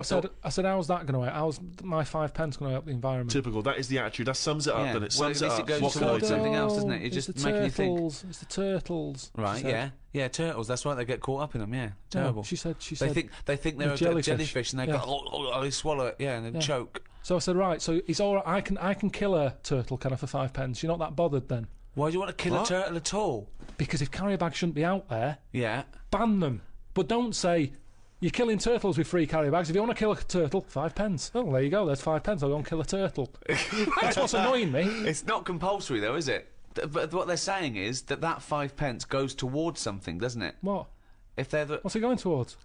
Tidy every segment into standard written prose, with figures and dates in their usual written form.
I said, how's that going to help? How's my 5 pence going to help the environment? Typical. That is the attitude. That sums it up. Yeah. Then it Well, sums at it least up. it goes What to can I do? something else, doesn't it? It's It's just the making you think. turtles. It's the turtles. Right? She said. Yeah, turtles. That's right. They get caught up in them. Yeah, terrible. No, she said. They think they're a jellyfish, and they go, they swallow it. Yeah, and they choke. So I said, right. So it's all right. I can kill a turtle, can I, for 5 pence? You're not that bothered then? Why do you want to kill a turtle at all? Because if carrier bags shouldn't be out there, Yeah. ban them. But don't say you're killing turtles with free carrier bags. If you want to kill a turtle, 5 pence. Oh, there you go. There's 5 pence. I'll go and kill a turtle. That's what's annoying me. It's not compulsory though, is it? But what they're saying is that 5 pence goes towards something, doesn't it? What? If they're What's it going towards?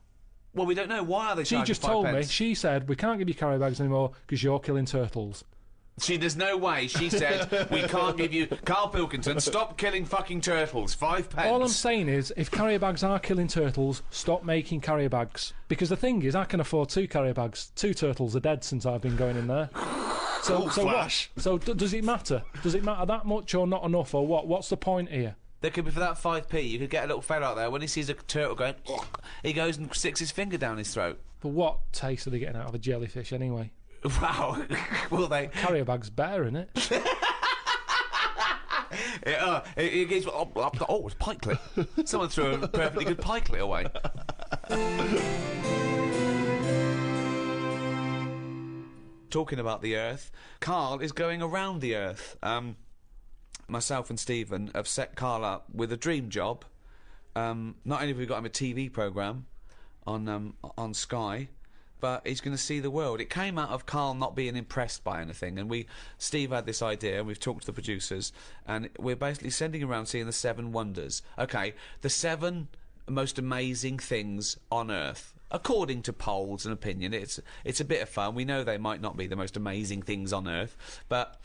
well, we don't know. Why are they She charging just 5 told pence? me. She said we can't give you carrier bags anymore because you're killing turtles. There's no way. She said we can't give you. Carl Pilkington, stop killing fucking turtles. 5 pence. All I'm saying is, if carrier bags are killing turtles, stop making carrier bags. Because the thing is, I can afford 2 carrier bags. 2 turtles are dead since I've been going in there. So Flash. what? So does it matter? Does it matter that much or not enough or what? What's the point here? There could be for that 5p. You could get a little fella out there when he sees a turtle going. He goes and sticks his finger down his throat. But what taste are they getting out of a jellyfish anyway? Wow. Will they? Carrier bag's better, innit? It gets. Oh, it's pikelet. Someone threw a perfectly good pikelet away. Talking about the Earth, Carl is going around the Earth. Myself and Stephen have set Carl up with a dream job. Not only have we got him a TV programme on Sky, but he's going to see the world. It came out of Carl not being impressed by anything, and Steve had this idea, and we've talked to the producers, and we're basically sending him around seeing the 7 wonders. Okay, the 7 most amazing things on Earth, according to polls and opinion. It's a bit of fun. We know they might not be the most amazing things on Earth, but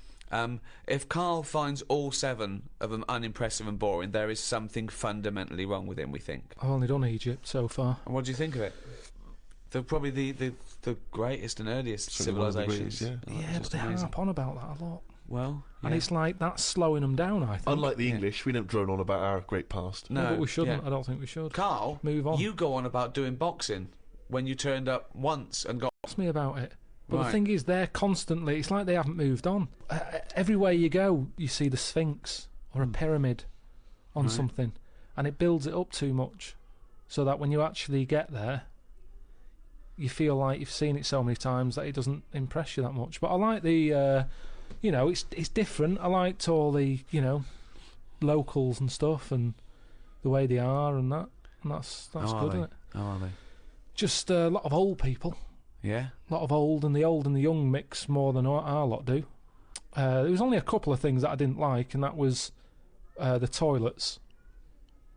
if Carl finds all 7 of them unimpressive and boring, there is something fundamentally wrong with him, we think. I've only done Egypt so far. And what do you think of it? They're probably the greatest and earliest civilizations. Yeah, but they harp on about that a lot. Well, And it's like, that's slowing them down, I think. Unlike the English, we don't drone on about our great past. no, But we shouldn't. yeah. I don't think we should. Carl, Move on. you go on about doing boxing when you turned up once and got. Ask me about it. But Right. the thing is, they're constantly... It's like they haven't moved on. Everywhere you go, you see the Sphinx or a pyramid on something. And it builds it up too much. So that when you actually get there, you feel like you've seen it so many times that it doesn't impress you that much. But I like the... it's different. I liked all the, locals and stuff and the way they are and that. And that's good, isn't it? How are they? Just a lot of old people. Yeah. A lot of old and the young mix more than our lot do. There was only a couple of things that I didn't like, and that was the toilets.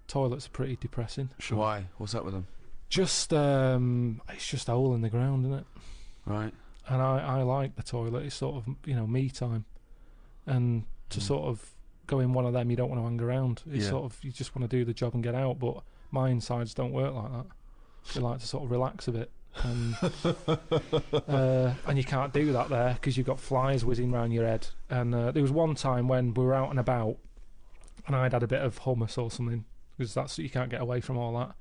Toilets are pretty depressing. Sure. Why? What's up with them? Just it's just a hole in the ground, isn't it? Right. And I like the toilet. It's sort of me time, and to sort of go in one of them, you don't want to hang around. It's sort of, you just want to do the job and get out. But my insides don't work like that. They like to sort of relax a bit. And you can't do that there because you've got flies whizzing round your head. And there was one time when we were out and about and I'd had a bit of hummus or something, because you can't get away from all that.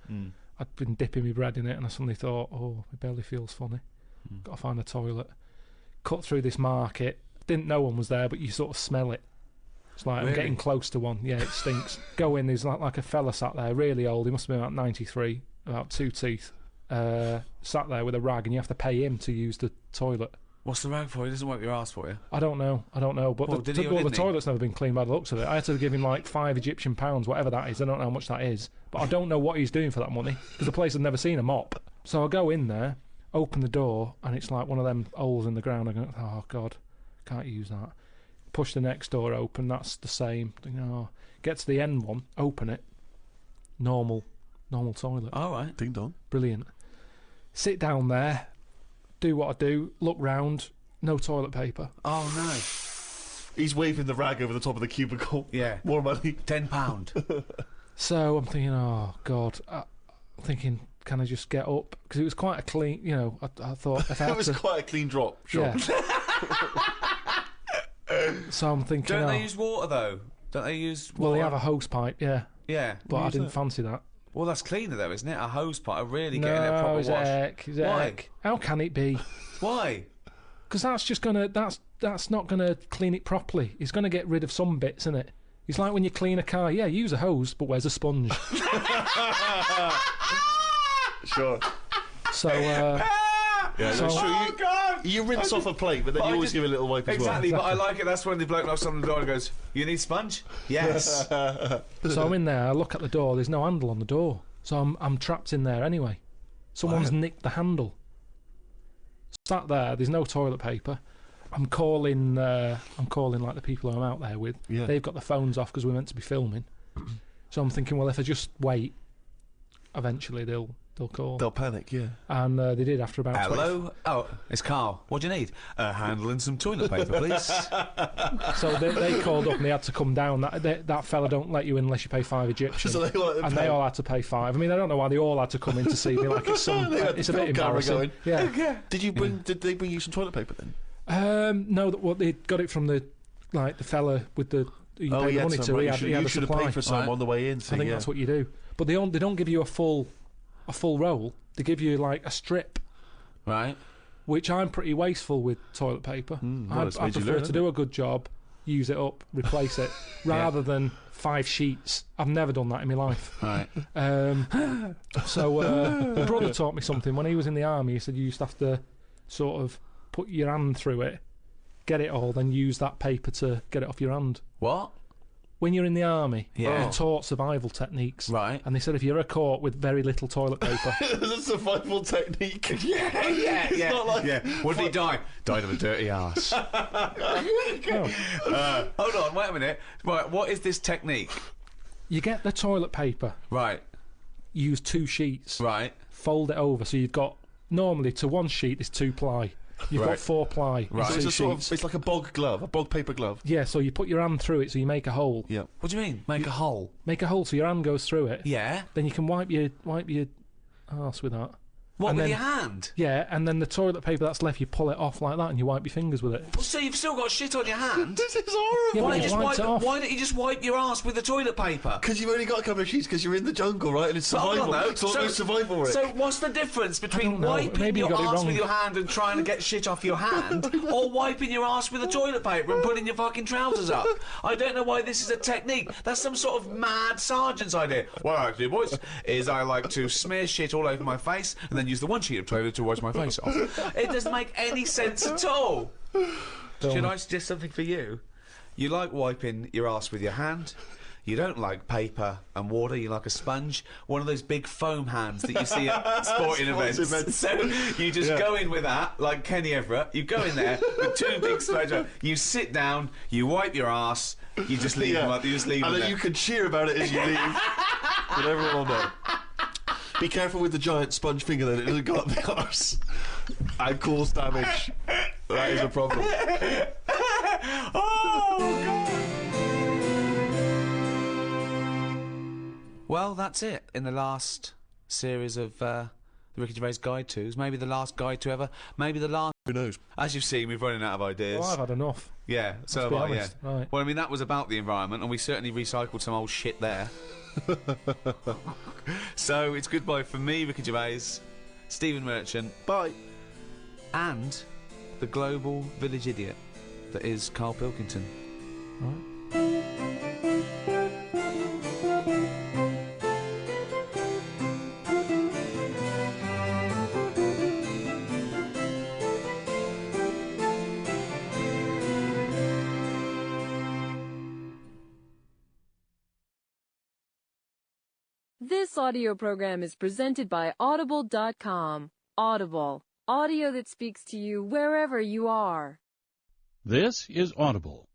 I'd been dipping my bread in it and I suddenly thought, oh, my belly feels funny, got to find a toilet. Cut through this market, didn't know one was there, but you sort of smell it. It's like, I'm getting close to one. Yeah, it stinks. Go in, there's like a fella sat there, really old, he must have been about 93, about 2 teeth, sat there with a rag, and you have to pay him to use the toilet. What's the rag for? He doesn't wipe your ass for you. I don't know. But Well, the did he or didn't he? toilet's never been cleaned by the looks of it. I had to give him like £5 whatever that is. I don't know how much that is, but I don't know what he's doing for that money because the place had never seen a mop. So I go in there, open the door, and it's like one of them holes in the ground. I go, oh god, can't use that. Push the next door open, that's the same. Get to the end one, open it, normal toilet. All right. Ding dong. Brilliant. Sit down there, do what I do, look round, no toilet paper. Oh no. He's waving the rag over the top of the cubicle. Yeah. More money. £10. So I'm thinking, oh god, I'm thinking, can I just get up? Because it was quite a clean, I thought if I It had was to, quite a clean drop. Sure. yeah. So I'm thinking, Don't they use water though? Don't they use water? well, they have a hose pipe, yeah, Yeah. but I use didn't that? fancy that. Well, that's cleaner though, isn't it? A hose pipe, really No, getting a proper it's wash. heck. It's Why? heck. How can it be? Why? Because that's just gonna that's not gonna clean it properly. It's gonna get rid of some bits, isn't it? It's like when you clean a car. Yeah, use a hose, but where's a sponge? Sure. So Yeah, So- that's true. Oh, God! You rinse off a plate, but then you always give it a little wipe Exactly, as but I like it. That's when the bloke knocks on the door and goes, "You need sponge?" Yes. so I'm in there. I look at the door. There's no handle on the door, so I'm trapped in there anyway. Someone's nicked the handle. Sat there. There's no toilet paper. I'm calling like the people who I'm out there with. Yeah. They've got the phones off because we're meant to be filming. So I'm thinking, well, if I just wait, eventually they'll call. They'll panic, yeah. And they did after about 20. Hello? Oh, it's Carl. What do you need? A handle and some toilet paper, please. So they called up and they had to come down. That fella don't let you in unless you pay 5 Egyptian. So they all had to and pay. they all had to pay 5. I mean, I don't know why they all had to come in to see me. Like it's some, They had it's a the bit film camera embarrassing. going. Yeah. Did they bring you some toilet paper then? No, what they got it from the fella with the who you pay the money to. He had a should have supply. paid for some Right. on the way in. So I think yeah. that's what you do. But they don't give you a full roll. They give you like a strip, Right. which I'm pretty wasteful with toilet paper. well, it's I made you prefer learn, to do a good job, use it up, replace it, rather than 5 sheets. I've never done that in my life. Right. So my brother taught me something. When he was in the army, he said you used to have to sort of put your hand through it, get it all, then use that paper to get it off your hand. What? When you're in the army, Yeah. they're taught survival techniques. Right. And they said if you're ever caught with very little toilet paper, It's a survival technique. Yeah. not like- yeah. What did he die? Died of a dirty arse. oh, Hold on, wait a minute. Right, what is this technique? you get the toilet paper, Right. use 2 sheets, Right. fold it over. So you've got, normally to 1 sheet is 2 ply. You've Right. got 4 ply. Right. So Two it's a sort sheets. of, it's like a bog glove, a bog paper glove. Yeah, so you put your hand through it, so you make a hole. Yeah. What do you mean? Make a hole? Make a hole so your hand goes through it. Yeah. Then you can wipe your arse with that. What, And with then- your hand? Yeah, and then the toilet paper that's left, you pull it off like that, and you wipe your fingers with it. Well, so you've still got shit on your hand? This is horrible. Yeah, Why but don't, you wiped it off. why don't you just wipe your ass with the toilet paper? Because you've only got a couple of sheets because you're in the jungle, right? And it's But hold survival. on, though. It's almost survival, Rick. So what's the difference between don't know. wiping Maybe you your got it ass wrong. with your hand and trying to get shit off your hand, or wiping your ass with the toilet paper and pulling your fucking trousers up? I don't know why this is a technique. That's some sort of mad sergeant's idea. What I do, boys, is I like to smear shit all over my face and then use the 1 sheet of toilet to wash my face off. It doesn't make any sense at all. Should I suggest something for you? You like wiping your ass with your hand. You don't like paper and water, you like a sponge. One of those big foam hands that you see at sporting Sports events. events. So you just go in with that, like Kenny Everett. You go in there with 2 big sponges. You sit down, you wipe your ass, you just leave them up, you just leave and them then there. you can cheer about it as you leave. But everyone will know. Be careful with the giant sponge finger then, it doesn't go up the arse. And cause damage. That is a problem. Oh, God. Well, that's it in the last series of the Ricky Gervais Guide To's. Maybe the last guide to ever. Maybe the last. Who knows? As you've seen, we're running out of ideas. Well, I've had enough. Yeah, so be have I, yeah. honest, right. Well, I mean, that was about the environment, and we certainly recycled some old shit there. So it's goodbye from me, Ricky Gervais, Stephen Merchant, Bye. and the global village idiot that is Carl Pilkington. This audio program is presented by Audible.com. Audible, audio that speaks to you wherever you are. This is Audible.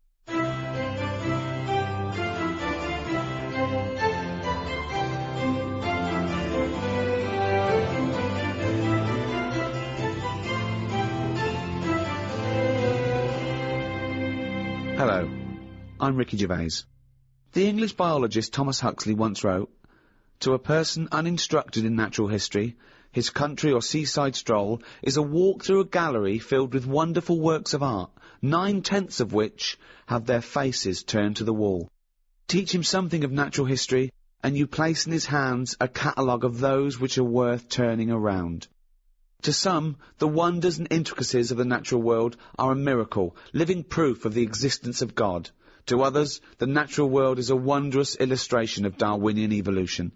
Hello, I'm Ricky Gervais. The English biologist Thomas Huxley once wrote, "To a person uninstructed in natural history, his country or seaside stroll is a walk through a gallery filled with wonderful works of art, 9/10 of which have their faces turned to the wall. Teach him something of natural history, and you place in his hands a catalogue of those which are worth turning around. To some, the wonders and intricacies of the natural world are a miracle, living proof of the existence of God. To others, the natural world is a wondrous illustration of Darwinian evolution.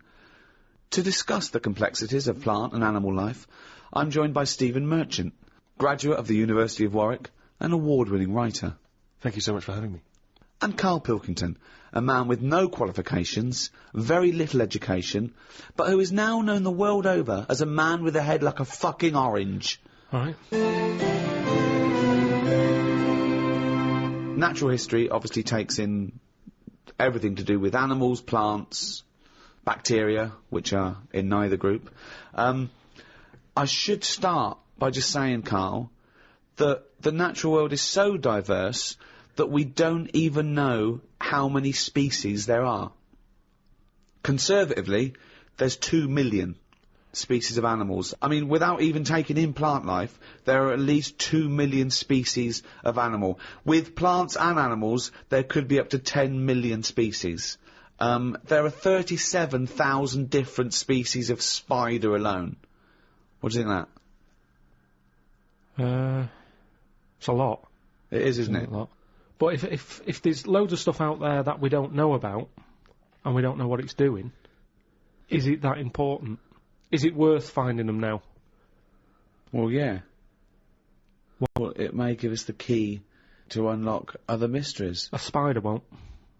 To discuss the complexities of plant and animal life, I'm joined by Stephen Merchant, graduate of the University of Warwick and award-winning writer. Thank you so much for having me. And Carl Pilkington, a man with no qualifications, very little education, but who is now known the world over as a man with a head like a fucking orange. Right. Natural history obviously takes in everything to do with animals, plants, bacteria, which are in neither group. I should start by just saying, Carl, that the natural world is so diverse that we don't even know how many species there are. Conservatively, there's 2 million species of animals. I mean, without even taking in plant life, there are at least 2 million species of animal. With plants and animals, there could be up to 10 million species. There are 37,000 different species of spider alone. What do you think of that? It's a lot. It is, isn't it? A lot. But if there's loads of stuff out there that we don't know about, and we don't know what it's doing, is it that important? Is it worth finding them now? Well, yeah. Well, it may give us the key to unlock other mysteries. A spider won't.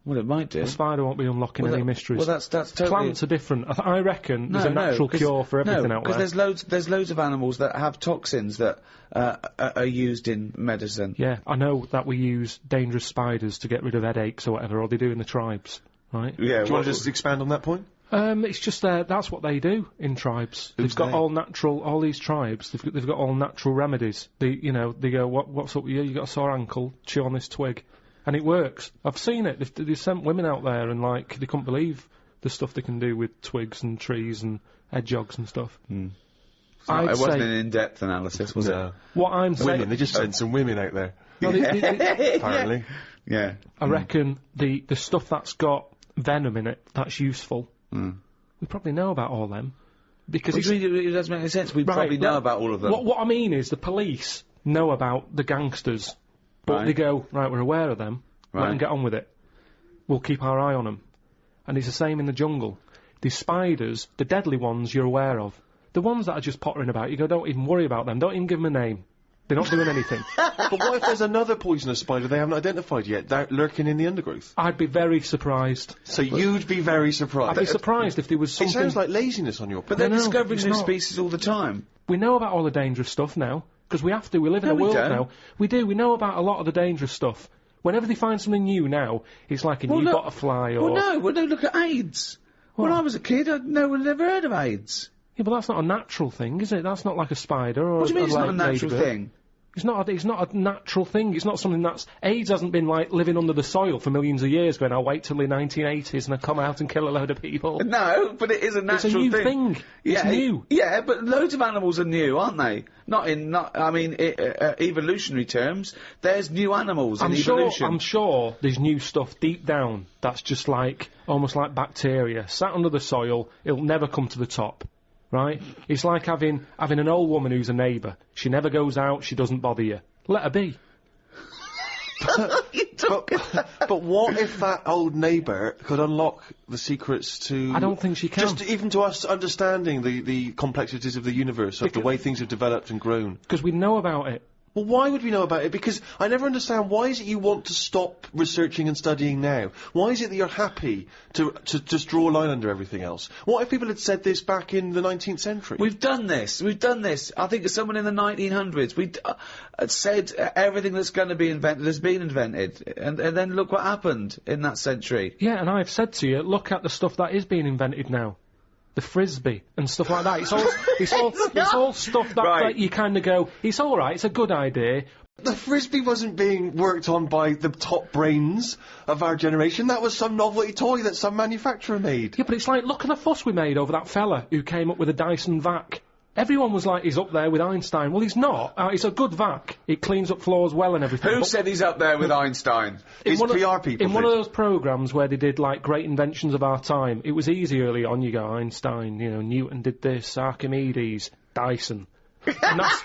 Well, it might do. A spider won't be unlocking any mysteries. Well, that's totally... Plants are different. I reckon there's a natural cure for everything out there. Because there's loads of animals that have toxins that are used in medicine. Yeah, I know that we use dangerous spiders to get rid of headaches or whatever, or they do in the tribes, right? Yeah. Do you want to just expand on that point? It's just that's what they do in tribes. They've got all these tribes. They've got all natural remedies. They go, what's up with you? You got a sore ankle? Chew on this twig. And it works. I've seen it. They've sent women out there and, like, they couldn't believe the stuff they can do with twigs and trees and hedgehogs and stuff. Mm. It wasn't an in-depth analysis, was it? What I'm saying... Women, they just sent some women out there. No, apparently. Yeah. I reckon the stuff that's got venom in it, that's useful, we probably know about all them. Because it doesn't make any sense. We probably know about all of them. What I mean is the police know about the gangsters. But they go, right, we're aware of them, let them get on with it. We'll keep our eye on them. And it's the same in the jungle. These spiders, the deadly ones you're aware of, the ones that are just pottering about, you go, don't even worry about them, don't even give them a name. They're not doing anything. But what if there's another poisonous spider they haven't identified yet, they're lurking in the undergrowth? I'd be very surprised. So you'd be very surprised? I'd be surprised if there was something... It sounds like laziness on your part. But they're discovering new species all the time. We know about all the dangerous stuff now. Because we have to, we live in a world now. We do, we know about a lot of the dangerous stuff. Whenever they find something new now, it's like a new butterfly or... Well, no, look at AIDS. When I was a kid, no one had ever heard of AIDS. Yeah, but that's not a natural thing, is it? That's not like a spider or What do you mean it's not a natural thing? It's not a natural thing. It's not something that's... AIDS hasn't been, like, living under the soil for millions of years going, I'll wait till the 1980s and I'll come out and kill a load of people. No, but it is a natural thing. It's a new thing. It's new. Yeah, but loads of animals are new, aren't they? Evolutionary terms, there's new animals in evolution. I'm sure there's new stuff deep down that's just like, almost like bacteria, sat under the soil, it'll never come to the top. Right? It's like having an old woman who's a neighbour. She never goes out, she doesn't bother you. Let her be. But what if that old neighbour could unlock the secrets to... I don't think she can. Just even to us understanding the complexities of the universe, of the way things have developed and grown. Because we know about it. Well, why would we know about it? Because I never understand, why is it you want to stop researching and studying now? Why is it that you're happy to just draw a line under everything else? What if people had said this back in the 19th century? We've done this. I think someone in the 1900s, said everything that's going to be invented has been invented. And then look what happened in that century. Yeah, and I've said to you, look at the stuff that is being invented now. The frisbee and stuff like that. It's all stuff that like, you kind of go, it's all right, it's a good idea. The frisbee wasn't being worked on by the top brains of our generation. That was some novelty toy that some manufacturer made. Yeah, but it's like, look at the fuss we made over that fella who came up with a Dyson vac. Everyone was like, he's up there with Einstein. Well, he's not. It's a good vac. It cleans up floors well and everything. Who but said he's up there with Einstein? It's one of- PR people. In one of those programmes where they did, like, great inventions of our time, it was easy early on. You go, Einstein, you know, Newton did this, Archimedes, Dyson. And that's...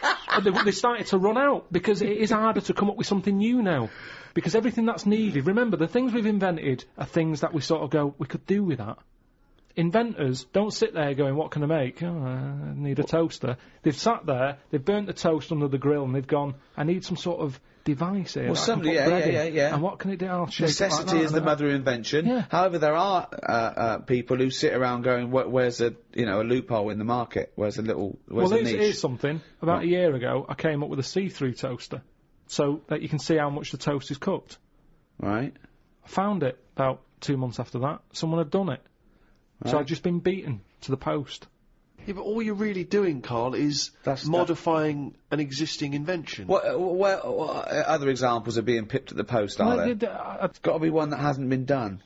they started to run out, because it is harder to come up with something new now. Because everything that's needed... Remember, the things we've invented are things that we sort of go, we could do with that. Inventors don't sit there going, what can I make? Oh, I need a toaster. They've sat there, they've burnt the toast under the grill, and they've gone, I need some sort of device here. Well, that I can somebody, put bread in. yeah. And what can it do? I'll shape it like Necessity that is and the that. mother of invention. Yeah. However, there are people who sit around going, where's a loophole in the market? Where's a niche? Here's something. About a year ago, I came up with a see-through toaster, so that you can see how much the toast is cooked. Right. I found it about 2 months after that. Someone had done it. So Right. I'd just been beaten to the post. Yeah, but all you're really doing, Carl, is modifying an existing invention. What other examples of being pipped at the post are there? It's got to be one that hasn't been done.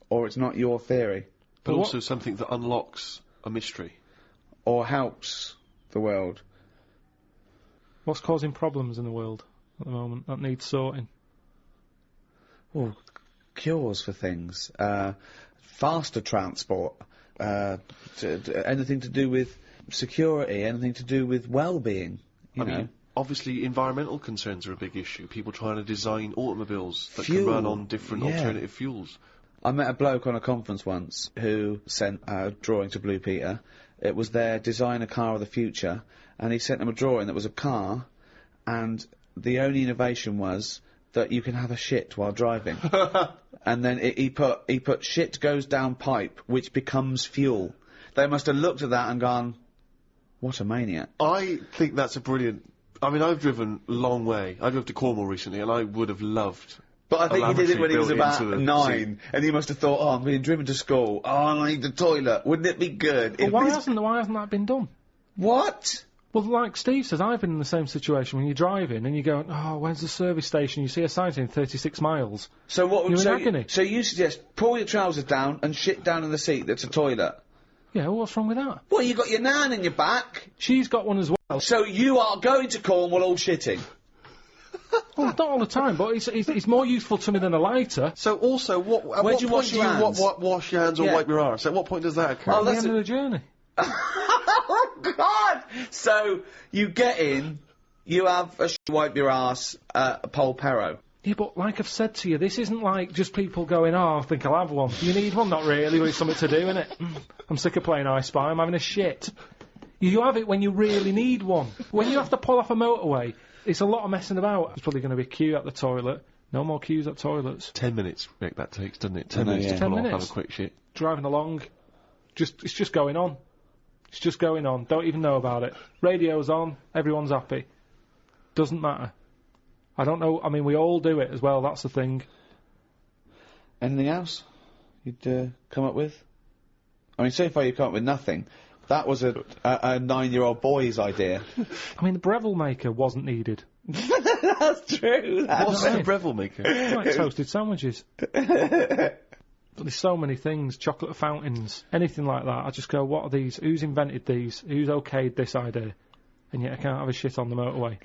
Or it's not your theory. But also something that unlocks a mystery. Or helps the world. What's causing problems in the world at the moment that needs sorting? Well, cures for things. Faster transport. Anything to do with security, anything to do with well-being. I mean, obviously environmental concerns are a big issue. People trying to design automobiles that Fuel. can run on different alternative fuels. I met a bloke on a conference once who sent a drawing to Blue Peter. It was their design a car of the future, and he sent them a drawing that was a car, and the only innovation was that you can have a shit while driving. And then he put shit goes down pipe, which becomes fuel. They must have looked at that and gone, what a maniac. I think that's a brilliant... I mean, I've driven a long way. I drove to Cornwall recently, and I would have loved... But I think he did it when he was about into the 9, and he must have thought, oh, I'm being driven to school. Oh, I need the toilet. Wouldn't it be good? Well, why hasn't that been done? What? Well, like Steve says, I've been in the same situation when you're driving and you go, oh, where's the service station? You see a sign saying 36 miles. So what would You're in agony. So you suggest pull your trousers down and shit down in the seat that's a toilet? Yeah, well, what's wrong with that? Well, you got your nan in your back. She's got one as well. So you are going to Cornwall all shitting? Well, not all the time, but it's more useful to me than a lighter. So also, Where do you wash your hands? Wash your hands or Yeah. wipe your arse? At what point does that occur? At the end of the journey. Oh, God! So, you get in, you have a wipe your ass at Polperro. Yeah, but like I've said to you, this isn't like just people going, oh, I think I'll have one. You need one? Not really, but it's something to do, innit? I'm sick of playing I Spy, I'm having a shit. You have it when you really need one. When you have to pull off a motorway, it's a lot of messing about. There's probably going to be a queue at the toilet. No more queues at toilets. 10 minutes, Rick, that takes, doesn't it? 10 know, minutes yeah. to 10 pull off, minutes. have a quick shit. Driving along. It's just going on. It's just going on. Don't even know about it. Radio's on. Everyone's happy. Doesn't matter. I don't know. I mean, we all do it as well. That's the thing. Anything else you'd come up with? I mean, so far you've come up with nothing. That was a 9-year-old boy's idea. I mean, the Breville maker wasn't needed. That's true. What's the Breville maker? Like toasted sandwiches. But there's so many things, chocolate fountains, anything like that. I just go, what are these? Who's invented these? Who's okayed this idea? And yet I can't have a shit on the motorway.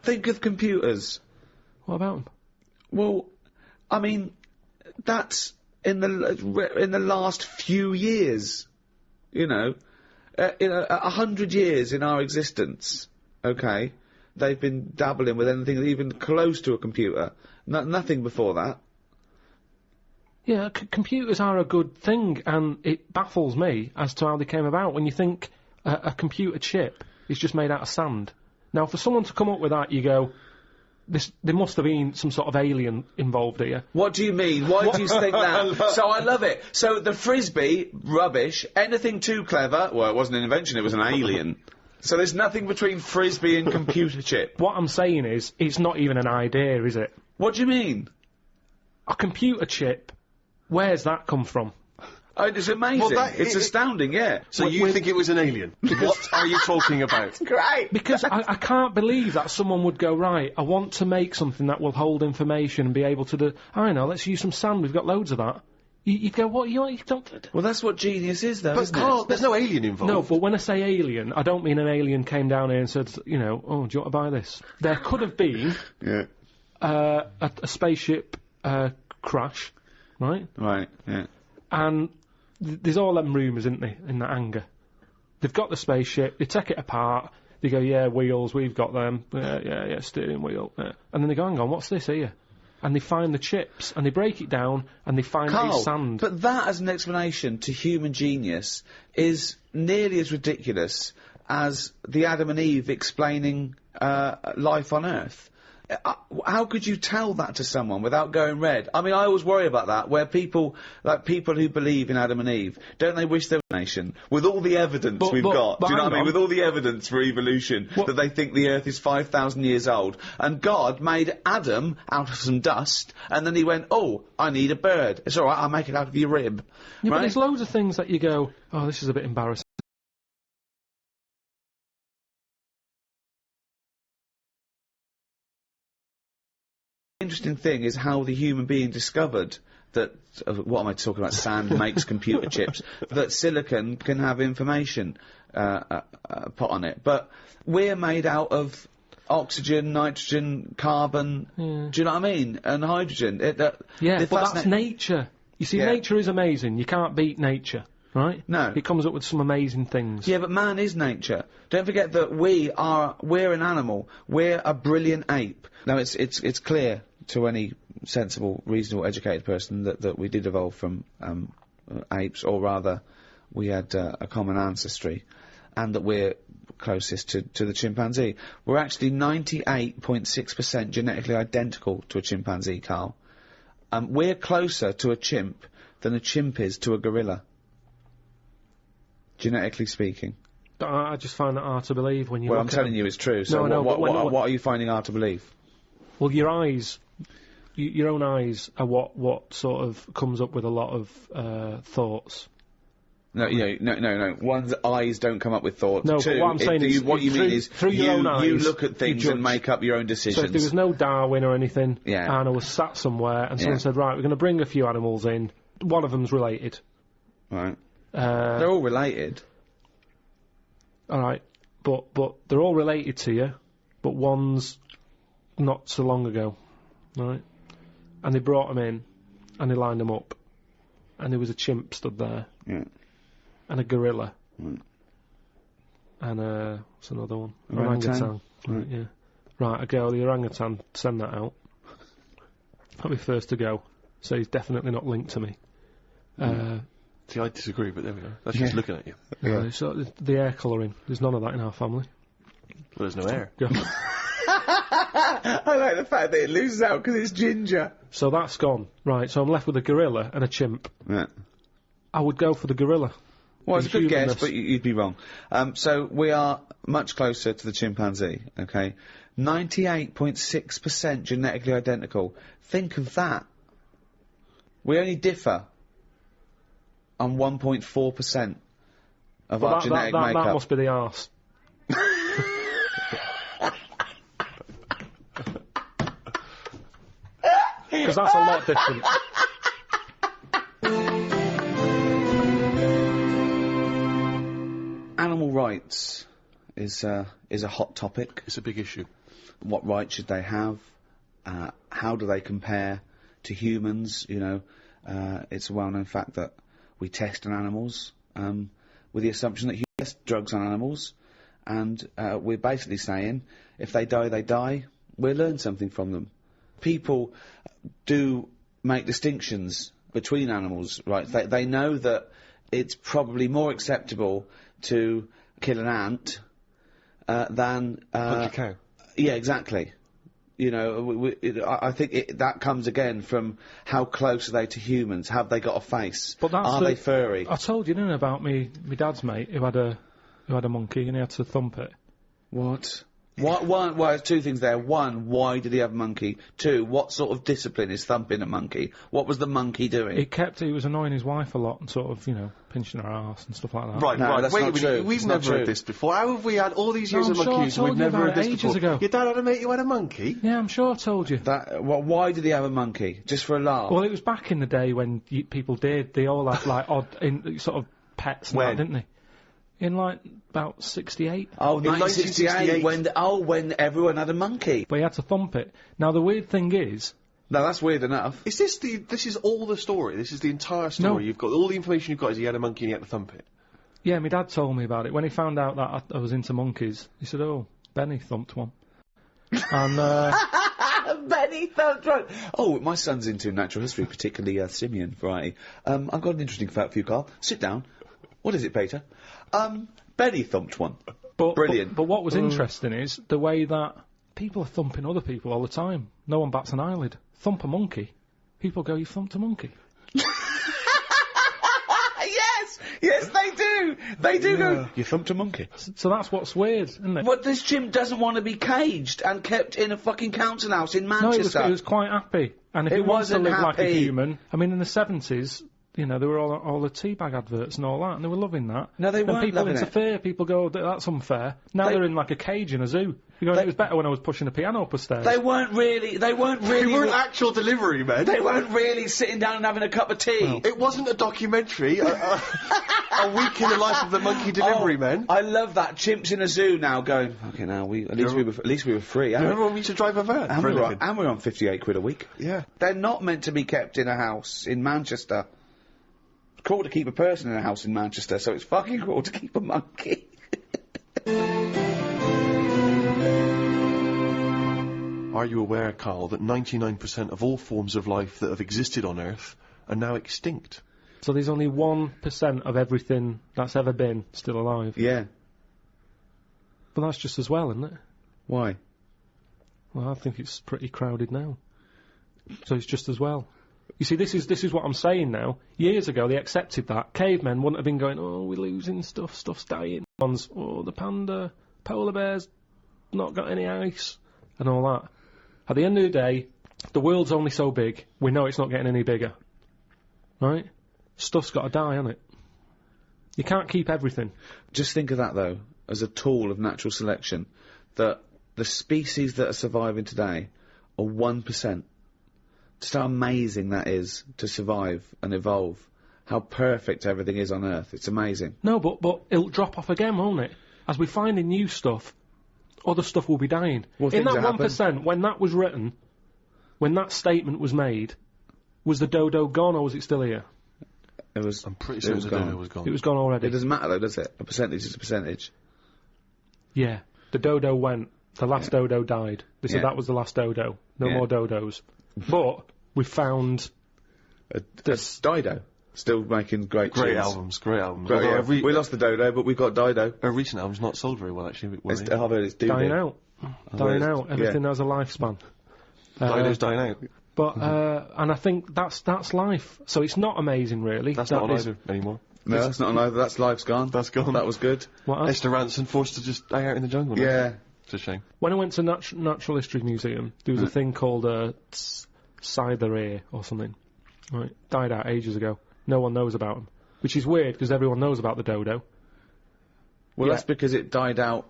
Think of computers. What about them? Well, I mean, that's in the last few years, you know, 100 years in our existence. Okay, they've been dabbling with anything even close to a computer. Nothing before that. Yeah, computers are a good thing, and it baffles me as to how they came about. When you think a computer chip is just made out of sand. Now, for someone to come up with that, you go, there must have been some sort of alien involved here. What do you mean? Why do you think that? So I love it. So the frisbee, rubbish. Anything too clever? Well, it wasn't an invention, it was an alien. So there's nothing between frisbee and computer chip. What I'm saying is, it's not even an idea, is it? What do you mean? A computer chip, where's that come from? It's amazing. Well, it's astounding, yeah. So you think it was an alien? What are you talking about? Great. Because I can't believe that someone would go, right, I want to make something that will hold information and be able to do... I know, let's use some sand, we've got loads of that. You'd go, what, you don't... Well, that's what genius is, though, But isn't Carl, it? there's no alien involved. No, but when I say alien, I don't mean an alien came down here and said, you know, oh, do you want to buy this? There could have been Yeah. a spaceship crash, right? Right, yeah. And there's all them rumours, isn't there, in that hangar. They've got the spaceship, they take it apart, they go, yeah, wheels, we've got them, yeah, steering wheel. Yeah. And then they go, hang on, what's this here? And they find the chips, and they break it down, and they find Carl, it's sand. but that as an explanation to human genius is nearly as ridiculous as the Adam and Eve explaining life on Earth. How could you tell that to someone without going red? I mean, I always worry about that, where people who believe in Adam and Eve, don't they wish they were a nation? With all the evidence we've got, do you know what I mean? With all the evidence for evolution, that they think the Earth is 5,000 years old, and God made Adam out of some dust, and then he went, oh, I need a bird. It's alright, I'll make it out of your rib. Yeah, right? but there's loads of things that you go, oh, this is a bit embarrassing. Interesting thing is how the human being discovered that what am I talking about? Sand makes computer chips. That silicon can have information put on it, but we're made out of oxygen, nitrogen, carbon. Do you know what I mean? And hydrogen. But that's nature. You see, nature is amazing. You can't beat nature. Right? No. It comes up with some amazing things. Yeah, but man is nature. Don't forget that we're an animal. We're a brilliant ape. Now, it's clear to any sensible, reasonable, educated person that we did evolve from apes, or rather, we had a common ancestry, and that we're closest to the chimpanzee. We're actually 98.6% genetically identical to a chimpanzee, Carl. We're closer to a chimp than a chimp is to a gorilla. Genetically speaking. I just find that hard to believe when you Well, look I'm telling you it's true, so what are you finding hard to believe? Well, your eyes, your own eyes are what sort of comes up with a lot of thoughts. No. One's eyes don't come up with thoughts. No, Two, but what I'm saying is, what you mean is through your own eyes, you look at things and make up your own decisions. So if there was no Darwin or anything, Yeah. and I was sat somewhere and someone said, right, we're going to bring a few animals in, one of them's related. Right. They're all related. All right, but they're all related to you, but one's not so long ago, right? And they brought them in, and they lined them up, and there was a chimp stood there, Yeah. and a gorilla, Right. and what's another one? Orangutan. Right, yeah. Right, I go, the orangutan, send that out. I'll be first to go, so he's definitely not linked to me. See, I disagree, but there we go. That's just looking at you. Yeah. So the hair colouring, there's none of that in our family. Well, there's no air. Go. I like the fact that it loses out because it's ginger. So that's gone. Right, so I'm left with a gorilla and a chimp. Yeah. I would go for the gorilla. Well, it's a good guess, humanness. but you'd be wrong. So we are much closer to the chimpanzee, okay? 98.6% genetically identical. Think of that. We only differ on 1.4% of our genetic makeup. That must be the arse. Because that's a lot different. Animal rights is a hot topic. It's a big issue. What rights should they have? How do they compare to humans? You know, it's a well-known fact that we test on animals with the assumption that humans test drugs on animals, and we're basically saying if they die, they die. We'll learn something from them. People do make distinctions between animals, right? They know that it's probably more acceptable to kill an ant than... Hunt a cow. Yeah, exactly. You know, I think that comes again from how close are they to humans? Have they got a face? But that's are they furry? I told you, didn't I, about my dad's mate who had a monkey and he had to thump it. What? Well, two things there. One, why did he have a monkey? Two, what sort of discipline is thumping a monkey? What was the monkey doing? He was annoying his wife a lot and sort of, pinching her arse and stuff like that. Right, No, right. that's Wait not a minute. true. We've It's not never heard true. this before. How have we had all these years I'm of sure I monkeys and told we've you never about heard this it ages before? ago. Your dad had a mate who had a monkey? Yeah, I'm sure I told you. Why did he have a monkey? Just for a laugh? Well, it was back in the day when people did. They all had, like, odd sort of pets and When? that, didn't they? In, like, about 68. Oh, In 1968, 1968. when everyone had a monkey. But he had to thump it. Now, the weird thing is, No, that's weird enough. Is this is all the story? This is the entire story? No. You've got, all the information you've got is he had a monkey and he had to thump it? yeah, my dad told me about it. When he found out that I was into monkeys, he said, oh, Benny thumped one. And, Benny thumped one. Oh, my son's into natural history, particularly simian variety. I've got an interesting fact for you, Carl. Sit down. What is it, Peter? Benny thumped one. Brilliant. But what was interesting is the way that people are thumping other people all the time. No one bats an eyelid. Thump a monkey. People go, you thumped a monkey. Yes, they do. They do go. You thumped a monkey. So that's what's weird, isn't it? But this chimp doesn't want to be caged and kept in a fucking council house in No, Manchester. it was quite happy. And if It he wants to wasn't live like a happy. human, I mean, in the 70s, there were all the teabag adverts and all that, and they were loving that. No, they and weren't people loving it. interfere. People go, that's unfair. Now they're in like a cage in a zoo. You're going, it was better when I was pushing a piano up the stairs. They weren't really. They weren't actual delivery men. They weren't really sitting down and having a cup of tea. It wasn't a documentary. A week in the life of the monkey delivery men. I love that. Chimps in a zoo now going. Fucking hell, at least we were free. Remember when we used to drive a van? And for a we're, living? and we're on 58 quid a week. Yeah. They're not meant to be kept in a house in Manchester. It's cruel to keep a person in a house in Manchester, so it's fucking cruel to keep a monkey. Are you aware, Carl, that 99% of all forms of life that have existed on Earth are now extinct? So there's only 1% of everything that's ever been still alive. Yeah. But that's just as well, isn't it? Why? Well, I think it's pretty crowded now. So it's just as well. You see, this is what I'm saying now. Years ago, they accepted that. Cavemen wouldn't have been going, oh, we're losing stuff's dying. Ones, oh, the panda, polar bears, not got any ice, and all that. At the end of the day, the world's only so big, we know it's not getting any bigger. Right? Stuff's got to die, hasn't it? You can't keep everything. Just think of that, though, as a tool of natural selection, that the species that are surviving today are 1%. Just how amazing that is to survive and evolve. How perfect everything is on Earth. It's amazing. No, but it'll drop off again, won't it? As we find in new stuff, other stuff will be dying. Well, in things that happen. 1%, when that was written, when that statement was made, was the dodo gone or was it still here? It was. I'm pretty certain the dodo was gone. It was gone already. It doesn't matter, though, does it? A percentage is a percentage. Yeah. The dodo went. The last dodo died. They said Yeah. that was the last dodo. No Yeah. more dodos. But we found this. Dido. Still making great Great tunes. albums, great albums. But, Although yeah, every- we lost the Dodo, but we've got Dido. a recent album's not sold very well, actually. It's, I heard it's Dying doodoo. out. I've Dying heard out. it's- Everything yeah. has a lifespan. Dido's dying out. But and I think that's life. So it's not amazing, really. That's That not on is- either anymore. No, that's not either. That's life's gone. That's gone. That was good. What else? Esther Ranson forced to just die out in the jungle. now. Yeah. It's a shame. When I went to Natural History Museum, there was a thing called a Cytherea or something. Right, died out ages ago. No one knows about them, which is weird because everyone knows about the dodo. Well, Yeah. that's because it died out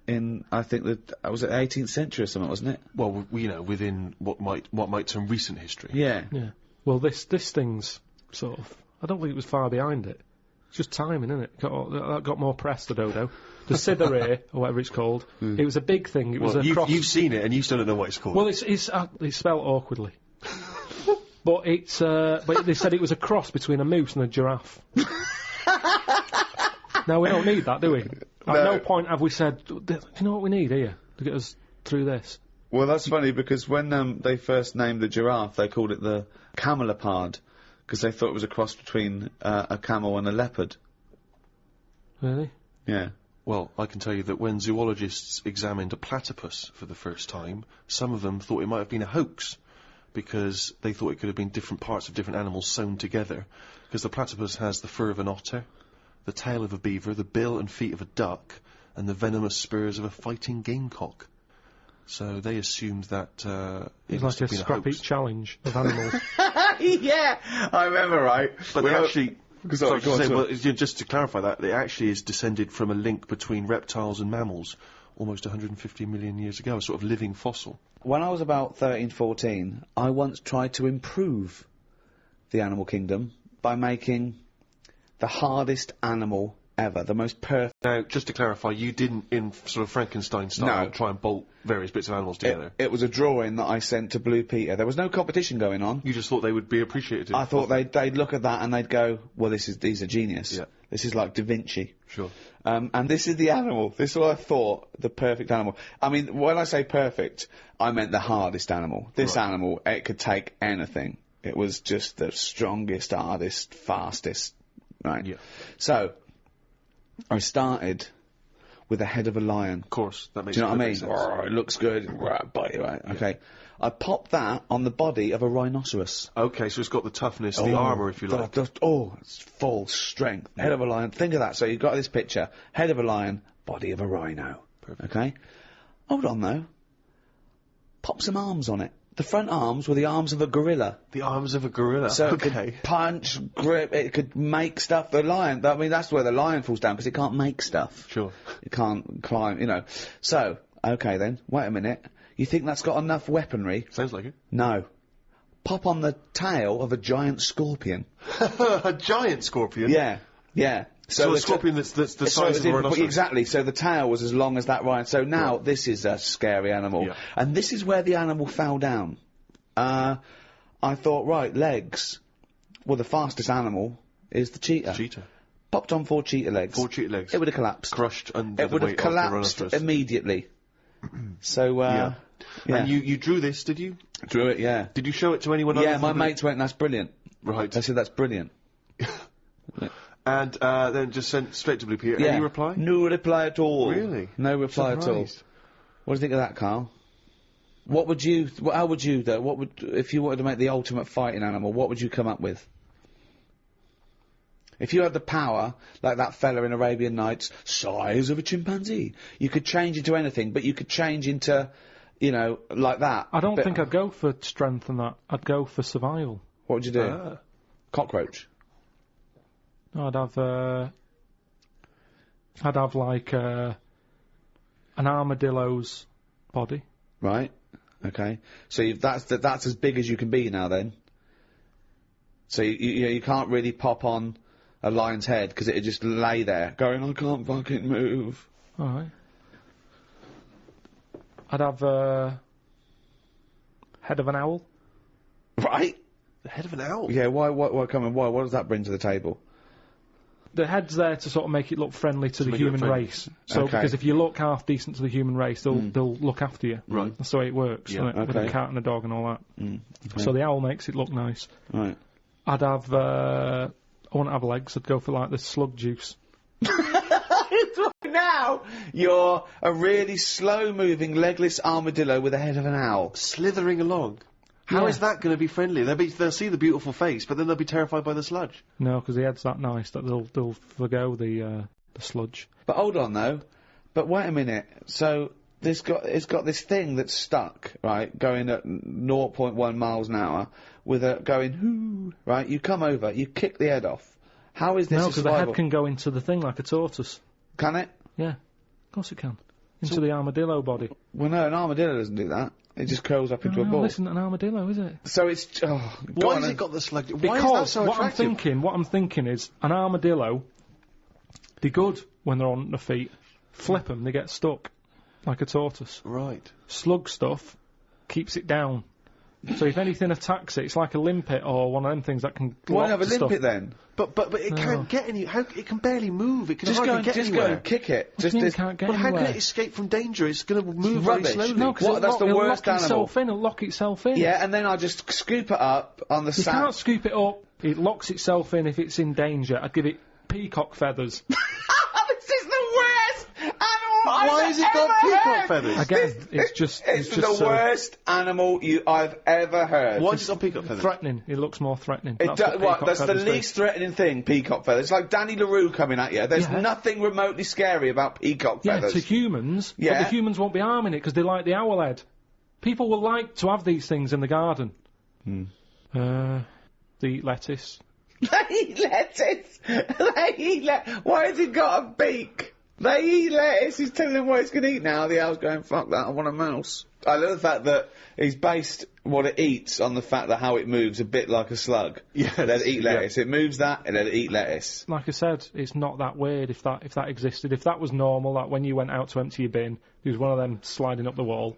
in, I think, was it 18th century or something, wasn't it? Well, within what might term recent history. Yeah. Yeah. Well, this thing's sort of. I don't think it was far behind it. It's just timing, isn't it? That got more press, the dodo. The Cytherea, or whatever it's called. It was a big thing. It was Well, a cross. you've seen it and you still don't know what it's called. Well, it's spelled awkwardly. But it's but they said it was a cross between a moose and a giraffe. Now we don't need that, do we? At no point have we said, do you know what we need here to get us through this? Well, that's funny because when they first named the giraffe, they called it the camelopard because they thought it was a cross between a camel and a leopard. Really? Yeah. Well, I can tell you that when zoologists examined a platypus for the first time, some of them thought it might have been a hoax, because they thought it could have been different parts of different animals sewn together, because the platypus has the fur of an otter, the tail of a beaver, the bill and feet of a duck, and the venomous spurs of a fighting gamecock. So they assumed that It was must like have a been scrap hoax. heap challenge of animals. Yeah, I remember, right? But they actually... Sorry, go on, sorry. well, just to clarify that, it actually is descended from a link between reptiles and mammals almost 150 million years ago, a sort of living fossil. When I was about 13, 14, I once tried to improve the animal kingdom by making the hardest animal ever, the most perfect. Now, just to clarify, you didn't, in sort of Frankenstein style, No. try and bolt various bits of animals together. It was a drawing that I sent to Blue Peter. There was no competition going on. You just thought they would be appreciative. I thought they'd these look at that and they'd go, well, these are genius. Yeah. This is like Da Vinci. Sure. And this is the animal. This is what I thought, the perfect animal. I mean, when I say perfect, I meant the hardest animal. This Right. animal, it could take anything. It was just the strongest, hardest, fastest. Right. Yeah. So, I started with the head of a lion. Of course, that makes Do you know what I mean? perfect sense. It looks good. Bite you, right? Okay. I popped that on the body of a rhinoceros. Okay, so it's got the toughness, the armour, if you like. It's full strength. Head of a lion. Think of that. So you've got this picture. Head of a lion, body of a rhino. Perfect. Okay? Hold on, though. Pop some arms on it. The front arms were the arms of a gorilla. The arms of a gorilla. So it okay. could punch, grip, it could make stuff. The lion, I mean, that's where the lion falls down, because it can't make stuff. Sure. It can't climb, you know. So, okay then, wait a minute. You think that's got enough weaponry? Sounds like it. No. Pop on the tail of a giant scorpion. A giant scorpion? Yeah, yeah. So a the- scorpion that's the so size it of a did- rhinoceros. Exactly, so the tail was as long as that lion. So now this is a scary animal. Yeah. And this is where the animal fell down. I thought, right, legs. Well, the fastest animal is the cheetah. Cheetah. Popped on 4 cheetah legs. 4 cheetah legs. It would have collapsed. Crushed under It the would have weight of the collapsed rhinoceros. immediately. So, Yeah. yeah. And you drew this, did you? Drew it, yeah. Did you show it to anyone Yeah, other my than mates went, that's brilliant. Right. I said, that's brilliant. And then just sent straight to Blue Peter. Yeah. Any reply? No reply at all. Really? No reply at all. Surprised. What do you think of that, Carl? What would you, how would you, though, what would, if you wanted to make the ultimate fighting animal, what would you come up with? If you had the power, like that fella in Arabian Nights, size of a chimpanzee, you could change into anything, but you could change into, you know, like that. I don't But think I'd go for strength and that. I'd go for survival. What would you do? Cockroach. No, I'd have like an armadillo's body. Right. Okay. So that's as big as you can be now then. So you can't really pop on a lion's head because it'd just lay there going, I can't fucking move. All right. I'd have head of an owl. Right. The head of an owl? Yeah. Why? Come on. Why? What does that bring to the table? The head's there to sort of make it look friendly to the make it look human friendly. race. So Okay. because if you look half decent to the human race, they'll look after you. Right. That's the way it works, Yeah, isn't it? With a okay. cat and a dog and all that. Okay. So the owl makes it look nice. Right. I'd have I wouldn't have legs. I'd go for like the slug juice. Now you're a really slow-moving, legless armadillo with the head of an owl. Slithering along. How Yeah. is that going to be friendly? They'll see the beautiful face, but then they'll be terrified by the sludge. No, because the head's that nice that they'll forgo the sludge. But hold on though. But wait a minute. So it's got this thing that's stuck, right, going at 0.1 miles an hour, with a going hoo, right? You come over, you kick the head off. How is this No, a because the survival? head can go into the thing like a tortoise. Can it? Yeah, of course it can. Into the armadillo body. Well, no, an armadillo doesn't do that. It just curls up into a No, ball. this isn't an armadillo, is it? So it's go Why on has then. it got the sludge? Why Because is that so what attractive? I'm thinking is an armadillo. They're good when they're on their feet. Flip them, they get stuck like a tortoise. Right. Slug stuff keeps it down. So if anything attacks it, it's like a limpet or one of them things that can. Why lock have a to stuff. limpet then? But it can't get any. How it can barely move. It can Just hardly go get anywhere. and kick it. What do you mean it Just can't get Well, how anywhere? can it escape from danger? It's going to move very rubbish. slowly. No, because What, that's the it'll worst lock itself animal. in. It'll lock itself in. yeah, and then I just scoop it up on the You sand. can't scoop it up. It locks itself in if it's in danger. I'd give it peacock feathers. This is the worst animal Why has it got peacock feathers? Again, it's just the so worst animal I've ever heard. Why has it got peacock feathers? threatening. It looks more threatening. That's the least threatening thing, peacock feathers. It's like Danny LaRue coming at you. There's nothing remotely scary about peacock feathers. Yeah, to humans. Yeah. But the humans won't be harming it because they like the owl head. People will like to have these things in the garden. They eat lettuce. They eat lettuce. Why has it got a beak? They eat lettuce. He's telling them what it's going to eat now. The owl's going, fuck that, I want a mouse. I love the fact that he's based what it eats on the fact that how it moves a bit like a slug. Yes, Let it eat lettuce. It moves that and let it eat lettuce. Like I said, it's not that weird if that existed. If that was normal, like when you went out to empty your bin, there was one of them sliding up the wall.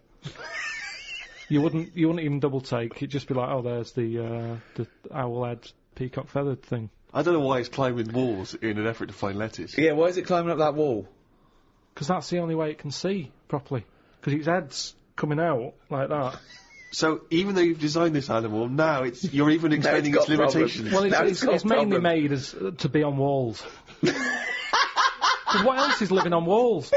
You wouldn't even double take. It'd just be like, oh, there's the owl head peacock feathered thing. I don't know why it's climbing walls in an effort to find lettuce. Yeah, why is it climbing up that wall? Because that's the only way it can see properly. Because its head's coming out like that. So even though you've designed this animal, now you're even explaining its got problems. limitations. Well, Now it's got mainly problems. made as to be on walls. 'Cause what else is living on walls?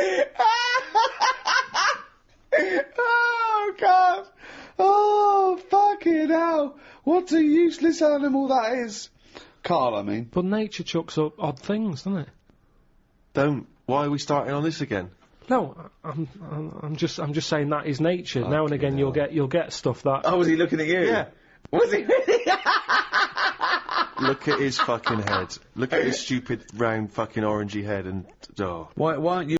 Oh, God. Oh, fucking hell. What a useless animal that is. Carl, I mean. But nature chucks up odd things, doesn't it? Don't. Why are we starting on this again? No, I'm just saying that is nature. Now and again, you'll get stuff that. Oh, was he looking at you? Yeah. Was he really? Look at his fucking head. Look at his stupid round fucking orangey head and Why aren't you?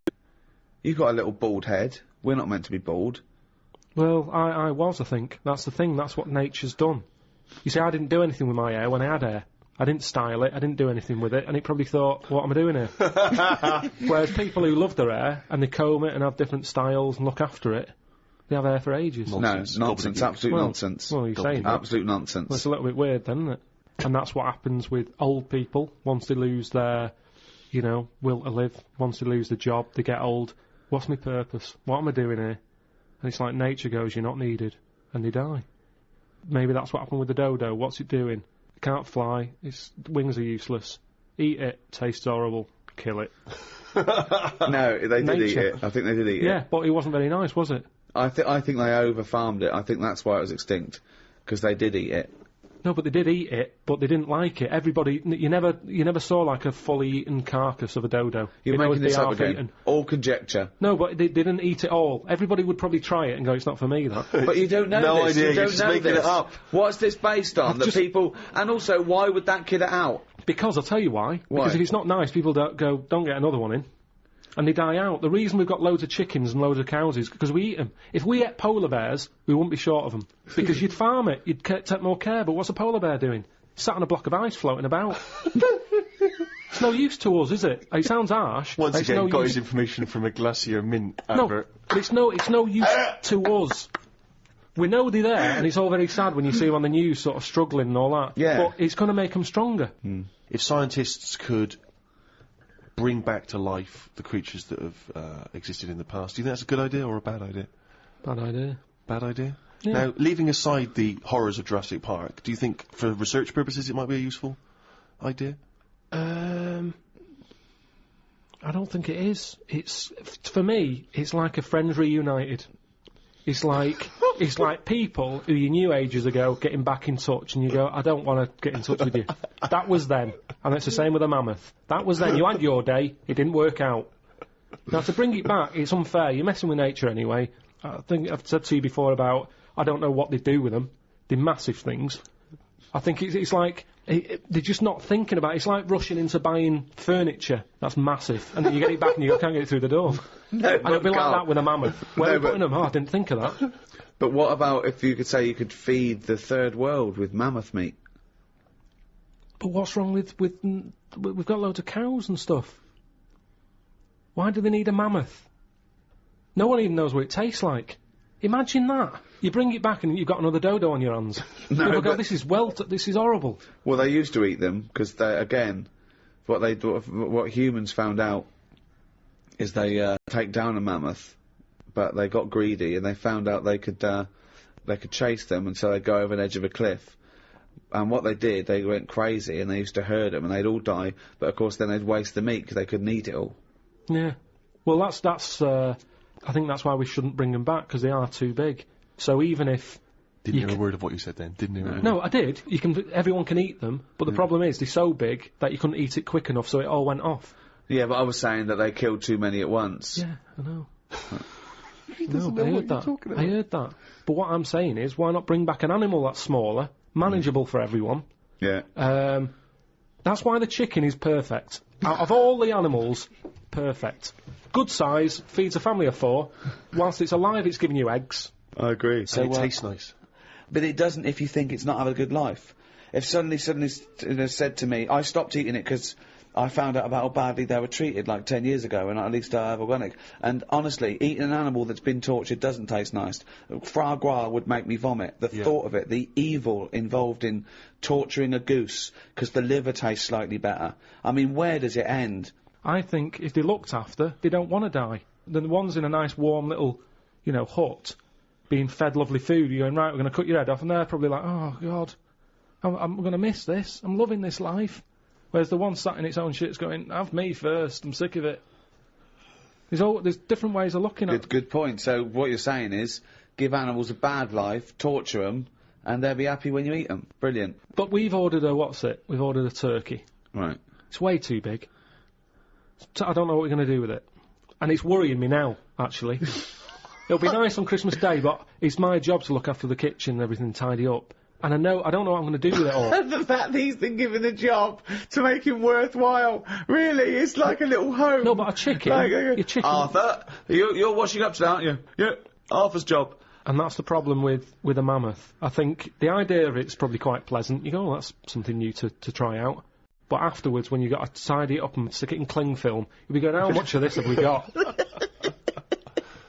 You've got a little bald head. We're not meant to be bald. Well, I was, I think. That's the thing. That's what nature's done. You see, I didn't do anything with my hair when I had hair. I didn't style it. I didn't do anything with it, and it probably thought, "What am I doing here?" Whereas people who love their hair and they comb it and have different styles and look after it, they have hair for ages. Nonsense. No, nonsense. Gobbledygook. Absolute nonsense. Well, you're saying that. Absolute nonsense. Well, it's a little bit weird, then, isn't it? And that's what happens with old people once they lose their, will to live. Once they lose the job, they get old. What's my purpose? What am I doing here? And it's like nature goes, you're not needed, and they die. Maybe that's what happened with the dodo. What's it doing? It can't fly. Its wings are useless. Eat it. Tastes horrible. Kill it. No, they did eat Nature. it. I think they did eat it. Yeah, but it wasn't very nice, was it? I think they over-farmed it. I think that's why it was extinct. Because they did eat it. No, but they did eat it, but they didn't like it. Everybody, you never saw like a fully eaten carcass of a dodo. You're It'd making always be this up half again. eaten. All conjecture. No, but they didn't eat it all. Everybody would probably try it and go, it's not for me, that. But you don't know No this. idea, You you're don't just know making this. it up. What's this based on? That people... And also, why would that kid it out? Because I'll tell you why. Why? Because if it's not nice, people don't get another one in. And they die out. The reason we've got loads of chickens and loads of cows is because we eat them. If we ate polar bears, we wouldn't be short of them. Because you'd farm it, you'd take more care, but what's a polar bear doing? Sat on a block of ice floating about. It's no use to us, is it? It sounds harsh. once It's again no got use. his information from a Glacier Mint No, advert. but it's no use to us. We know they're there, and it's all very sad when you see them on the news sort of struggling and all that. Yeah. But it's going to make them stronger. If scientists could bring back to life the creatures that have existed in the past, do you think that's a good idea or a bad idea? Bad idea. Bad idea? Yeah. Now, leaving aside the horrors of Jurassic Park, do you think for research purposes it might be a useful idea? I don't think it is. For me, it's like a Friends reunited. It's like people who you knew ages ago getting back in touch, and you go, I don't want to get in touch with you. That was then, and it's the same with a mammoth. That was then. You had your day. It didn't work out. Now to bring it back, it's unfair. You're messing with nature anyway. I think I've said to you before about I don't know what they do with them. They're massive things. I think it's like they're just not thinking about it. It's like rushing into buying furniture that's massive, and then you get it back and you go, can't get it through the door. No, And it'll be like that with a mammoth. Where are you putting them? Oh, I didn't think of that. But what about if you could say you could feed the third world with mammoth meat? But what's wrong with we've got loads of cows and stuff. Why do they need a mammoth? No one even knows what it tastes like. Imagine that. You bring it back and you've got another dodo on your hands. People go, this is horrible. Well, they used to eat them because they, again, what humans found out is they take down a mammoth, but they got greedy and they found out they could chase them, and so they'd go over an edge of a cliff. And what they did, they went crazy and they used to herd them and they'd all die. But of course, then they'd waste the meat because they couldn't eat it all. Yeah. Well, that's. I think that's why we shouldn't bring them back, because they are too big. So even if Didn't hear a word of what you said then. Didn't hear a word. no, I did. Everyone can eat them, but the problem is they're so big that you couldn't eat it quick enough, so it all went off. Yeah, but I was saying that they killed too many at once. Yeah, I know. He doesn't know I what heard you're that. talking I about. heard that. But what I'm saying is, why not bring back an animal that's smaller, manageable for everyone? Yeah. That's why the chicken is perfect. Out of all the animals, perfect. Good size, feeds a family of 4. Whilst it's alive, it's giving you eggs. I agree. So it tastes nice. But it doesn't if you think it's not having a good life. If suddenly said to me, I stopped eating it because I found out about how badly they were treated like 10 years ago, and at least I have organic. And honestly, eating an animal that's been tortured doesn't taste nice. Foie gras would make me vomit. The thought of it, the evil involved in torturing a goose because the liver tastes slightly better. I mean, where does it end? I think if they're looked after, they don't want to die. The ones in a nice warm little, hut, being fed lovely food, you're going, right, we're going to cut your head off, and they're probably like, oh, God, I'm going to miss this. I'm loving this life. Whereas the one sat in its own shit's going, have me first, I'm sick of it. There's different ways of looking at it. Good point. So what you're saying is, give animals a bad life, torture them, and they'll be happy when you eat them. Brilliant. But we've ordered we've ordered a turkey. Right. It's way too big. I don't know what we're going to do with it. And it's worrying me now, actually. It'll be nice on Christmas Day, but it's my job to look after the kitchen and everything, tidy up. And I don't know what I'm going to do with it all. The fact that he's been given a job to make him worthwhile, really, it's like a little home. No, but a chicken, your chicken... Arthur, you're washing up today, aren't you? Yeah, Arthur's job. And that's the problem with a mammoth. I think the idea of it's probably quite pleasant. You go, oh, that's something new to try out. But afterwards, when you've got to tidy it up and stick it in cling film, you'll be going, how much of this have we got?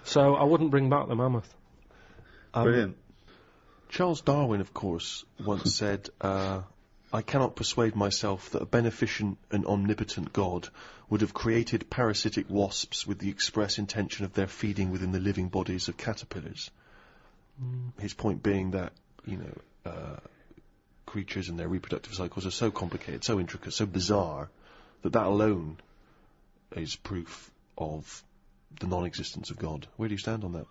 So I wouldn't bring back the mammoth. Brilliant. Charles Darwin, of course, once said, I cannot persuade myself that a beneficent and omnipotent God would have created parasitic wasps with the express intention of their feeding within the living bodies of caterpillars. His point being that, creatures and their reproductive cycles are so complicated, so intricate, so bizarre, that alone is proof of the non-existence of God. Where do you stand on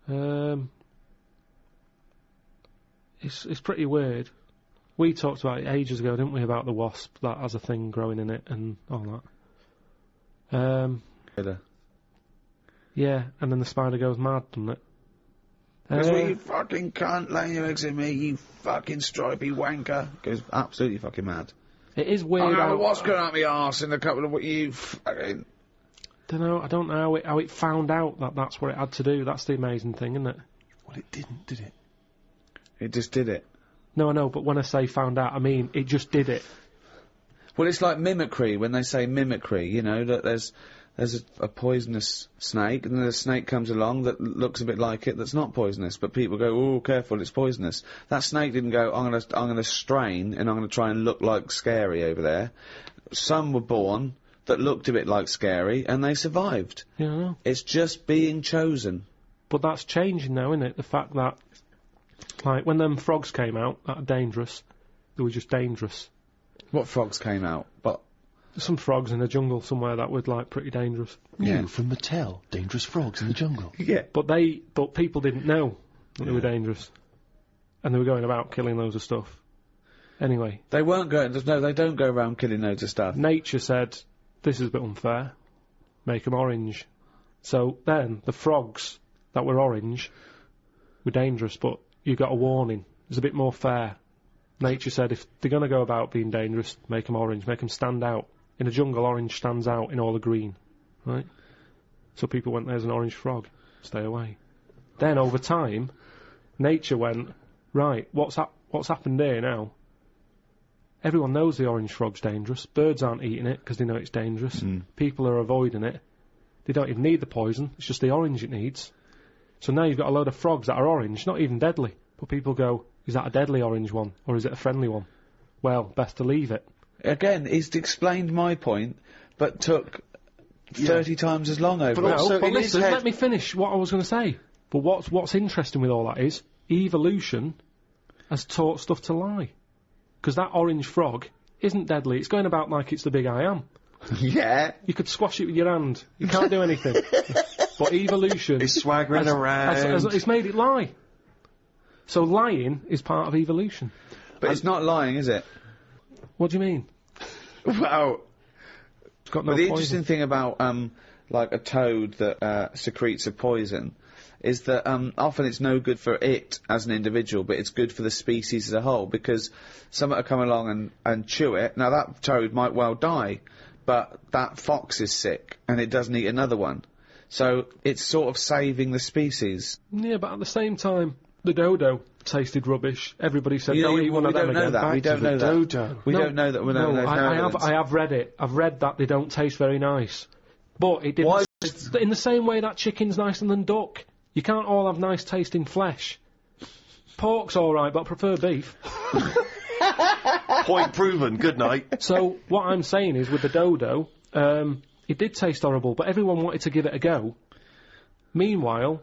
that? It's pretty weird. We talked about it ages ago, didn't we, about the wasp that has a thing growing in it and all that. Yeah, and then the spider goes mad, doesn't it? You fucking cunt, laying your eggs in me, you fucking stripy wanker. Goes absolutely fucking mad. It is weird. I know what's going up my arse in a couple of you fucking... I don't know how it found out that that's what it had to do. That's the amazing thing, isn't it? Well, it didn't, did it? It just did it. No, I know, but when I say found out, I mean it just did it. Well, it's like mimicry, when they say mimicry, that there's a poisonous snake, and then a snake comes along that looks a bit like it that's not poisonous, but people go, oh, careful, it's poisonous. That snake didn't go, I'm gonna strain, and I'm gonna try and look like Scary over there. Some were born that looked a bit like Scary, and they survived. Yeah, I know. It's just being chosen. But that's changing now, isn't it? The fact that, like, when them frogs came out, that are dangerous, they were just dangerous. What frogs came out? But some frogs in the jungle somewhere that were, like, pretty dangerous. New from Mattel, dangerous frogs in the jungle. Yeah. But people didn't know that they were dangerous. And they were going about killing loads of stuff. Anyway. They weren't going, no, they don't go around killing loads of stuff. Nature said, this is a bit unfair. Make them orange. So then, the frogs that were orange were dangerous, but you got a warning. It's a bit more fair. Nature said, if they're going to go about being dangerous, make them orange, make them stand out. In a jungle, orange stands out in all the green, right? So people went, there's an orange frog, stay away. Then, over time, nature went, right, what's happened here now? Everyone knows the orange frog's dangerous. Birds aren't eating it because they know it's dangerous. People are avoiding it. They don't even need the poison, it's just the orange it needs. So now you've got a load of frogs that are orange, not even deadly. But people go, is that a deadly orange one, or is it a friendly one? Well, best to leave it. Again, he's explained my point, but took 30 times as long over But it. also, But in his listen, head- let me finish what I was going to say. But what's interesting with all that is, evolution has taught stuff to lie. Because that orange frog isn't deadly, it's going about like it's the big I am. Yeah. You could squash it with your hand. You can't do anything. But evolution... He's swaggering around. It's made it lie. So lying is part of evolution. But it's not lying, is it? What do you mean? Wow. It's got no But the poison. interesting thing about, like a toad that secretes a poison is that often it's no good for it as an individual, but it's good for the species as a whole, because someone will come along and chew it. Now, that toad might well die, but that fox is sick, and it doesn't eat another one. So it's sort of saving the species. Yeah, but at the same time, the dodo tasted rubbish. Everybody said, You know, don't eat one of them we don't know again. that. We don't know that. Dodo. We don't know that. We don't know I have read it. I've read that they don't taste very nice. But it didn't... Why? In the same way that chicken's nicer than duck. You can't all have nice tasting flesh. Pork's alright, but I prefer beef. Point proven. Good night. So, what I'm saying is, with the dodo, it did taste horrible, but everyone wanted to give it a go. Meanwhile,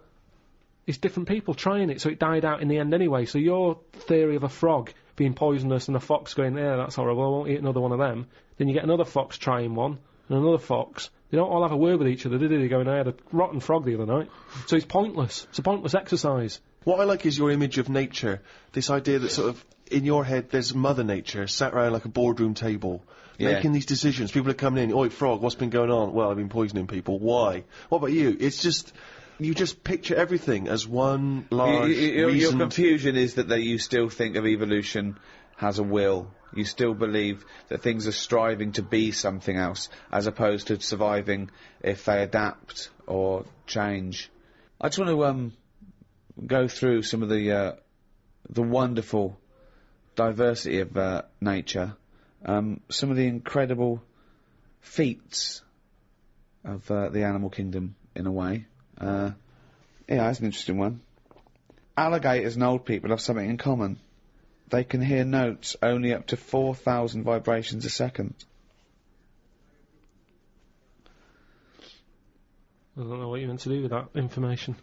it's different people trying it, so it died out in the end anyway. So your theory of a frog being poisonous and a fox going, yeah, that's horrible, I won't eat another one of them. Then you get another fox trying one, and another fox. They don't all have a word with each other, do they? Going, I had a rotten frog the other night. So it's pointless. It's a pointless exercise. What I like is your image of nature. This idea that sort of, in your head, there's Mother Nature sat around like a boardroom table, making these decisions. People are coming in, oi, frog, what's been going on? Well, I've been poisoning people. Why? What about you? It's just... You just picture everything as one large Your reasoned... confusion is that you still think of evolution as a will. You still believe that things are striving to be something else, as opposed to surviving if they adapt or change. I just want to go through some of the wonderful diversity of nature, some of the incredible feats of the animal kingdom, in a way. Yeah, that's an interesting one. Alligators and old people have something in common. They can hear notes only up to 4,000 vibrations a second. I don't know what you're meant to do with that information.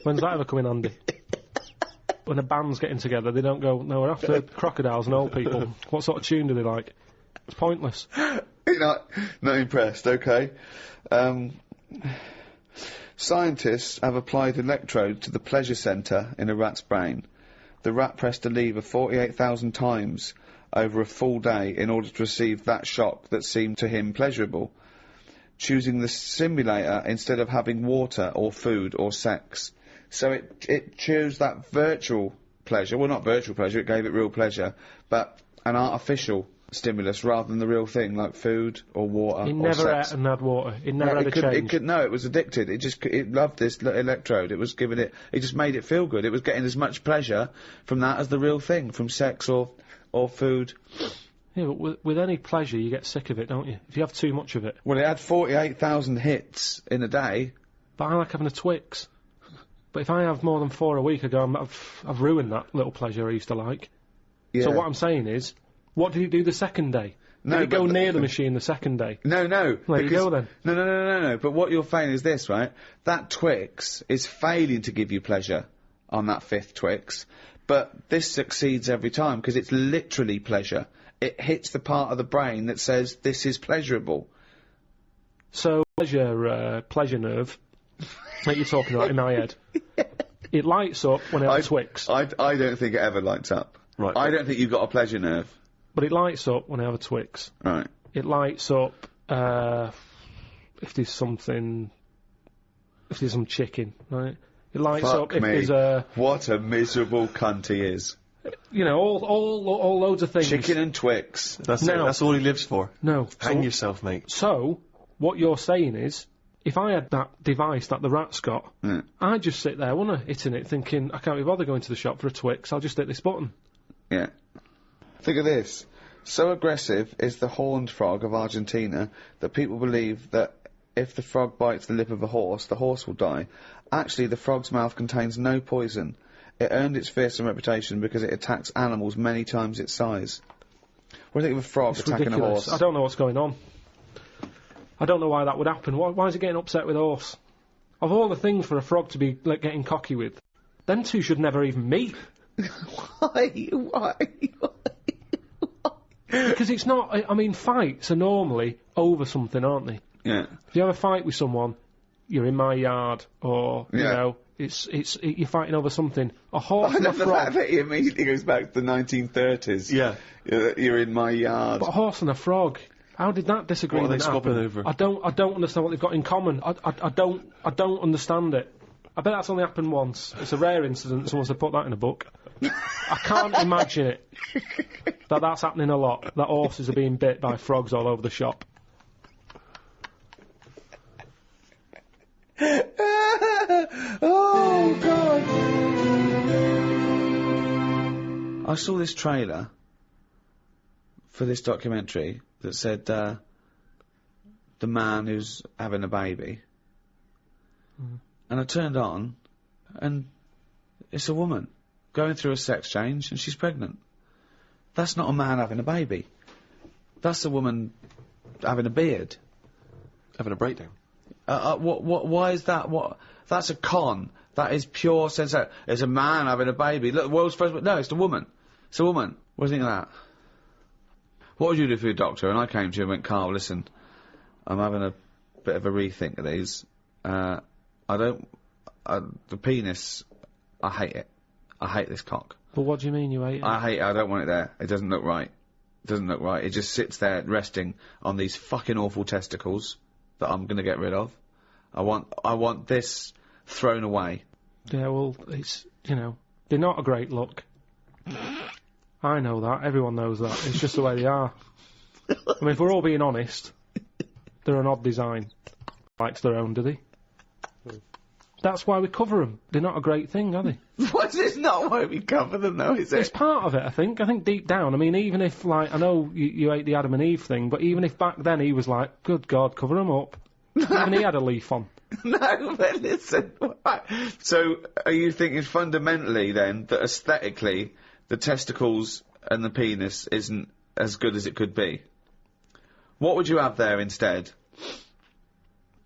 When's that ever come in handy? When a band's getting together, they don't go, no, we're after crocodiles and old people. What sort of tune do they like? It's pointless. You're not impressed, okay. Scientists have applied electrodes to the pleasure centre in a rat's brain. The rat pressed a lever 48,000 times over a full day in order to receive that shock that seemed to him pleasurable, choosing the simulator instead of having water or food or sex. So it chose that virtual pleasure, well, not virtual pleasure, it gave it real pleasure, but an artificial stimulus rather than the real thing, like food or water It or never sex. ate and had water. It never had a change. No, it was addicted. It loved this electrode. It was giving it. It just made it feel good. It was getting as much pleasure from that as the real thing, from sex or food. Yeah, but with any pleasure, you get sick of it, don't you? If you have too much of it. Well, it had 48,000 hits in a day. But I like having a Twix. But if I have more than 4 a week, I go, I've ruined that little pleasure I used to like. Yeah. So what I'm saying is, what did it do the second day? No, did it go but near the machine the second day? No. There you go then. No. But what you're saying is this, right? That Twix is failing to give you pleasure on that 5th Twix, but this succeeds every time because it's literally pleasure. It hits the part of the brain that says this is pleasurable. So pleasure nerve that you're talking about in my head. It lights up when I have a Twix. I don't think it ever lights up. Right. I don't think you've got a pleasure nerve. But it lights up when I have a Twix. Right. It lights up if there's some chicken, right? It lights Fuck up if me. there's a... What a miserable cunt he is. You know, all loads of things. Chicken and Twix. That's it. No. That's all he lives for. No. Hang yourself, mate. So, what you're saying is, if I had that device that the rat's got, Yeah. I'd just sit there, wouldn't I, hitting it, thinking, I can't be bothered going to the shop for a Twix, I'll just hit this button. Yeah. Think of this. So aggressive is the horned frog of Argentina that people believe that if the frog bites the lip of a horse, the horse will die. Actually, the frog's mouth contains no poison. It earned its fearsome reputation because it attacks animals many times its size. What do you think of a frog It's attacking ridiculous. a horse? I don't know what's going on. I don't know why that would happen. Why is it getting upset with a horse? Of all the things for a frog to be like getting cocky with, them two should never even meet. Why? Because it's not... I mean, fights are normally over something, aren't they? Yeah. If you have a fight with someone, you're in my yard, or, you know, you're fighting over something. A horse and a The frog... fact that he immediately goes back to the 1930s. Yeah. You're in my yard. But a horse and a frog... How did that disagreement What are they happen? squabbling over? I don't understand what they've got in common. I don't understand it. I bet that's only happened once. It's a rare incident. Someone said put that in a book. I can't imagine it. That's happening a lot. That horses are being bit by frogs all over the shop. Oh, God. I saw this trailer for this documentary that said the man who's having a baby. And I turned on, and it's a woman going through a sex change, and she's pregnant. That's not a man having a baby. That's a woman having a beard. Having a breakdown. Why is that? That's a con. That is pure sense. It's a man having a baby. Look, the world's first... No, it's the woman. It's a woman. What do you think of that? What would you do for your doctor? And I came to you and went, Carl, listen, I'm having a bit of a rethink of these. The penis, I hate it. I hate this cock. But what do you mean you hate it? I hate it. I don't want it there. It doesn't look right. It doesn't look right. It just sits there resting on these fucking awful testicles that I'm going to get rid of. I want this thrown away. Yeah, well, it's, you know, they're not a great look. I know that. Everyone knows that. It's just the way they are. I mean, if we're all being honest, they're an odd design. Likes their own, do they? That's why we cover them. They're not a great thing, are they? What? It's not why we cover them, though, is it? It's part of it, I think. I think deep down, I mean, even if, like, I know you hate the Adam and Eve thing, but even if back then he was like, good God, cover them up. Even he had a leaf on. No, but listen. So, are you thinking fundamentally, then, that aesthetically, the testicles and the penis isn't as good as it could be? What would you have there instead?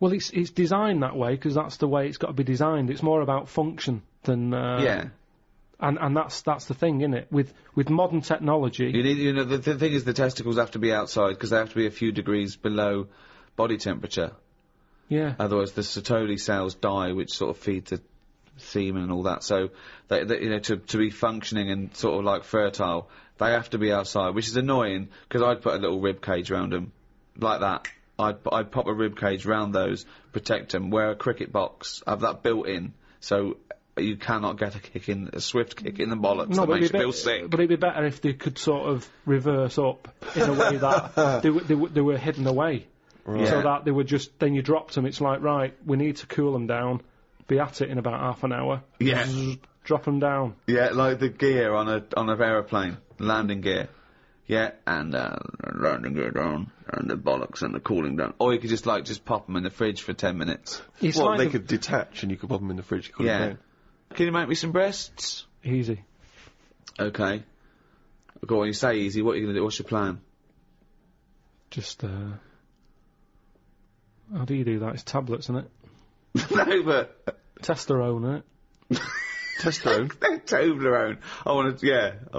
Well, it's designed that way because that's the way it's got to be designed. It's more about function than... yeah. And that's the thing, isn't it? With modern technology... You know, the thing is the testicles have to be outside because they have to be a few degrees below body temperature. Yeah. Otherwise the Sertoli cells die, which sort of feed the semen and all that. So, they, you know, to be functioning and sort of like fertile, they have to be outside, which is annoying because I'd put a little rib cage around them, like that. I'd pop a rib cage round those, protect them, wear a cricket box, have that built in, so you cannot get a swift kick in the bollocks that makes you feel sick. But it'd be better if they could sort of reverse up in a way that they were hidden away. Right. So that they were just, then you dropped them, it's like, right, we need to cool them down, be at it in about half an hour. Yeah. Drop them down. Yeah, like the gear on an aeroplane, landing gear. Yeah, and landing gear down, and the bollocks and the cooling down. Or you could just pop them in the fridge for 10 minutes. Well, like they could detach and you could pop them in the fridge. Cool yeah. Can you make me some breasts? Easy. Okay. Go on, you say easy, what are you going to do? What's your plan? Just, how do you do that? It's tablets, isn't it? No, but... Testosterone, isn't it? Testosterone? Toblerone. I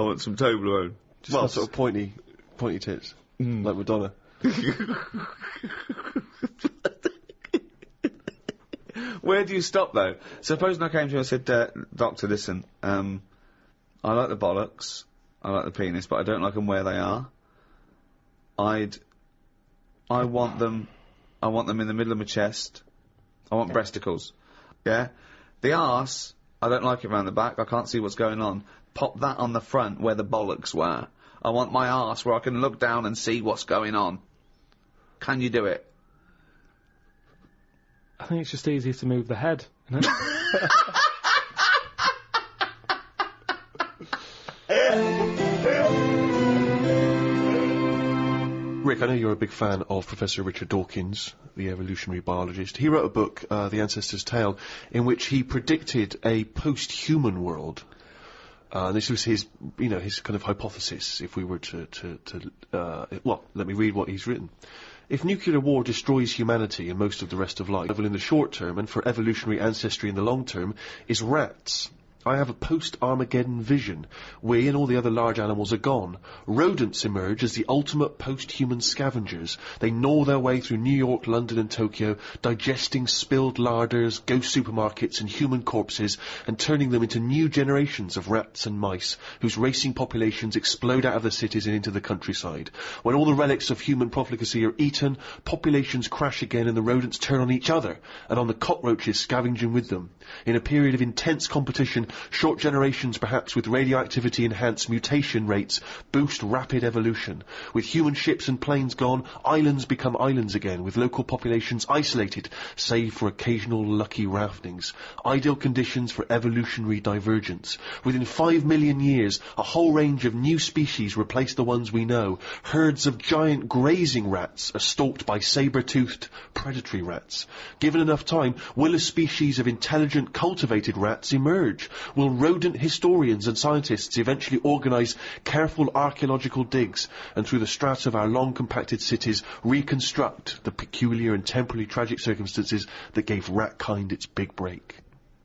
want some Toblerone. Well, sort of pointy tits. Like Madonna. Where do you stop, though? Supposing I came to you and said, Doctor, listen, I like the bollocks, I like the penis, but I don't like them where they are. I want them in the middle of my chest. I want breasticles. Yeah? The arse, I don't like it round the back, I can't see what's going on. Pop that on the front where the bollocks were. I want my arse where I can look down and see what's going on. Can you do it? I think it's just easier to move the head, isn't it? Rick, I know you're a big fan of Professor Richard Dawkins, the evolutionary biologist. He wrote a book, The Ancestor's Tale, in which he predicted a post-human world. This was his kind of hypothesis, if we were well, let me read what he's written. If nuclear war destroys humanity and most of the rest of life, in the short term and for evolutionary ancestry in the long term, is rats. I have a post-Armageddon vision. We and all the other large animals are gone. Rodents emerge as the ultimate post-human scavengers. They gnaw their way through New York, London and Tokyo, digesting spilled larders, ghost supermarkets and human corpses, and turning them into new generations of rats and mice, whose racing populations explode out of the cities and into the countryside. When all the relics of human profligacy are eaten, populations crash again and the rodents turn on each other, and on the cockroaches scavenging with them. In a period of intense competition, short generations perhaps with radioactivity enhanced mutation rates boost rapid evolution. With human ships and planes gone, islands become islands again, with local populations isolated, save for occasional lucky raftings. Ideal conditions for evolutionary divergence. Within 5 million years, a whole range of new species replace the ones we know. Herds of giant grazing rats are stalked by saber-toothed predatory rats. Given enough time, will a species of intelligent, cultivated rats emerge? Will rodent historians and scientists eventually organise careful archaeological digs and through the strata of our long compacted cities reconstruct the peculiar and temporally tragic circumstances that gave ratkind its big break?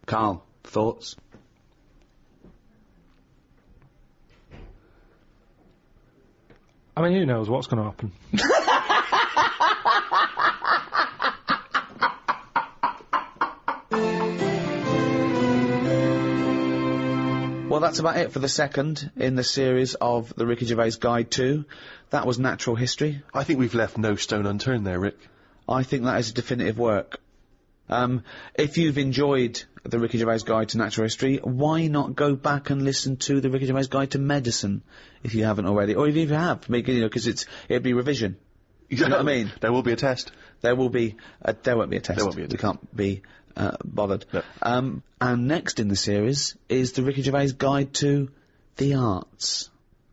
Carl, thoughts? I mean, who knows what's going to happen? Well, that's about it for the second in the series of the Ricky Gervais Guide to. That was Natural History. I think we've left no stone unturned there, Rick. I think that is a definitive work. If you've enjoyed the Ricky Gervais Guide to Natural History, why not go back and listen to the Ricky Gervais Guide to Medicine, if you haven't already, or if you have, because it'd be revision. You know what I mean? There will be a test. There won't be a test. There won't be a test. We can't be bothered. No. And next in the series is the Ricky Gervais Guide to the Arts.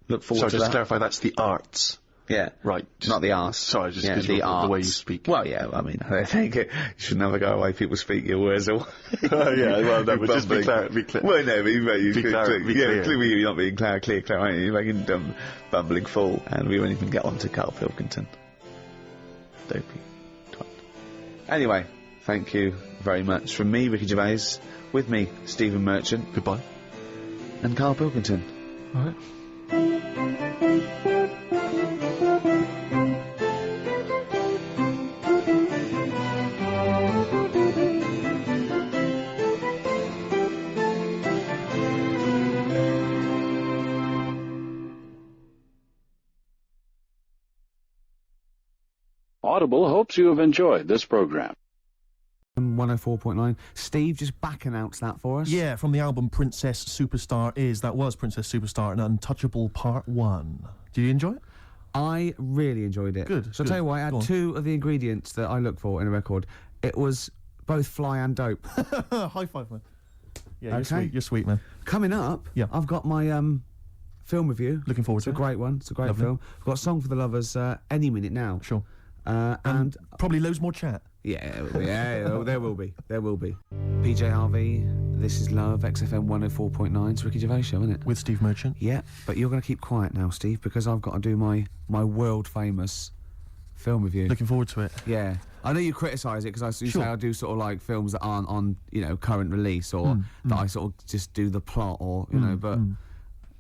Look forward to that. Sorry, just to clarify, that's the arts. Yeah. Right. Not the arse. Sorry, just yeah, because the way you speak. Well, yeah, I mean, I think you should never go away people speak your words or... Yeah, well, no, but just be clear. Well, no, but you be clear. Yeah, clearly you're not being clear, aren't you? You're making dumb, bumbling fool. And we won't even get on to Carl Pilkington. Dopey twat. Anyway, thank you very much from me, Ricky Gervais, with me, Stephen Merchant. Goodbye. And Carl Pilkington. All right. Audible hopes you have enjoyed this program. 104.9. Steve, just back announce that for us. Yeah, from the album Princess Superstar that was Princess Superstar and Untouchable Part 1. Did you enjoy it? I really enjoyed it. Good. So I'll tell you what, I had two of the ingredients that I look for in a record. It was both fly and dope. High five, man. Yeah, Okay. You're sweet, man. Coming up, Yeah. I've got my film review. Looking forward It's to a it. great one. It's a great Lovely. film. I've got a Song for the Lovers any minute now. Sure. And Probably loads more chat. yeah, there will be. There will be. PJ Harvey, This Is Love, XFM 104.9. It's Ricky Gervais show, isn't it? With Steve Merchant. Yeah, but you're going to keep quiet now, Steve, because I've got to do my world-famous film review. Looking forward to it. Yeah. I know you criticise it because you Sure. say I do sort of like films that aren't on, current release or that I sort of just do the plot or, but,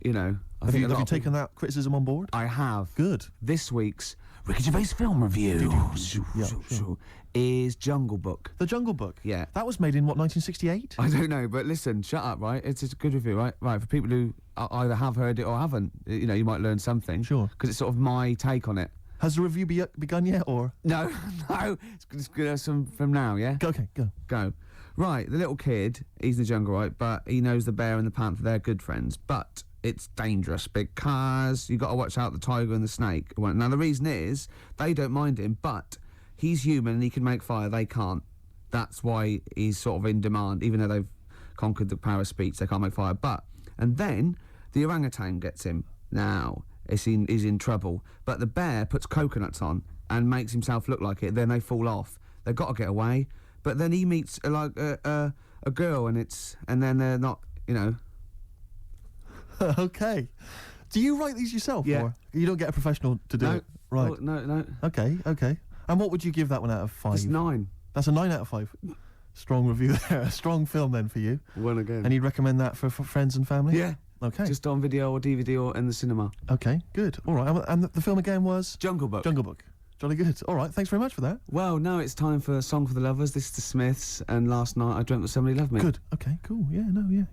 I Have think you a lot of taken that criticism on board? I have. Good. This week's Ricky Gervais film review Yeah, sure. is Jungle Book. The Jungle Book. Yeah. That was made in, what, 1968? I don't know, but listen, shut up, right? It's a good review, right? Right, for people who either have heard it or haven't, you might learn something. Sure. Because it's sort of my take on it. Has the review begun yet, or...? No, it's good from now, yeah? Okay, go. Go. Right, the little kid, he's in the jungle, right? But he knows the bear and the panther, they're good friends. But it's dangerous because you got to watch out the tiger and the snake. Now, the reason is, they don't mind him, but he's human and he can make fire, they can't. That's why he's sort of in demand, even though they've conquered the power of speech, they can't make fire. And then, the orangutan gets him. Now, he's in trouble. But the bear puts coconuts on and makes himself look like it, then they fall off. They've got to get away. But then he meets, a girl, and then they're not, Okay. Do you write these yourself, Yeah. or you don't get a professional to do No. it? Right. Oh, no. Okay. And what would you give that one out of 5? It's 9. That's a 9 out of 5. Strong review there. A strong film then for you. One again. And you'd recommend that for friends and family? Yeah. Okay. Just on video or DVD or in the cinema. Okay, good. All right. And the film again was? Jungle Book. Jungle Book. Jolly good. All right, thanks very much for that. Well, now it's time for a Song for the Lovers. This is the Smiths, and Last Night I Dreamt That Somebody Loved Me. Good. Okay, cool. Yeah, lovely.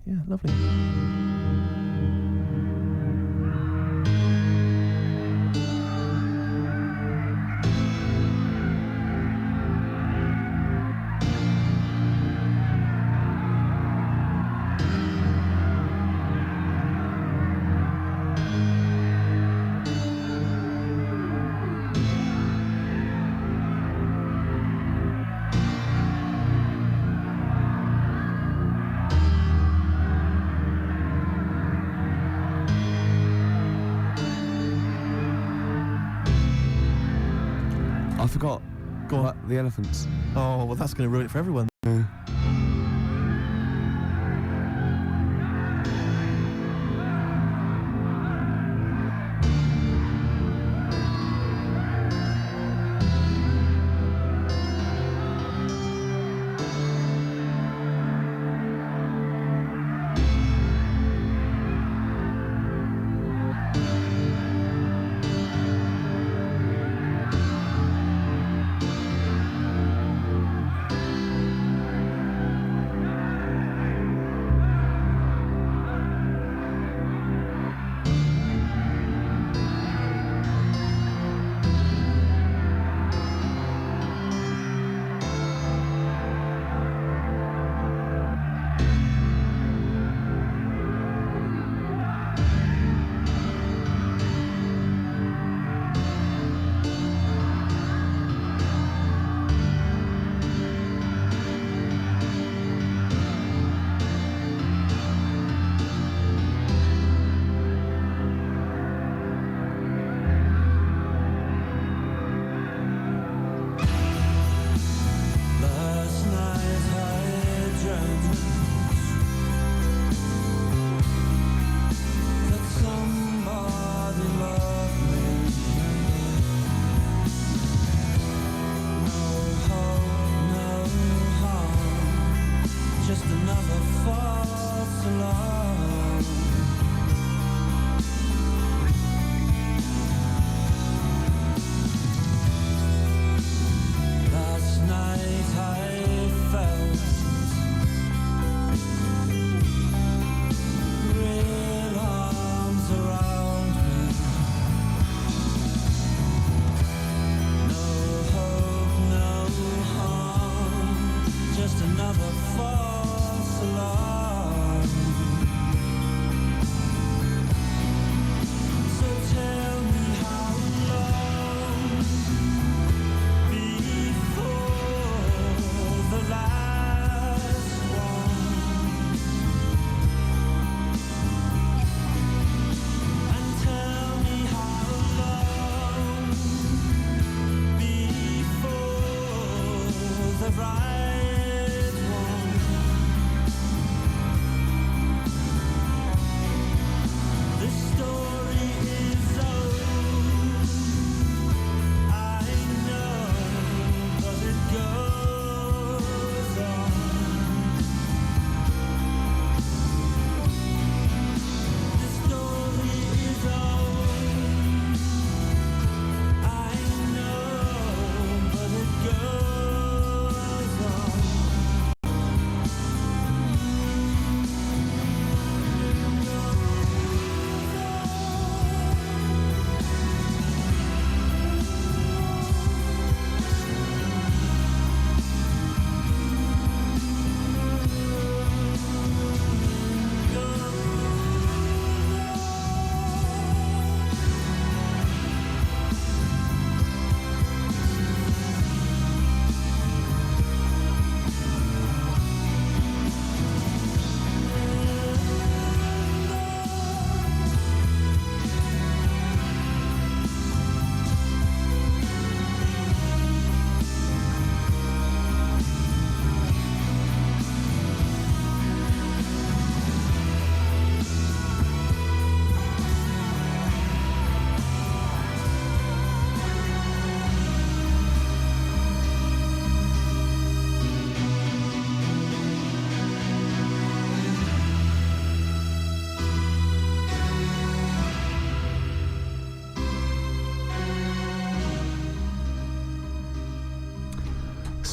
I forgot. Go on. The elephants. Oh, well, that's going to ruin it for everyone. Yeah.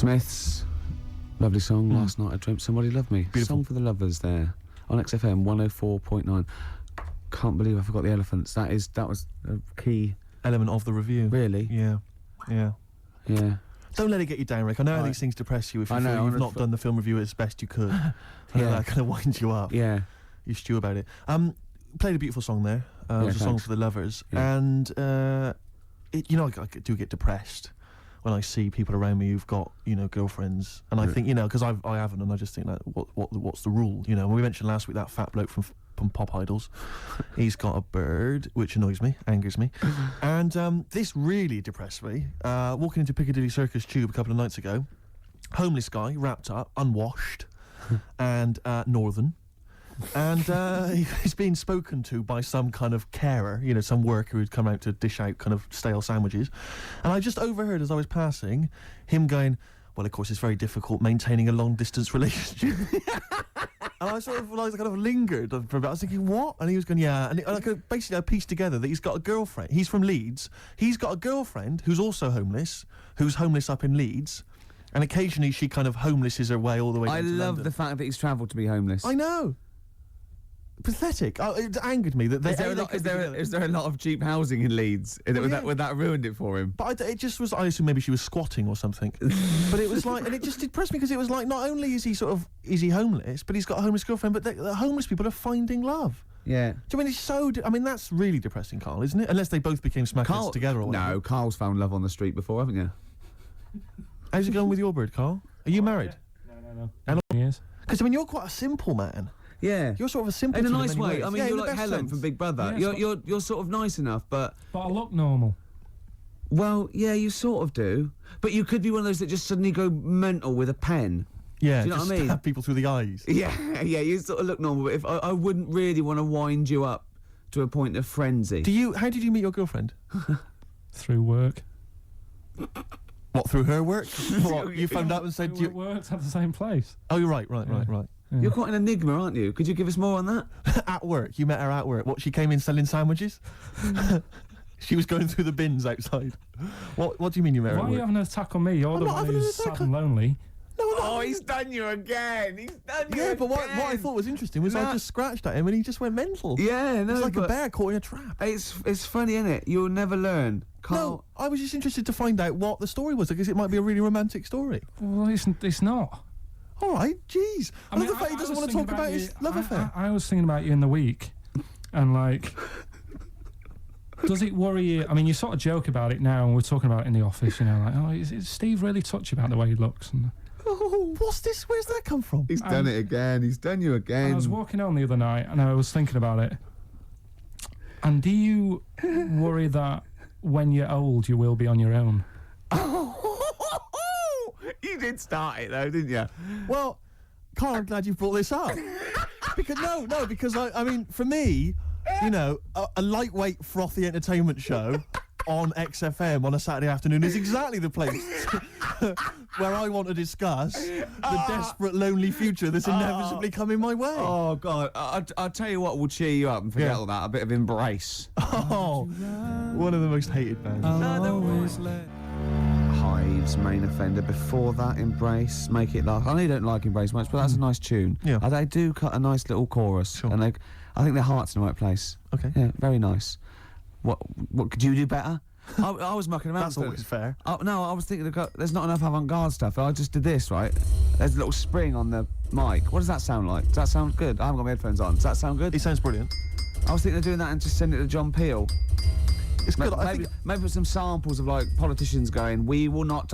Smiths, lovely song. Last night I dreamt somebody loved me. Beautiful. Song for the lovers there on XFM 104.9. Can't believe I forgot the elephants. That was a key Element of the review. Really? Yeah. Yeah. Don't let it get you down, Rick. I know how Right. these things depress you if you I know, feel I you've wanna not done the film review as best you could. Yeah. That kind of winds you up. Yeah. You stew about it. Played a beautiful song there. It was a song thanks. for the lovers. Yeah. And, I do get depressed when I see people around me who've got, girlfriends. And I think, because I haven't, and I just think, like, what's the rule? When we mentioned last week that fat bloke from Pop Idols, he's got a bird, which annoys me, angers me. And this really depressed me. Walking into Piccadilly Circus Tube a couple of nights ago, homeless guy, wrapped up, unwashed, and northern. And he's being spoken to by some kind of carer, some worker who'd come out to dish out kind of stale sandwiches. And I just overheard as I was passing him going, well, of course, it's very difficult maintaining a long-distance relationship. And I sort of kind of lingered for a bit. I was thinking, what? And he was going, yeah. And I pieced together that he's got a girlfriend. He's from Leeds. He's got a girlfriend who's also homeless, who's homeless up in Leeds. And occasionally she kind of homelesses her way all the way I down to love London. the fact that he's travelled to be homeless. I know. Pathetic. It angered me that Is there a lot of cheap housing in Leeds? Would that ruined it for him? But it just was. I assume maybe she was squatting or something. But it was like, and it just depressed me because it was like, not only is he homeless, but he's got a homeless girlfriend. But the homeless people are finding love. Yeah. Do you mean it's so? That's really depressing, Carl, isn't it? Unless they both became smackheads together or whatever. No, Carl's found love on the street before, haven't you? How's it going with your bird, Carl? Are you married? No. How long? Years. Because you're quite a simple man. Yeah. You're sort of a simple. In a in nice many way. ways. I mean, Yeah, you're in the like best Helen sense. from Big Brother. Yeah, You're sort of nice enough, but I look normal. well, yeah, you sort of do. But you could be one of those that just suddenly go mental with a pen. Yeah, Do you know just what I mean? stab people through the eyes. Yeah, you sort of look normal. But if I wouldn't really want to wind you up to a point of frenzy. How did you meet your girlfriend? Through work. What, through her work? What, you found out and said We worked at the same place. Oh, you're right. You're quite an enigma, aren't you? Could you give us more on that? At work, you met her at work. What, she came in selling sandwiches? She was going through the bins outside. What do you mean you met her Why at are you work? having an attack on me? You're the not one having an who's attack sad and lonely. Oh, he's done you again. Yeah, but what I thought was interesting was I just scratched at him and he just went mental. Yeah, no, It's like a but bear caught in a trap. It's funny, innit? You'll never learn. Carl. No, I was just interested to find out what the story was because it might be a really romantic story. Well, it's not. All right, jeez. I love the fact he doesn't was want to talk thinking about his love affair. I was thinking about you in the week, and like, does it worry you? I mean, you sort of joke about it now, and we're talking about it in the office. Like, oh, is Steve really touchy about the way he looks? And Oh, what's this? Where's that come from? He's done it again. He's done you again. I was walking home the other night, and I was thinking about it. And do you worry that when you're old, you will be on your own? You did start it though, didn't you? Well, Carl, I'm glad you've brought this up. because I mean, for me, a lightweight, frothy entertainment show on XFM on a Saturday afternoon is exactly the place where I want to discuss the desperate, lonely future that's inevitably coming my way. Oh God! I'll tell you what will cheer you up and forget Yeah. all that. A bit of Embrace. Oh, one of the most hated bands. Hive's Main Offender. Before that, Embrace, Make It Last. I know you don't like Embrace much, but that's a nice tune. Yeah. They do cut a nice little chorus, Sure. and I think their heart's in the right place. Okay. Yeah, very nice. What could you do better? I was mucking around. That's always fair. No, I was thinking there's not enough avant-garde stuff. I just did this, right? There's a little spring on the mic. What does that sound like? Does that sound good? I haven't got my headphones on. Does that sound good? It sounds brilliant. I was thinking of doing that and just send it to John Peel. It's good. I think Maybe put some samples of like politicians going, "We will not."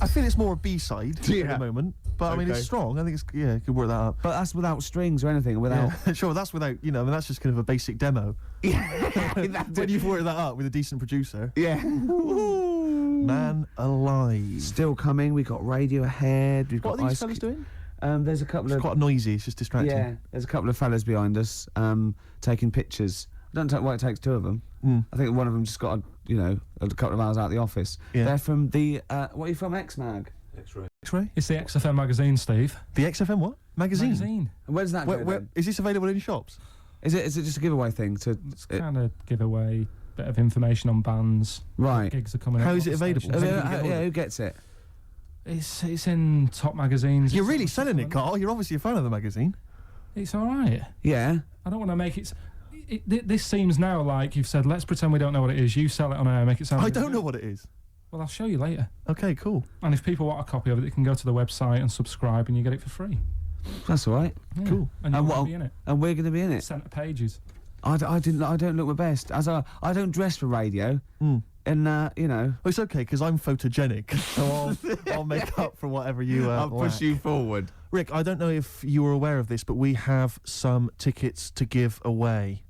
I feel it's more a B-side at Yeah. the moment, but I mean it's Okay. strong. I think you could work that up. But that's without strings or anything. Without. Yeah. Sure, that's without I mean that's just kind of a basic demo. When you've worked that up with a decent producer, Yeah. man alive. Still coming. We got Radiohead. We've What got are these Ice fellas doing? There's a couple It's of quite noisy. It's just distracting. yeah. There's a couple of fellas behind us taking pictures. I don't know why it takes two of them. I think one of them just got a couple of hours out of the office. Yeah. They're from the what are you from? X-Mag. X-Ray. It's the XFM magazine, Steve. The XFM what? Magazine. Magazine. And where's that? Where, go where then? is this available in shops? Is it just a giveaway thing? It's kind of giveaway. bit of information on bands. Right. Gigs are coming up. How is it what the available? stations- How can you get hold of it? Who gets it? It's in top magazines. You're It's really sort of selling it, stuff like Carl. You're obviously a fan of the magazine. that. It's all right. Yeah. I don't want to make it. This seems now like you've said. Let's pretend we don't know what it is. You sell it on air, make it sound. I really don't good. know what it is. Well, I'll show you later. Okay, cool. And if people want a copy of it, they can go to the website and subscribe, and you get it for free. That's all right. Yeah. Cool. And you're And going what- to be in it. And we're going to be in it. Centre pages. I don't look my best. I don't dress for radio. Mm. And, you know. Well, it's okay, because I'm photogenic, so I'll make up for whatever you lack. forward. Rick, I don't know if you were aware of this, but we have some tickets to give away.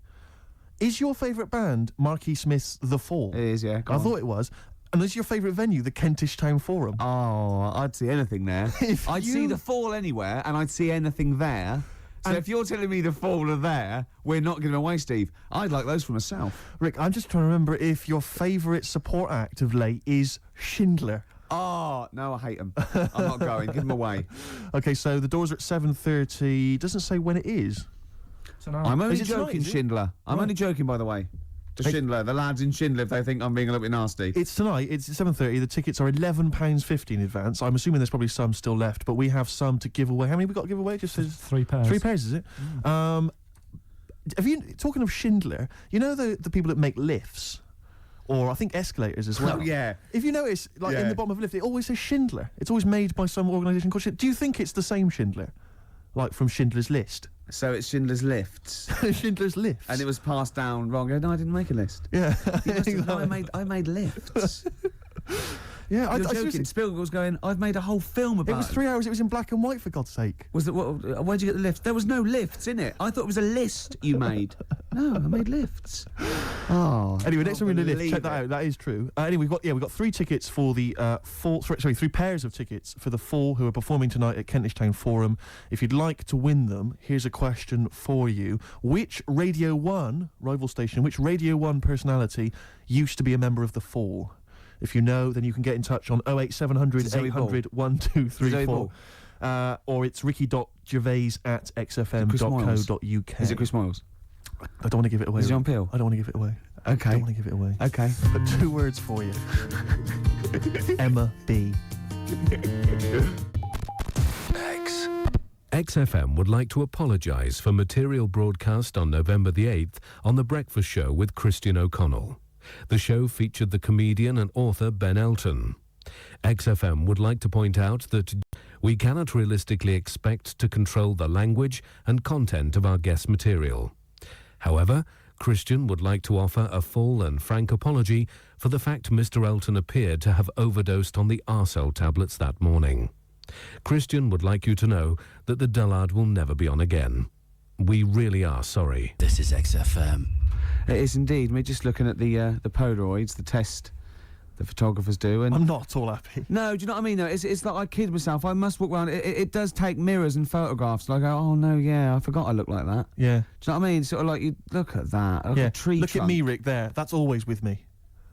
Is your favourite band Marquis Smith's The Fall? It is, yeah. Go I on. thought it was. And is your favourite venue the Kentish Town Forum? Oh, I'd see anything there. If I'd you- see the Fall anywhere, and I'd see anything there. So And- if you're telling me the Fall are there, we're not giving away, Steve. I'd like those for myself. Rick, I'm just trying to remember if your favourite support act of late is Schindler. Oh, no, I hate them. I'm not going. Give them away. Okay, so the doors are at 7:30. Doesn't say when it is. So now, I'm only Is it tonight, joking, is it? Schindler. I'm Right. only joking, by the way. To Hey- Schindler, the lads in Schindler, if they think I'm being a little bit nasty. It's tonight. It's 7:30. The tickets are £11.50 in advance. I'm assuming there's probably some still left, but we have some to give away. How many have we got to give away? Just says 3 pairs. 3 pairs, is it? Have you, talking of Schindler, you know the people that make lifts? Or I think escalators as well. Oh, yeah. If you notice, like in Yeah. the bottom of a lift, it always says Schindler. It's always made by some organisation called Schindler. Do you think it's the same Schindler? Like from Schindler's List? So it's Schindler's Lifts. Schindler's Lifts. And it was passed down wrong. No, I didn't make a list. Yeah. You must have, no, Exactly. I made lifts. Yeah, You're joking. seriously- Spielberg was going, I've made a whole film about it was 3 hours. It was in black and white, for God's sake. Was it, where'd you get the lift? There was no lifts in it. I thought it was a list you made. No, I made lifts. Oh. Anyway, next time we're in the lift, believe check that it. out. That is true. Anyway, we've got 3 tickets for the Fall. Sorry, 3 pairs of tickets for the Fall who are performing tonight at Kentish Town Forum. If you'd like to win them, here's a question for you: which Radio 1 rival station, which Radio 1 personality used to be a member of the Fall? If you know, then you can get in touch on 08700 Zoe Ball. 800 1234. Ball. Or it's ricky.gervais@xfm.co.uk. Is it Chris Moyles? I don't want to give it away. Is it John Peel? I don't want to give it away. Okay. I don't want to give it away. Okay. But 2 words for you. Emma B. XFM would like to apologise for material broadcast on November the 8th on The Breakfast Show with Christian O'Connell. The show featured the comedian and author Ben Elton. XFM would like to point out that we cannot realistically expect to control the language and content of our guest material. However, Christian would like to offer a full and frank apology for the fact Mr. Elton appeared to have overdosed on the Arcel tablets that morning. Christian would like you to know that the Dullard will never be on again. We really are sorry. This is XFM. It is indeed. We're just looking at the Polaroids, the test the photographers do. And I'm not at all happy. no, do you know what I mean? No, it's like I kid myself. I must walk around. It does take mirrors and photographs. Like, oh no, yeah, I forgot I look like that. Yeah. Do you know what I mean? Sort of like, you look at that. Like Yeah. a tree Look trunk. at me, Rick, there. That's always with me.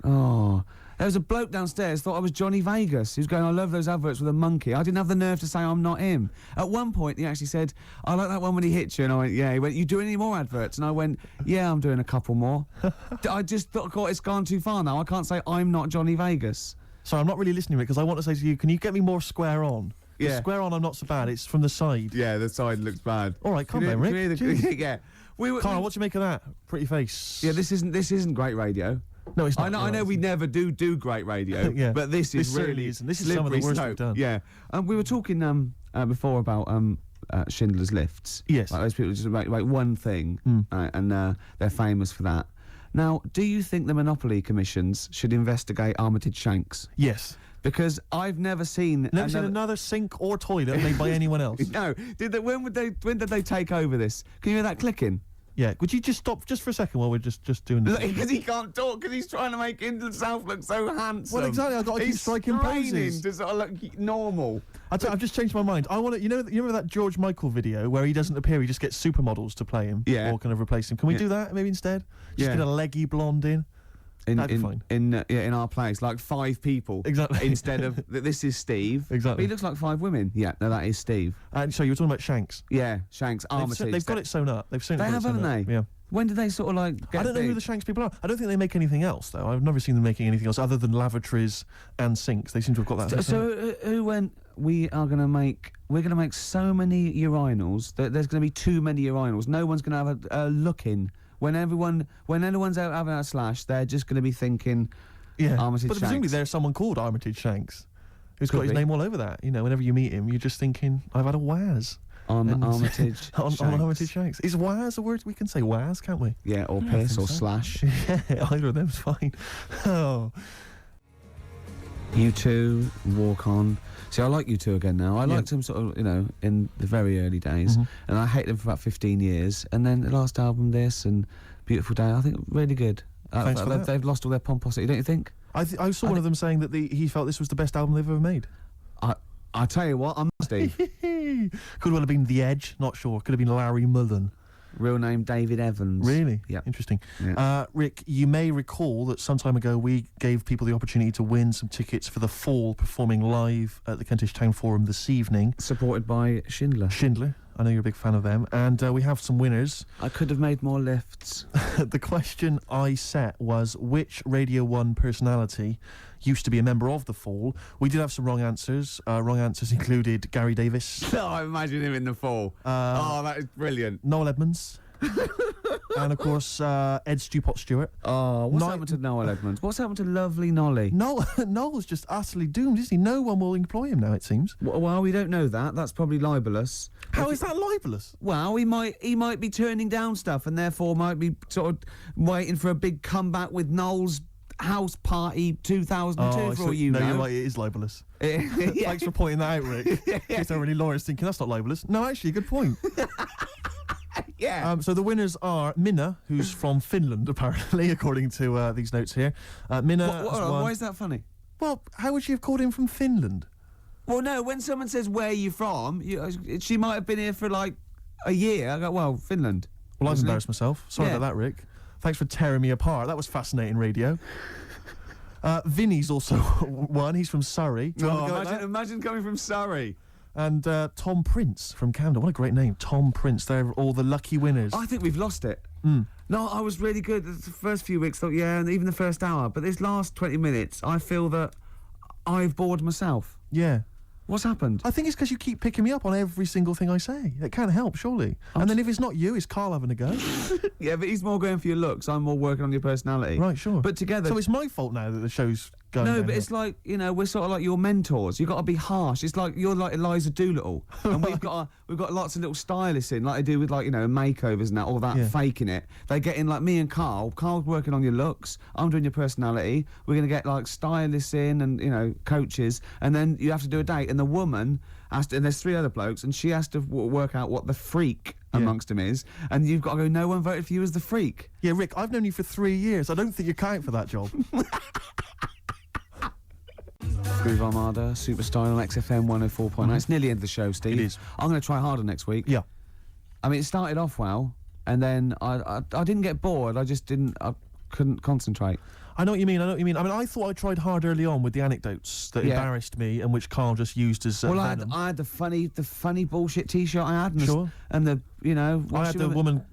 Oh. There was a bloke downstairs thought I was Johnny Vegas. He was going, I love those adverts with a monkey. I didn't have the nerve to say I'm not him. At one point, he actually said, I like that one when he hits you. And I went, yeah. He went, you doing any more adverts? And I went, yeah, I'm doing a couple more. I just thought it's gone too far now. I can't say I'm not Johnny Vegas. So I'm not really listening, Rick, because I want to say to you, can you get me more square on? 'Cause Yeah. Square on, I'm not so bad. It's from the side. Yeah, the side looks bad. All right, calm down, Rick. Jeez. Yeah. We were, Carl, what do you make of that? Pretty face. yeah, this isn't great radio. No, it's not. I know. You're I know. right. We never do great radio. Yeah. But this is This certainly really isn't. This is some of the slippery worst slope. we've done. Yeah. We were talking before about Schindler's Lifts. Yes. Like those people just make one thing, and they're famous for that. Now, do you think the Monopoly commissions should investigate Armitage Shanks? Yes. Because I've never seen Never seen another sink or toilet made by anyone else. No. When did they take over this? Can you hear that clicking? Yeah. Would you just stop just for a second while we're just doing this? Because he can't talk, because he's trying to make himself look so handsome. Well, exactly, I've got to keep He's striking straining poses. to sort of look normal. I've just changed my mind. I want to. You remember that George Michael video where he doesn't appear, he just gets supermodels to play him, Yeah. or kind of replace him. Can we Yeah. do that maybe instead? Just Yeah. get a leggy blonde in. That'd be fine. In our place, like 5 people. Exactly. Instead of this is Steve. Exactly. But he looks like 5 women. Yeah, no, that is Steve. And so you were talking about Shanks. Yeah, Shanks, Armitage. They've got it sewn up. They've sewn They got it have, sewn haven't up. they? Yeah. When did they sort of like get I don't know big? who the Shanks people are. I don't think they make anything else, though. I've never seen them making anything else other than lavatories and sinks. They seem to have got that. So who went? We're going to make so many urinals that there's going to be too many urinals. No one's going to have a look in. When anyone's out having a slash, they're just going to be thinking, Armitage but presumably Shanks. there's someone called Armitage Shanks who's Could got his be. name all over that. You know, whenever you meet him, you're just thinking, I've had a Waz. On Armitage on Shanks. Armitage Shanks. Is Waz a word? We can say Waz, can't we? Yeah, or I piss think or so. slash. Yeah, either of them's fine. Oh. U2, Walk On. See, I like U2 again now. I liked them sort of, in the very early days, and I hated them for about 15 years. And then the last album, this and Beautiful Day, I think really good. Thanks for that. They've lost all their pomposity, don't you think? I saw one of them saying that he felt this was the best album they've ever made. I tell you what, I'm Steve. Could well have been The Edge, not sure. Could have been Larry Mullen. Real name David Evans. Really? Yeah. Interesting. Yeah. Rick, you may recall that some time ago we gave people the opportunity to win some tickets for The Fall performing live at the Kentish Town Forum this evening. Supported by Schindler. I know you're a big fan of them. And we have some winners. I could have made more lifts. The question I set was, which Radio 1 personality used to be a member of The Fall? We did have some wrong answers. Wrong answers included Gary Davis. Oh, I imagine him in The Fall. That is brilliant. Noel Edmonds. And, of course, Ed Stewpot Stewart. Oh, what's happened to Noel Edmonds? What's happened to lovely Nolly? Noel's just utterly doomed, isn't he? No one will employ him now, it seems. Well, we don't know that. That's probably libelous. How is that libelous? Well, he might be turning down stuff and therefore might be sort of waiting for a big comeback with Noel's House Party 2002 for all you know. No, you're right, it is libelous. Thanks for pointing that out, Rick. There's so many lawyers thinking that's not libelous. No, actually, good point. Yeah. So the winners are Minna, who's from Finland, apparently, according to these notes here. Minna has won. Why is that funny? Well, how would she have called him from Finland? Well, no, when someone says, where are you from, she might have been here for, like, a year. I go, well, Finland. Well, I've embarrassed myself. Sorry about that, Rick. Thanks for tearing me apart. That was fascinating radio. Vinny's also won. He's from Surrey. Imagine coming from Surrey. And Tom Prince from Camden. What a great name. Tom Prince. They're all the lucky winners. I think we've lost it. No, I was really good. The first few weeks, and even the first hour. But this last 20 minutes, I feel that I've bored myself. Yeah. What's happened? I think it's because you keep picking me up on every single thing I say. It can't help, surely. And then if it's not you, it's Carl having a go. Yeah, but he's more going for your looks. I'm more working on your personality. Right, sure. But together... So it's my fault now that the show's going No, downhill. but it's like, we're sort of like your mentors. You've got to be harsh. It's like you're like Eliza Doolittle. And we've got lots of little stylists in, like they do with, like, makeovers and that, all that, faking it. They get in, like me and Carl. Carl's working on your looks. I'm doing your personality. We're going to get, like, stylists in and, coaches. And then you have to do a date. And the woman has to, and there's 3 other blokes, and she has to work out what the freak amongst them is. And you've got to go, no one voted for you as the freak. Yeah, Rick, I've known you for 3 years. I don't think you're cut out for that job. Groove Armada, Superstar on XFM 104.9. It's nearly the end of the show, Steve. It is. I'm going to try harder next week. Yeah. I mean, it started off well, and then I didn't get bored. I couldn't concentrate. I know what you mean. I mean, I thought I tried hard early on with the anecdotes that embarrassed me and which Carl just used as well, venom. I had the funny bullshit T-shirt I had, and Sure. and the I had the woman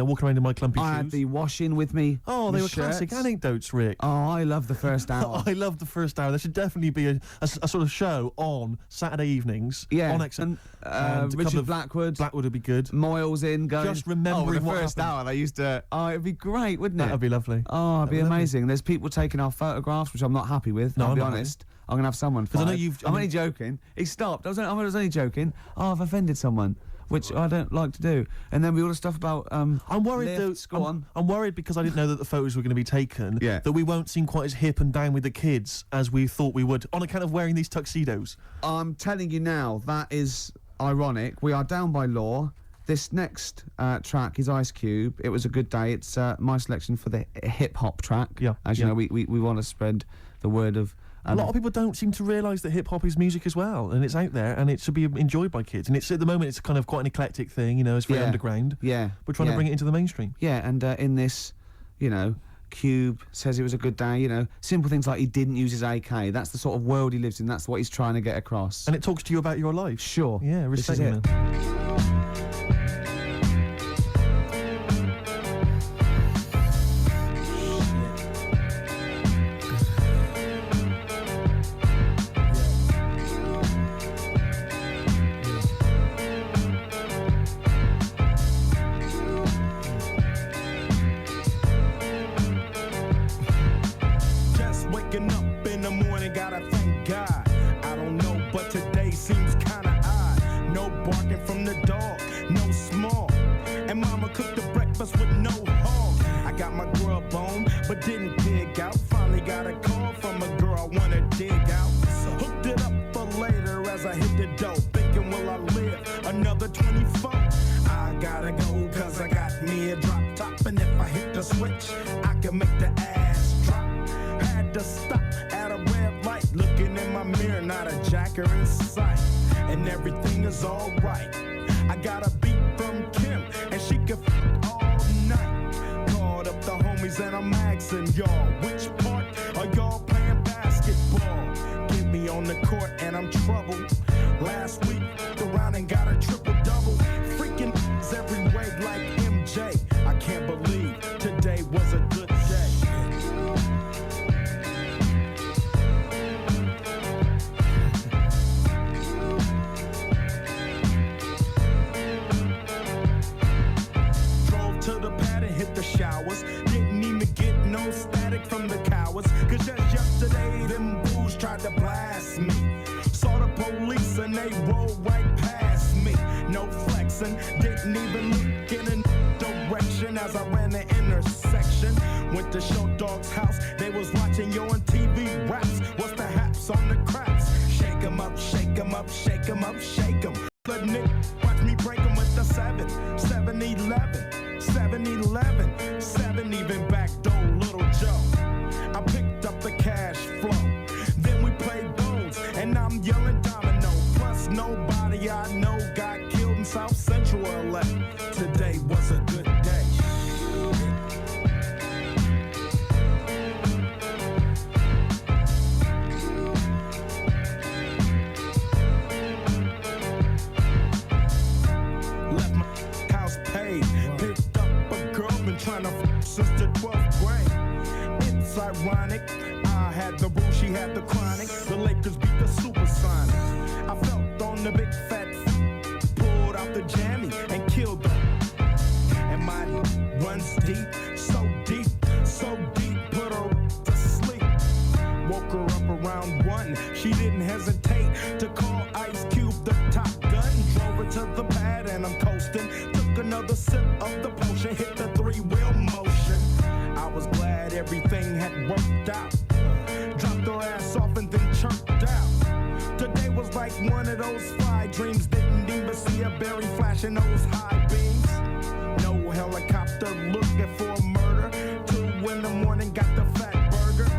walking around in my clumpy shoes. I had the washing with me. Oh, they were shirts. classic anecdotes, Rick. Oh, I love the first hour. I love the first hour. There should definitely be a sort of show on Saturday evenings on XFM. And Richard Blackwood. Blackwood would be good. Moyles in going. Just remembering the what first happened. hour they used to. Oh, it'd be great, wouldn't it? That'd be lovely. Oh, it'd be That'd be amazing. There's people taking our photographs, which I'm not happy with. No, I'll I'm be not honest. I'm gonna have someone. Because I know fired. I'm only joking. He stopped. I was only joking. Oh, I've offended someone, which I don't like to do. And then we all the stuff about. I'm worried lifts, though. I'm worried because I didn't know that the photos were going to be taken. Yeah. That we won't seem quite as hip and down with the kids as we thought we would on account of wearing these tuxedos. I'm telling you now, that is ironic. We are down by law. This next track is Ice Cube. It was a good day. It's my selection for the hip-hop track. Yeah, As you know, we want to spread the word of... a lot of people don't seem to realise that hip-hop is music as well, and it's out there, and it should be enjoyed by kids. And it's at the moment, it's kind of quite an eclectic thing, it's very underground. Yeah. We're trying to bring it into the mainstream. Yeah, and in this, Cube says it was a good day, simple things like he didn't use his AK. That's the sort of world he lives in. That's what he's trying to get across. And it talks to you about your life. Sure. Yeah, This is respect it. man. dig out. Finally got a call from a girl I wanna dig out. Hooked it up for later as I hit the dough. Thinking, will I live another 24? I gotta go cause I got me a drop top. And if I hit the switch, I can make the ass drop. Had to stop at a red light. Looking in my mirror, not a jacker in sight. And everything is alright. I got a beat from Kim, and she can f all night. Called up the homies and I'm asking y'all, which part are y'all playing basketball? Get me on the court and I'm troubled. Last week, around and got a triple-double. Freaking every way like MJ. I can't believe today was a good day. To the pad and hit the showers. Didn't even get no static from the cowards. Cause just yesterday, them fools tried to blast me. Saw the police and they rolled right past me. No flexing, didn't even look in a direction as I ran the intersection. Went to Show Dog's house, they was watching you on TV raps. What's the haps on the craps? Shake 'em up, shake 'em up, shake 'em up, shake 'em. But Nick, watch me break 'em with the 7-11. 7-11, 7 even backdoor Little Joe. I picked up the cash flow. Then we played bones, and I'm yelling domino. Plus nobody I know got killed in South Central LA. Today was a good day. Left my house paid. Picked up a girl, been trying to f since the 12th grade. It's ironic. I had the rule, she had the chronic. The Lakers beat the Supersonics. I felt on the big fat pulled out the jammy and killed them. And my runs deep, so deep, so deep, put her to sleep. Woke her up around 1. She didn't hesitate to call Ice Cube the top gun. Drove her to the pad and I'm coasting. Took another sip of the potion, hit the 3-wheel motion. I was glad everything had worked out. Dropped her ass off and then chirped out. Today was like one of those fly dreams. Didn't even see a berry flashing those high beams. No helicopter looking for a murder. 2 in the morning, got the fat burger.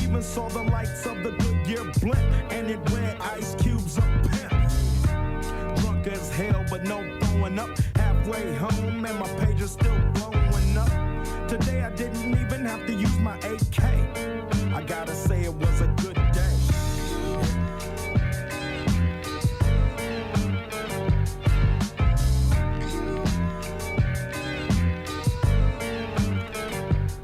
Even saw the lights of the Goodyear blimp, and it read Ice Cube's a pimp. Drunk as hell, but no throwing up. Halfway home, and my page is still blowing up. Today I didn't even have to use my AK. I gotta say it was a good day.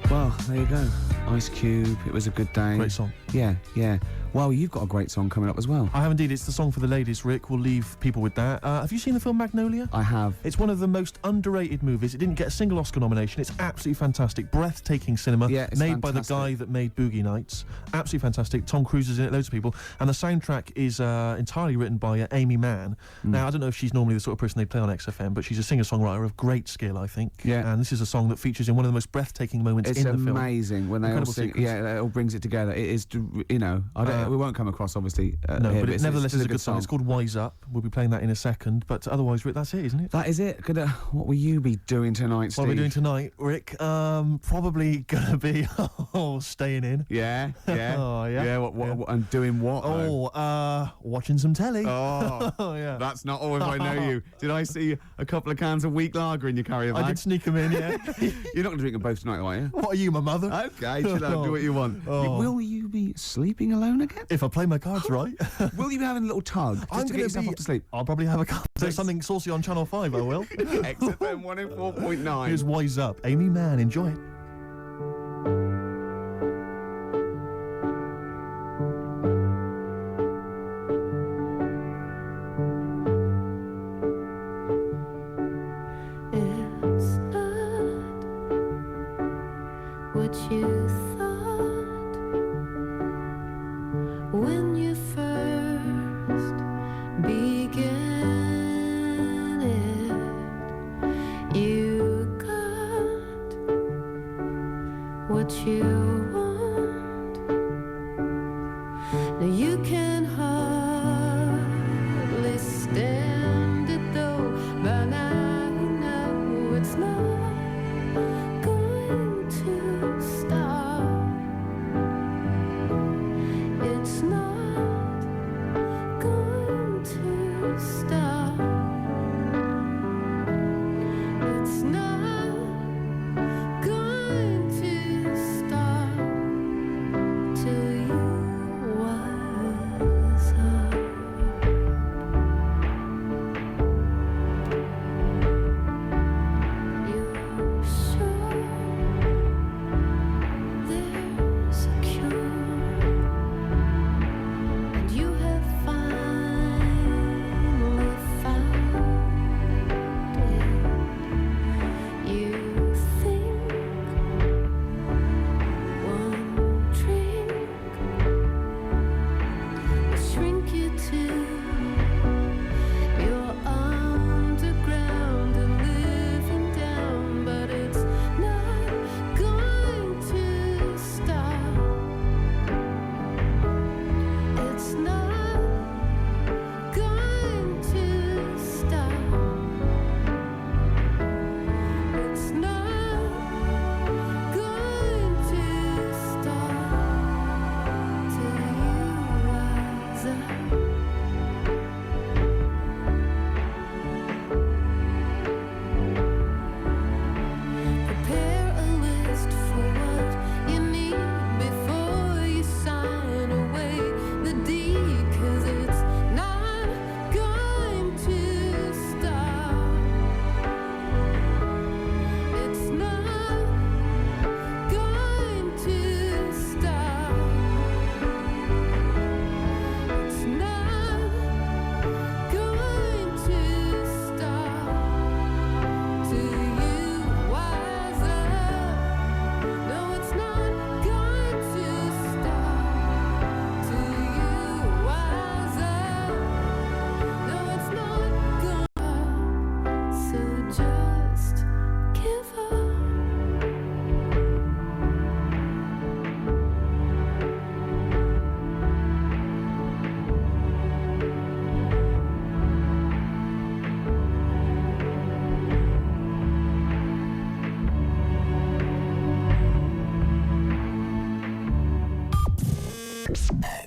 Well, there you go. Ice Cube, it was a good day. Great song. Yeah, yeah. Well, you've got a great song coming up as well. I have indeed. It's the song for the ladies, Rick. We'll leave people with that. Have you seen the film Magnolia? I have. It's one of the most underrated movies. It didn't get a single Oscar nomination. It's absolutely fantastic. Breathtaking cinema. Yeah, it's made fantastic. by the guy that made Boogie Nights. Absolutely fantastic. Tom Cruise is in it, loads of people. And the soundtrack is entirely written by Amy Mann. Now, I don't know if she's normally the sort of person they play on XFM, but she's a singer-songwriter of great skill, I think. Yeah. And this is a song that features in one of the most breathtaking moments in the film. It's amazing when they all Incredible sing. sequence. Yeah, it all brings it together. It is, you know, we won't come across, obviously. No, here, but it nevertheless it's is a good song. It's called Wise Up. We'll be playing that in a second. But otherwise, Rick, that's it, isn't it? That is it. What will you be doing tonight, Steve? What are we doing tonight, Rick? Probably gonna be staying in. Yeah, yeah. Oh, yeah. Yeah, what, and doing what? Watching some telly. Oh, yeah. That's not all if I know you. Did I see a couple of cans of weak lager in your carrier bag? I did sneak them in, yeah. You're not going to drink them both tonight, are you? What are you, my mother? Okay, chill out, do what you want. Oh. Will you be sleeping alone again? If I play my cards right. Will you be having a little tug just to get yourself off to sleep? I'll probably have a couple. There's something saucy on Channel 5, I will. XFM 104.9. Here's Wise Up. Amy Mann, enjoy it. It's not what you thought when you first began it. You got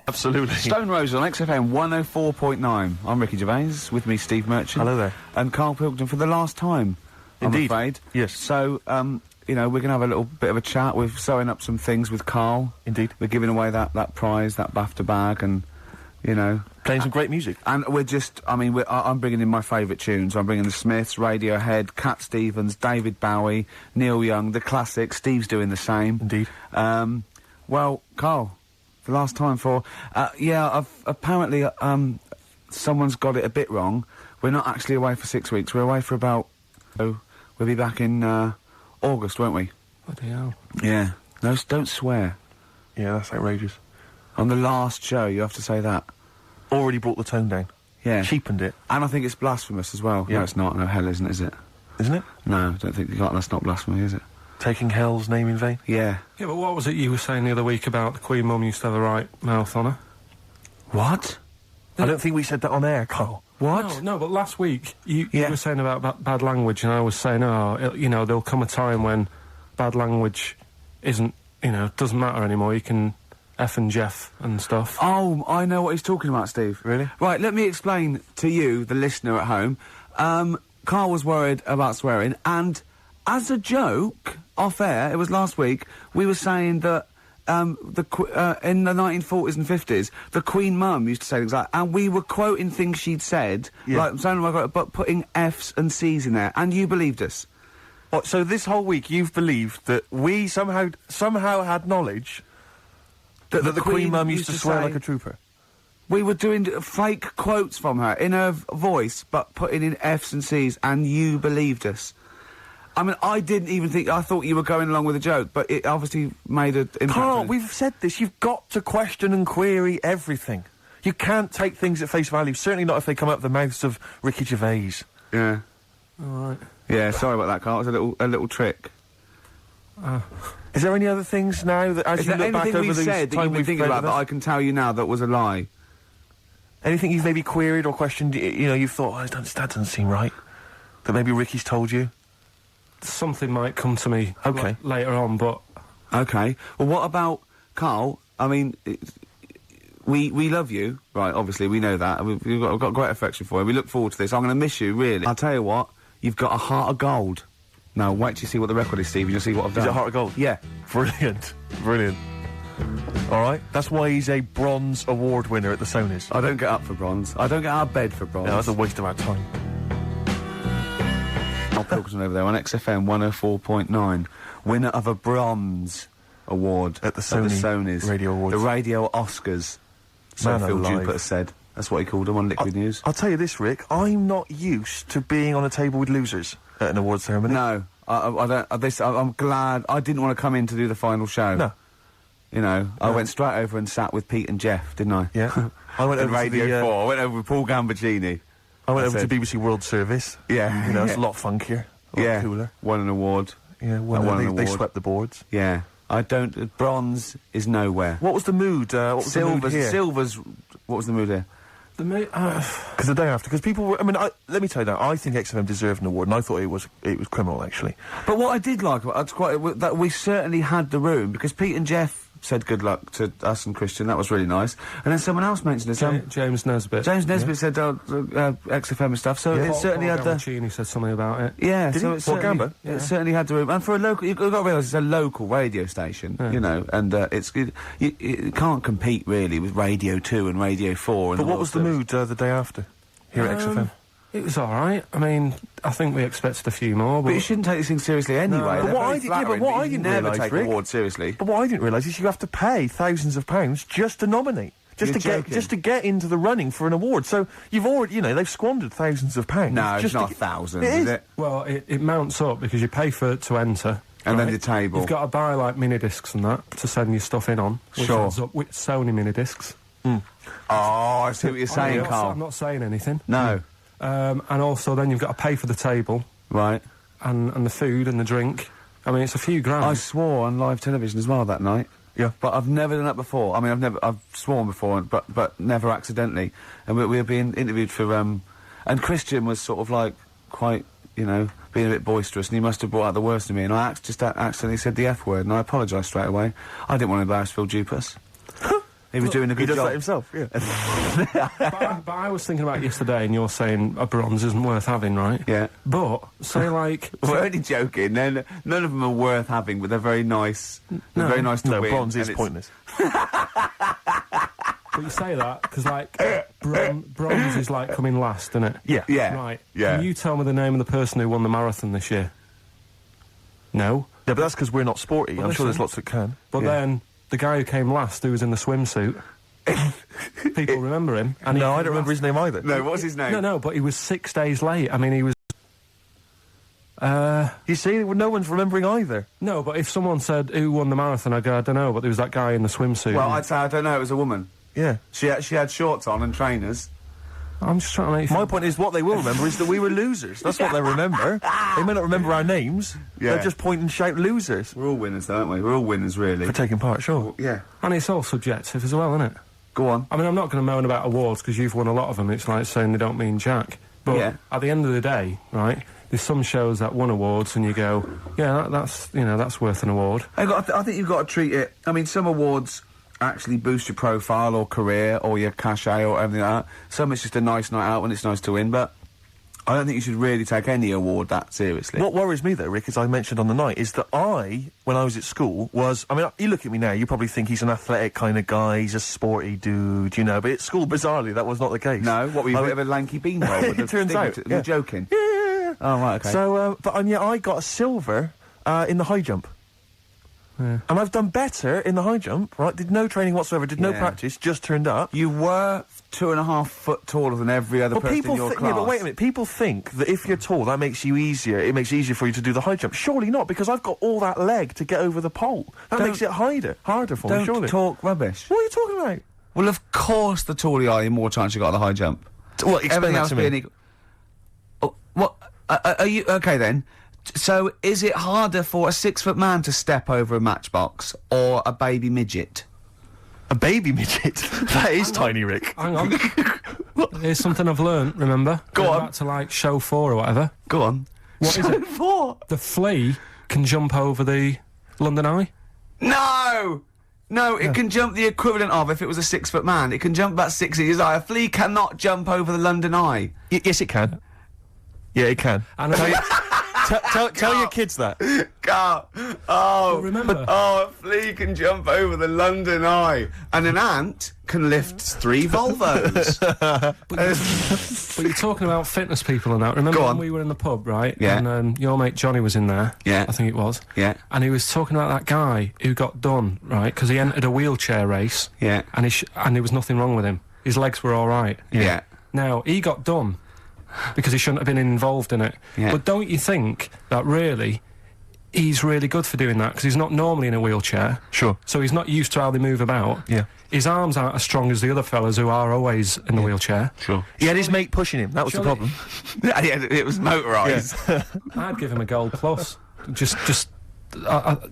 Absolutely. Stone Roses on XFM 104.9. I'm Ricky Gervais, with me Steve Merchant. Hello there. And Carl Pilkington for the last time, Indeed. I'm afraid. Yes. So, you know, we're going to have a little bit of a chat. We're sewing up some things with Carl. Indeed. We're giving away that prize, that BAFTA bag, and, you know... Playing some great music. And we're just, I mean, I'm bringing in my favourite tunes. I'm bringing the Smiths, Radiohead, Cat Stevens, David Bowie, Neil Young, the classics. Steve's doing the same. Indeed. Well, Carl, the last time for... apparently, someone's got it a bit wrong. We're not actually away for 6 weeks. We're away for about... we'll be back in, August, won't we? Bloody hell. Yeah. No, don't swear. Yeah, that's outrageous. On the last show, you have to say that. Already brought the tone down. Yeah. Cheapened it. And I think it's blasphemous as well. Yeah. No, it's not. No, hell isn't, is it? Isn't it? No, I don't think that's not blasphemy, is it? Taking hell's name in vain? Yeah. Yeah, but what was it you were saying the other week about the Queen Mum used to have the right mouth on her? What? I don't think we said that on air, Carl. What? No, but last week you were saying about bad language, and I was saying, there'll come a time when bad language isn't, doesn't matter anymore. You can F and Jeff and stuff. Oh, I know what he's talking about, Steve. Really? Right, let me explain to you, the listener at home. Carl was worried about swearing, and as a joke, off air, it was last week, we were saying that in the 1940s and 50s, the Queen Mum used to say things like, and we were quoting things she'd said, like, but putting F's and C's in there, and you believed us. What, so this whole week you've believed that we somehow had knowledge that the Queen Mum used to swear like a trooper? We were doing fake quotes from her in her voice, but putting in F's and C's, and you believed us. I mean, I didn't even think... I thought you were going along with a joke, but it obviously made an impact. Carl, we've said this. You've got to question and query everything. You can't take things at face value, certainly not if they come out of the mouths of Ricky Gervais. Yeah. All right. Yeah, sorry about that, Carl. It was a little trick. Is there any other things now that, as you look back over we've these said that you've been thinking about that I can tell you now that was a lie? Anything you've maybe queried or questioned, you've thought, that doesn't seem right, that maybe Ricky's told you? Something might come to me okay. Later on, but... Okay. Well, what about Carl? I mean, we love you, right, obviously, we know that. We've got great affection for you. We look forward to this. I'm going to miss you, really. I'll tell you what, you've got a heart of gold. Now, wait till you see what the record is, Steve, and you'll see what I've done. Is it Heart of Gold? Yeah. Brilliant. Brilliant. All right. That's why he's a Bronze Award winner at the Sonys. I don't get up for bronze. I don't get out of bed for bronze. No, that's a waste of our time. Carl Pilkington over there on XFM 104.9. Winner of a Bronze Award at the Sonys Radio Awards. The Radio Oscars. So Phil Jupiter said. That's what he called them on Liquid News. I'll tell you this, Rick. I'm not used to being on a table with losers at an award ceremony. No, I don't. I'm glad. I didn't want to come in to do the final show. No. I went straight over and sat with Pete and Jeff, didn't I? Yeah. I went over Radio to the, 4. I went over with Paul Gambaccini. I went over to BBC World Service. Yeah. It's a lot funkier. A lot cooler. Won an award. Yeah, they swept the boards. Yeah. I don't... Bronze is nowhere. What was the mood? What was the mood here? Silver's... What was the mood here? The mood... Because the day after... Because people were... I mean, let me tell you that. I think XFM deserved an award, and I thought it was criminal, actually. But what I did like about it, that we certainly had the room, because Pete and Jeff said good luck to us and Christian. That was really nice. And then someone else mentioned it. James Nesbitt. James Nesbitt said XFM and stuff. So it certainly had the... He said something about it. Yeah. Did so he? it certainly, it certainly had the room. And for a local... You've got to realise it's a local radio station, and it can't compete, really, with Radio 2 and Radio 4. But what was the mood the day after here at XFM? It was all right. I mean, I think we expected a few more, but... you shouldn't take these things seriously anyway. No. But what I didn't never realise, take Rick, awards seriously. But what I didn't realise is you have to pay thousands of pounds just to nominate. Just to get into the running for an award. So you've already, they've squandered thousands of pounds. No, it's not thousands, is it? Well, it mounts up because you pay for it to enter. And then the table. You've got to buy, like, mini-discs and that to send your stuff in on. Which ends up with Sony mini-discs. Oh, I see what you're saying, Carl. I'm not saying anything. No. And also then you've got to pay for the table. Right. And the food and the drink. I mean, it's a few grand. I swore on live television as well that night. Yeah. But I've never done that before. I mean, I've sworn before, but never accidentally. And we were being interviewed for, and Christian was sort of like, quite, being a bit boisterous, and he must have brought out the worst in me, and I just accidentally said the F word, and I apologised straight away. I didn't want to embarrass Phil Dupas. He was doing a good He does job. that himself, yeah. But I was thinking about yesterday, and you're saying a bronze isn't worth having, right? Yeah. But say like We're only joking. None of them are worth having, but they're very nice. They're very nice to No, win. bronze and is it's- pointless. But you say that because, like, bronze is like coming last, isn't it? Yeah. Yeah. Right. Yeah. Can you tell me the name of the person who won the marathon this year? No. Yeah, but that's because we're not sporty. Well, I'm sure there's listen. lots that can. But then the guy who came last, who was in the swimsuit, people remember him. And No, I don't remember his name either. No, what's his name? No, but he was 6 days late. I mean, he was. You see, no one's remembering either. No, but if someone said who won the marathon, I go, I don't know, but there was that guy in the swimsuit. Well, I'd say I don't know. It was a woman. Yeah. She had shorts on and trainers. I'm just trying to make you My feel- point is, what they will remember is that we were losers. That's what they remember. They may not remember our names. Yeah. They'll just point and shout losers. We're all winners, though, aren't we? We're all winners, really. For taking part, sure. Yeah. And it's all subjective as well, isn't it? Go on. I mean, I'm not going to moan about awards because you've won a lot of them. It's like saying they don't mean jack. But Yeah. at the end of the day, right, there's some shows that won awards and you go, yeah, that's worth an award. I think you've got to treat it. I mean, some awards actually boost your profile or career or your cachet or everything like that. Some it's just a nice night out when it's nice to win, but I don't think you should really take any award that seriously. What worries me, though, Rick, as I mentioned on the night, is that when I was at school, I mean, you look at me now, you probably think he's an athletic kind of guy, he's a sporty dude, you know, but at school, bizarrely, that was not the case. No, what were you, a bit of a lanky beanpole? With It turns out, You're yeah. joking. Yeah. Oh, right, okay. So, and yet I got a silver in the high jump. Yeah. And I've done better in the high jump, right? Did no training whatsoever, did no Yeah. practice, just turned up. You were 2.5 foot taller than every other person in your class. Yeah, but wait a minute. People think that if you're tall, that makes you easier. It makes it easier for you to do the high jump. Surely not, because I've got all that leg to get over the pole. That makes it harder for me. Don't Surely. talk rubbish. What are you talking about? Well, of course, the taller you are, the more chance you got at the high jump. Well, explain Everything that else to me. being equal. Oh, what? Are you okay then? So, is it harder for a 6 foot man to step over a matchbox or a baby midget? A baby midget? That is tiny, Rick. Hang on. Here's something I've learnt, remember? Go Going on. back to, like, show 4 or whatever. Go on. What is it? For? The flea can jump over the London Eye? No! No, it can jump the equivalent of if it was a 6 foot man. It can jump about 6 inches high. A flea cannot jump over the London Eye. Yes, it can. Yeah, it can. And Tell your kids that. God. Oh, remember- oh, a flea can jump over the London Eye, and an ant can lift 3 Volvos. But you're talking about fitness people and that. Remember Go when on. we were in the pub, right? Yeah. And your mate Johnny was in there. Yeah. I think it was. Yeah. And he was talking about that guy who got done, right? Because he entered a wheelchair race. Yeah. And and there was nothing wrong with him. His legs were all right. Yeah. Now, he got done because he shouldn't have been involved in it. Yeah. But don't you think that really he's really good for doing that? Because he's not normally in a wheelchair. Sure. So he's not used to how they move about. Yeah. His arms aren't as strong as the other fellas who are always in the wheelchair. Sure. He had his mate pushing him. That was the Surely- problem. Yeah, it was motorised. I'd give him a gold plus.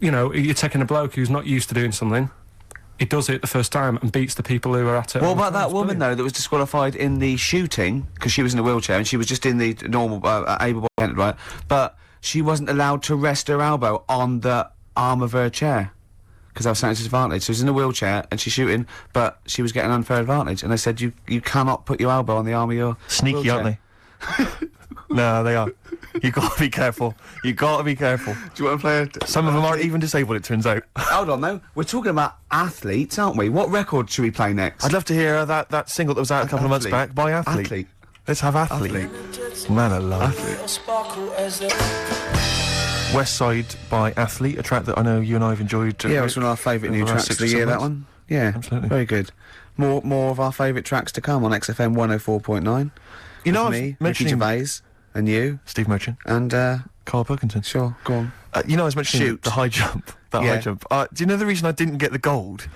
You know, you're taking a bloke who's not used to doing something. He does it the first time and beats the people who are at it. What all the about time. that It's woman, brilliant. though, that was disqualified in the shooting, because she was in a wheelchair, and she was just in the normal, able-bodied, right? But she wasn't allowed to rest her elbow on the arm of her chair, because that was something disadvantage. So she was in a wheelchair, and she's shooting, but she was getting an unfair advantage, and they said, you cannot put your elbow on the arm of your Sneaky, wheelchair. aren't they? No, they are. You got to be careful. You got to be careful. Do you want to play a... Some of them aren't even disabled, it turns out. Hold on, though. We're talking about athletes, aren't we? What record should we play next? I'd love to hear that single that was out a couple of months Athlete. back by Athlete. Athlete. Let's have Athlete. Man alive. West Side by Athlete, a track that I know you and I have enjoyed. Yeah, it was one of our favourite over new the last tracks of 6 the or 7 year, that months. one. Yeah, Absolutely. very good. More of our favourite tracks to come on XFM 104.9. You know, With I was me, Ricky mentioning Gervais, and you, Steve Merchant, and, Carl Pilkington. sure, go on. You know, I was mentioning Shoot. the high jump. That Yeah. high jump. Do you know the reason I didn't get the gold?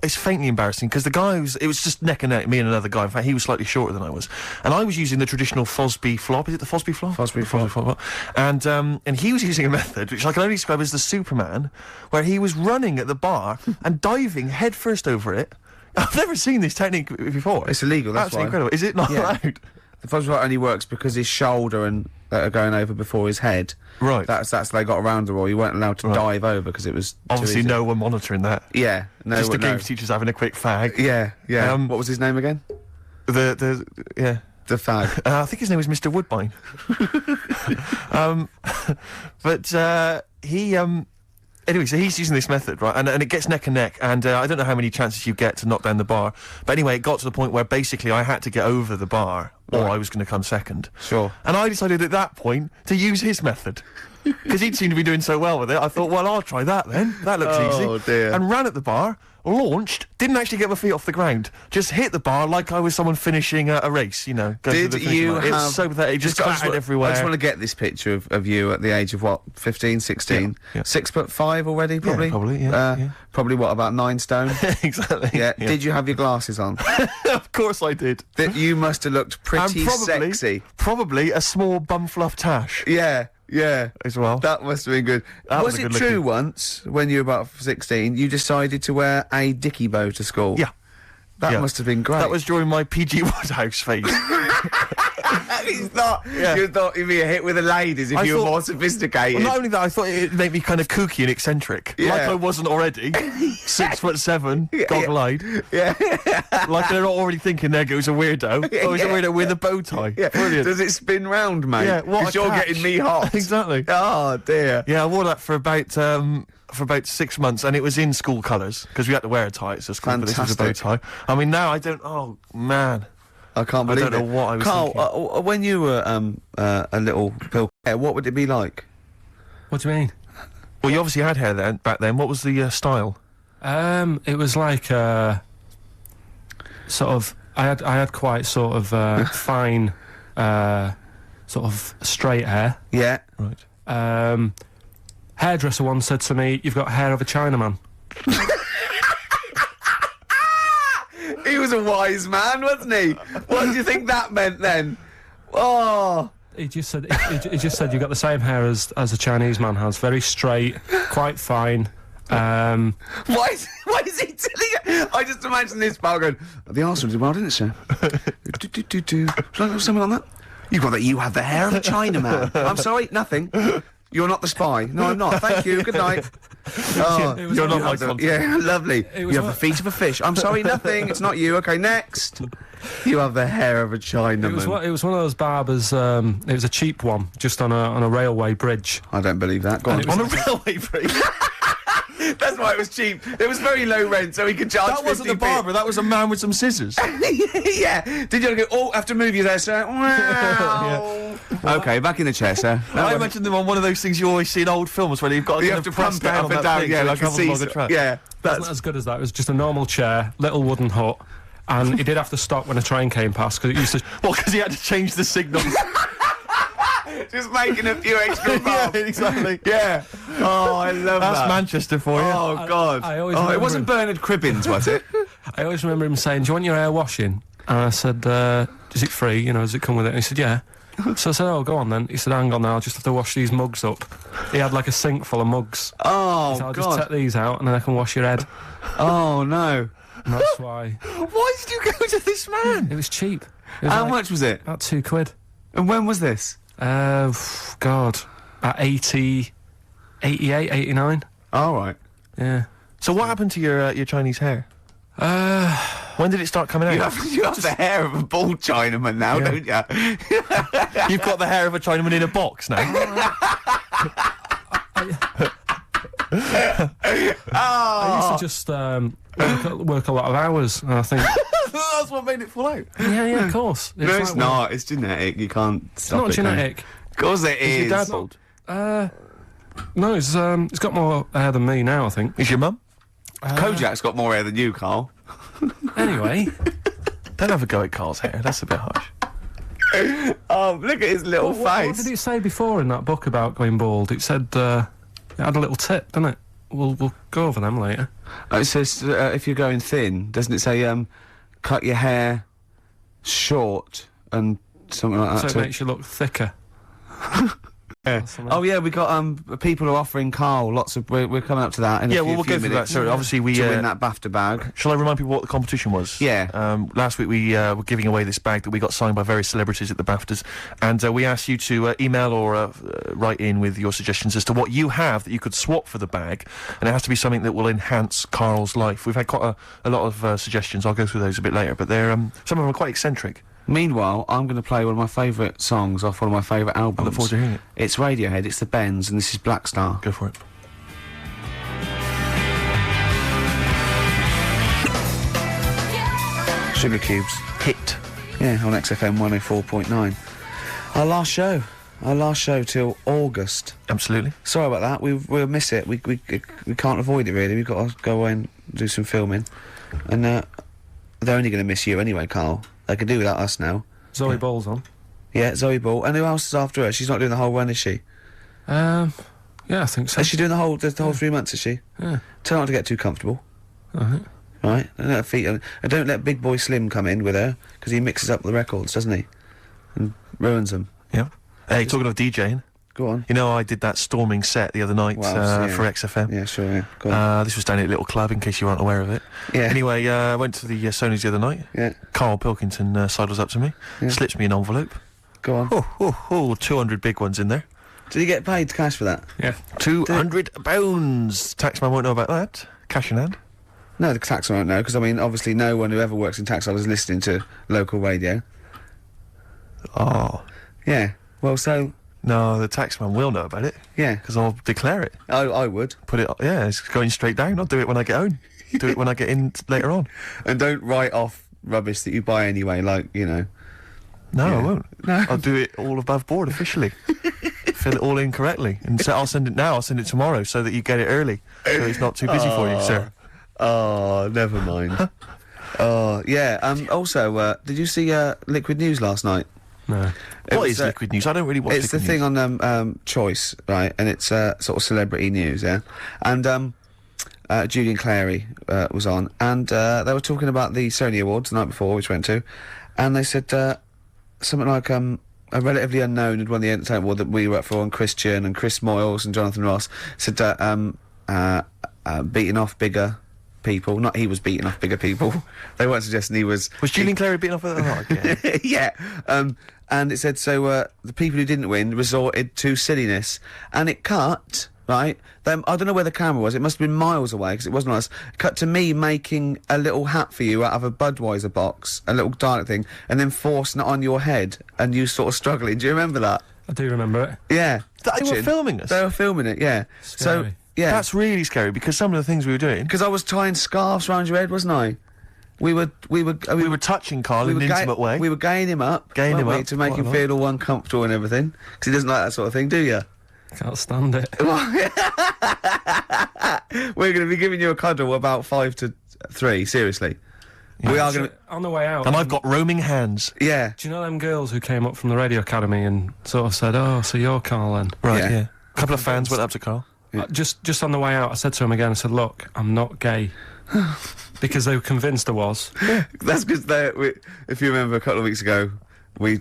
It's faintly embarrassing because the guy it was just neck and neck, me and another guy. In fact, he was slightly shorter than I was, and I was using the traditional Fosby flop. Is it the Fosby flop? Fosby flop. And he was using a method which I can only describe as the Superman, where he was running at the bar and diving headfirst over it. I've never seen this technique before. It's illegal, that's Absolutely why. incredible. Is it not Yeah. allowed? The flashlight only works because his shoulder and are going over before his head. Right. That's they got around the rule. You weren't allowed to dive over because it was obviously no one monitoring that. Yeah, no. Just the games teachers having a quick fag. Yeah. What was his name again? The fag. I think his name was Mr. Woodbine. But he anyway, so he's using this method, right? And it gets neck and neck, and I don't know how many chances you get to knock down the bar. But anyway, it got to the point where basically I had to get over the bar, or I was going to come second. Sure. And I decided at that point to use his method. Because he'd seemed to be doing so well with it, I thought, well, I'll try that then. That looks easy. Oh, dear. And ran at the bar, launched, didn't actually get my feet off the ground, just hit the bar like I was someone finishing a race, you know. Did you have... It's so pathetic, just clattered everywhere. I just want to get this picture of you at the age of, what, 15, 16? Yeah. 6'5" already, probably? Yeah, probably, yeah. Probably, what, about 9 stone? Exactly. Yeah. Did you have your glasses on? Of course I did. You must have looked pretty sexy. Probably a small bum fluff tash. Yeah. As well. That must have been good. Was it true once, when you were about 16, you decided to wear a dicky bow to school? Yeah. That must have been great. That was during my PG Woodhouse phase. You thought you'd be a hit with the ladies if you were more sophisticated. Well, not only that, I thought it'd make me kind of kooky and eccentric. Yeah. Like I wasn't already. 6'7", goggle-eyed. Yeah. Like they're not already thinking there goes a weirdo. Oh, he's a weirdo with a bow tie. Yeah. Brilliant. Does it spin round, mate? Yeah, what a Because you're catch. getting me hot. Exactly. Oh, dear. Yeah, I wore that for about 6 months, and it was in school colours, because we had to wear a tie at school, but this was a bow tie. I mean, now I don't... Oh, man. I can't believe it. I don't know what I was Carl, thinking. when you were a little Bill Kerr, what would it be like? What do you mean? Well, you obviously had hair then, back then. What was the style? It was like sort of. I had quite sort of fine, sort of straight hair. Yeah. Right. Hairdresser once said to me, "You've got hair of a Chinaman." He was a wise man, wasn't he? What do you think that meant then? Oh. He just said he just said you got the same hair as a Chinese man has. Very straight, quite fine. Why is he telling you? I just imagine this pal going, the Arsenal did well, didn't it, sir? Should I have something on that? You have the hair of a Chinaman. I'm sorry, nothing. You're not the spy. No, I'm not. Thank you. Good night. Oh, you're not like one. Yeah, lovely. You have the feet of a fish. I'm sorry, nothing. It's not you. Okay, next. You have the hair of a Chinaman. It was one of those barbers. It was a cheap one, just on a railway bridge. I don't believe that. Go on. On a railway bridge. That's why it was cheap. It was very low rent, so he could charge. That wasn't a barber. That was a man with some scissors. Yeah. Did you go? Oh, have to move you there, sir. Wow. Yeah. Okay, back in the chair, sir. I imagine them on one of those things you always see in old films where you've got you have to press pump it down up and down. Yeah, like a seesaw. Yeah. That's not as good as that. It was just a normal chair, little wooden hut, and he did have to stop when a train came past because it used to. Well, because he had to change the signal. Just making a few extra bucks. Yeah, exactly. Yeah. Oh, I love that. That's Manchester for you. Oh, God. It wasn't Bernard Cribbins, was it? I always remember him saying, "Do you want your hair washing?" And I said, "Is it free? You know, does it come with it?" And he said, "Yeah." So I said, "Oh, go on then." He said, "Hang on now, I'll just have to wash these mugs up." He had like a sink full of mugs. Oh, so I'll God. just take these out and then I can wash your head. Oh, no. And that's why. Why did you go to this man? It was cheap. It was How much was it? About £2. And when was this? God, at 88, 89. All right. Yeah. So what happened to your Chinese hair? When did it start coming out? You have the hair of a bald Chinaman now, don't you? You've got the hair of a Chinaman in a box now. I used to just work a lot of hours, and I think that's what made it fall out. Yeah, of course. No, it's not. It's genetic. You can't stop it. It's not genetic. Of course it is. Is your dad bald? No, he's got more hair than me now, I think. Is your mum? Kojak's got more hair than you, Carl. Anyway. Don't have a go at Carl's hair. That's a bit harsh. Oh, look at his little face. What did it say before in that book about going bald? It said it had a little tip, didn't it? We'll go over them later. It says if you're going thin, doesn't it say cut your hair short and something like that? So it makes you look thicker. Yeah. Oh yeah, we got people who are offering Carl lots of. We're coming up to that. In Yeah, a well, few we'll go through that. minutes So obviously we to win that BAFTA bag. Shall I remind people what the competition was? Yeah. Last week we were giving away this bag that we got signed by various celebrities at the BAFTAs, and we asked you to email or write in with your suggestions as to what you have that you could swap for the bag, and it has to be something that will enhance Carl's life. We've had quite a lot of suggestions. I'll go through those a bit later, but they're some of them are quite eccentric. Meanwhile, I'm going to play one of my favourite songs off one of my favourite albums. I look forward to hearing it. It's Radiohead, it's the Bends, and this is Black Star. Go for it. Sugar Cubes. Hit. Yeah, on XFM 104.9. Our last show till August. Absolutely. Sorry about that, we'll miss it. We can't avoid it, really. We've got to go away and do some filming. And, they're only going to miss you anyway, Carl. They can do without us now. Zoe Ball's on. Yeah, Zoe Ball. And who else is after her? She's not doing the whole run, is she? Yeah, I think so. Is she doing the whole 3 months, is she? Yeah. Tell her not to get too comfortable. Alright. Right? Don't let her feet... And don't let Big Boy Slim come in with her, because he mixes up the records, doesn't he? And ruins them. Yeah. Hey, talking of DJing... Go on. You know, I did that storming set the other night for XFM. Yeah, sure, yeah. Go on. This was down at a little club, in case you weren't aware of it. Yeah. Anyway, I went to the Sony's the other night. Yeah. Carl Pilkington sidles up to me, slips me an envelope. Go on. 200 big ones in there. Did you get paid cash for that? Yeah. £200. Taxman won't know about that. Cash in hand. No, the taxman won't know, because, I mean, obviously no one who ever works in tax is listening to local radio. Oh. Yeah. Well, so... No, the taxman will know about it. Yeah. Because I'll declare it. I would. Put it... Yeah, it's going straight down. I'll do it when I get home. Do it when I get in later on. And don't write off rubbish that you buy anyway, like, you know... No, I won't. No. I'll do it all above board officially. Fill it all in correctly. And so I'll send it now, I'll send it tomorrow, so that you get it early. So it's not too busy for you, sir. Oh, never mind. Oh, yeah. Also, did you see Liquid News last night? No. What is Liquid News? I don't really watch It's Liquid the thing News. on Choice, right? And it's sort of celebrity news, yeah? And Julian Clary was on, and they were talking about the Sony Awards the night before, which we went to, and they said something like a relatively unknown had won the Entertainment Award that we were up for, and Christian and Chris Moyles and Jonathan Ross said beating off bigger people. Not he was beating off bigger people. They weren't suggesting he was... Was Julian Clary beating off... Oh, okay. Yeah. And it said, so the people who didn't win resorted to silliness. And it cut, right? I don't know where the camera was. It must have been miles away, because it wasn't us. Cut to me making a little hat for you out of a Budweiser box, a little Dalek thing, and then forcing it on your head, and you sort of struggling. Do you remember that? I do remember it. Yeah. They were filming us? They were filming it, yeah. Scary. So, yeah. That's really scary, because some of the things we were doing... Because I was tying scarves around your head, wasn't I? We were touching Carl in an intimate way. We were gaying him up. Gaying him weren't we, up to make quite him a feel all uncomfortable and everything. Because he doesn't like that sort of thing, do you? Can't stand it. We're going to be giving you a cuddle about 5 to 3, seriously. Yeah. We are going to... On the way out... And I've got roaming hands. Yeah. Do you know them girls who came up from the Radio Academy and sort of said, oh, so you're Carl then? Right, yeah. A couple of fans went up to Carl. Just on the way out, I said to him again, I said, look, I'm not gay. Because they were convinced I was. That's because if you remember a couple of weeks ago, we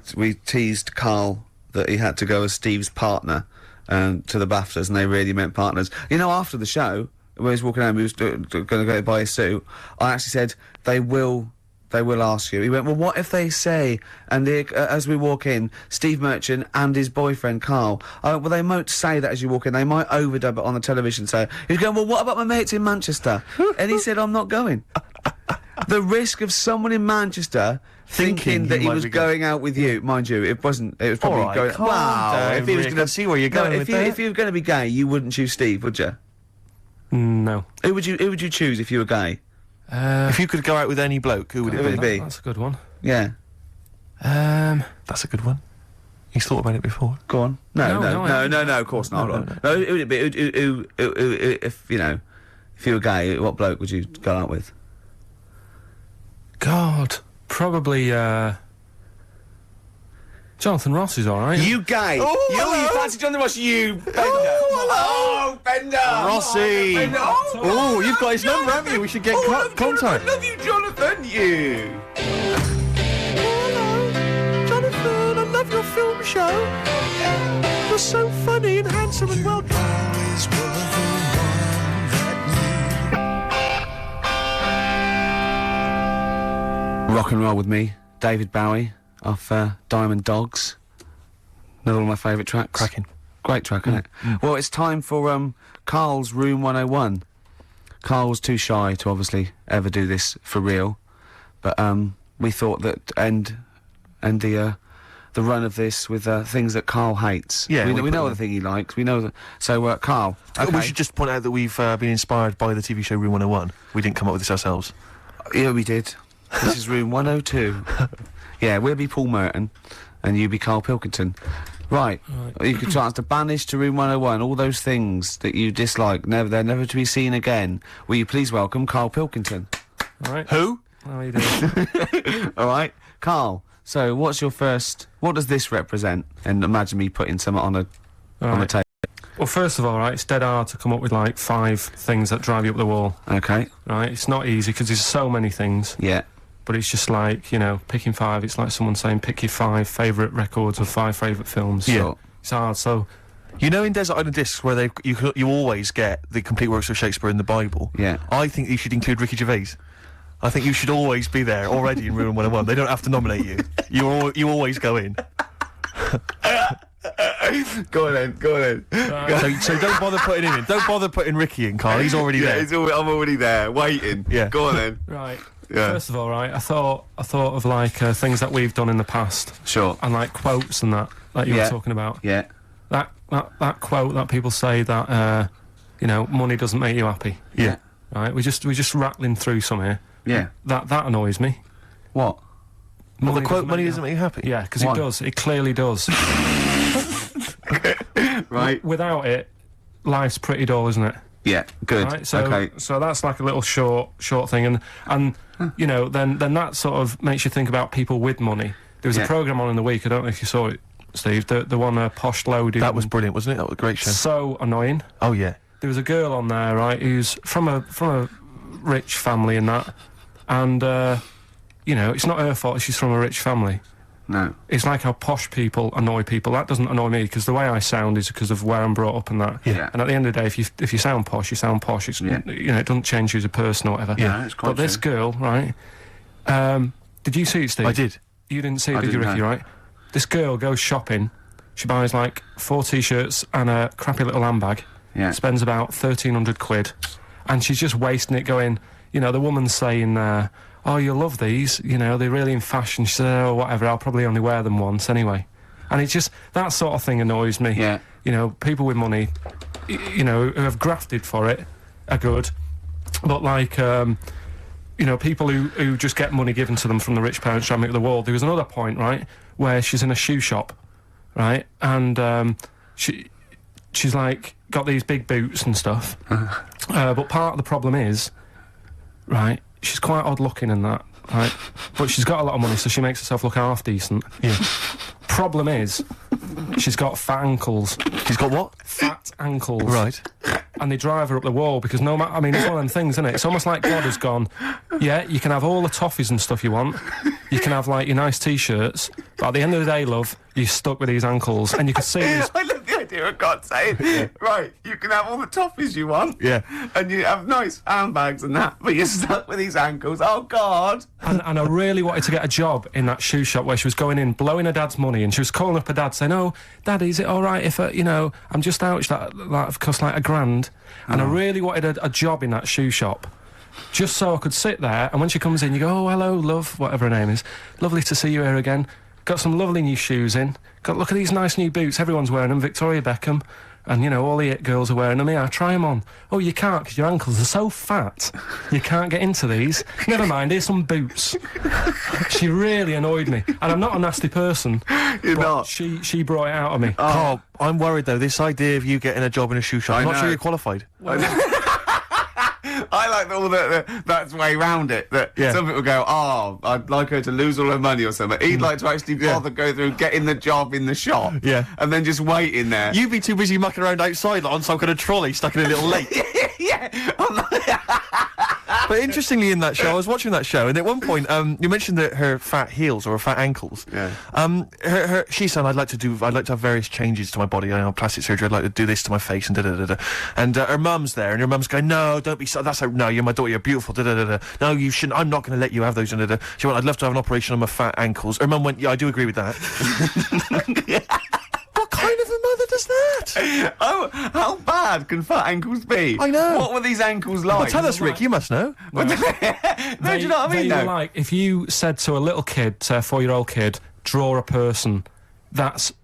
teased Carl that he had to go as Steve's partner to the BAFTAs, and they really meant partners. You know, after the show, when he was walking home, he was going to go buy his suit, I actually said, they will ask you. He went, well, what if they say, and as we walk in, Steve Merchant and his boyfriend Carl, well, they won't say that as you walk in, they might overdub it on the television, so he was going, well, what about my mates in Manchester? And he said, I'm not going. The risk of someone in Manchester thinking that he was going out with you, mind you, it was probably right, going, wow, if he was going to see where you're going with that. If you were going to be gay, you wouldn't choose Steve, would you? No. Who would you choose if you were gay? If you could go out with any bloke, who would it be? That's a good one. Yeah. That's a good one. He's thought about it before. Go on. No, of course not. No, who would it be? If you were gay, what bloke would you go out with? God, probably, Jonathan Ross is alright. You gay? Oh, you fancy Jonathan Ross, you Bender? Oh, Bender! Rossi! Bender. Oh, you've got his number, haven't you? We should get contact. I love you, Jonathan, you! Jonathan, I love love your film show. You're so funny and handsome and well. Rock and Roll with Me, David Bowie, off Diamond Dogs. Another one of my favourite tracks. Cracking. Great track, isn't it? Well, it's time for Carl's Room 101. Carl was too shy to obviously ever do this for real, but we thought that end the run of this with things that Carl hates. Yeah, we know the thing he likes. We know that. So, Carl, okay. We should just point out that we've been inspired by the TV show Room 101. We didn't come up with this ourselves. Yeah, we did. This is Room 102. Yeah, we'll be Paul Merton, and you be Carl Pilkington. Right. You could chance to banish to Room 101 all those things that you dislike. They're never to be seen again. Will you please welcome Carl Pilkington? All right. Who? How are you doing? All right, Carl. So, what's your first? What does this represent? And imagine me putting some on a table. Well, first of all, right, it's dead hard to come up with like 5 things that drive you up the wall. Okay. Right, it's not easy because there's so many things. Yeah. But it's just like, you know, picking 5. It's like someone saying pick your 5 favourite records or 5 favourite films. Yeah. Sure. It's hard. So, you know, in Desert Island Discs, where you always get the complete works of Shakespeare in the Bible. Yeah. I think you should include Ricky Gervais. I think you should always be there already in Room 101. They don't have to nominate you. You always go in. Go on then. So don't bother putting him in. Don't bother putting Ricky in, Carl. He's already there. I'm already there, waiting. Yeah. Go on then. right. Yeah. First of all, right, I thought of like things that we've done in the past. Sure. And like quotes and that you were talking about. Yeah. That quote that people say that you know, money doesn't make you happy. Yeah. Right. We're just rattling through some here. Yeah. That annoys me. What? Well, the quote money doesn't make you happy? Yeah, because it Why? does. It clearly does. Right. Without it, life's pretty dull, isn't it? Yeah. Good. Right, so, okay. so that's like a little short thing, and you know, then that sort of makes you think about people with money. There was a programme on in the week. I don't know if you saw it, Steve. The one Posh Loaded. That was brilliant, wasn't it? That was a great show. So annoying. Oh yeah. There was a girl on there, right, who's from a rich family and that, and you know, it's not her fault. She's from a rich family. No. It's like how posh people annoy people. That doesn't annoy me because the way I sound is because of where I'm brought up and that. Yeah. And at the end of the day, if you sound posh, you sound posh. It's, you know, it doesn't change you as a person or whatever. Yeah, it's quite But this girl, right? Did you see it, Steve? I did. You didn't see it, I did you, didn't Ricky? know. Right? This girl goes shopping. She buys like 4 t-shirts and a crappy little handbag. Yeah. Spends about 1,300 quid, and she's just wasting it. Going, you know, the woman's saying, "Oh, you'll love these. You know, they're really in fashion." She said, "Oh, whatever. I'll probably only wear them once anyway." And it's just that sort of thing annoys me. Yeah. You know, people with money, you know, who have grafted for it, are good, but like, you know, people who just get money given to them from the rich parents trying to make the world. There was another point, right, where she's in a shoe shop, right, and she's like got these big boots and stuff, but part of the problem is, right, she's quite odd looking and that, right, but she's got a lot of money, so she makes herself look half decent. Yeah. Problem is, she's got fat ankles. She's got what? Fat ankles. Right. And they drive her up the wall because no matter, I mean, it's one of them things, isn't it? It's almost like God has gone, yeah, you can have all the toffees and stuff you want, you can have like your nice t-shirts, but at the end of the day, love, you're stuck with these ankles, and you can see these. I love the idea of God saying, right, you can have all the toffees you want. Yeah. And you have nice handbags and that, but you're stuck with these ankles. Oh, God. And I really wanted to get a job in that shoe shop where she was going in, blowing her dad's money, and she was calling up her dad saying, "Oh, Daddy, is it all right if, you know, I'm just out, that cost like $1,000. And I really wanted a job in that shoe shop. Just so I could sit there, and when she comes in, you go, "Oh, hello, love," whatever her name is. "Lovely to see you here again. Got some lovely new shoes in. Look at these nice new boots. Everyone's wearing them. Victoria Beckham. And, you know, all the it girls are wearing them. Yeah, try them on. Oh, you can't because your ankles are so fat. You can't get into these. Never mind, here's some boots." She really annoyed me. And I'm not a nasty person. You're but not. She brought it out of me. Oh, I'm worried though. This idea of you getting a job in a shoe shop, I'm not sure you're qualified. I like all that's way round it. That some people go, "Oh, I'd like her to lose all her money or something." He'd like to actually bother go through getting the job in the shop. Yeah. And then just wait in there. You'd be too busy mucking around outside like, on some kind of trolley stuck in a little lake. Yeah. But interestingly, in that show, I was watching that show, and at one point, you mentioned that her fat heels or her fat ankles. Yeah. She said, I'd like to have various changes to my body. I know, plastic surgery. I'd like to do this to my face and da da da da. And her mum's there, and her mum's going, no, don't be so. No, you're my daughter. You're beautiful. Da da da da. No, you shouldn't. I'm not going to let you have those. Da da da. She went, I'd love to have an operation on my fat ankles. Her mum went, yeah, I do agree with that. What kind of a mother does that? Oh, how bad can fat ankles be? I know. What were these ankles like? Well, tell us, Rick. You must know. No, do you know what I mean? They though? were like, if you said to a little kid, say a 4-year-old kid, draw a person,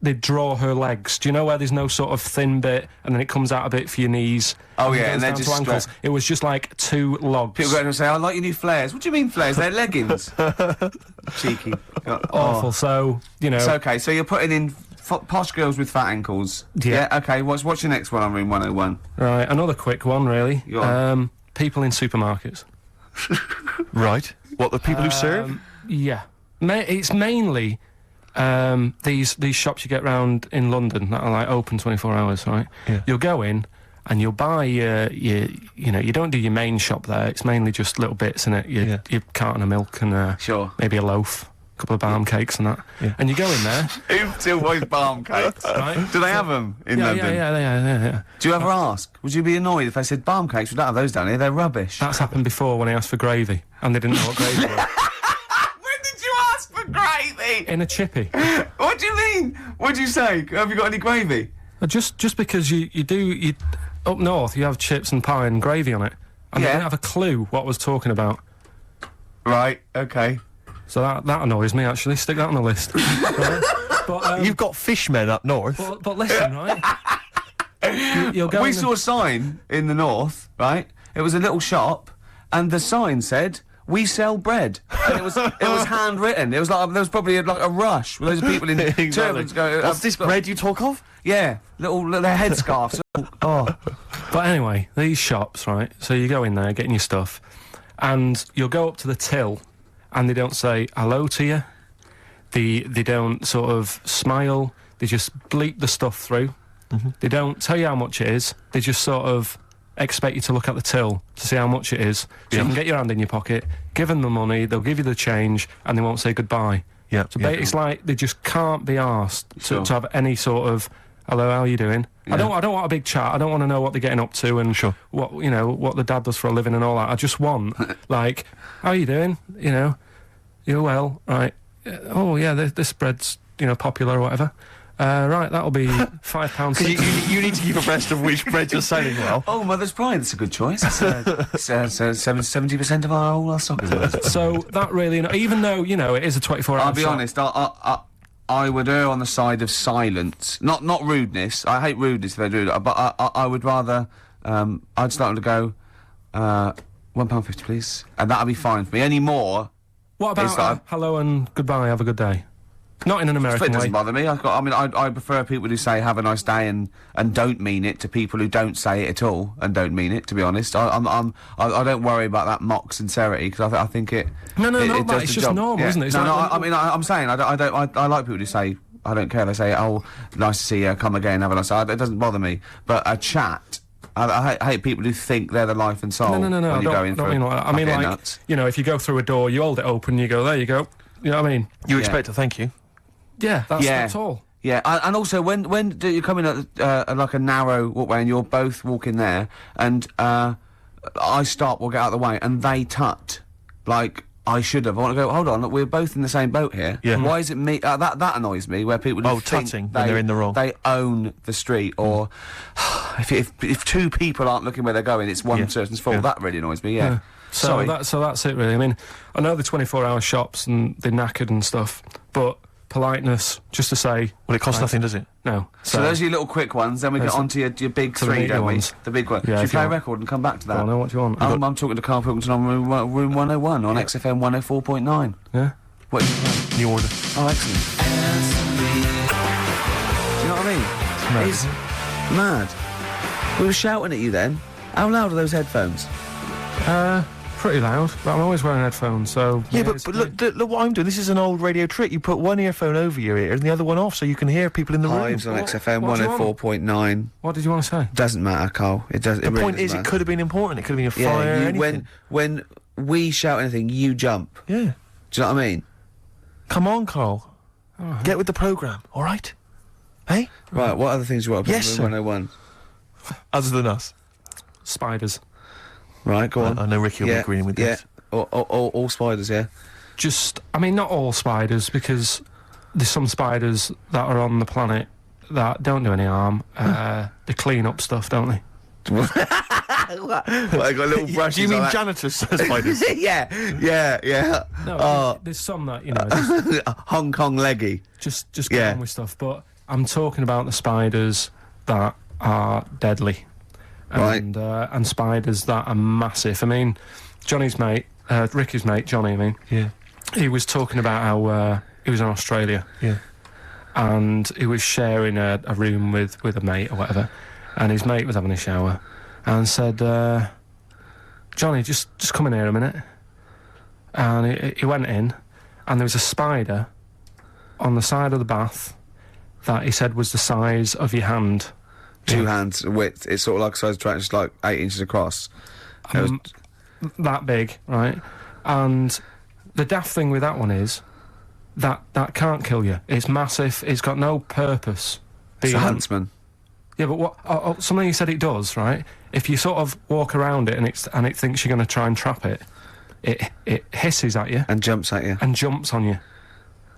they'd draw her legs. Do you know where there's no sort of thin bit and then it comes out a bit for your knees? Oh, and yeah, it goes and they're down to just ankles. It was just like 2 logs. People go and say, I like your new flares. What do you mean flares? They're leggings. Cheeky. Awful. So, you know. It's okay. So you're putting in posh girls with fat ankles. Yeah. Okay, what's your next one on Room 101? Right, another quick one, really. Go on. People in supermarkets. Right. What, the people who serve? Yeah. It's mainly these shops you get round in London that are like open 24 hours, right? Yeah. You'll go in and you'll buy you don't do your main shop there. It's mainly just little bits in it. Your carton of milk and Sure. maybe a loaf, a couple of balm cakes and that. Yeah. And you go in there. Who still buys balm cakes? Right. Do they have them in London? Yeah. Do you ever ask? Would you be annoyed if I said balm cakes? We don't have those down here. They're rubbish. That's happened before when I asked for gravy and they didn't know what gravy was. When did you ask for gravy? In a chippy. What do you mean? What'd you say? Have you got any gravy? Just because you up north you have chips and pie and gravy on it, and they Yeah. didn't have a clue what I was talking about. Right. Okay. So that annoys me actually. Stick that on the list. Right? But You've got fishmen up north. but listen, right? You'll go. We in saw a sign in the north, right? It was a little shop, and the sign said, "We sell bread," and it was handwritten. It was like there was probably like a rush with loads of people in turbans going. What's this bread you talk of? Yeah, little headscarves. Oh. But anyway, these shops, right? So you go in there, getting your stuff, and you'll go up to the till, and they don't say hello to you. They don't sort of smile. They just bleep the stuff through. Mm-hmm. They don't tell you how much it is. They just sort of expect you to look at the till to see how much it is, so you can get your hand in your pocket, give them the money, they'll give you the change, and they won't say goodbye. Yeah. So it's like they just can't be asked Sure. to have any sort of hello, how are you doing? Yeah. I don't want a big chat. I don't want to know what they're getting up to and Sure. what the dad does for a living and all that. I just want like, how are you doing? You're well, right? Oh yeah, this bread's popular or whatever. Right, that'll be £5. You need to keep abreast of which breads are selling well. Oh, Mother's Pride. That's a good choice. It's 70% of our whole stock is worth. So that really, even though it is a 24-hour. I'll be honest. I would err on the side of silence, not rudeness. I hate rudeness if they do that, but I would rather. I'd start to go, £1.50, please, and that'd be fine for me. Any more? What about hello and goodbye? Have a good day. Not in an American It way. doesn't bother me. I prefer people who say "Have a nice day" and don't mean it to people who don't say it at all and don't mean it. To be honest, I don't worry about that mock sincerity because I think it. No, it not that. does It's the just job. normal, Yeah. isn't it? It's I'm saying I like people who say I don't care. They say, "Oh, nice to see you. Come again. Have a nice." It doesn't bother me. But a chat. I hate people who think they're the life and soul. No. When I you're going don't mean like that. I mean like nuts. if you go through a door, you hold it open, you go there, you go. You know what I mean? You expect a thank you. Yeah, that's all. Yeah, and also when do you come in at like a narrow walkway and you're both walking there, and I stop, we'll get out of the way, and they tut, like I should have. I want to go. Hold on, look, we're both in the same boat here. Yeah. Why is it me? That annoys me. Where people think tutting when they're in the wrong. They own the street, or if two people aren't looking where they're going, it's one person's fault. Yeah. That really annoys me. Yeah. So that's it really. I mean, I know the 24-hour shops and they're knackered and stuff, but politeness, just to say. Well, it costs nothing, does it? No. So those are your little quick ones. Then we get on to your big to the three, bigger don't we? ones. The big one. Yeah, Should we if you play a want. record and come back to that? I know what you want. I'm talking to Carl Pilkington on Room 101 on XFM 104.9. Yeah. What did you play? New Order. Oh, excellent. Do you know what I mean? It's mad. We were shouting at you then. How loud are those headphones? pretty loud, but I'm always wearing headphones, so... Yeah, but look what I'm doing. This is an old radio trick. You put one earphone over your ear and the other one off so you can hear people in the room. Hives on XFM what do you want? 104.9. What did you want to say? Doesn't matter, Carl. It does. The point is, it could have been important. It could have been a fire, anything. When we shout anything, you jump. Yeah. Do you know what I mean? Come on, Carl. Get with the programme, all right? Hey? Right, what other things do you want to put Yes, in sir. Room 101? Other than us. Spiders. Right, go on. I know Ricky will be agreeing with this. All spiders, yeah? I mean, not all spiders, because there's some spiders that are on the planet that don't do any harm. They clean up stuff, don't they? Well, I got little brushes. Do you mean like janitors spiders? yeah. No, there's some that, you know... Just, Hong Kong leggy. Just get on with stuff, but I'm talking about the spiders that are deadly. And, and spiders that are massive. I mean, Johnny's mate, Ricky's mate, Johnny, I mean. Yeah. He was talking about how he was in Australia. Yeah. And he was sharing a room with a mate or whatever. And his mate was having a shower. And said, Johnny, just come in here a minute. And he went in, and there was a spider on the side of the bath that he said was the size of your hand. 2 hands width. It's sort of like a size of track, just like 8 inches across. That big, right? And the daft thing with that one is that can't kill you. It's massive. It's got no purpose. It's a huntsman. Yeah, but what? Something you said it does, right? If you sort of walk around it and it thinks you're going to try and trap it, it hisses at you and jumps at you and jumps on you,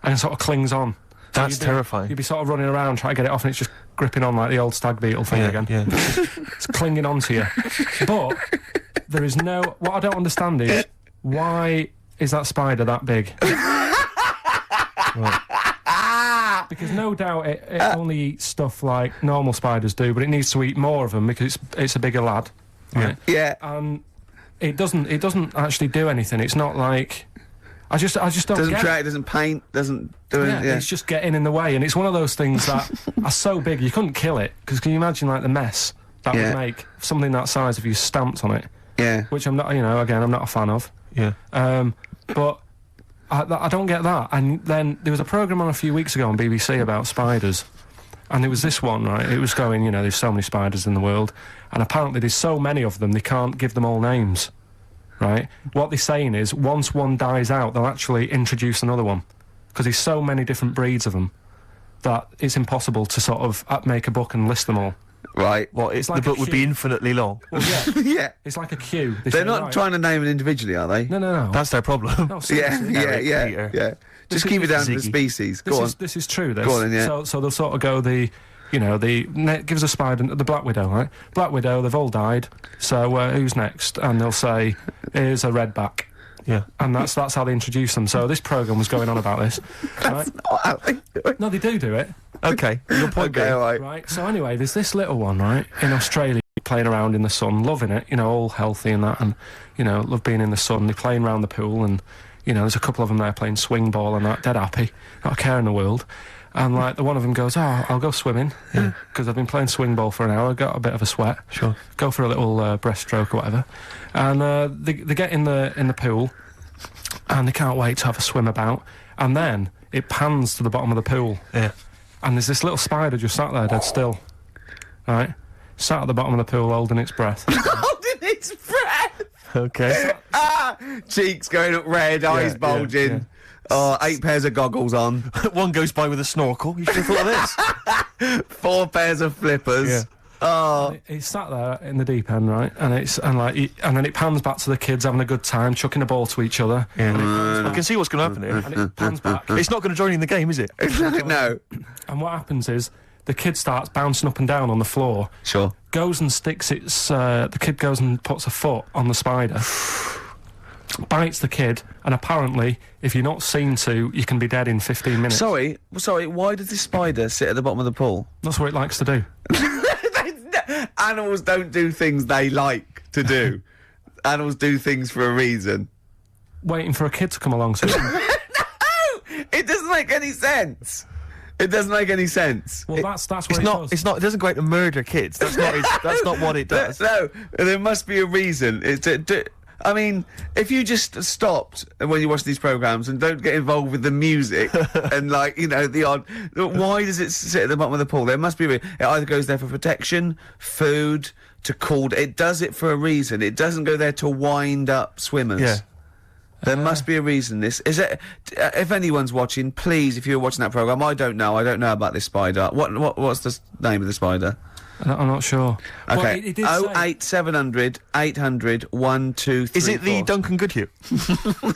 and sort of clings on. That's terrifying. You'd be sort of running around trying to get it off, and it's just gripping on like the old stag beetle thing again. Yeah. It's clinging onto you. But there is no... What I don't understand is, why is that spider that big? Right. Because no doubt it only eats stuff like normal spiders do, but it needs to eat more of them because it's a bigger lad. Right? Yeah. And it doesn't actually do anything. It's not like... I just don't doesn't get track, it. doesn't paint, doesn't do anything. It's just getting in the way, and it's one of those things that are so big you couldn't kill it. Because can you imagine like the mess that would make something that size if you stamped on it? Yeah. Which I'm not, again, I'm not a fan of. Yeah. But I don't get that. And then there was a programme on a few weeks ago on BBC about spiders, and there was this one, right? It was going, there's so many spiders in the world, and apparently there's so many of them they can't give them all names. Right? What they're saying is, once one dies out, they'll actually introduce another one. Because there's so many different breeds of them that it's impossible to sort of make a book and list them all. Right. Well, It's like the book a would be queue. infinitely long. Well, yeah. Yeah. It's like a queue. They're not trying to name it individually, are they? No. That's their problem. No, Yeah, seriously. yeah. Just keep it down to the species. Go on. This is true, this. Go on, yeah. So they'll sort of go gives a spider, the Black Widow, right? Black Widow, they've all died, so who's next? And they'll say, here's a redback. Yeah. And that's how they introduce them. So this programme was going on about this. Right? Not how they do it. No, they do it. Okay, your point Okay, being. all right. Right, so anyway, there's this little one, right, in Australia, playing around in the sun, loving it, all healthy and that, and, love being in the sun. They're playing around the pool, and, there's a couple of them there playing swing ball and that, dead happy, not a care in the world. And, like, the one of them goes, I'll go swimming, because I've been playing swing ball for an hour, got a bit of a sweat. Sure. Go for a little breaststroke or whatever. And they get in the pool, and they can't wait to have a swim about. And then it pans to the bottom of the pool. Yeah. And there's this little spider just sat there dead still. Right? Sat at the bottom of the pool holding its breath. Holding its breath! Okay. Cheeks going up red, eyes bulging. Yeah. 8 pairs of goggles on. One goes by with a snorkel. You should have thought of this. 4 pairs of flippers. Yeah. Oh. It's sat there in the deep end, right? And and then it pans back to the kids having a good time, chucking a ball to each other. Yeah. I can see what's going to happen here. And it pans back. It's not going to join in the game, is it? No. And what happens is the kid starts bouncing up and down on the floor. Sure. Goes and sticks its... the kid goes and puts a foot on the spider. Bites the kid, and apparently, if you're not seen to, you can be dead in 15 minutes. Sorry, why does this spider sit at the bottom of the pool? That's what it likes to do. Animals don't do things they like to do. Animals do things for a reason. Waiting for a kid to come along. So No! It doesn't make any sense. It doesn't make any sense. Well, that's what it does. It's not. It doesn't go out to murder kids. That's not. That's not what it does. No, there must be a reason. I mean, if you just stopped when you watch these programmes and don't get involved with the music and, like, you know, the odd... Why does it sit at the bottom of the pool? There must be a reason. It either goes there for protection, food, to cool... It does it for a reason. It doesn't go there to wind up swimmers. Yeah. There must be a reason. This is it. If anyone's watching, please, if you're watching that programme, I don't know about this spider. What's the name of the spider? I'm not sure. Okay. Well, it did say- 08700 800 123. Is it the Duncan Goodhue?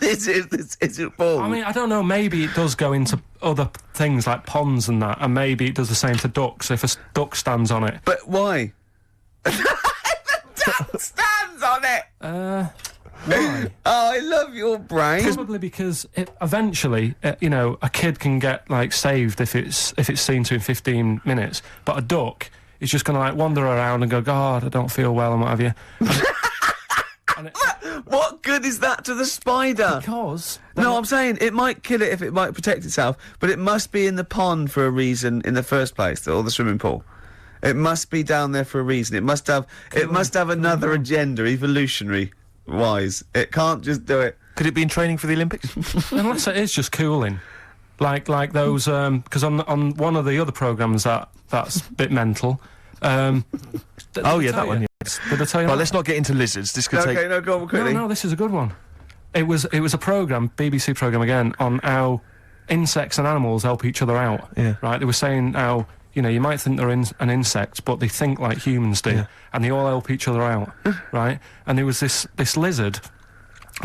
is it Paul? I mean, I don't know. Maybe it does go into other things like ponds and that, and maybe it does the same to ducks if a duck stands on it. But why? The duck stands on it. Why? Oh, I love your brain. Probably because eventually, you know, a kid can get like saved if it's seen to in 15 minutes, but a duck is just going to like wander around and go, God, I don't feel well and what have you. What good is that to the spider? Because... No, I'm saying it might kill it if it might protect itself, but it must be in the pond for a reason in the first place, or the swimming pool. It must be down there for a reason. It must have another agenda, evolutionary-wise. It can't just do it. Could it be in training for the Olympics? Unless it is just cooling. Like those, because on one of the other programmes that's a bit mental. Oh, yeah, that one, yes. Did I tell you Well, that? let's not get into lizards. This could take... Okay, no, go on quickly. No, this is a good one. It was a programme, BBC programme again, on how insects and animals help each other out. Yeah. Right? They were saying how, you know, you might think they're an insect, but they think like humans do. Yeah. And they all help each other out. Right? And there was this lizard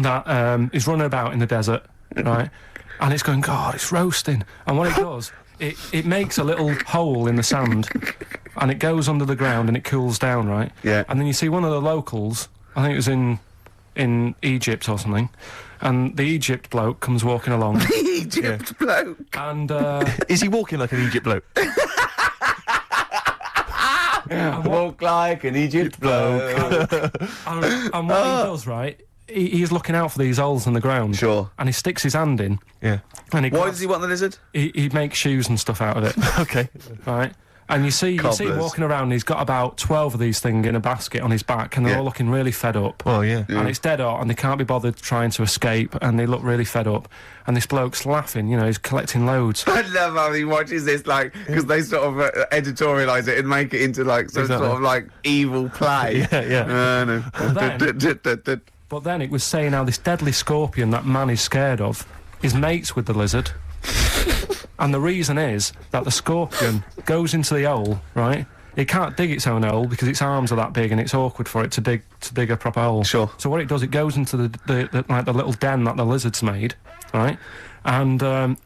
that is running about in the desert, right? And it's going, God, it's roasting. And what it does, it makes a little hole in the sand, and it goes under the ground and it cools down, right? Yeah. And then you see one of the locals, I think it was in Egypt or something, and the Egypt bloke comes walking along. Egypt bloke. And Is he walking like an Egypt bloke? Walk like an Egypt bloke. and what he does, right? He's looking out for these holes in the ground. Sure. And he sticks his hand in. Yeah. And Why does he want the lizard? He makes shoes and stuff out of it. Okay. Right. And you see him Cobblers. walking around, he's got about 12 of these things in a basket on his back, and they're Yeah. all looking really fed up. Oh, yeah. And it's dead hot, and they can't be bothered trying to escape, and they look really fed up. And this bloke's laughing, you know, he's collecting loads. I love how he watches this, like, because they sort of editorialise it and make it into, like, some Exactly. sort of, like, evil play. Yeah. No. But then it was saying how this deadly scorpion that man is scared of is mates with the lizard. And the reason is that the scorpion goes into the hole, right? It can't dig its own hole because its arms are that big and it's awkward for it to dig a proper hole. Sure. So what it does, it goes into the little den that the lizard's made, right? And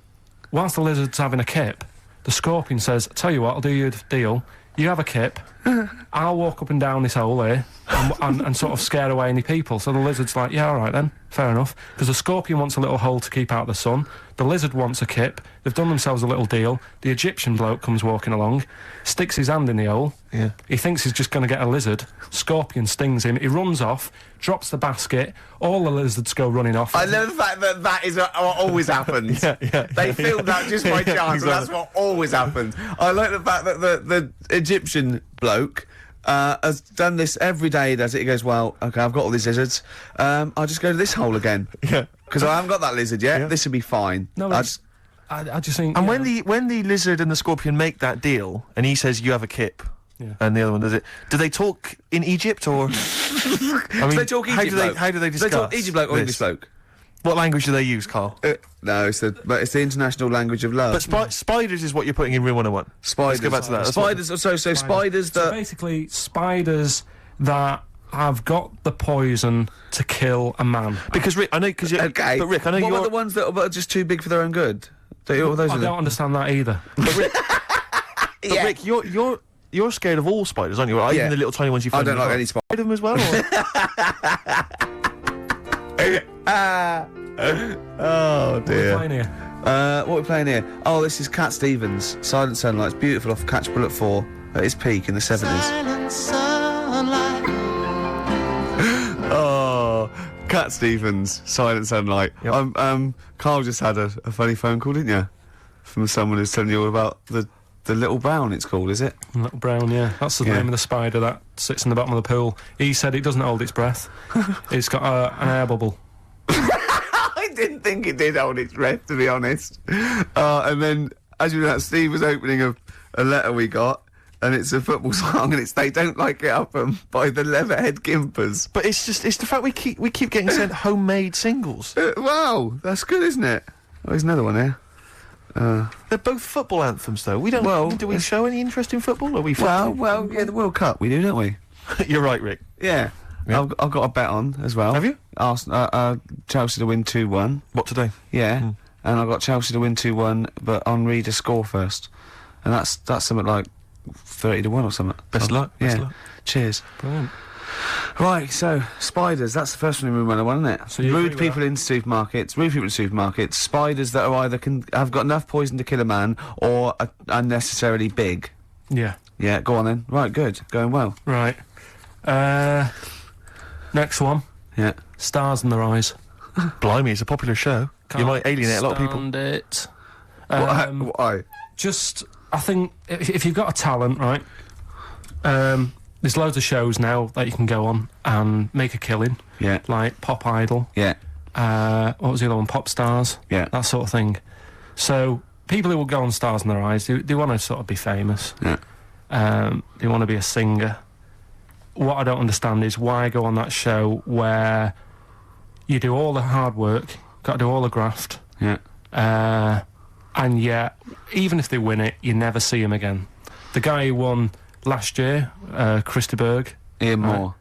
whilst the lizard's having a kip, the scorpion says, "Tell you what, I'll do you a deal. You have a kip, I'll walk up and down this hole here and sort of scare away any people." So the lizard's like, "Yeah, all right then, fair enough." Because the scorpion wants a little hole to keep out the sun. The lizard wants a kip. They've done themselves a little deal. The Egyptian bloke comes walking along, sticks his hand in the hole. Yeah. He thinks he's just going to get a lizard. Scorpion stings him. He runs off, drops the basket. All the lizards go running off. I love the fact that that is what always happens. They filmed that just by chance, and that's what always happens. I like the fact that the Egyptian bloke has done this every day. He does it. He goes, "Well, okay, I've got all these lizards. I'll just go to this hole again. Yeah. Because I haven't got that lizard yet. Yeah. This will be fine." No, I just think... And yeah. when the lizard and the scorpion make that deal, and he says you have a kip, Yeah. and the other one does it, do they talk in Egypt or? I mean, they talk Egypt bloke? How do they discuss? They talk Egypt bloke or this? English bloke? What language do they use, Carl? No, it's the international language of love. But spiders is what you're putting in Room 101. Spiders. Let's go back to that. That's what- Spiders. So spiders So that. basically, spiders that have got the poison to kill a man. Because Rick, I know, because you're... Okay. But Rick, I know what you're... about the ones that are just too big for their own good? Those I are the- don't understand that either. But Rick, you're scared of all spiders, aren't you? Or Yeah. even the little tiny ones you I find. don't in the like garden. any spider. Scared of them as well? Or? Oh What are we dear. playing here? What are we playing here? Oh, this is Cat Stevens, Silent Sunlight. It's beautiful off Catch Bullet 4 at its peak in the 70s. Oh, Cat Stevens, Silent Sunlight. Yep. Carl just had a funny phone call, didn't you? From someone who's telling you all about the The Little Brown, it's called, is it? Little Brown, yeah. That's the name of the spider that sits in the bottom of the pool. He said it doesn't hold its breath. It's got an air bubble. I didn't think it did hold its breath, to be honest. And then, as you know, Steve was opening a letter we got, and it's a football song, and it's They Don't Like It Up by the Leatherhead Gimpers. But it's the fact we keep getting sent homemade singles. Wow, that's good, isn't it? Oh, there's another one here. They're both football anthems, though. We don't. Well, do we show any interest in football? Are we? Well, yeah, the World Cup we do, don't we? You're right, Rick. Yeah. I've got a bet on as well. Have you? Chelsea to win 2-1. What, today? Yeah. And I've got Chelsea to win 2-1, but Henri to score first. And that's something like 30-1 or something. Best luck. Yeah. Best luck. Cheers. Brilliant. Right, so spiders. That's the first one in Room 101, isn't it? So you rude agree people with in supermarkets. Rude people in supermarkets. Spiders that are either have got enough poison to kill a man or are unnecessarily big. Yeah. Yeah. Go on then. Right. Good. Going well. Right. Next one. Yeah. Stars in Their Eyes. Blimey, it's a popular show. You might alienate a lot of people. Stand it. Why? Just, I think, if you've got a talent, right, there's loads of shows now that you can go on and make a killing. Yeah. Like Pop Idol. Yeah. What was the other one? Pop Stars. Yeah. That sort of thing. So, people who will go on Stars in Their Eyes, they want to sort of be famous. Yeah. They want to be a singer. What I don't understand is why go on that show where you do all the hard work, got to do all the graft. Yeah. And yet, even if they win it, you never see him again. The guy who won last year, Christy Berg. Ian Moore.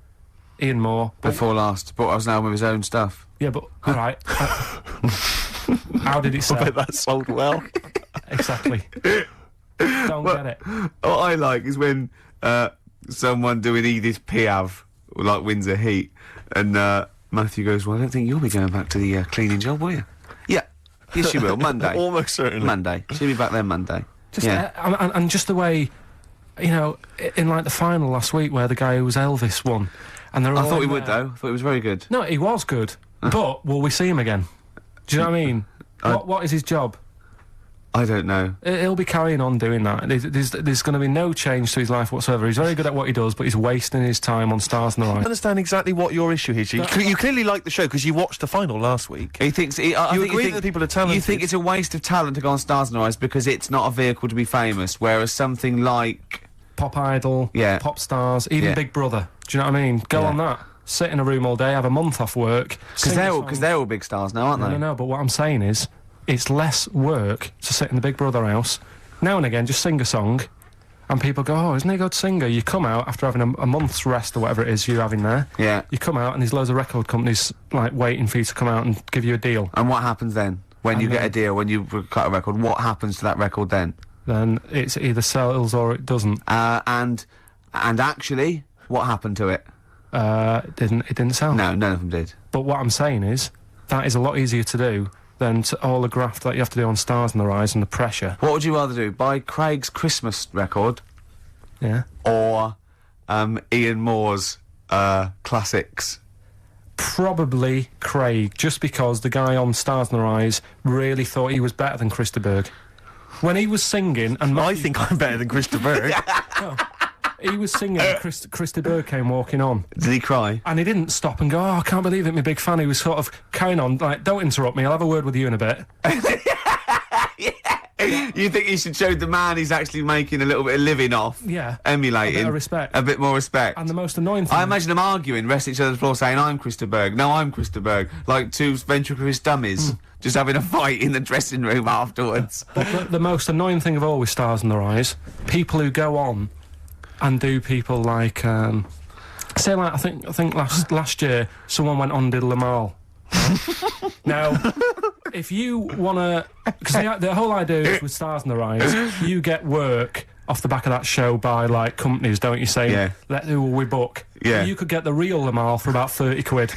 Ian Moore. Before last. Brought us now with his own stuff. Yeah, but, alright. How did it sell? I bet that sold well. Exactly. Don't get it. What I like is when someone doing Edith Piaf, like, wins a heat, and Matthew goes, well, I don't think you'll be going back to the cleaning job, will you? Yeah. Yes, you will. Monday. Almost certainly. Monday. She'll be back there Monday. Yeah. And just the way, you know, in like the final last week where the guy who was Elvis won, and they're all I thought he in would, there. though. I thought he was very good. No, he was good. But will we see him again? Do you know what I mean? What is his job? I don't know. He'll be carrying on doing that. There's going to be no change to his life whatsoever. He's very good at what he does, but he's wasting his time on Stars in the I Eyes. understand exactly what your issue is. You clearly like the show because you watched the final last week. He thinks... You agree that people are talented. You think it's a waste of talent to go on Stars in the Eyes because it's not a vehicle to be famous, whereas something like... Pop Idol, Yeah. Pop Stars, even Yeah. Big Brother. Do you know what I mean? Go Yeah. on that. Sit in a room all day, have a month off work. Because they're all big stars now, aren't they? No, but what I'm saying is, it's less work to sit in the Big Brother house. Now and again, just sing a song, and people go, oh, isn't he a good singer? You come out after having a month's rest or whatever it is you're having there. Yeah. You come out, and there's loads of record companies, like, waiting for you to come out and give you a deal. And what happens then? When you get a deal, when you cut a record, what happens to that record then? Then it's either sells or it doesn't. And actually, what happened to it? It didn't sell. No, none of them did. But what I'm saying is, that is a lot easier to do than all the graft that you have to do on Stars in the Rise and the pressure. What would you rather do? Buy Craig's Christmas record? Yeah. Or Ian Moore's classics? Probably Craig, just because the guy on Stars in the Rise really thought he was better than Christy Berg. When he was singing, and I think I'm better than Christy Berg. No, he was singing, and Christy Berg came walking on. Did he cry? And he didn't stop and go, oh, I can't believe it, my big fan. He was sort of carrying on, like, don't interrupt me, I'll have a word with you in a bit. You think he should show the man he's actually making a little bit of living off? Yeah. Emulating. A bit of respect. A bit more respect. And the most annoying thing... I imagine them arguing, resting each other's floor, saying, I'm Christy Berg. No, I'm Christy Berg. Like two ventriloquist dummies. Just having a fight in the dressing room afterwards. But the most annoying thing of all with Stars in the Rise, people who go on and do people like... say, like, I think last year, someone went on and did Lamal. Now, if you want to... Because the whole idea is with Stars in the Rise, you get work off the back of that show by, like, companies, don't you, saying, Yeah. who will we book? Yeah. You could get the real Lamal for about 30 quid.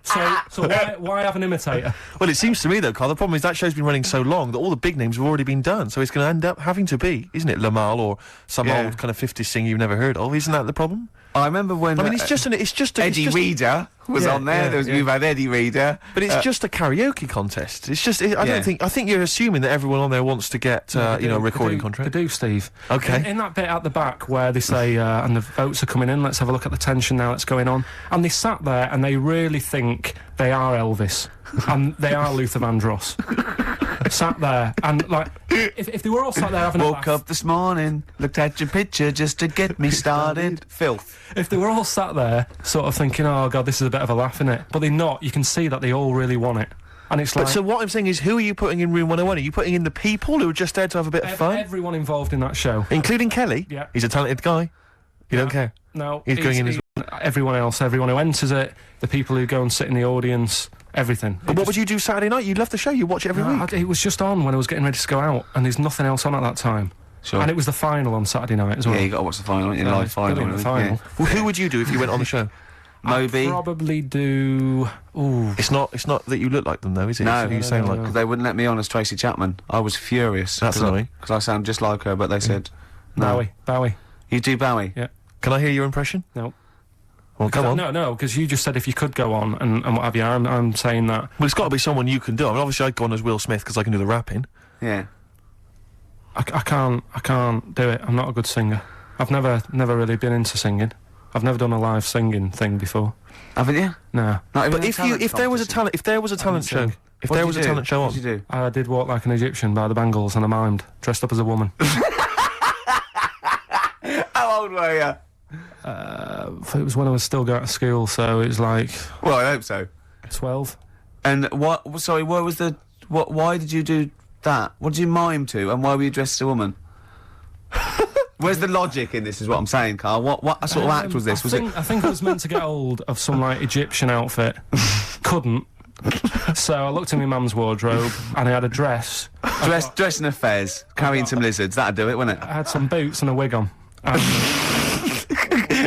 So why have an imitator? Well, it seems to me, though, Carl, the problem is that show's been running so long that all the big names have already been done, so it's going to end up having to be, isn't it, Lamal or some old kind of 50s singer you've never heard of? Isn't that the problem? I remember when. I mean, it's just Eddie Reader was on there. You've had Eddie Reader, but it's just a karaoke contest. It's just. I think you're assuming that everyone on there wants to get a recording contract. They do, Steve. Okay. In that bit at the back where they say, and the votes are coming in. Let's have a look at the tension now that's going on. And they sat there and they really think they are Elvis and they are Luther Vandross. Sat there and like, if they were all sat there having a laugh. Woke up this morning, looked at your picture just to get me started. Filth. If they were all sat there, sort of thinking, "Oh God, this is a bit of a laugh, innit?" But they're not. You can see that they all really want it, and it's like. But so what I'm saying is, who are you putting in Room 101? Are you putting in the people who are just there to have a bit of fun? Everyone involved in that show, including Kelly. Yeah, he's a talented guy. You don't care. No, he's going in as everyone else, everyone who enters it, the people who go and sit in the audience. Everything. But what would you do Saturday night? You love the show. You watch it every week. It was just on when I was getting ready to go out, and there's nothing else on at that time. Sure. And it was the final on Saturday night as well. Yeah, you got to watch the final, live final. The final. Yeah. Well, who would you do if you went on the show? Moby. I'd probably do. Ooh. It's not that you look like them though, is it? No, you sound like. Because they wouldn't let me on as Tracy Chapman. I was furious. That's annoying. Because I sound just like her, but they said no. Bowie. You do Bowie? Yeah. Can I hear your impression? No. Well, come on. No, because you just said if you could go on and what have you. I'm saying that. Well, it's got to be someone you can do. I mean, obviously I'd go on as Will Smith because I can do the rapping. Yeah. I can't do it. I'm not a good singer. I've never really been into singing. I've never done a live singing thing before. Haven't you? No. But if there was a talent show, if there was a talent show on, what did you do? I did Walk Like an Egyptian by the Bangles and I mimed, dressed up as a woman. How old were you? It was when I was still going to school, so it was like. Well, I hope so. 12. And what? Sorry, what was the? What? Why did you do that? What did you mime to? And why were you dressed as a woman? Where's the logic in this? Is what I'm saying, Carl. What sort of act was this? I think I was meant to get hold of some like Egyptian outfit. Couldn't. So I looked in my mum's wardrobe and I had a dress. Dress in a fez, carrying some lizards. That'd do it, wouldn't it? I had some boots and a wig on.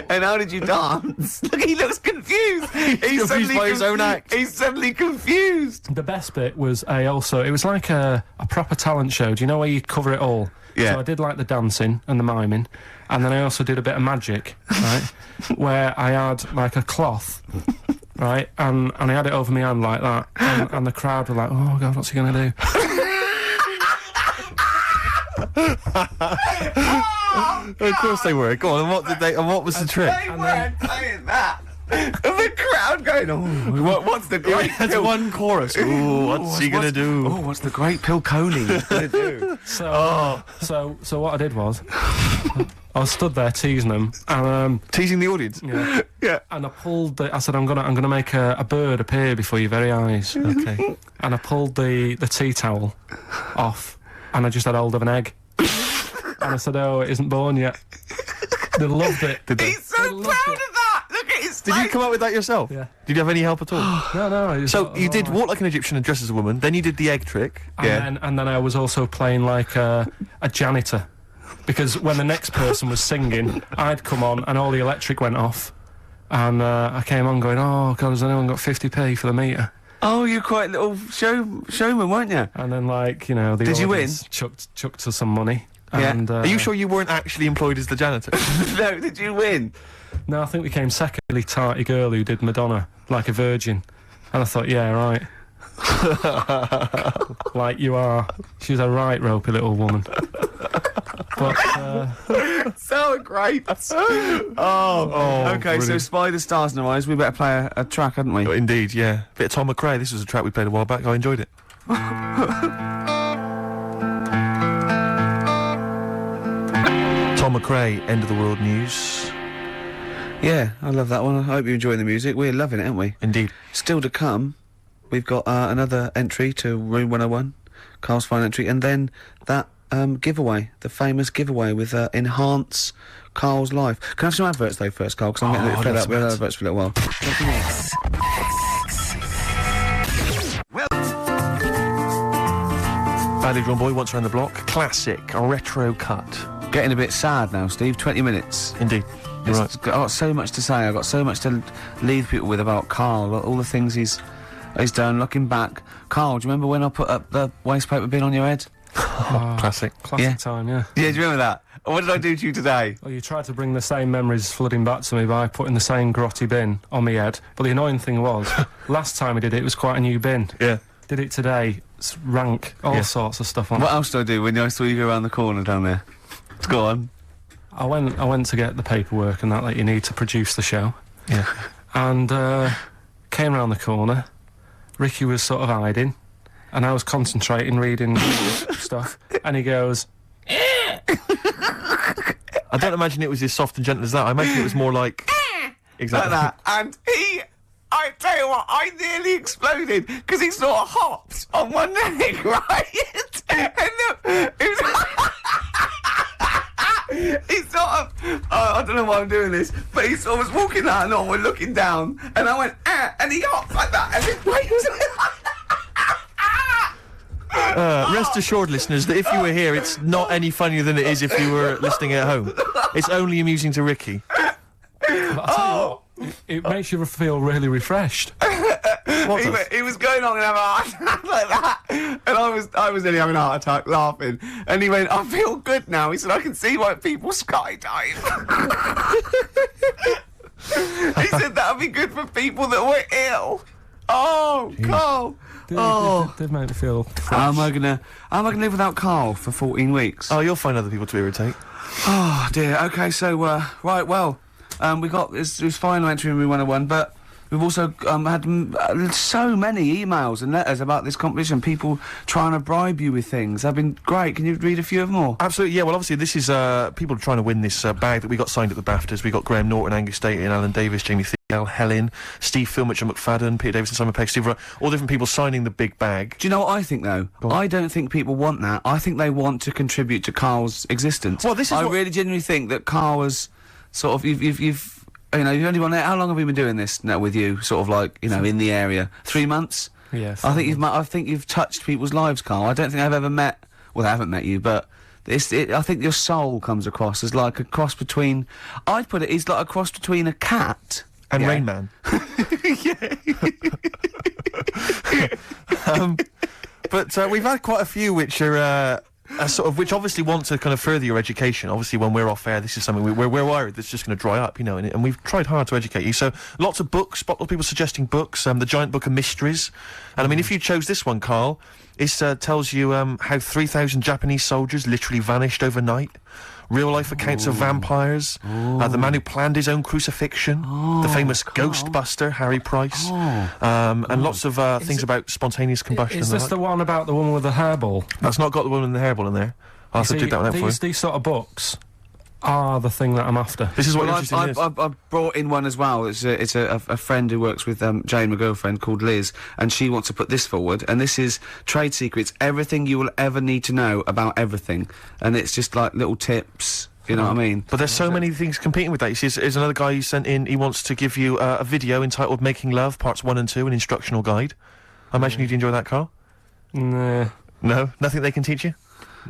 And how did you dance? Look, he looks confused. He's confused by his own act. He's suddenly confused. The best bit was it was like a proper talent show. Do you know where you cover it all? Yeah. So I did like the dancing and the miming, and then I also did a bit of magic, right? Where I had like a cloth, right, and I had it over my hand like that, and the crowd were like, "Oh God, what's he gonna do?" Of course they were. Go on. And what did they? And what was the trick? They weren't saying that. And the crowd going, "Oh, what's the great?" That's one chorus. Ooh, what's he gonna do? Oh, what's the great Phil Coney gonna do? So what I did was, I was stood there teasing them, and teasing the audience. Yeah. Yeah. And I pulled. I said, I'm gonna make a bird appear before your very eyes. Okay. And I pulled the tea towel off, and I just had hold of an egg. And I said, "Oh, it isn't born yet." They loved it. He's so proud of that. Look at his face. Did you come up with that yourself? Yeah. Did you have any help at all? No. So you did Walk Like an Egyptian and Dress as a Woman. Then you did the egg trick. And then I was also playing like a janitor, because when the next person was singing, I'd come on and all the electric went off, and I came on going, "Oh God, has anyone got 50p for the meter?" Oh, you're quite a little showman, weren't you? And then the Did you win? audience chucked us some money. Yeah. And, Are you sure you weren't actually employed as the janitor? No, did you win? No, I think we came second. Really tarty girl who did Madonna like a virgin, and I thought, yeah, right. Like you are. She was a right ropey little woman. But so great. Okay, brilliant. so Spy the Stars in the Rise. We better play a track, hadn't we? Indeed, yeah. Bit of Tom McRae. This was a track we played a while back. I enjoyed it. Tom McRae, End of the World News. Yeah, I love that one. I hope you're enjoying the music. We're loving it, aren't we? Indeed. Still to come, we've got another entry to Room 101, Carl's final entry, and then that giveaway, the famous giveaway with Enhance Carl's Life. Can I have some adverts though first, Carl? Because I'm getting a bit fed up. We'll have adverts for a little while. Badly Drawn Boy, Once Around the Block. Classic, a retro cut. Getting a bit sad now, Steve. 20 minutes. Indeed. You're right. I've got so much to say. I've got so much to leave people with about Carl. All the things he's done. Looking back, Carl, do you remember when I put up the waste paper bin on your head? Classic. Classic time, yeah. Yeah, do you remember that? What did I do to you today? Well, you tried to bring the same memories flooding back to me by putting the same grotty bin on my head. But the annoying thing was, last time I did it, it was quite a new bin. Yeah. Did it today, it's rank, all sorts of stuff on What it. else did I do when I saw you go around the corner down there? Let's go on. I went to get the paperwork and that you need to produce the show. Yeah. And came round the corner. Ricky was sort of hiding, and I was concentrating, reading stuff, and he goes... I don't imagine it was as soft and gentle as that. I imagine it was more like... exactly. Like that. And I tell you what, I nearly exploded because he sort of hopped on one leg, right? And look, he sort of, I don't know why I'm doing this, but he sort of was walking out and on, we're looking down, and I went, and he hopped like that, and his weight Rest assured, listeners, that if you were here, it's not any funnier than it is if you were listening at home. It's only amusing to Ricky. It makes you feel really refreshed. He was going on and having a heart attack like that, and I was nearly having a heart attack laughing. And he went, "I feel good now." He said, "I can see why people skydive." He said that would be good for people that were ill. Oh, Carl. Did make me feel fresh. How am I gonna live without Carl for 14 weeks? Oh, you'll find other people to irritate. Oh dear. Okay, so right, well, we got this final entry in Room 101, but we've also had so many emails and letters about this competition. People trying to bribe you with things. They've been great. Can you read a few of them all? Absolutely, yeah. Well, obviously, this is people trying to win this bag that we got signed at the BAFTAs. We got Graham Norton, Angus Staten, Alan Davis, Jamie Thiel, Helen, Steve Philmitch and McFadden, Peter Davison, Simon Pegg, Steve Wright, all different people signing the big bag. Do you know what I think, though? I don't think people want that. I think they want to contribute to Carl's existence. Well, this is I really genuinely think that Carl was sort of... You've only been there... How long have we been doing this now with you? Sort of like, in the area. 3 months? Yeah. I think you've touched people's lives, Carl. I don't think I've ever met... Well, I haven't met you, but... I think your soul comes across as like a cross between... I'd put it as like a cross between a cat... And Rain Man. But we've had quite a few which are... which obviously want to kind of further your education. Obviously, when we're off air, this is something we're worried that's just going to dry up, and we've tried hard to educate you. So, lots of books, lots of people suggesting books, the Giant Book of Mysteries. And I mean, if you chose this one, Carl, it tells you how 3,000 Japanese soldiers literally vanished overnight. Real-life accounts of vampires, the man who planned his own crucifixion, the famous Ghostbuster, Harry Price, and lots of things about spontaneous combustion. Is this the one about the woman with the hairball? That's not got the woman with the hairball in there. I'll have to dig that one out for you. These sort of books are the thing that I'm after. This is what interesting is. I've brought in one as well. It's a friend who works with Jane, my girlfriend, called Liz, and she wants to put this forward. And this is Trade Secrets, everything you will ever need to know about everything. And it's just like little tips, you know what I mean? But there's so many things competing with that. You see, there's another guy who sent in, he wants to give you a video entitled Making Love, Parts 1 and 2, an instructional guide. I imagine you'd enjoy that, Carl? Nah. No? Nothing they can teach you?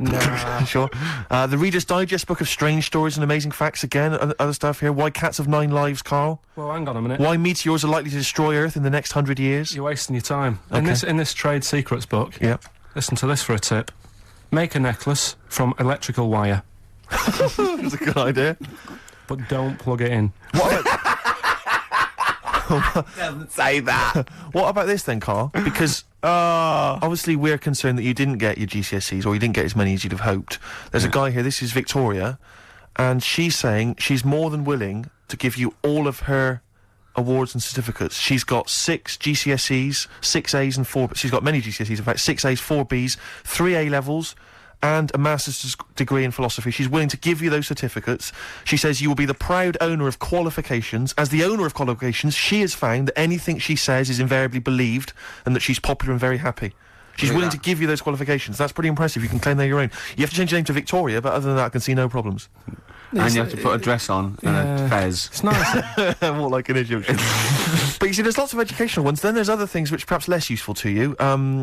Nah. Sure. The Reader's Digest book of strange stories and amazing facts again. Other stuff here. Why cats have 9 lives, Carl? Well, hang on a minute. Why meteors are likely to destroy Earth in the next 100 years. You're wasting your time. Okay. In this Trade Secrets book, yep. Listen to this for a tip. Make a necklace from electrical wire. That's a good idea. But don't plug it in. What about... Doesn't say that. What about this then, Carl? Because obviously we're concerned that you didn't get your GCSEs or you didn't get as many as you'd have hoped. There's a guy here, this is Victoria, and she's saying she's more than willing to give you all of her awards and certificates. She's got 6 GCSEs, 6 A's and 4... She's got many GCSEs, in fact, 6 A's, 4 B's, 3 A-levels, and a master's degree in philosophy. She's willing to give you those certificates. She says you will be the proud owner of qualifications. As the owner of qualifications, she has found that anything she says is invariably believed and that she's popular and very happy. She's willing to give you those qualifications. That's pretty impressive. You can claim they're your own. You have to change your name to Victoria, but other than that, I can see no problems. And you have to put a dress on and a fez. It's nice. More like an Egyptian. But you see, there's lots of educational ones. Then there's other things which are perhaps less useful to you.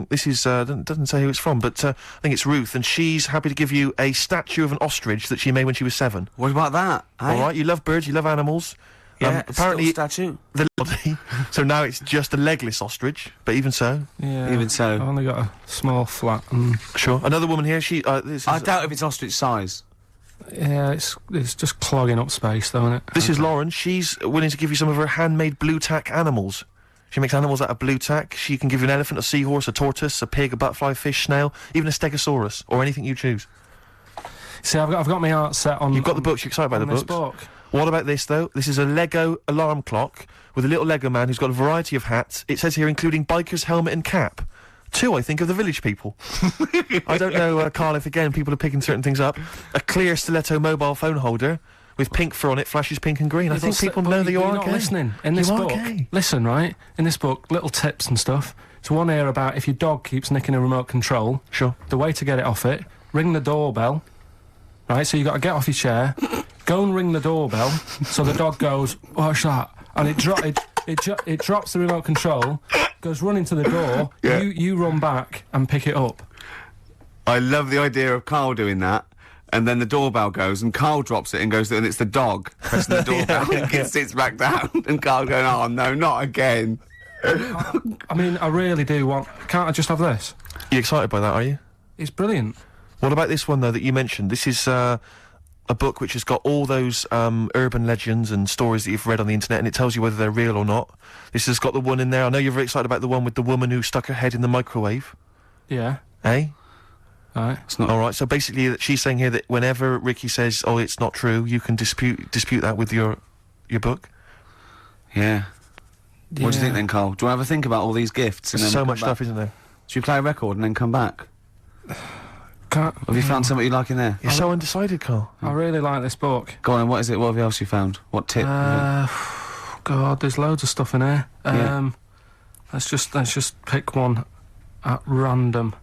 This is, doesn't say who it's from, but I think it's Ruth, and she's happy to give you a statue of an ostrich that she made when she was 7. What about that? All right, you love birds, you love animals. Yeah, apparently still statue. the body. So now it's just a legless ostrich. But even so, Yeah. Even so. I've only got a small flat. And sure. Another woman here. She. This is, I doubt if it's ostrich size. yeah, it's just clogging up space, though, isn't it? This is Lauren. She's willing to give you some of her handmade blue tack animals. She makes animals out of blue tack. She can give you an elephant, a seahorse, a tortoise, a pig, a butterfly, fish, snail, even a stegosaurus, or anything you choose. See, I've got my art set on. You've got the books. You're excited by the on this books. book. What about this, though? This is a Lego alarm clock with a little Lego man who's got a variety of hats. It says here, including biker's helmet and cap. 2, I think, of the village people. I don't know, Carl, if again people are picking certain things up. A clear stiletto mobile phone holder with pink fur on it, flashes pink and green. I think people know that you are not gay. listening. In this You are book, gay. listen, right? In this book, little tips and stuff. So one here about if your dog keeps nicking a remote control. Sure. The way to get it off it: ring the doorbell. Right. So you got to get off your chair, go and ring the doorbell. So the dog goes, "What's that?" And it drops the remote control, goes running to the door. Yeah. You run back and pick it up. I love the idea of Carl doing that. And then the doorbell goes, and Carl drops it and goes, and it's the dog pressing the doorbell, and it sits back down, and Carl going, "Oh no, not again." I mean, I really do want. Can't I just have this? You excited by that, are you? It's brilliant. What about this one, though, that you mentioned? This is a book which has got all those urban legends and stories that you've read on the internet, and it tells you whether they're real or not. This has got the one in there. I know you're very excited about the one with the woman who stuck her head in the microwave. Yeah. Eh? Right. It's not All right, so basically she's saying here that whenever Ricky says, "Oh, it's not true," you can dispute that with your book. Yeah. What do you think then, Carl? Do you want to have a think about all these gifts? And There's then so come much back? stuff, isn't there? Should we play a record and then come back? Can't. Have you found something you like in there? You're so undecided, Carl. I really like this book. Go on, and what is it? What else you found? What tip? God, there's loads of stuff in here. Yeah. Let's just pick one at random.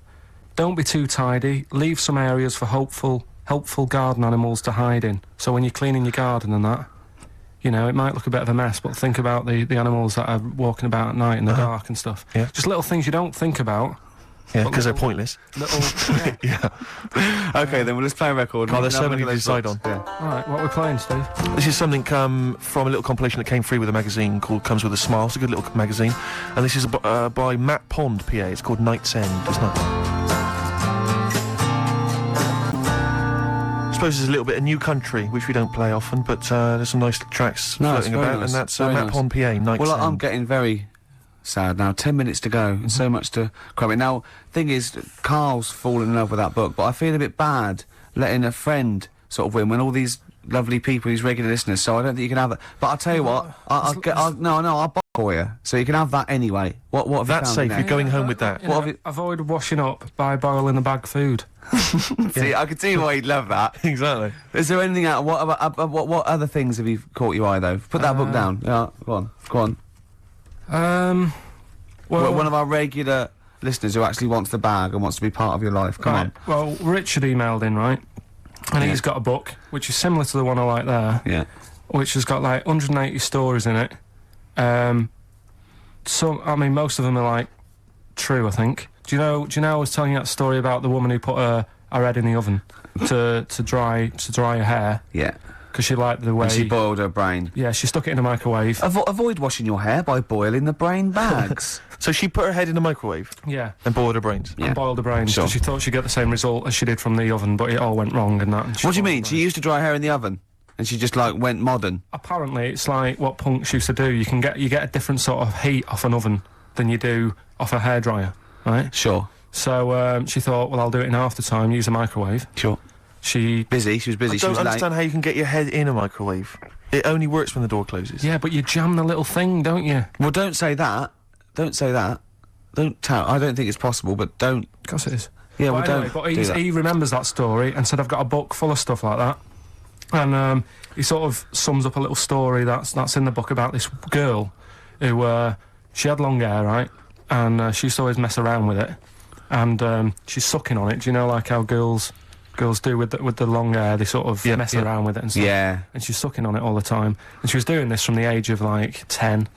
Don't be too tidy. Leave some areas for helpful garden animals to hide in. So when you're cleaning your garden and that, you know, it might look a bit of a mess, but think about the animals that are walking about at night in the dark and stuff. Yeah. Just little things you don't think about. Yeah, because they're pointless. Yeah. Okay, then we'll just play a record. Carl, there's We can so have a many look to at decide those on. books. All right, what are we playing, Steve? This is something from a little compilation that came free with a magazine called Comes With a Smile. It's a good little magazine. And this is by Matt Pond, PA. It's called Night's End. It's not. I suppose there's a little bit of New Country, which we don't play often, but there's some nice tracks No, it's floating very about, nice. and that's Very Matt nice. Pond, PA, Night's Well, End. I'm getting very sad now. 10 minutes to go, and so much to cram in. Now, thing is, Carl's fallen in love with that book, but I feel a bit bad letting a friend sort of win when all these lovely people, these regular listeners, so I don't think you can have that. But I'll tell you what, I'll buy it for you, so you can have that anyway. What have you That's found safe. in there? You're going home with that. You What know, have you- avoid washing up by boiling the bag food. See, I can see why you'd love that. Exactly. Is there anything out? What other things have you caught your eye though? Put that book down. Yeah, go on. Well, one of our regular listeners who actually wants the bag and wants to be part of your life. Come on. Well, Richard emailed in, right? And he's got a book which is similar to the one I like there. Yeah. Which has got like 180 stories in it. Most of them are like true, I think. Do you know I was telling you that story about the woman who put her head in the oven to dry her hair Yeah. because she liked the way. And she boiled her brain. Yeah, she stuck it in a microwave. Avoid washing your hair by boiling the brain bags. So she put her head in the microwave Yeah. and boiled her brains. And boiled the brains Sure. because she thought she'd get the same result as she did from the oven, but it all went wrong and that. And What do you mean? She used to dry hair in the oven, and she just like went modern. Apparently, it's like what punks used to do. You get a different sort of heat off an oven than you do off a hairdryer, right? Sure. So she thought, well, I'll do it in half the time. Use a microwave. Sure. She was busy. I She don't was late. understand how you can get your head in a microwave. It only works when the door closes. Yeah, but you jam the little thing, don't you? Well, don't say that. Don't say that. Don't tell. I don't think it's possible, but don't. Of course it is. Yeah, well, anyway, don't but do that. he remembers that story and said, I've got a book full of stuff like that. And he sort of sums up a little story that's in the book about this girl who, she had long hair, right? And she used to always mess around with it. And she's sucking on it. Do you know, like how girls do with the long hair? They sort of mess around with it and stuff. Yeah. And she's sucking on it all the time. And she was doing this from the age of, like, 10.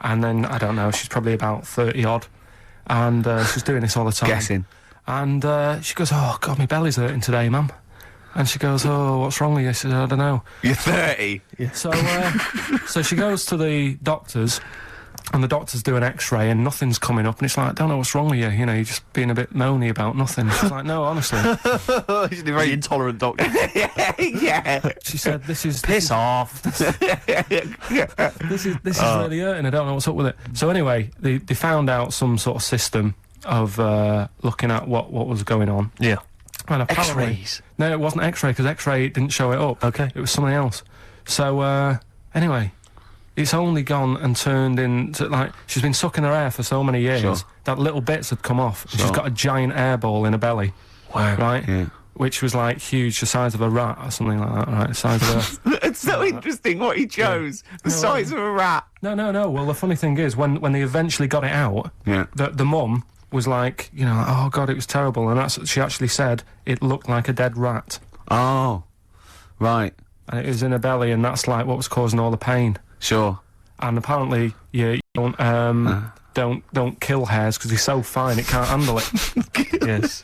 And then, I don't know, she's probably about 30-odd. And she's doing this all the time. Guessing. And she goes, oh, God, my belly's hurting today, mum. And she goes, "Oh, what's wrong with you?" I said, "I don't know." You're 30. So she goes to the doctors, and the doctors do an X-ray, and nothing's coming up. And it's like, "I don't know what's wrong with you. You know, you're just being a bit moany about nothing." She's like, "No, honestly." He's a very intolerant doctor. Yeah. She said, "This is Piss off. this is really hurting. I don't know what's up with it." So anyway, they found out some sort of system of looking at what was going on. Yeah. And apparently, X-rays. no, it wasn't X-ray because X-ray didn't show it up. Okay. It was something else. So anyway, it's only gone and turned into, like, she's been sucking her air for so many years Sure. that little bits had come off. Sure. She's got a giant air ball in her belly. Wow. Right? Yeah. Which was like huge, the size of a rat or something like that, right? The size of a... It's so interesting what he chose. The size of a rat. No. Well, the funny thing is, when they eventually got it out, Yeah. the mum was like, you know, "Oh God, it was terrible," and that's she actually said it looked like a dead rat, Oh. Right. and it was in her belly, and that's like what was causing all the pain. Sure. And apparently, you don't kill hares because they're so fine it can't handle it. Yes.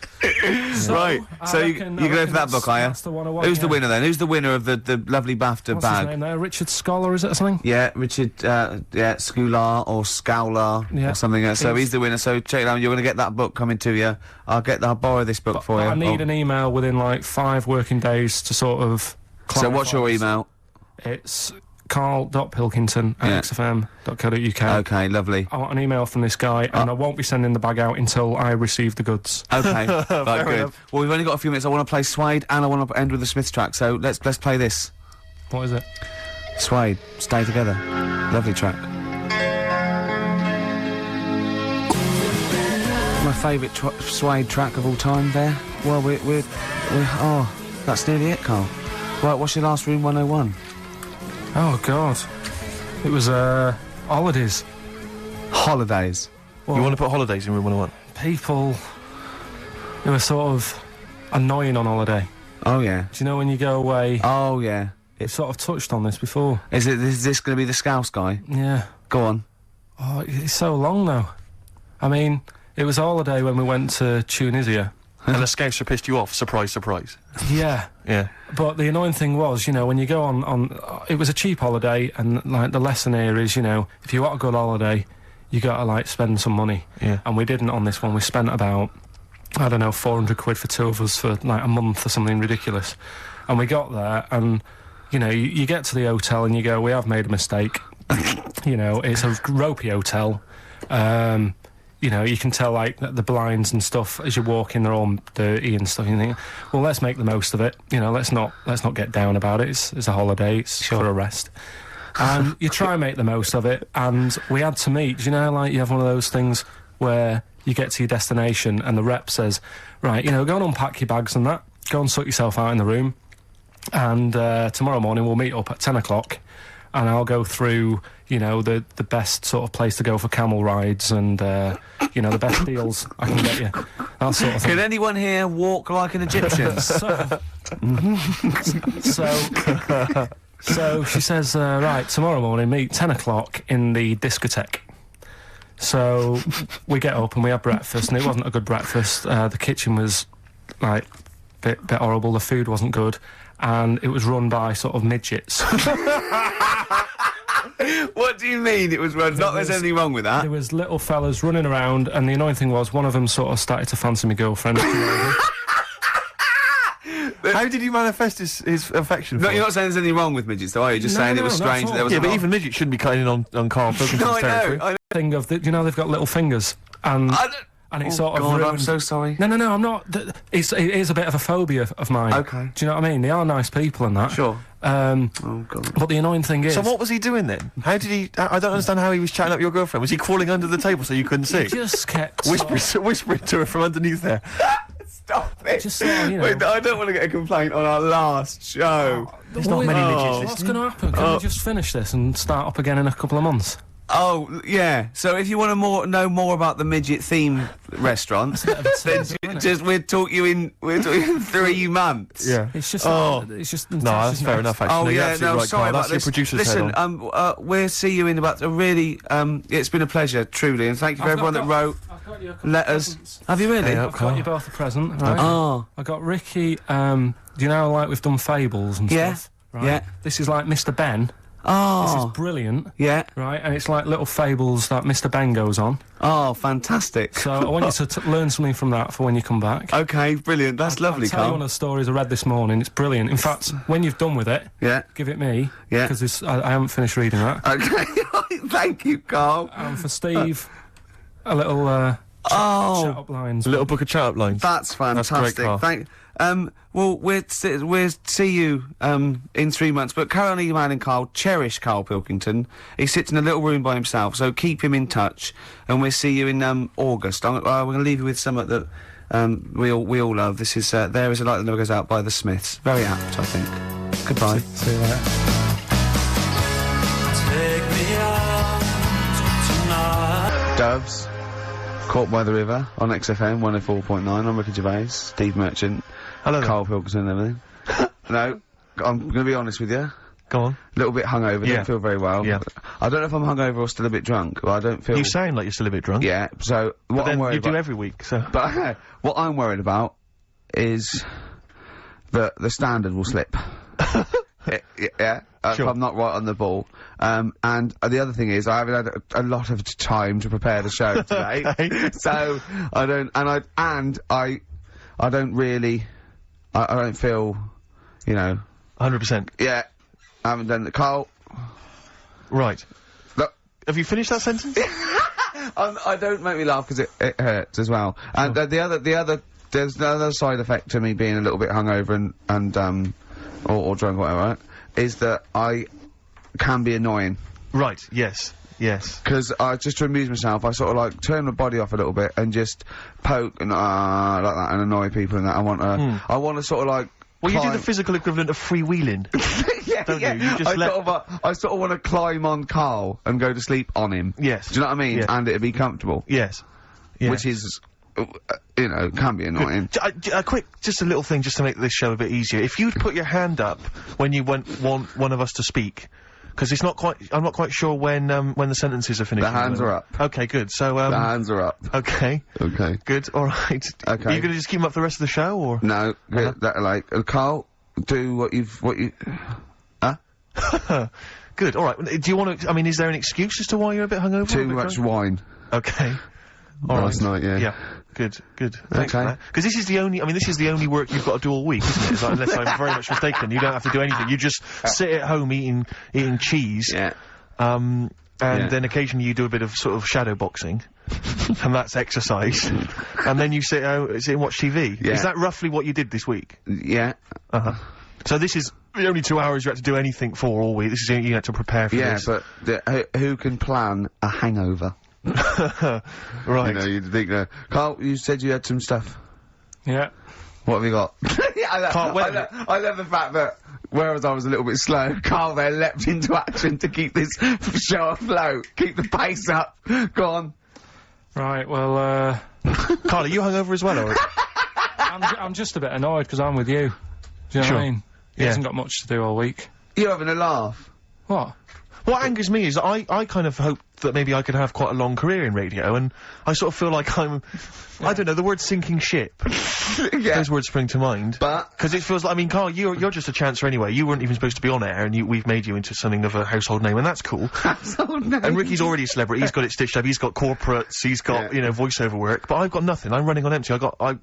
Right. So you reckon go for that book, are you? that's the one I want, Who's the yeah. winner then? Who's the winner of the lovely BAFTA What's his bag? name there? Richard Scholar, is it or something? Yeah, Richard, Scular or Scowler Yeah. or something. So he's the winner. So check it out. You're going to get that book coming to you. I'll borrow this book for But you. I need an email within like 5 working days to sort of. So what's your clarify. email? It's carl.pilkington@xfm.co.uk. Okay, lovely. I want an email from this guy, and I won't be sending the bag out until I receive the goods. Okay, right, good. enough. Well, we've only got a few minutes. I want to play Suede, and I want to end with the Smiths track. So let's play this. What is it? Suede, Stay Together. Lovely track. My favourite Suede track of all time. There. Well, we're oh, that's nearly it, Carl. Right, what's your last Room 101? Oh God, it was holidays. Holidays. Well, You want to put holidays in room 101? people who are sort of annoying on holiday. Oh yeah. Do you know when you go away? Oh yeah. We've sort of touched on this before. Is this going to be the Scouse guy? Yeah. Go on. Oh, it's so long though. I mean, it was a holiday when we went to Tunisia. And the Scouser pissed you off. Surprise, surprise. Yeah. Yeah. But the annoying thing was, you know, when you go on it was a cheap holiday, and like the lesson here is, you know, if you want a good holiday, you got to like spend some money. Yeah. And we didn't on this one. We spent about, I don't know, 400 quid for 2 of us for like a month or something ridiculous. And we got there, and you know, you get to the hotel and you go, "We have made a mistake." You know, it's a ropey hotel. You know, you can tell like the blinds and stuff as you walk in, they're all dirty and stuff. You think, well, let's make the most of it. You know, let's not get down about it. It's a holiday. It's for a rest. And you try and make the most of it. And we had to meet. You know, like you have one of those things where you get to your destination and the rep says, "Right, you know, go and unpack your bags and that. Go and sort yourself out in the room. And tomorrow morning we'll meet up at 10 o'clock. And I'll go through, you know, the best sort of place to go for camel rides and, you know, the best deals I can get you. That sort of thing." Can anyone here walk like an Egyptian? So she says, "Right, tomorrow morning, meet 10 o'clock in the discotheque." So we get up and we have breakfast, and it wasn't a good breakfast. The kitchen was, like, bit horrible. The food wasn't good. And it was run by sort of midgets. What do you mean it was run? Not there's anything wrong with that. There was little fellas running around, and the annoying thing was one of them sort of started to fancy my girlfriend. How did you manifest his affection for No, him? you're not saying there's anything wrong with midgets, though, are you? Just No, saying it no, was not strange at that there was Yeah, a but lot- even midgets shouldn't be cutting in on Carl Pilkington's No, I territory. know. Thing of you know, they've got little fingers, and it Oh, sort of God, ruined. I'm so sorry. No, I'm not. It is a bit of a phobia of mine. Okay. Do you know what I mean? They are nice people and that. Sure. Oh God. But the annoying thing is, So what was he doing then? How did he... I don't understand how he was chatting up your girlfriend. Was he crawling under the table so you couldn't see? he just kept Whispering to her from underneath there. Stop it. Just sort of, you know. Wait, I don't want to get a complaint on our last show. There's not many midgets What's listening. going to happen? Can we just finish this and start up again in a couple of months? Oh, yeah. So if you want to know more about the midget theme restaurants, then we'll talk you in 3 months. Yeah. It's just. Oh. It's just. No, that's fair enough, actually. Oh No, you're yeah, absolutely no, right, sorry Carl. about That's your this. producer's Listen, head on. we'll see you in about a really. It's been a pleasure, truly, and thank you for everyone that wrote. got you a couple letters. of presents. Have you really? I've got you both a present, right? Oh. I got Ricky, do you know, like, we've done fables and Yeah. stuff? Right? Yeah. This is like Mr. Ben. Oh. This is brilliant. Yeah. Right, and it's like little fables that Mr. Ben goes on. Oh, fantastic. So I want you to learn something from that for when you come back. Okay, brilliant. That's lovely, I'll tell you Carl. one of the stories I read this morning. It's brilliant. In fact, when you've done with it, Yeah. give it me. Yeah. Because I haven't finished reading that. Okay. Thank you, Carl. And for Steve, a little chat up lines. A little book of chat-up lines. That's fantastic. great, Carl. Well, we'll see you in 3 months. But carry on emailing Carl. Cherish Carl Pilkington. He sits in a little room by himself, so keep him in touch. And we'll see you in August. We're going to leave you with something that we all love. This is There Is a Light That Never Goes Out by the Smiths. Very apt, I think. Goodbye. See you later. Doves, Caught by the River on XFM 104.9. I'm Ricky Gervais, Steve Merchant, Hello there. Carl Pilkington and everything. No, I'm going to be honest with you. Go on. A little bit hungover, Yeah. don't feel very well. Yeah. I don't know if I'm hungover or still a bit drunk, but I don't feel... You sound like you're still a bit drunk. Yeah, so But what I'm then worried you do about... every week, so... But what I'm worried about is that the standard will slip. Yeah, if Sure. I'm not right on the ball. And the other thing is I haven't had a lot of time to prepare the show today. Okay. So I don't, I don't really, I don't feel, 100%. yeah, I haven't done the Carl. Right. Look, Have you finished that sentence? I don't make me laugh because it hurts as well. And there's another side effect to me being a little bit hungover and or drunk or whatever, right, is that I can be annoying. Right, yes. Yes. Because just to amuse myself, I sort of like turn my body off a little bit and just poke and like that and annoy people and that. I want to sort of like. Well, you do climb- the physical equivalent of freewheeling. yeah, don't yeah. you? You just I sort of want to climb on Carl and go to sleep on him. Yes. Do you know what I mean? Yeah. And it'd be comfortable. Yes. Yeah. Which is, can be annoying. Just a little thing just to make this show a bit easier. If you'd put your hand up when you want one of us to speak, because it's not quite, I'm not quite sure when the sentences are finished. The hands are up. Okay, good. So, The hands are up. Okay. Okay. Good, alright. Okay. Are you gonna just keep them up for the rest of the show, or? No, Carl, do what you. Good, alright. Do you want to, I mean, is there an excuse as to why you're a bit hungover? or a Too bit much drunk? wine. Okay. All Last night, yeah. Yeah. Good. Thanks Okay. Because this is the only work you've got to do all week, isn't it? It's like, unless I'm very much mistaken, you don't have to do anything. You just sit at home eating cheese. Yeah. And then occasionally you do a bit of sort of shadow boxing, and that's exercise. And then you sit and watch TV. Yeah. Is that roughly what you did this week? Yeah. So this is the only 2 hours you had to do anything for all week. This is you had to prepare for Yeah, this. but who can plan a hangover? Right. You know, you'd think, Carl, you said you had some stuff. Yeah. What have you got? Carl, I love the fact that, whereas I was a little bit slow, Carl there leapt into action to keep this show afloat, keep the pace up. Go on. Right, well, Carl, are you hungover as well, or? I'm just a bit annoyed because I'm with you. Do you know what I mean? He hasn't got much to do all week. You're having a laugh. What? What angers me is that I kind of hope that maybe I could have quite a long career in radio, and I sort of feel like I'm, I don't know, the word sinking ship. Yeah. Those words spring to mind. But because it feels like, I mean, Carl, you're just a chancer anyway. You weren't even supposed to be on air, and we've made you into something of a household name, and that's cool. Household name. And Ricky's already a celebrity. He's got it stitched up. He's got corporates. He's got voiceover work. But I've got nothing. I'm running on empty. I'm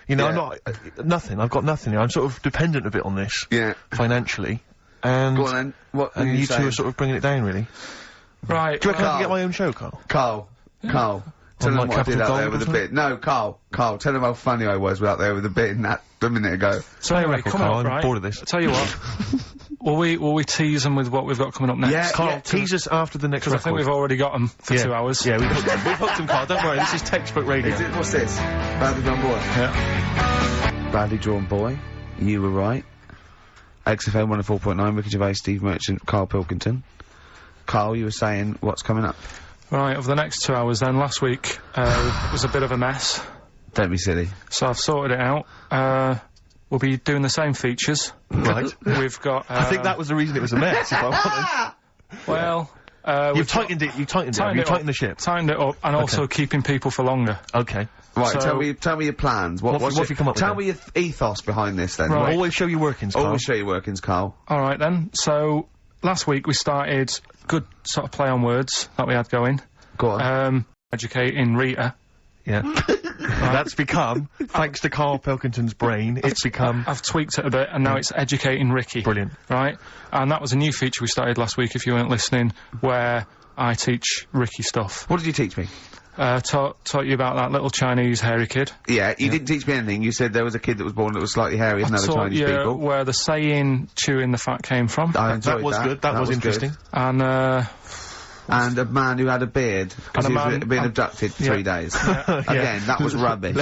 not nothing. I've got nothing. I'm sort of dependent a bit on this. Yeah. Financially. And go on then. What? and you two saying? are sort of bringing it down, really. Right. Do you reckon I can get my own show, Carl? Carl. Tell them like what I did Capital out there Gold with or a bit. No, Carl, tell them how funny I was out there with a bit in that a minute ago. So anyway, come Carl, on, I'm right? bored of this. Tell you what. Will we tease them with what we've got coming up next? Yeah, Carl, tease us after the next Because I record. think we've already got them for 2 hours. Yeah, we've hooked them, Carl. Don't worry, this is textbook radio. What's this? Badly Drawn Boy. Yeah. Badly Drawn Boy. You were right. XFM 104.9, Ricky Gervais, Steve Merchant, Carl Pilkington. Carl, you were saying what's coming up? Right, over the next 2 hours then, last week was a bit of a mess. Don't be silly. So I've sorted it out. We'll be doing the same features. Right. We've got... I think that was the reason it was a mess, if I'm honest. Well, You've tightened it. You tightened it. You tightened the ship. Tightened it up, and also keeping people for longer. Okay. Right, So- tell me your plans. What have you come up with Tell then? me your ethos behind this, then. Right. Always show your workings, Carl. Always show your workings, Carl. All right then. So last week we started good sort of play on words that we had going. Go on. Educating Rita. Yeah. That's become, thanks to Carl Pilkington's brain, it's become... I've tweaked it a bit, and now it's educating Ricky. Brilliant. Right? And that was a new feature we started last week, if you weren't listening, where I teach Ricky stuff. What did you teach me? Taught you about that little Chinese hairy kid. Yeah, you didn't teach me anything. You said there was a kid that was born that was slightly hairy than other Taught Chinese you people. where the saying "chewing the fat" came from. I enjoyed That was good. That was interesting. And And a man who had a beard because And he a was man- being abducted for 3 days. Again, that was rubbish.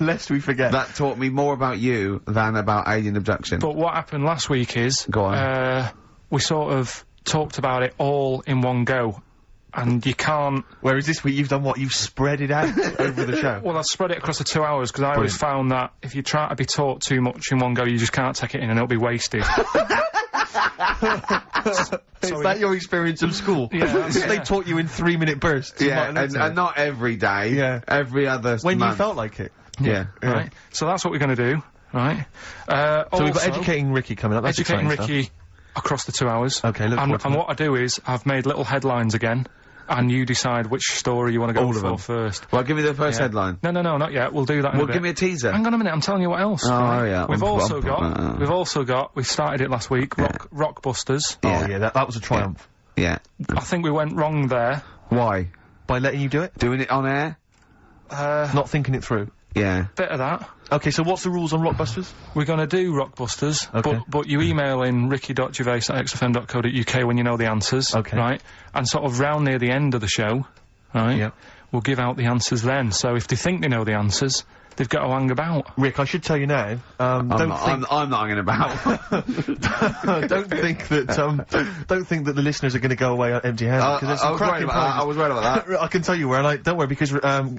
Lest we forget. That taught me more about you than about alien abduction. but what happened last week is Go on. we sort of talked about it all in one go, and you can't. Whereas this week you've done what? You've spread it out over the show. Well, I spread it across the 2 hours because I always found that if you try to be taught too much in one go, you just can't take it in and it'll be wasted. Is that your experience of school? Yeah, They taught you in 3-minute bursts. You yeah, might have looked at and not every day. Yeah. Every other when month. you felt like it. Yeah. Right. So that's what we're going to do. Right. So we've got also, Educating Ricky coming up. That's educating exciting Ricky across the 2 hours. Okay, look forward to and that. what I do is I've made little headlines again, and you decide which story you want to go All of for them. first. Well, give me the first headline. No, not yet. We'll do that. In Well, a bit. give me a teaser. Hang on a minute. I'm telling you what else. Oh, right? yeah. We've also got. We started it last week. Rockbusters. Oh, yeah, that was a triumph. Yeah. I think we went wrong there. Why? By letting you do it? Doing it on air? Not thinking it through. Yeah. Bit of that. Okay, so what's the rules on Rockbusters? We're going to do Rockbusters, Okay. but you email in ricky.gervais@xfm.co.uk when you know the answers, Okay. right? And sort of round near the end of the show, right? Yep. We'll give out the answers then. So if they think they know the answers, they've got to hang about. Rick, I should tell you now, I'm not hanging about. don't think that the listeners are going to go away empty-handed, because there's some cracking prizes. I was worried about that. I can tell you where, and don't worry, because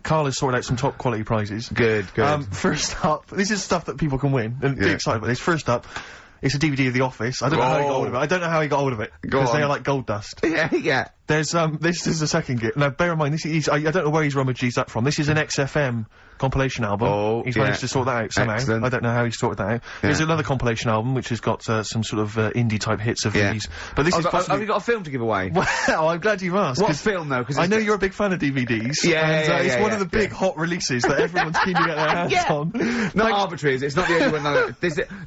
Carl has sorted out some top quality prizes. Good. First up, this is stuff that people can win, and be excited about this. First up, it's a DVD of The Office. I don't know how he got hold of it. I don't know how he got hold of it, because they are like gold dust. Yeah. There's this is the second gift. Now, bear in mind, this is I don't know where he's rummaged that from. This is an XFM compilation album. Oh, He's managed to sort that out somehow. Excellent. I don't know how he sorted that out. There's another compilation album which has got some sort of indie type hits of these. But this is Have possibly. you got a film to give away? Well, I'm glad you've asked. What 'cause film, though? Because I know you're a big fan of DVDs. It's one of the big hot releases that everyone's keen to get their hands on. Not arbitrary, is it? It's not the only one. No.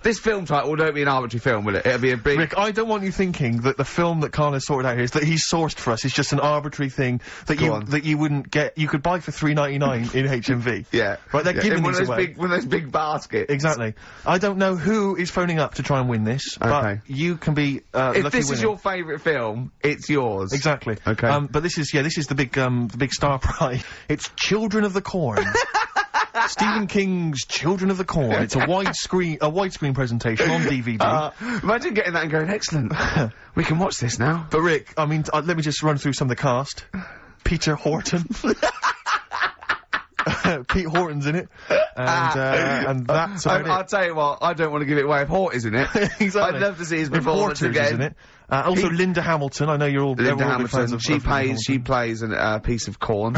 This film title won't be an arbitrary film, will it? It'll be a big... Rick, I don't want you thinking that the film that Carl has sorted out here is that he's sourced for us is just an arbitrary thing that you wouldn't get. You could buy for $3.99 in HMV. Yeah. Right, they're giving one these of those away. one of those big baskets. Exactly. I don't know who is phoning up to try and win this, but you can be if lucky this is winner. your favourite film, it's yours. Exactly. Okay. But this is the big star prize. It's Children of the Corn. Stephen King's Children of the Corn. It's a widescreen presentation on DVD. Imagine getting that and going, excellent. We can watch this now. But Rick, I mean, let me just run through some of the cast. Peter Horton. Pete Horton's in it, and that's about it. I'll tell you what, I don't want to give it away if Hort is in it. Exactly. I'd love to see his If performance Porter's again. is in it. Also, Linda Hamilton. I know you're all Linda all big fans Hamilton. of She Linda plays a piece of corn.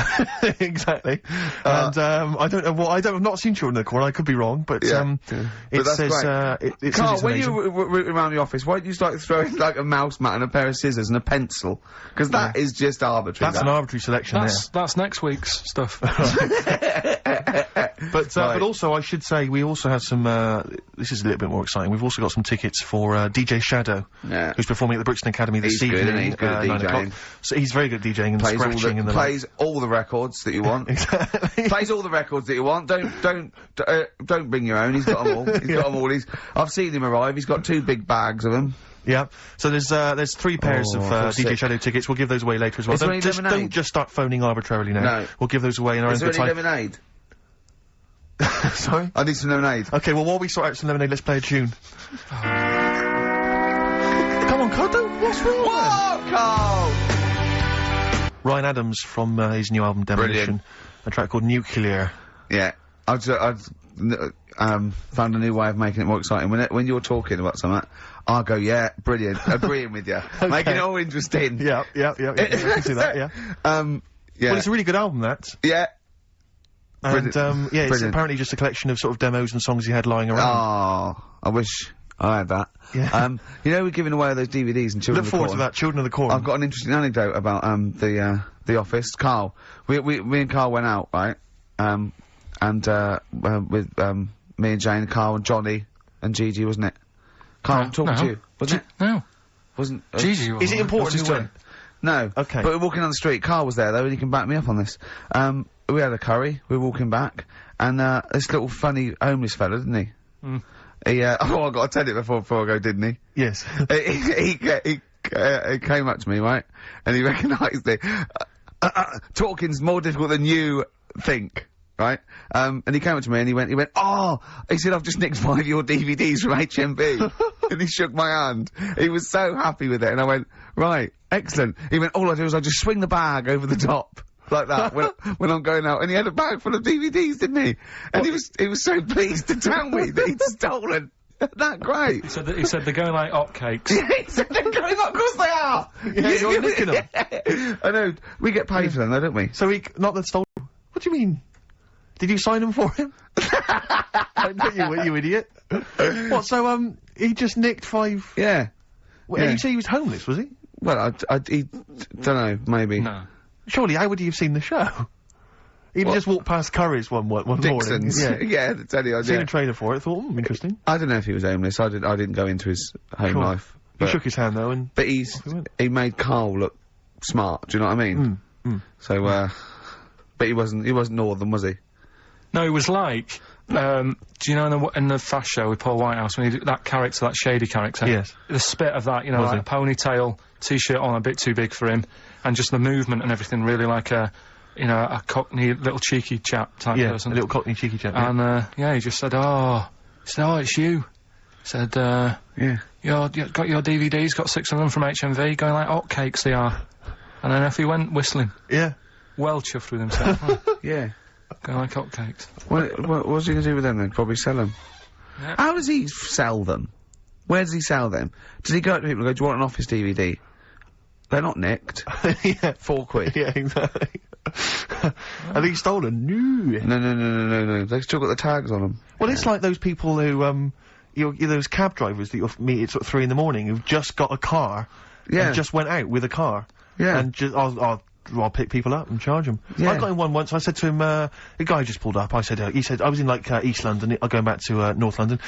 exactly. And I don't know what I've not seen Children of the Corn. I could be wrong, but But it that's says great. it Carl, says when it's you rooting around the office, why don't you start throwing like a mouse mat and a pair of scissors and a pencil? Because that is just arbitrary. That's an arbitrary selection. That's next week's stuff. But also I should say we also have some. This is a little bit more exciting. We've also got some tickets for DJ Shadow, who's performing at the Brixton Academy this evening. Good, isn't he? He's good at 9 o'clock. DJing. So he's very good at DJing and scratching and the plays all the records that you want. Exactly. Plays all the records that you want. Don't bring your own. He's got them all. He's got them all. I've seen him arrive. He's got 2 big bags of them. Yeah. So there's 3 pairs of DJ Shadow tickets. We'll give those away later as well. Is there any lemonade? Don't just start phoning arbitrarily now. No. We'll give those away in our Is own there good any time. lemonade? Sorry? I need some lemonade. Okay, well, while we sort out some lemonade, let's play a tune. Come on, Carl, what's wrong? Whoa, Carl! Ryan Adams from his new album Demolition. Brilliant. A track called Nuclear. Yeah. found a new way of making it more exciting. When you're talking about something, I'll go, yeah, brilliant, agreeing with you, making it all interesting. Yeah. I can see that. Yeah. Yeah. Well, it's a really good album, that. Yeah. And yeah, it's Brilliant. apparently just a collection of sort of demos and songs he had lying around. Oh, I wish I had that. Yeah. You know, we're giving away those DVDs and Children Look of the forward Corn. to that, Children of the Corn. I've got an interesting anecdote about the Office. Carl, me and Carl went out, right? With me and Jane, Carl and Johnny and Gigi, wasn't it? Carl, I'm talking to you, wasn't it? No. Wasn't Gigi. Is it important who went? No. Okay. But we're walking down the street. Carl was there though, and he can back me up on this. We had a curry. We were walking back, and this little funny homeless fella, didn't he? Mm. He oh, I got to tell it before I go, didn't he? Yes. he came up to me, right, and he recognised me. Talking's more difficult than you think. Right? And he came up to me and he went, oh! He said, I've just nicked 5 of your DVDs from HMV. And he shook my hand. He was so happy with it. And I went, right, excellent. He went, all I do is I just swing the bag over the top. Like that, when I'm going out. And he had a bag full of DVDs, didn't he? And he was so pleased to tell me that he'd stolen. That great. He said they're going like hotcakes. Yeah, he said they're going up, of course they are! Yeah, you're nicking them. I know, we get paid for them though, don't we? So not the stolen. What do you mean? Did you sign them for him? you idiot. What, so, he just nicked 5... Yeah. Well, Yeah. you say he was homeless, was he? Well, don't know, maybe. No. Surely, how would he have seen the show? He'd just walked past Curry's one morning. Dixon's. Yeah. Yeah, to tell you, Seen a trailer for it, thought, interesting. I don't know if he was homeless. I didn't go into his home Sure. life. He But, shook his hand, though, and... but he went. he made Carl look smart, do you know what I mean? So, but he wasn't northern, was he? No, it was like, do you know in the Fast Show with Paul Whitehouse, when he did that character, that shady character? Yes. The spit of that, you know, Was like a ponytail, t-shirt on, a bit too big for him, and just the movement and everything, really like a cockney, little cheeky chap type Yeah, person. a little cockney cheeky chap. Yeah. And, he just said, oh, it's you. He said, Yeah. you got your DVDs, got 6 of them from HMV, going like hotcakes they are. And then off he went, whistling. Yeah. Well chuffed with himself. Yeah. Going like hotcakes. What's he gonna do with them then? Probably sell them. Yeah. How does he sell them? Where does he sell them? Does he go up to people and go, do you want an Office DVD? They're not nicked. Yeah. 4 quid. Yeah, exactly. Have he stolen? No. No. They've still got the tags on them. Well, it's like those people who, you're those cab drivers that you'll meet at sort of 3 in the morning who've just got a car. Yeah. And just went out with a car. Yeah. And just, I'll pick people up and charge them. Yeah. I got in one once, I said to him, a guy just pulled up, I said, he said, I was in like, East London, going back to, North London.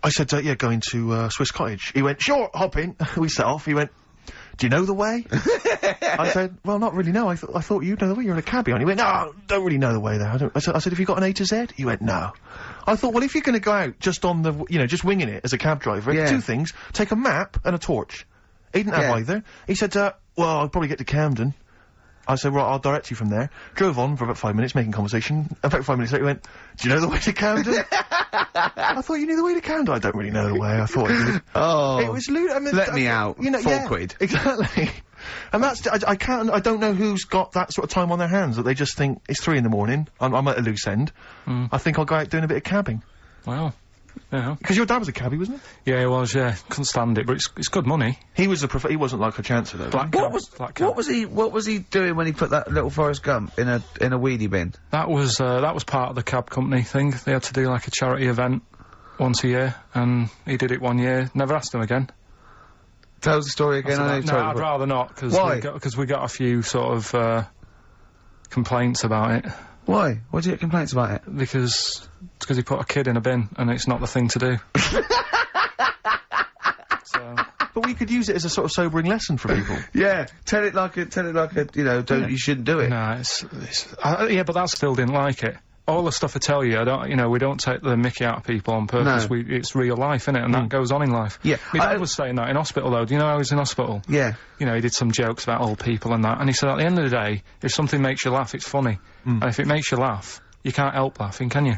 I said, yeah, going to, Swiss Cottage. He went, sure, hop in. We set off. He went, do you know the way? I said, well, not really, no. I thought you'd know the way. You're in a cabbie. He went, no, don't really know the way there. I said, have you got an A to Z? He went, no. I thought, well, if you're gonna go out just on the, just winging it as a cab driver, Yeah. 2 things, take a map and a torch. He didn't have Yeah. either. He said, well, I'll probably get to Camden. I said, right, I'll direct you from there. Drove on for about 5 minutes, making conversation. About 5 minutes later, he went, do you know the way to Camden? I thought you knew the way to Camden. I don't really know the way. I thought I did. Oh. It was I mean, Let me out. 4 quid. Exactly. And that's, I don't know who's got that sort of time on their hands, that they just think, it's 3 in the morning, I'm at a loose end. I think I'll go out doing a bit of cabbing. Wow. Yeah. Because your dad was a cabbie, wasn't he? Yeah, it was, yeah. Couldn't stand it, but it's good money. He was he wasn't like a chancer, though. Black cab. Black cab. What was he doing when he put that little Forrest Gump in a weedy bin? That was part of the cab company thing. They had to do like a charity event once a year, and he did it one year. Never asked him again. Tell us the story again. I know you've No, told I'd it, but- rather not, because Why? we got a few sort of complaints about it. Why? Why do you get complaints about it? Because he put a kid in a bin, and it's not the thing to do. So, But we could use it as a sort of sobering lesson for people. Yeah, tell it like a, you shouldn't do it. no, yeah, but that still didn't like it. All the stuff I tell you, we don't take the mickey out of people on purpose. No. It's real life, innit? And that goes on in life. Yeah, My dad was saying that in hospital, though. Do you know how he was in hospital? Yeah. You know, he did some jokes about old people and that, and he said at the end of the day, if something makes you laugh, it's funny. And if it makes you laugh, you can't help laughing, can you?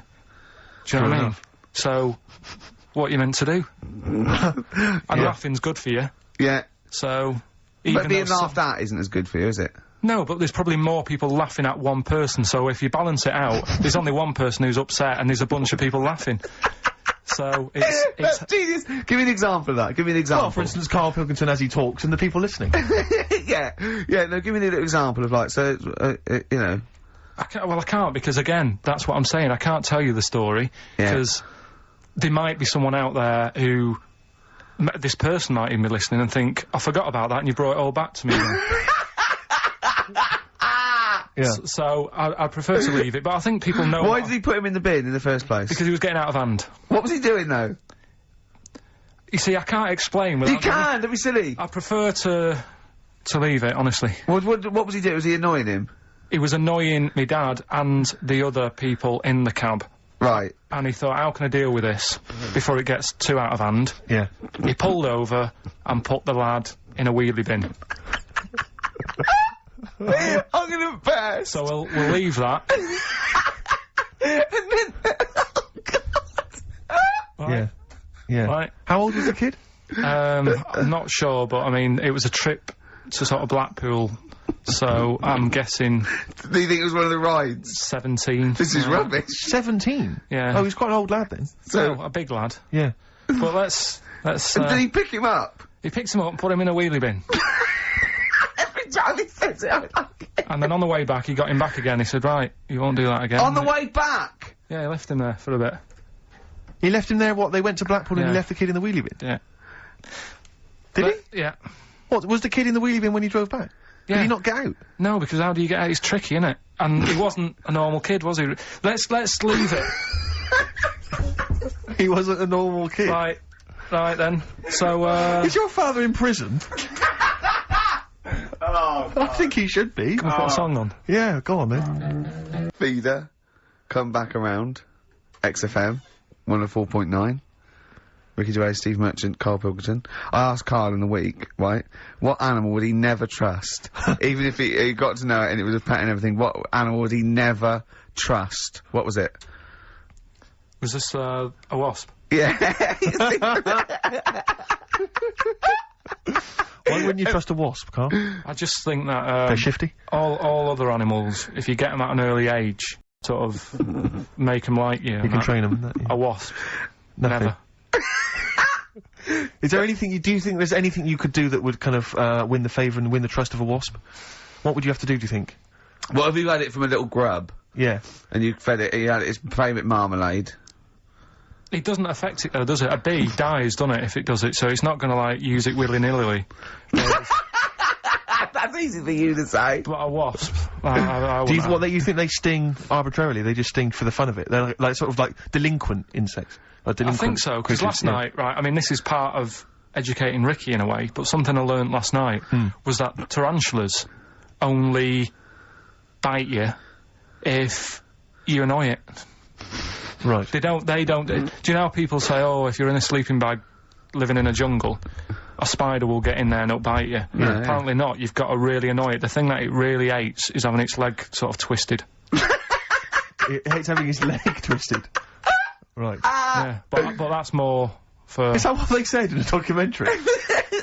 Do you know what I mean? So, what you meant to do? And laughing's good for you. Yeah. So, But being laughed at isn't as good for you, is it? No, but there's probably more people laughing at one person, so if you balance it out, there's only one person who's upset and there's a bunch of people laughing. So it's That's genius. Give me an example of that. Give me an example. Well, for instance, Carl Pilkington as he talks and the people listening. yeah. No, give me an example of like, so, you know. I can't because again, that's what I'm saying. I can't tell you the story because there might be someone out there who this person might even be listening and think, I forgot about that and you brought it all back to me. So I prefer to leave it, but I think people know. Why did he put him in the bin in the first place? Because he was getting out of hand. What was he doing though? You see, I can't explain. You can. Don't be silly. I prefer to leave it, honestly. What was he doing? Was he annoying him? He was annoying my dad and the other people in the cab. Right. And he thought, how can I deal with this before it gets too out of hand? Yeah. He pulled over and put the lad in a wheelie bin. I'm gonna burst. So we'll leave that. Yeah. Yeah. Right. How old was the kid? I'm not sure, but I mean, it was a trip to sort of Blackpool, so I'm guessing. Do you think it was one of the rides? 17. This is rubbish. 17? Yeah. Oh, he's quite an old lad then. So a big lad. Yeah. But let's. Did he pick him up? He picked him up and put him in a wheelie bin. Every time he says it, I like it. And then on the way back, he got him back again. He said, right, you won't do that again. On the way back? Yeah, he left him there for a bit. He left him there, what, they went to Blackpool and he left the kid in the wheelie bin? Yeah. Did he? Yeah. What, was the kid in the wheelie bin when he drove back? Yeah. Did he not get out? No, because how do you get out? It's tricky, innit? And he wasn't a normal kid, was he? Let's leave it. He wasn't a normal kid. Right then. So, Is your father in prison? I think he should be. Can we put a song on? Yeah, go on then. Feeder, come back around. XFM, 104.9. Ricky Gervais, Steve Merchant, Carl Pilkington. I asked Carl in the week, right, what animal would he never trust? Even if he got to know it and it was a pet and everything, what animal would he never trust? What was it? Was this, a wasp? Yeah. Why wouldn't you trust a wasp, Carl? I just think that, They're shifty? all other animals, if you get them at an early age, sort of make them like you. You can train them. A wasp. Nothing. Never. Is there anything do you think there's anything you could do that would kind of, win the favour and win the trust of a wasp? What would you have to do you think? What if you had it from a little grub? Yeah. And you fed it, you had its favourite marmalade? It doesn't affect it though, does it? A bee dies, doesn't it, if it does it, so it's not gonna, like, use it willy-nilly. That's easy for you to say. But a wasp, I Do you think they sting arbitrarily? They just sting for the fun of it? They're like sort of like delinquent insects? Like I think so, because last night, right, I mean, this is part of educating Ricky in a way, but something I learned last night was that tarantulas only bite you if you annoy it. Right. They don't, do you know how people say, oh, if you're in a sleeping bag living in a jungle, a spider will get in there and it'll bite you? Yeah, apparently not, you've got to really annoy it. The thing that it really hates is having its leg sort of twisted. It hates having its leg twisted. Right. Yeah, but that's more for... Is that what they said in a documentary?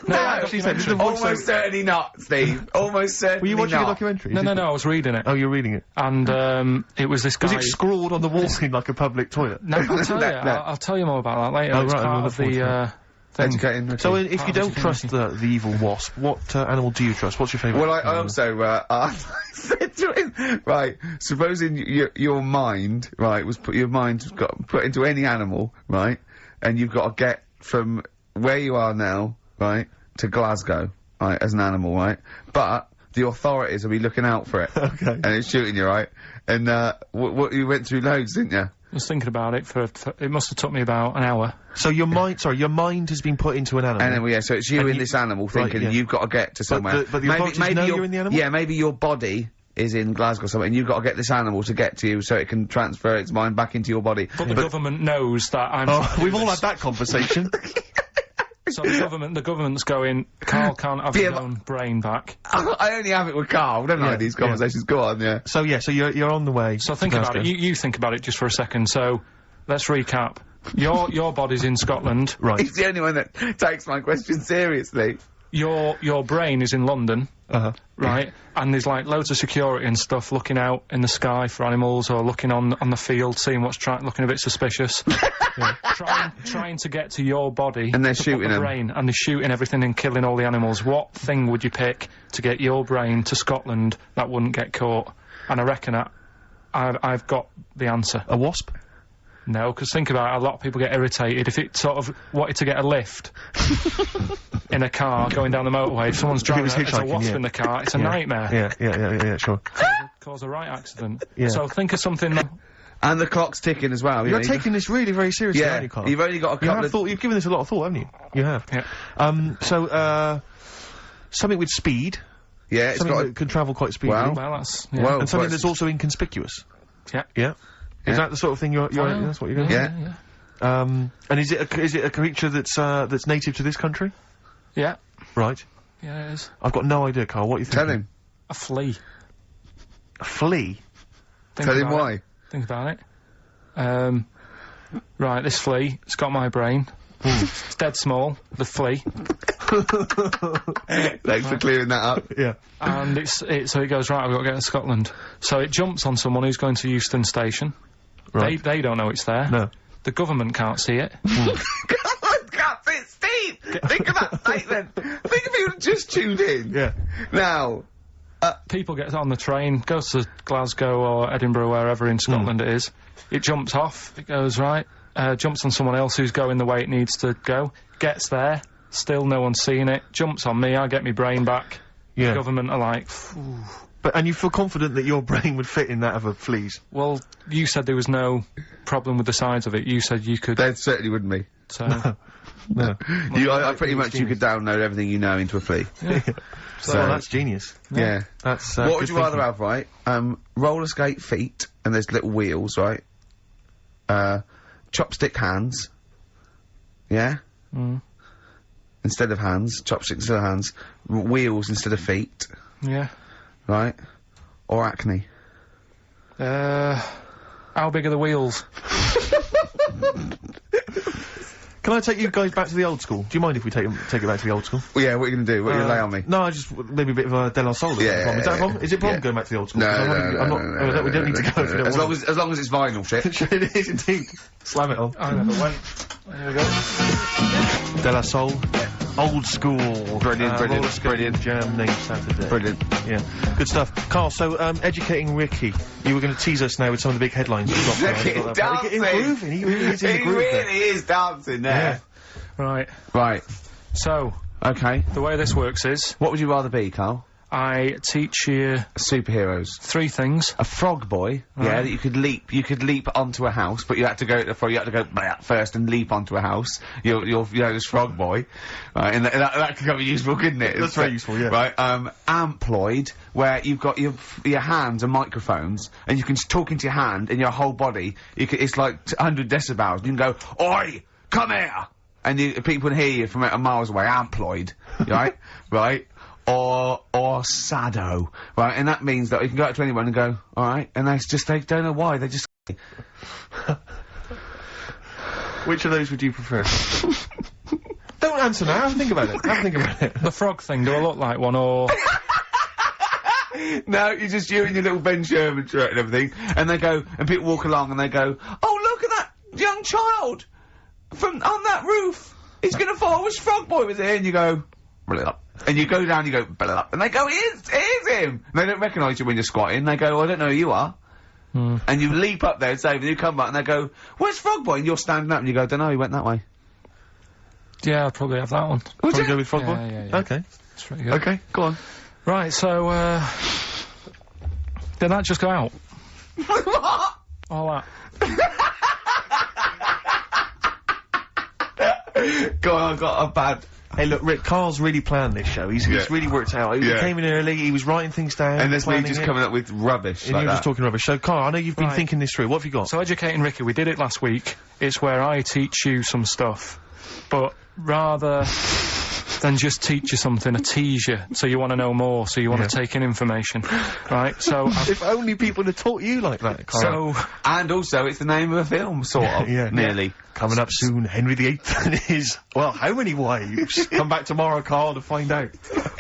No, actually said almost certainly not, Steve. Almost certainly Were you watching not. a documentary? No, I was reading it. Oh, you're reading it. And, it was this guy... Was it scrawled on the wall in like a public toilet? No, I'll tell you. I'll tell you more about that later. Oh, It's right, part of the, thing. Educating. So, if you don't trust the evil wasp, what animal do you trust? What's your favourite? Well, I also, I said to him, right, supposing your mind, right, your mind got put into any animal, right, and you've got to get from where you are now, right, to Glasgow, right, as an animal, right, but the authorities will be looking out for it. Okay. And it's shooting you, right, and, you went through loads, didn't you? I was thinking about it for it must have took me about an hour. So your mind has been put into an animal. And then, yeah, so it's you in this animal thinking you've got to get to somewhere. But the authorities know you're in the animal? Yeah, maybe your body is in Glasgow somewhere, and you've got to get this animal to get to you so it can transfer its mind back into your body. But the government knows that I'm... Oh, we've all had that conversation. So the government's going, Carl can't have his own brain back. I only have it with Carl, don't I, these conversations. Go on, yeah. So you're on the way. So think about it. You think about it just for a second. So, let's recap. Your body's in Scotland. Right. He's the only one that takes my question seriously. Your brain is in London. right? And there's like loads of security and stuff looking out in the sky for animals or looking on the field, seeing what's looking a bit suspicious. Trying to get to your body. And they're to shooting put the them. brain, and they're shooting everything and killing all the animals. What thing would you pick to get your brain to Scotland that wouldn't get caught? And I reckon I've got the answer. A wasp? No, because think about it, a lot of people get irritated if it sort of wanted to get a lift in a car going down the motorway. If someone's driving was there's a hitchhiking, wasp yeah. in the car, it's a nightmare. Yeah, sure. Cause a right accident. Yeah. So think of something. And the clock's ticking as well. You're taking this really very seriously, Yeah, aren't you, Carl? you've only got a couple of... You've given this a lot of thought, haven't you? You have. Yeah. So, something with speed. Yeah, it's something got... that can travel quite speedily. Well, that's... Yeah. Well, and something that's also inconspicuous. Yeah. Yeah. Is that the sort of thing you're that's what you're going to Yeah. And is it a creature that's native to this country? Yeah. Right. Yeah, it is. I've got no idea, Carl. What are you thinking? Tell him. A flea. A flea? Tell him why. Think about it. Right, this flea, it's got my brain. It's dead small, the flea. Thanks for clearing that up. Yeah. And so it goes, right, I've got to get to Scotland. So it jumps on someone who's going to Euston Station. Right. They don't know it's there. No. The government can't see it. Can't see it, Steve! Think of that statement! Think of you just tuned in. Yeah. Now... People get on the train, goes to Glasgow or Edinburgh, wherever in Scotland it is. It jumps off, it goes right, jumps on someone else who's going the way it needs to go, gets there, still no one's seen it, jumps on me, I get my brain back. Yeah. The government are like, phew. And you feel confident that your brain would fit in that of a flea's? Well, you said there was no problem with the size of it. You said you could... There certainly wouldn't be. So... No. I pretty much you could download everything you know into a flea. Yeah. So that's genius. Yeah. That's what good would you rather thinking. have, right? Roller skate feet, and there's little wheels, right? Chopstick hands. Yeah? Instead of hands. Chopsticks instead of hands. Wheels instead of feet. Yeah. Right? Or acne. How big are the wheels? Can I take you guys back to the old school? Do you mind if we take it back to the old school? Well, yeah, what are you gonna do? What are you gonna lay on me? No, I just maybe a bit of a De La Soul. Yeah, Is that a problem? Is it a problem going back to the old school? 'Cause we don't need to go if you don't want as long as it's vinyl shit. It is indeed. Slam it on. I never went. There we go. De La Soul. Old school. Brilliant, Roller skating Jam named Saturday. Brilliant. Yeah. Good stuff. Carl, so, educating Ricky. You were going to tease us now with some of the big headlines you've got. Look at Getting grooving. He really is in the He groove there. really is dancing there. Right. Right. So, Okay. the way this works is, What would you rather be, Carl? I teach you Superheroes. 3 things. A frog boy, yeah, that you could leap onto a house, but you had to go first and leap onto a house. You're this frog boy, right? And that could be useful, couldn't it? That's very useful, yeah. Right, amploid, where you've got your hands and microphones, and you can talk into your hand and your whole body. It's like 100 decibels. You can go, "Oi, come here," and people can hear you from miles away. Amploid, right, right. Or Sado, right? And that means that you can go up to anyone and go, alright, and they don't know why, they just... Which of those would you prefer? Don't answer now, have a think about it. The frog thing, do I look like one, or... No, you're just you in your little Ben Sherman shirt and everything, and they go, and people walk along and they go, "Oh, look at that young child on that roof, he's gonna fall, I wish Frog Boy was here," and you go, "Blah." And you go down, you go, "Blah," and they go, It is him! And they don't recognise you when you're squatting, they go, "I don't know who you are." And you leap up there and save, and you come back and they go, "Where's Frog Boy?" And you're standing up and you go, "Dunno, he went that way." Yeah, I'd probably have that one. Would Probably you? go with Frog Boy? Yeah. Okay. That's pretty good. Okay, go on. Right, so, did that just go out? What? All that. Go on, I've got a bad... Hey, look, Rick, Carl's really planned this show. He's really worked out. He came in early, he was writing things down. And there's me planning just it, coming up with rubbish and like you're that. just talking rubbish. So, Carl, I know you've been Right. thinking this through. What have you got? So, Educating Ricky, we did it last week. It's where I teach you some stuff, but rather than just teach you something, I tease you, so you want to know more, so you want to take in information, right? So, if only people had taught you like that, Carl. so And also, it's the name of a film, sort of. Nearly. Coming up soon, Henry VIII and his, well, how many wives? Come back tomorrow, Carl, to find out.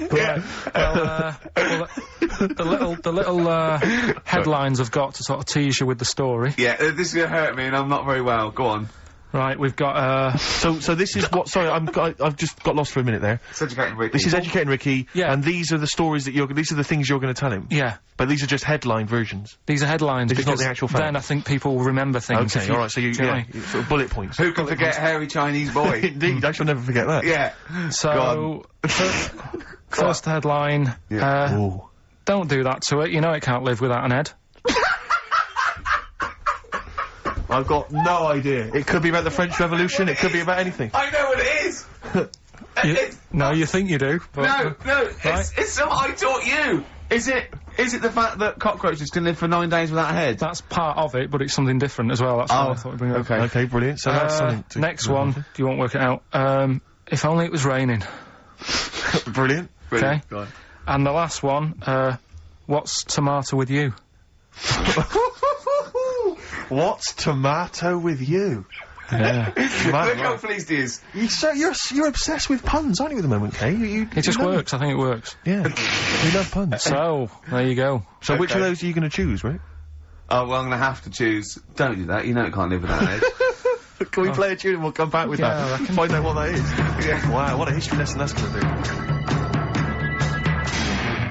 Right. Well, the little headlines I've got to sort of tease you with the story. Yeah, this is gonna hurt me, and I'm not very well. Go on. Right, we've got So this is what? Sorry, I've just got lost for a minute there. It's Educating Ricky. This is Educating Ricky. Yeah. And these are the stories that these are the things you're going to tell him. Yeah. But these are just headline versions. These are headlines. This is not because the actual fact. then I think people will remember things. Okay, alright, so you, do know what I mean? sort of bullet points. Who can forget hairy Chinese boy? Indeed, I shall never forget that. Yeah. So, first headline, Ooh. don't do that to it, you know it can't live without an head. I've got no idea. It could be about the French Revolution, it could be about anything. I know what it is! No, you think you do, but... No, it's something I taught you! Is it the fact that cockroaches can live for 9 days without a head? That's part of it, but it's something different as well, that's what I thought we'd bring up. Okay, brilliant. So that's something to next one, you won't work it out. If only it was raining. Brilliant. Okay. Go on. And the last one, what's tomato with you? What's tomato with you? Yeah. Look how pleased he is. You're obsessed with puns, aren't you, at the moment, Kay? It just works, I think it works. Yeah. We love puns. So, there you go. So which of those are you going to choose, Rick? Oh, well, I'm gonna have to choose. Don't do that, you know it can't live without an head. Can we play a tune and we'll come back with Yeah, that? I reckon. Find out what that is. Yeah. Wow, what a history lesson that's going to be.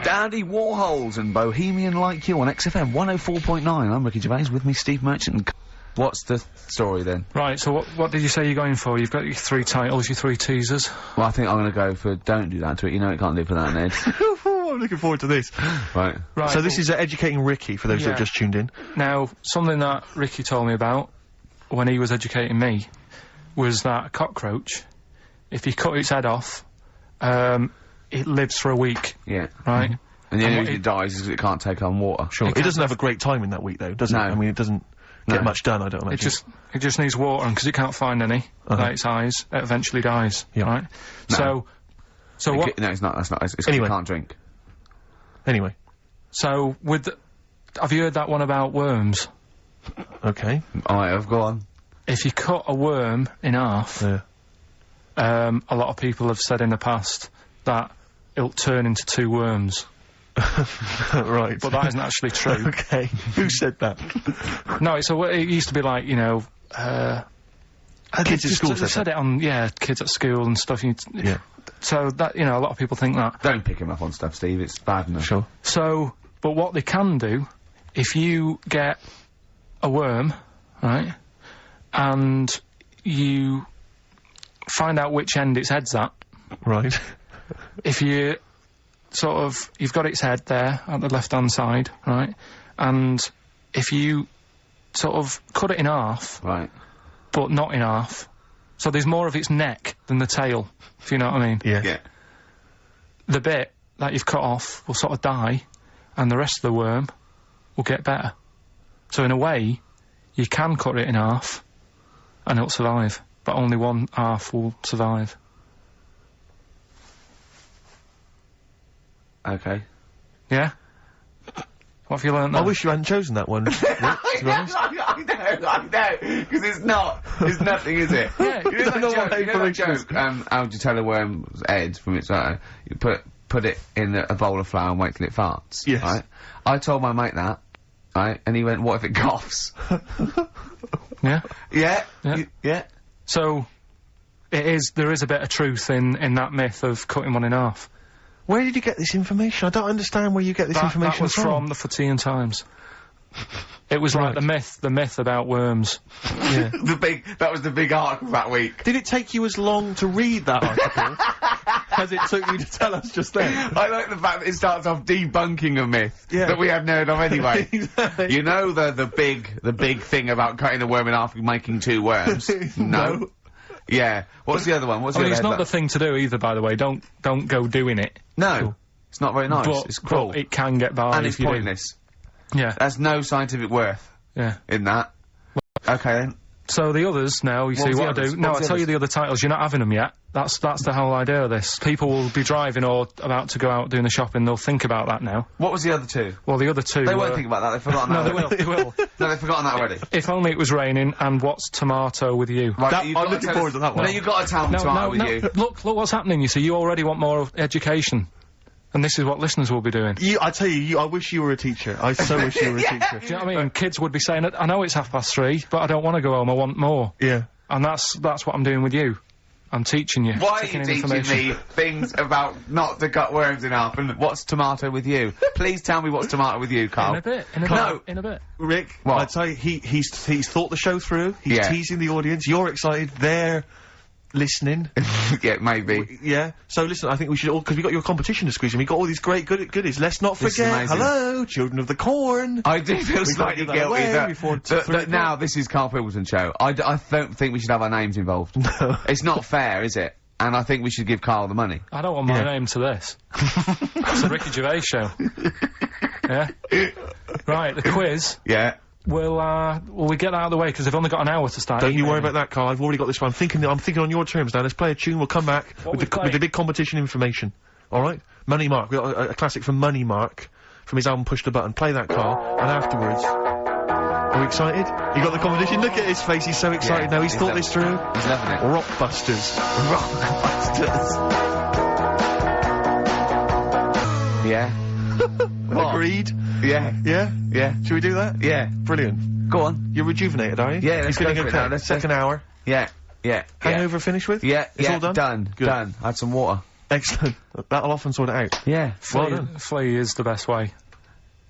Dandy Warhols and Bohemian Like You on XFM 104.9. I'm Ricky Gervais, with me Steve Merchant and what's the story then? Right, so what did you say you're going for? You've got your 3 titles, your 3 teasers. Well, I think I'm gonna go for Don't Do That to It, you know it can't live without an head. I'm looking forward to this. Right. Right. So this is Educating Ricky, for those that have just tuned in. Now, something that Ricky told me about when he was educating me was that a cockroach, if you cut its head off, it lives for a week. Yeah. Right? And the only reason it dies is 'cause it can't take on water. Sure. It doesn't have a great time in that week, though, does it? No. I mean, it doesn't get much done, I don't imagine. It just needs water, and 'cause it can't find any, like its eyes, it eventually dies. Yeah. Right? No. So what? No, it's not, that's not, it's 'cause Anyway. it can't drink. Anyway. So, have you heard that one about worms? Okay. Alright, I've gone. If you cut a worm in half, Yeah. a lot of people have said in the past that it'll turn into 2 worms. Right. But that isn't actually true. Okay. Who said that? No, it used to be like, you know, Kids at school they said it on, kids at school and stuff. Yeah. So that, you know, a lot of people think that. Don't pick him up on stuff, Steve, it's bad enough. Sure. So, but what they can do, if you get a worm, right, and you find out which end its head's at, Right. if you you've got its head there at the left-hand side, right, and if you sort of cut it in half, Right. but not in half, so there's more of its neck than the tail, if you know what I mean. Yeah. Yeah. The bit that you've cut off will sort of die, and the rest of the worm will get better. So in a way, you can cut it in half, and it'll survive, but only one half will survive. Okay. Yeah? What have you learnt there? I wish you hadn't chosen that one, Rick, to be honest. I know, because it's nothing, is it? Yeah. You know that know what joke, you know that joke, how would you tell a worm's head from its eye? You put it in a bowl of flour and wait till it farts. Yes. Right? I told my mate that, right, and he went, what if it coughs? Yeah? Yeah? Yeah. Yeah? So, there is a bit of truth in that myth of cutting one in half. Where did you get this information? I don't understand where you get this information That was from the Fortean Times. It was like the myth about worms. Yeah. That was the big article that week. Did it take you as long to read that article as it took you to tell us just then? I like the fact that it starts off debunking a myth Yeah. that we hadn't heard of anyway. Exactly. You know the big thing about cutting a worm in half and making 2 worms? No. Yeah. What's the other one? What's I the mean, other it's not the headline? thing to do either, by the way. Don't go doing it. No. It's not very nice. It's cruel. But it can get by and if it's you do. pointless. Yeah. There's no scientific worth Yeah. in that. Okay then. So the others now, you see was the what I others? do. No, What I'll was the tell you others? the other titles. You're not having them yet. That's the whole idea of this. People will be driving or about to go out doing the shopping. They'll think about that now. What was the other 2? Well, the other 2. They won't think about that. They've forgotten No, that. they will. They will. No, they've forgotten that already. If only it was raining. And what's tomato with you? Right, That- you've I'm got to looking tell forward us- to that one. No, you've got to tell them No, tomato no, with no. you. Look what's happening. You see, you already want more education. And this is what listeners will be doing. I tell you, I wish you were a teacher. I so wish you were a teacher. Do you know what I mean? Kids would be saying, I know it's 3:30, but I don't want to go home, I want more. Yeah. And that's what I'm doing with you. I'm teaching you. Why are you teaching me things about not to cut worms in half and what's tomato with you? Please tell me what's tomato with you, Carl. In a bit. Rick, what? I tell you, he's thought the show through. He's teasing the audience. You're excited. They're listening. Yeah, maybe. Yeah. So listen, I think we should all, because we got your competition to squeeze in. We got all these great goodies. Let's not forget. Hello, Children of the Corn. I do feel slightly guilty that now this is Carl Pilkington's show. I don't think we should have our names involved. No. It's not fair, is it? And I think we should give Carl the money. I don't want my name to this. It's a Ricky Gervais show. Yeah. Right, the quiz. Yeah. Will we get that out of the way, because they've only got an hour to start. Don't you worry about that, Carl. I've already got this one. I'm thinking on your terms now. Let's play a tune. We'll come back with the big competition information. All right? Money Mark. We got a classic from Money Mark from his album Push the Button. Play that, Carl. And afterwards, are we excited? You got the competition. Look at his face. He's so excited now. He's thought this through. He's loving it. Rockbusters. Rockbusters. Yeah. Agreed. Yeah. Yeah? Yeah. Should we do that? Yeah. Brilliant. Go on. You're rejuvenated, are you? Yeah, let's You're go feeling for it okay? now. Second hour. Yeah. Yeah. Hangover finished with? Yeah. It's all done? Done. Good. Done. I had some water. Excellent. That'll often sort it out. Yeah. Well done. Flea is the best way.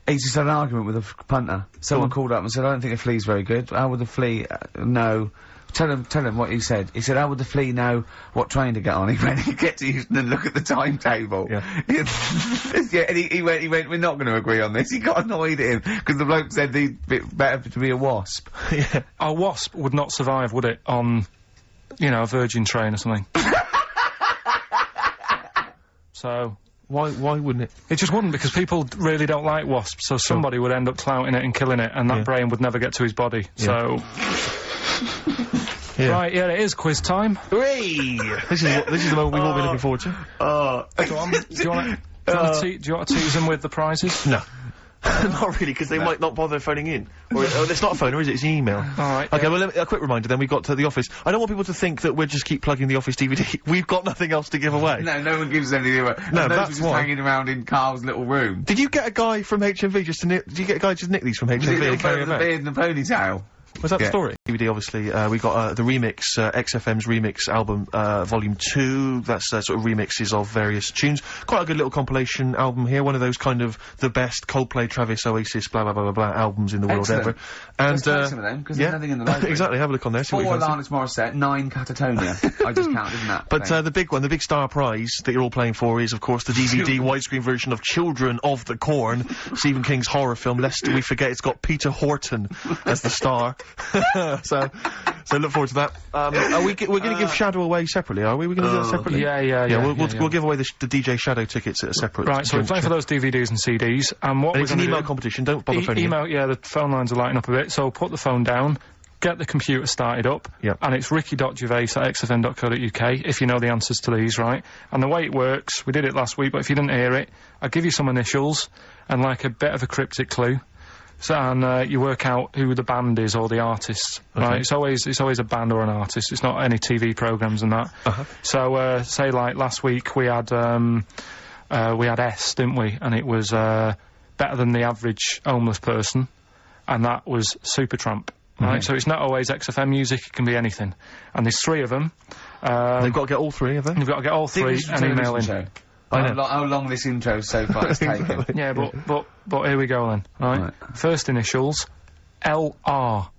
He's just had an argument with a punter. Someone called up and said, I don't think a flea's very good. How would the flea know? Tell him what he said. He said, how would the flea know what train to get on? He went, he get to Euston and look at the timetable. Yeah. Yeah, and he went, we're not going to agree on this. He got annoyed at him, because the bloke said he'd be better to be a wasp. Yeah. A wasp would not survive, would it, on, you know, a Virgin train or something? So... Why wouldn't it? It just wouldn't, because people really don't like wasps, so somebody would end up clouting it and killing it, and that brain would never get to his body, so... Right, yeah, it is quiz time. Hooray! This is the moment we've all been looking forward to. Go on. Do you want to tease them with the prizes? No. Not really, because they might not bother phoning in. Or it's not a phone, or is it? It's an email. Alright. Okay, well, a quick reminder then. We've got to the office. I don't want people to think that we'll just keep plugging the office DVD. We've got nothing else to give away. No one gives anything away. No, those that's just why. hanging around in Carl's little room. Did you get a guy from HMV just to nick... Did you get a guy just nick these from HMV and carry The them out? beard and the ponytail. Was that the story? DVD, obviously. We got the remix, XFM's remix album, Volume 2. That's sort of remixes of various tunes. Quite a good little compilation album here. One of those kind of the best Coldplay, Travis, Oasis, blah, blah, blah, blah, blah albums in the world ever. And, let's take some of them, because there's nothing in the library. Exactly, have a look on there. 4 Alanis Morissette, 9 Catatonia. I just counted, didn't that? But the big one, the big star prize that you're all playing for is, of course, the DVD widescreen version of Children of the Corn, Stephen King's horror film, lest we forget it's got Peter Horton as the star. So look forward to that. We're going to give Shadow away separately, are we? We're going to do that separately? Yeah. We'll give away the DJ Shadow tickets at a separate... Right, so we're playing for those DVDs and CDs, and what it's an email competition, don't bother phoning email, yeah, the phone lines are lighting up a bit, so put the phone down, get the computer started up, and it's ricky.gervais@xfm.co.uk, if you know the answers to these, right? And the way it works, we did it last week, but if you didn't hear it, I'll give you some initials, and like a bit of a cryptic clue. So, and you work out who the band is or the artist, right? It's always a band or an artist. It's not any TV programs and that. So, say like last week we had S, didn't we? And it was better than the average homeless person, and that was Supertramp, right? So it's not always XFM music; it can be anything. And there's 3 of them. They've got to get all 3, have they? They've got to get all 3 and email in. How long this intro so far has taken. Yeah, but here we go then, right? First initials, LR.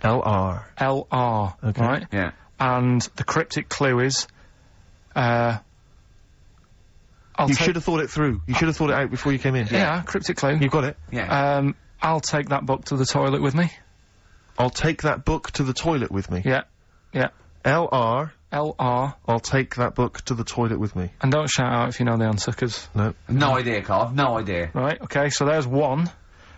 LR. LR, okay. Right? Yeah. And the cryptic clue is, you should have thought it through. You should have thought it out before you came in. Yeah, cryptic clue. You've got it? Yeah. I'll take that book to the toilet with me. I'll take that book to the toilet with me. Yeah. LR. LR. I'll take that book to the toilet with me. And don't shout out if you know the answer, because... No. No idea, Carl. No idea. Right, okay, so there's 1.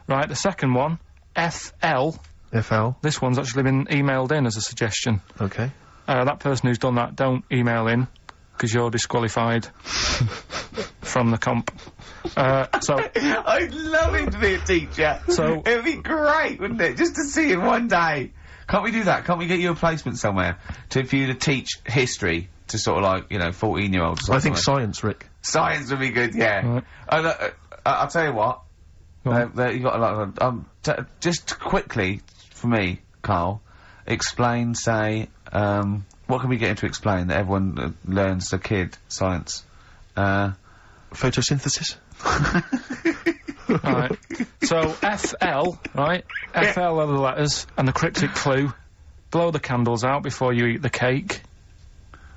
Right, the second one, FL. FL. This one's actually been emailed in as a suggestion. Okay. That person who's done that, don't email in, because you're disqualified from the comp. So... I'd love him to be a teacher. So... It'd be great, wouldn't it? Just to see him one day. Can't we do that? Can't we get you a placement somewhere for you to teach history to sort of like, 14-year-olds? I think science, Rick. Science would be good, yeah. Right. I'll tell you what. You got a lot of... just quickly, for me, Carl, explain, say, what can we get him to explain that everyone learns as a kid, science? Photosynthesis? Right. So, FL, right? FL are the letters, and the cryptic clue, blow the candles out before you eat the cake.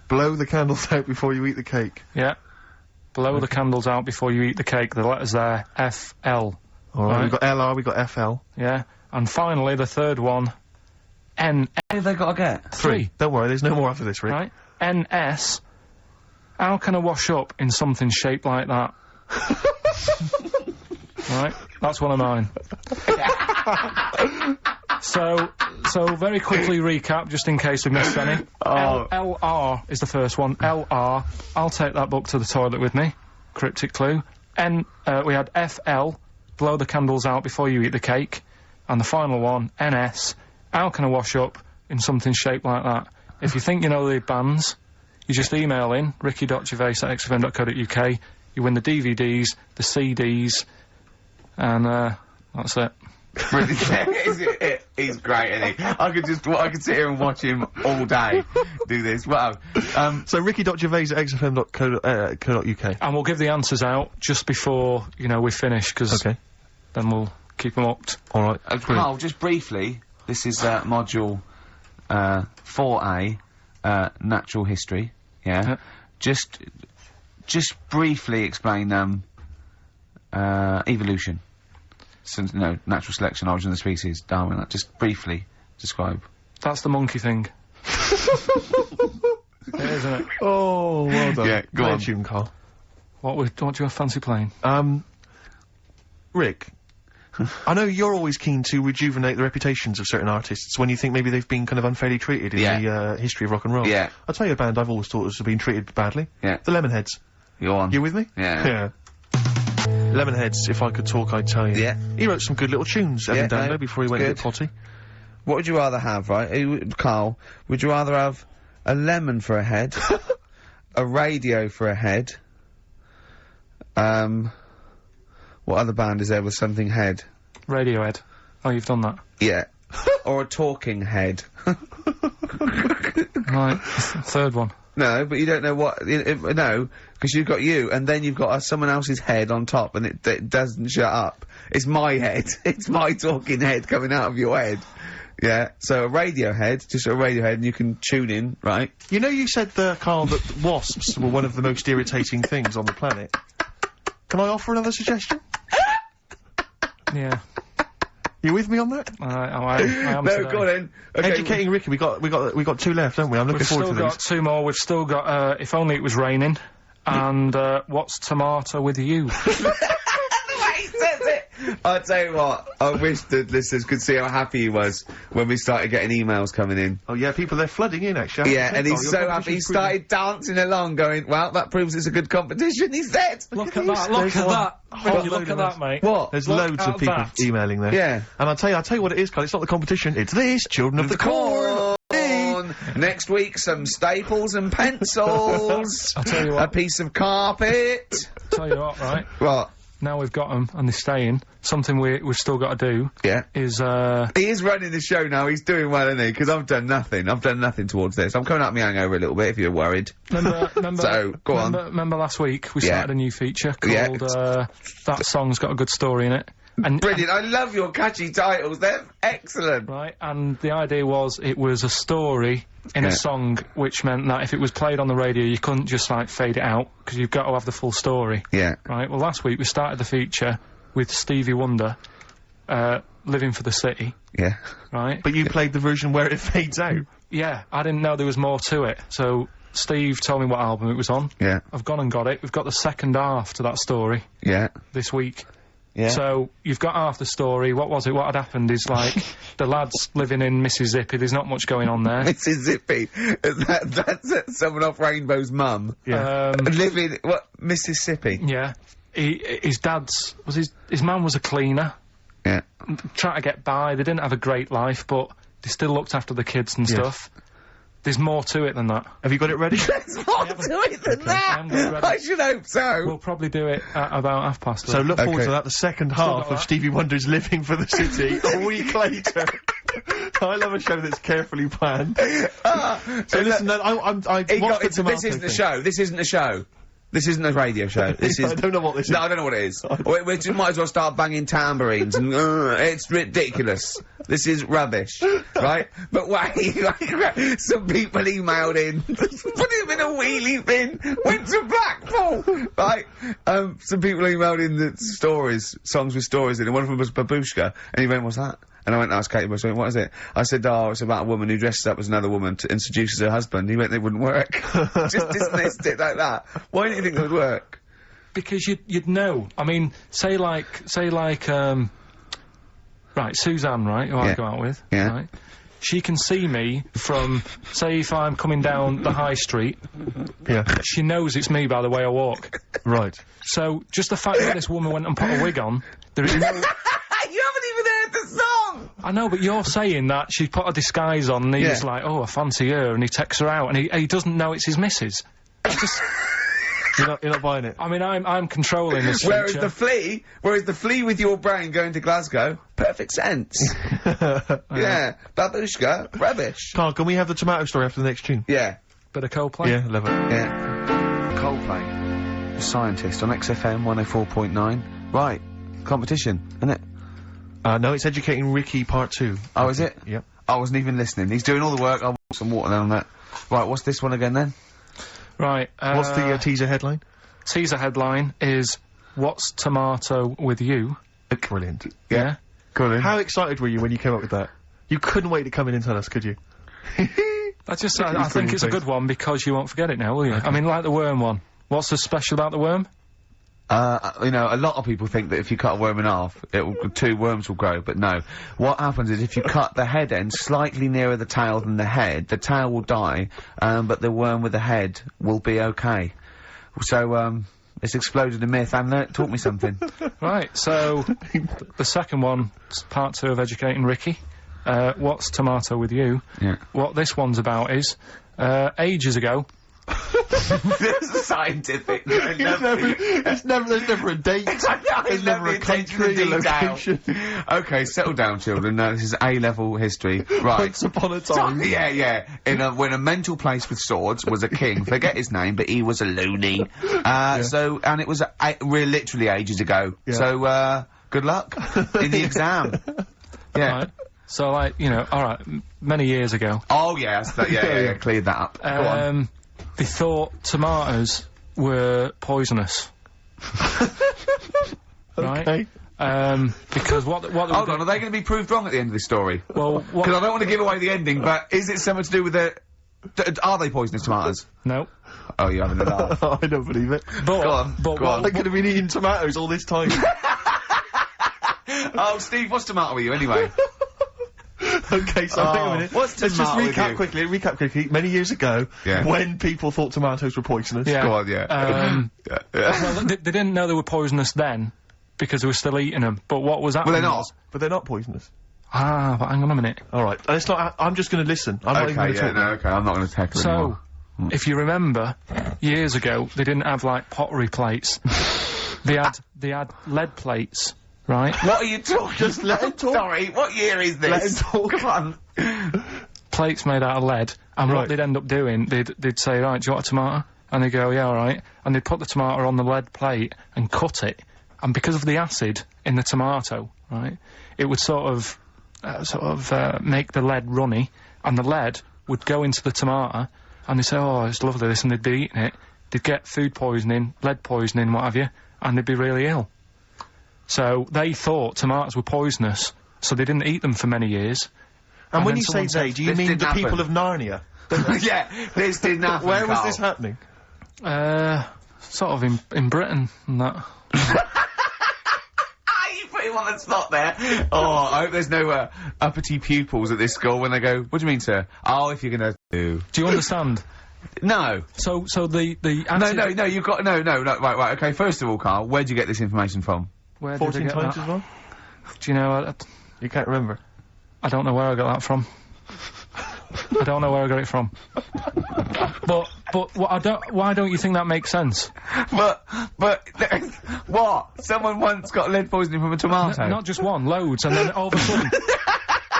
Blow the candles out before you eat the cake. Yeah. Blow the candles out before you eat the cake. The letters there, FL. Alright, we've got LR, we've got FL. Yeah. And finally, the third one, N. How have they got to get? 3. Don't worry, there's no more after this, Rick. Right? NS. How can I wash up in something shaped like that? Right? That's one of mine. So very quickly recap, just in case we missed any. LR is the first one. LR. I'll take that book to the toilet with me. Cryptic clue. We had FL. Blow the candles out before you eat the cake. And the final one, NS. How can I wash up in something shaped like that? If you think you know the bands, you just email in ricky.gervais@xfm.co.uk. You win the DVDs, the CDs, and that's it. He's great, isn't he? I could sit here and watch him all day do this. Wow. So ricky.gervais@xfm.co.uk. And we'll give the answers out just before, we finish, because then we'll keep them up. Alright. Carl, just briefly, this is module 4A, natural history, yeah? Just briefly explain evolution. So, natural selection, origin of the species, Darwin, just briefly describe. That's the monkey thing. It is, isn't it? Oh, well done. Yeah, go on. Tune, Carl. What do you have fancy playing? Rick, I know you're always keen to rejuvenate the reputations of certain artists when you think maybe they've been kind of unfairly treated in the history of rock and roll. Yeah. I'll tell you a band I've always thought has been treated badly. Yeah. The Lemonheads. Go on. You with me? Yeah. Yeah. Lemonheads, if I could talk, I'd tell you. Yeah. He wrote some good little tunes, Evan Dando, before he went a bit potty. What would you rather have, right? Carl, would you rather have a lemon for a head, a radio for a head, what other band is there with something head? Radiohead. Oh, you've done that. Yeah. Or a talking head. Right. Third one. No, but you don't know what... no, because you've got you, and then you've got someone else's head on top, and it doesn't shut up. It's my head. It's my talking head coming out of your head. Yeah, so a radio head, just a radio head, and you can tune in, right? You know you said, Carl, that wasps were one of the most irritating things on the planet. Can I offer another suggestion? Yeah. You with me on that? I am No, today. go on then. Okay, Educating Ricky, we got 2 left, don't we? I'm looking forward to We've still got these. 2 more. We've still got, If Only It Was Raining, and, What's Tomato With You? I'll tell you what, I wish the listeners could see how happy he was when we started getting emails coming in. Oh yeah, people, they're flooding in, actually. Yeah, and he's so happy, he started dancing along going, well, that proves it's a good competition, he said! Look at that, look at that! Ricky, look at that, mate. What? There's Look loads of at people that. emailing there. Yeah. And I'll tell you what it is, Carl, it's not the competition, it's this, Children of the Corn! Next week, some staples and pencils! I'll tell you what. A piece of carpet! Tell you what, right? What? Now we've got them, and they're staying, something we've still got to do is, He is running the show now, he's doing well, isn't he? Because I've done nothing. I've done nothing towards this. I'm coming out my hangover a little bit, if you're worried. So, go on. Remember last week we started a new feature called, That Song's Got a Good Story in It. And brilliant, I love your catchy titles, they're excellent. Right, and the idea was it was a story in a song, which meant that if it was played on the radio, you couldn't just, like, fade it out, because you've got to have the full story. Yeah. Right, well, last week we started the feature with Stevie Wonder, Living for the City. Yeah. Right? But you played the version where it fades out. Yeah, I didn't know there was more to it, so Steve told me what album it was on. Yeah. I've gone and got it. We've got the second half to that story. Yeah. This week. Yeah. So, you've got half the story. What was it? What had happened is, like, the lad's living in Mississippi. There's not much going on there. Mississippi. That's someone off Rainbow's mum. Yeah. Living, Mississippi? Yeah. His dad's... his man was a cleaner. Yeah. Trying to get by. They didn't have a great life, but They still looked after the kids and stuff. There's more to it than that. Have you got it ready? There's more to it than that! I should hope so! We'll probably do it at about 3:30. So look forward to that, the second half of Stevie Wonder's Living for the City, a week later. I love a show that's carefully planned. So listen, this isn't a show. This isn't a show. This isn't a radio show. This is. I don't know what this is. No, I don't know what it is. we just might as well start banging tambourines and it's ridiculous. This is rubbish, right? But wait, some people emailed in, put him in a wheelie bin, went to Blackpool, right? Some people emailed in the stories, songs with stories in it. One of them was Babushka, and he went, "What's that?" And I went and asked Katie Bush, what is it? I said, oh, it's about a woman who dresses up as another woman and seduces her husband. He went, they wouldn't work. Just dismissed it like that. Why do you think it would work? Because you'd know. I mean, say like, right, Suzanne, right, who I go out with, right? She can see me from, say if I'm coming down the high street, she knows it's me by the way I walk. Right. So, just the fact that this woman went and put a wig on, there is no... You haven't even heard the song! I know, but you're saying that she put a disguise on and he's like, oh, I fancy her, and he takes her out, and he doesn't know it's his missus. You're not buying it. I mean, I'm controlling this Whereas the flea with your brain going to Glasgow, perfect sense. Yeah. Babushka, rubbish. Carl, can we have the tomato story after the next tune? Yeah. Bit of Coldplay? Yeah, love it. Yeah. Coldplay. The Scientist on XFM 104.9. Right. Competition, isn't it? No, it's Educating Ricky Part 2. Oh, is it? Yep. I wasn't even listening. He's doing all the work. I'll want some water down on that. Right, what's this one again then? Right, what's the teaser headline? Teaser headline is, What's Tomato with You? Brilliant. Yeah? Go on. How excited were you when you came up with that? You couldn't wait to come in and tell us, could you? I think it's a good one because you won't forget it now, will you? Okay. I mean, like the worm one. What's so special about the worm? You know, a lot of people think that if you cut a worm in half, two worms will grow, but no. What happens is if you cut the head end slightly nearer the tail than the tail will die, but the worm with the head will be okay. So, it's exploded a myth, and it taught me something. Right, so, the second one, part 2 of Educating Ricky. What's Tomato with You? Yeah. What this one's about is, ages ago... It's scientific. There's never a date. There's never a country, a location. Okay, settle down, children. This is A-level history. Right. Once upon a time. Yeah. When a mental place with swords was a king. Forget his name, but he was a loony. So, and it was literally ages ago. Yeah. So, good luck in the exam. Yeah. Right. So, like, you know, alright, many years ago. Oh, yes. Yeah, cleared that up. Go on. They thought tomatoes were poisonous. Okay. Right? Because what Hold on, are they going to be proved wrong at the end of this story? Well, because I don't want to give away the ending, but is it something to do with the... are they poisonous tomatoes? No. Oh, you're having a laugh. I don't believe it. But, go on. They could have been eating tomatoes all this time. Oh, Steve, what's tomato with you anyway? Okay, so hang on a minute. Let's just recap quickly. Many years ago, when people thought tomatoes were poisonous. Yeah. Go on, Well, they didn't know they were poisonous then, because they were still eating them. But what was happening? Well, they're not. But they're not poisonous. Ah, but hang on a minute. All right, it's not. I'm just going to listen. I'm not even going to talk. Okay, I'm not going to tackle anymore. So, if you remember, years ago, they didn't have like pottery plates. they had lead plates. Right? What are you talking? Just let him talk. Sorry, what year is this? Let him talk. Come on. Plates made out of lead, and what they'd end up doing, they'd say, right, do you want a tomato? And they'd go, yeah, all right. And they'd put the tomato on the lead plate and cut it, and because of the acid in the tomato, right, it would sort of make the lead runny, and the lead would go into the tomato, and they'd say, oh, it's lovely this, and they'd be eating it. They'd get food poisoning, lead poisoning, what have you, and they'd be really ill. So they thought tomatoes were poisonous, so they didn't eat them for many years. And when you say they, do you mean the people of Narnia? Yeah, this didn't happen. Where was this happening? Sort of in Britain and that. You put him on the spot there. Oh, I hope there's no uppity pupils at this school when they go, what do you mean, sir? Oh, if you're gonna do you understand? No. So the No, you've got no, right, okay, first of all, Carl, where'd you get this information from? Where 14 times as well? Do you know? You can't remember? I don't know where I got that from. I don't know where I got it from. But why don't you think that makes sense? But, what? Someone once got lead poisoning from a tomato? Not just one, loads, and then all of a sudden...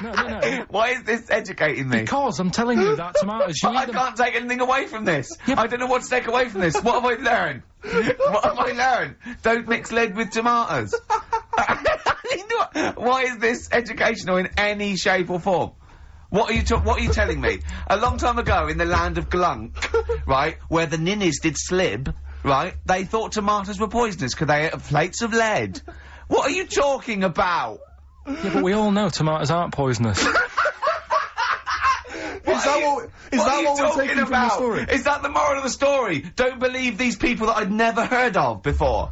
No. Why is this educating me? Because I'm telling you that tomatoes, you I can't take anything away from this. Yeah, I don't know what to take away from this. What have I learned? What have I learned? Don't mix lead with tomatoes. Why is this educational in any shape or form? What are you telling me? A long time ago in the land of Glunk, right, where the ninnies did slib, right, they thought tomatoes were poisonous because they ate plates of lead. What are you talking about? Yeah, but we all know tomatoes aren't poisonous. Is that what we're taking from the story? Is that the moral of the story? Don't believe these people that I'd never heard of before.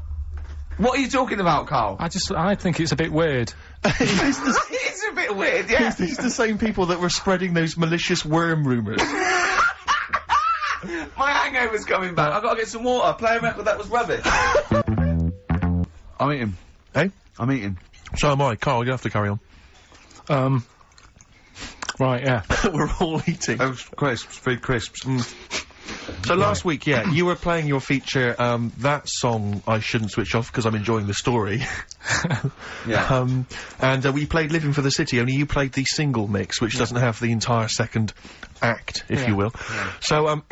What are you talking about, Carl? I think it's a bit weird. It's a bit weird, yeah. It's the same people that were spreading those malicious worm rumours. My hangover's coming back. I've got to get some water. Play a record that was rubbish. I'm eating. Hey? I'm eating. So am I. Carl, you have to carry on. Right, yeah. We're all eating. Those crisps, big crisps. So last week, yeah, you were playing your feature, that song I shouldn't switch off because I'm enjoying the story. Yeah. And we played Living for the City, only you played the single mix, which doesn't have the entire second act, if you will. Yeah. So,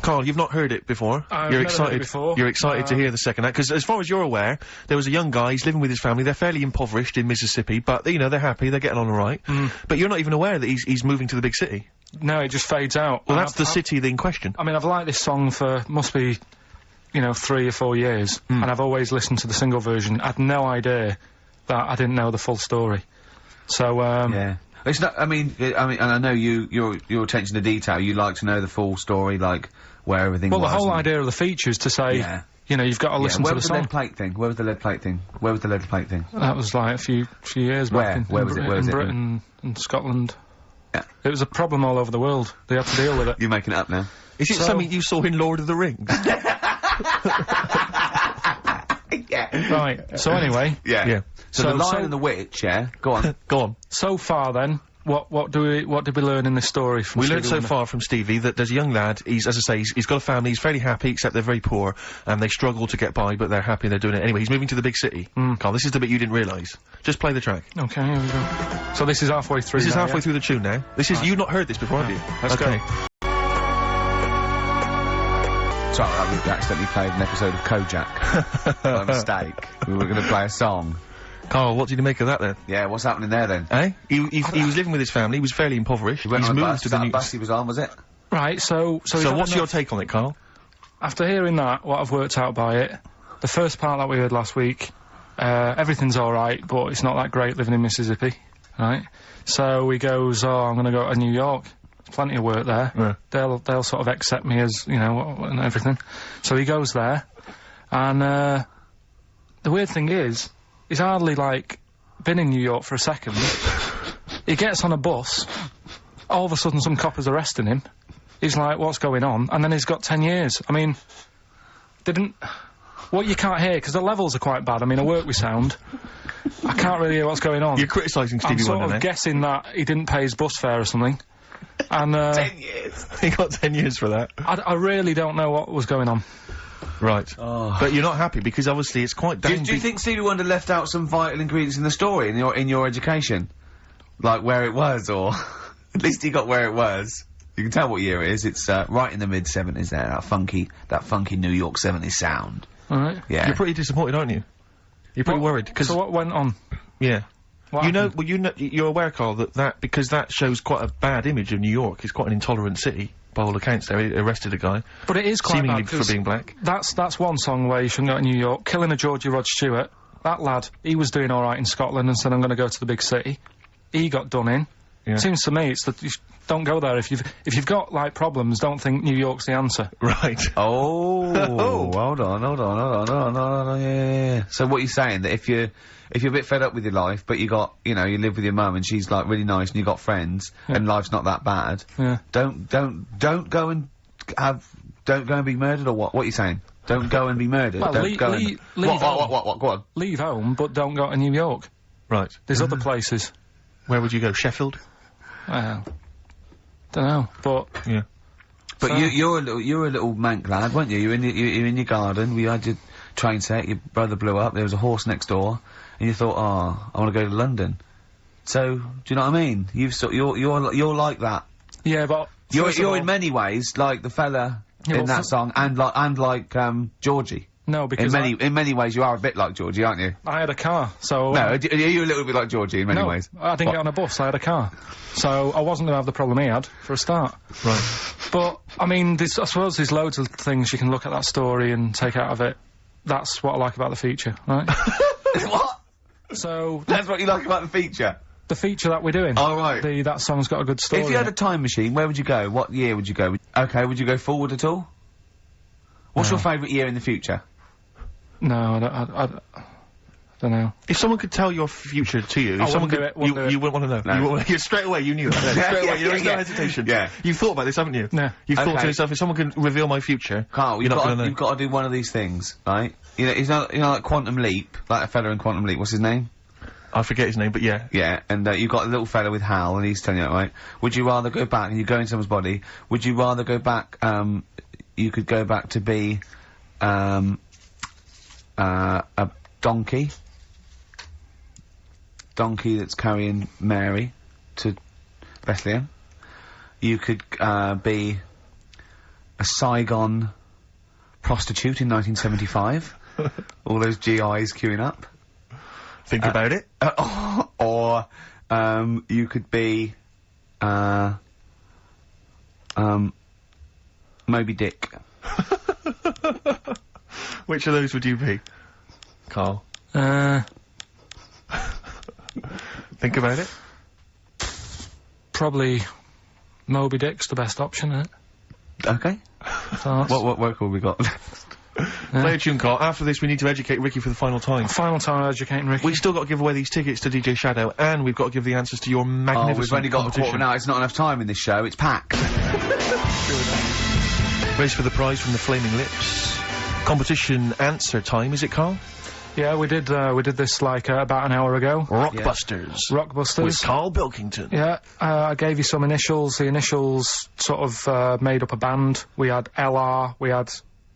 Carl, you've not heard it before. You're excited. Before. You're excited to hear the second act because, as far as you're aware, there was a young guy. He's living with his family. They're fairly impoverished in Mississippi, but you know they're happy. They're getting on all right. But you're not even aware that he's moving to the big city. No, it just fades out. Well, that's the city in question. I mean, I've liked this song for must be, 3 or 4 years, and I've always listened to the single version. I had no idea that I didn't know the full story. So yeah. It's not. I mean, and I know your attention to detail. You like to know the full story, like where everything. Well, the whole idea of the feature is to say, you've got to listen to the song. Where was the lead plate thing? Where was the lead plate thing? Where was the lead plate thing? That was like a few years back. Where was it? In Britain and Scotland. Yeah. It was a problem all over the world. They had to deal with it. You're making it up now. Is it something you saw in Lord of the Rings? Yeah. Right. So anyway. Yeah. So the Lion and the Witch. Yeah. Go on. Go on. So far, then, what did we learn in this story from? We learned so far from Stevie that there's a young lad. He's, as I say, he's got a family. He's fairly happy, except they're very poor and they struggle to get by, but they're happy. They're doing it anyway. He's moving to the big city. Carl, this is the bit you didn't realise. Just play the track. Okay. Here we go. So this is halfway through. This is halfway through the tune now. This is you've not heard this before, have you? Let's go. Sorry, we accidentally played an episode of Kojak. By mistake. We were going to play a song. Carl, what did you make of that then? Yeah, what's happening there then? Eh? He was living with his family. He was fairly impoverished. He's moved to the new bus he was on, was it? Right. So what's your take on it, Carl? After hearing that, what I've worked out by it, the first part that we heard last week, everything's all right, but it's not that great living in Mississippi, right? So he goes, I'm going to go to New York. There's plenty of work there. Yeah. They'll sort of accept me as and everything. So he goes there, and the weird thing is, he's hardly been in New York for a second. He gets on a bus. All of a sudden, some cop is arresting him. He's like, "What's going on?" And then he's got 10 years. I mean, what you can't hear, because the levels are quite bad. I mean, I work with sound. I can't really hear what's going on. You're criticising Stevie Wonder, I'm sort of guessing that he didn't pay his bus fare or something. And 10 years. He got 10 years for that. I really don't know what was going on. Right. Oh. But you're not happy because obviously it's quite Do you think Stevie Wonder left out some vital ingredients in the story in your education? Like where it was, or at least he got where it was. You can tell what year it is. It's right in the mid-70s there. That funky New York 70s sound. All right. Yeah. You're pretty disappointed, aren't you? You're pretty worried because. So what went on? Yeah. What happened? You're aware, Carl, that because that shows quite a bad image of New York. It's quite an intolerant city. By all accounts, they arrested a guy. But it is quite seemingly bad for being black. That's one song where you shouldn't go to New York. Killing a Georgie Rod Stewart. That lad, he was doing all right in Scotland and said, "I'm going to go to the big city." He got done in. Yeah. Seems to me it's that you don't go there if you've got problems. Don't think New York's the answer. Right. Oh. Hold on. Yeah. So what you're saying that if you're a bit fed up with your life, but you live with your mum and she's really nice and you got friends and life's not that bad. Yeah. Don't go and be murdered, or what? What are you saying? Don't go and be murdered. Well, don't go and leave home. What? Go on. Leave home, but don't go to New York. Right. There's other places. Where would you go? Sheffield? Well, Don't know, but Yeah. But So- you're a little mank lad, weren't you? You're in your garden. We had your train set. Your brother blew up. There was a horse next door, and you thought, oh, I want to go to London. So, do you know what I mean? You're like that. yeah, but You're first of all- in many ways like the fella Yeah, in well, that song, and like Georgie. no, In because many ways, you are a bit like Georgie, aren't you? I had a car, so No, are you a little bit like Georgie in many no, ways? I didn't get on a bus. I had a car, so I wasn't going to have the problem he had for a start. Right. But I mean, I suppose there's loads of things you can look at that story and take out of it. That's what I like about the feature, right? What? So That's what you like about the feature. the feature that we're doing. Oh, right. That song's got a good story. If you had in a it. time machine, where would you go? What year would you go? Okay, would you go forward at all? What's No. your favourite year in the future? No, I don't know. If someone could tell your future to you, I if someone wouldn't do could, it, wouldn't do it. you wouldn't want to know. No. You wouldn't- straight away, you knew it. Straight away, there was no Yeah. hesitation. Yeah. You've thought about this, haven't you? No. You've thought to Okay. yourself, if someone can reveal my future, Carl, you're not going to know. you've got to do one of these things, right? You know, like Quantum Leap, like a fella in Quantum Leap. What's his name? I forget his name, but yeah. Yeah, and you've got a little fella with Hal, and he's telling you, right? Would you rather go back, and you go in someone's body, would you rather go back, you could go back to be, a donkey that's carrying Mary to Bethlehem. You could, be a Saigon prostitute in 1975. All those GIs queuing up. Think about it. Or, you could be, Moby Dick. Which of those would you be, Carl? Think about it. Probably Moby Dick's the best option, isn't it? Okay. So that's- What work have we got? Play a tune, Carl. After this, we need to educate Ricky for the final time. Final time educating Ricky. We've still got to give away these tickets to DJ Shadow, and we've got to give the answers to your Oh, magnificent we've only got a quarter competition. now. It's not enough time in this show. It's packed. Race for the prize from the Flaming Lips. Competition answer time, is it, Carl? Yeah, we did this like about an hour ago. Rockbusters. Rockbusters. With Carl Bilkington. Yeah, I gave you some initials. The initials sort of made up a band. We had LR, we had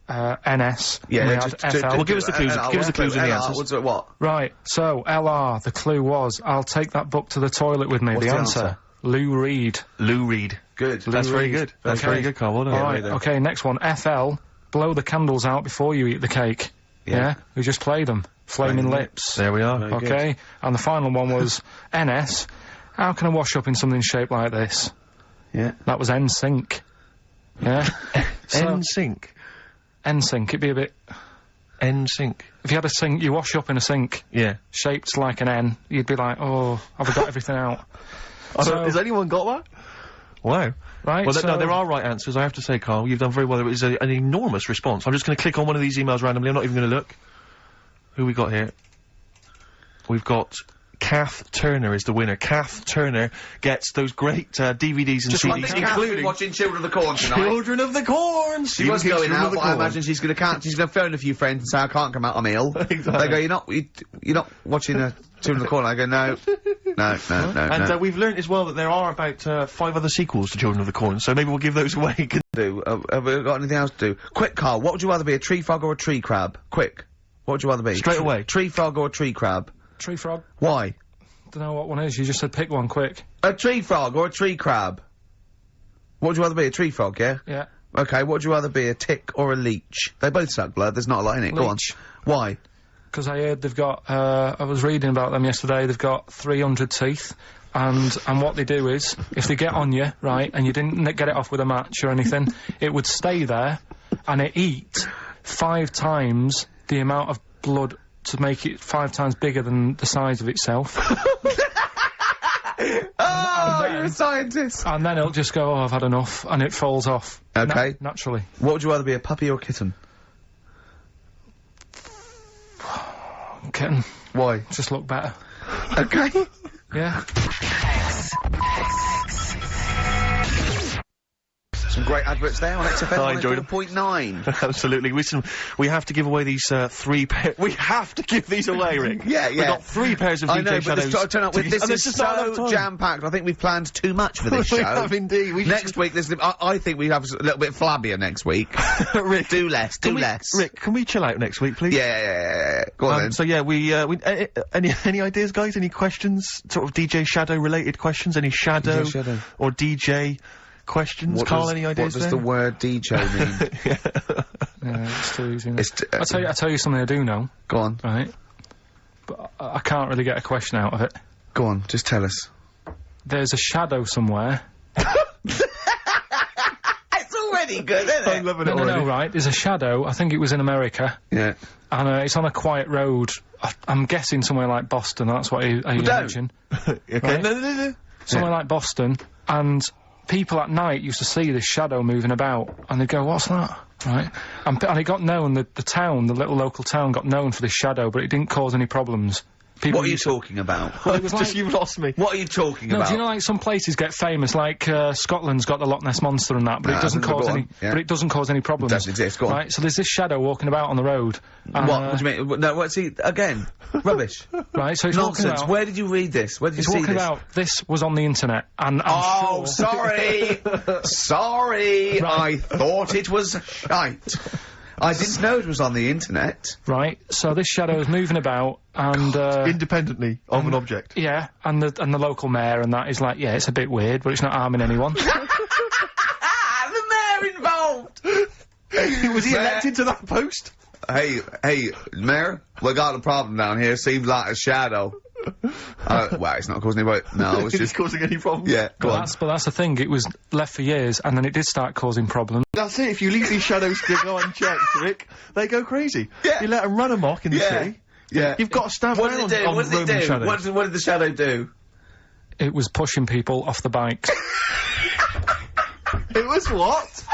NS, Yeah, we just- had ju- FL. ju- Well, give us the clues. LR, Give us the clues and the answers. What's it, what? Right, so LR, the clue was, I'll take that book to the toilet with me. What's the the answer? answer? Lou Reed. Lou Reed. Good. That's very good. That's Okay. very good, Carl. Well done. Alright, okay, next one. FL, blow the candles out before you eat the cake. Yeah? We just played them. Flaming Lips. There we are. Okay, and the final one was NS. How can I wash up in something shaped like this? Yeah. That was NSYNC. Yeah? NSYNC. NSYNC, it'd be a bit... NSYNC. If you had a sink, you wash up in a sink, Yeah. shaped like an N, you'd be like, oh, have I got everything out? So- Has anyone got that? Wow. Right, Well, no, so- there are right answers, I have to say, Carl. You've done very well. It was an enormous response. I'm just going to click on one of these emails randomly. I'm not even going to look. Who we got here? We've got Kath Turner is the winner. Kath Turner gets those great DVDs and Just one CDs, thing, Kath, we're including watching Children of the Corn tonight. Children of the Corn. She was going out, but I imagine she's going to phone a few friends and say, I can't come out, I'm ill. Exactly. They go, you're not watching Children of the Corn. I go, no. And we've learnt as well that there are about 5 other sequels to Children of the Corn, so maybe we'll give those away. Have we got anything else to do? Quick, Carl, what would you rather be, a tree frog or a tree crab? Quick. What would you rather be? Straight away. Tree frog or a tree crab? Tree frog? Why? Don't know what one is, you just said pick one quick. A tree frog or a tree crab? What would you rather be, a tree frog, yeah? Yeah. Okay, what would you rather be, a tick or a leech? They both suck blood, there's not a lot in it, go on. Leech. Why? Because I heard they've got, I was reading about them yesterday, they've got 300 teeth. And what they do is, if they get on you, right, and you didn't get it off with a match or anything, it would stay there, and it eat 5 times the amount of blood to make it 5 times bigger than the size of itself. Oh, you're a scientist! And then it'll just go, oh, I've had enough, and it falls off. Okay. Naturally. What would you rather be, a puppy or a kitten? Kitten. Why? Just look better. Okay. Yeah. Some great adverts there on XFM I enjoyed 104.9. Absolutely. Listen, we have to give away these 3 pairs. We have to give these away, Rick. Yeah. We've got 3 pairs of I DJ know, but Shadows. this turn up with this and is there's just not enough so time. jam-packed. I think we've planned too much for this We show. have indeed. Next week, I think we have a little bit flabbier next week. Rick, do less. Rick, can we chill out next week, please? Yeah. Go on then. So yeah, we any ideas, guys? Any questions? Sort of DJ Shadow related questions? Any Shadow, Shadow. or DJ questions? Carl, any ideas? What does the word DJ mean? Yeah, it's too easy. It's I'll tell you something I do know. Go on. Right. But I can't really get a question out of it. Go on, just tell us. There's a shadow somewhere. It's already good, isn't it? I'm loving it No, already. right. There's a shadow. I think it was in America. Yeah. And it's on a quiet road. I'm guessing somewhere like Boston. That's what I imagine. Okay. Right? No. Somewhere like Boston. And people at night used to see this shadow moving about. And they'd go, what's that? Right? And it got known, the town, the little local town got known for this shadow, but it didn't cause any problems. People What are you used to- talking about? Well, it was Just like- you've lost me. What are you talking No, about? do you know like some places get famous, like Scotland's got the Loch Ness Monster and that, but Nah, it doesn't go cause on, any. yeah. But it doesn't cause any problems. Doesn't exist, go on. Right, so there's this shadow walking about on the road. And, What do you mean? No, what's he again? Rubbish. Right, so it's walking Nonsense. about. Where did you read this? Where did you It's see walking this? about. This was on the internet, and I'm Oh, sure. sorry. Sorry. I thought it was shite. I didn't know it was on the internet. Right, so this shadow is moving about, and Independently of an object. yeah, and the local mayor and that is like, yeah, it's a bit weird, but it's not harming anyone. The mayor involved. Was he elected to that post? Hey, mayor, we got a problem down here. Seems like a shadow. Well, it's not causing any. No, it's Is just it causing any problems? Yeah, go on. But that's the thing. It was left for years, and then it did start causing problems. That's it. If you leave these shadows to go unchecked, Rick, they go crazy. Yeah. You let them run amok in the Yeah. city. Yeah. You've got to stamp What down did it do? on What did it Roman do? shadows. What did the shadow do? It was pushing people off the bikes. It was what?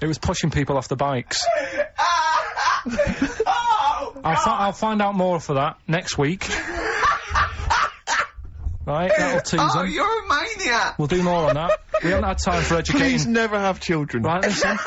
It was pushing people off the bikes. Oh, I'll find out more for that next week. Right, that'll tease oh, them. you're a maniac. We'll do more on that. We haven't had time for educating. Please never have children. Right, listen.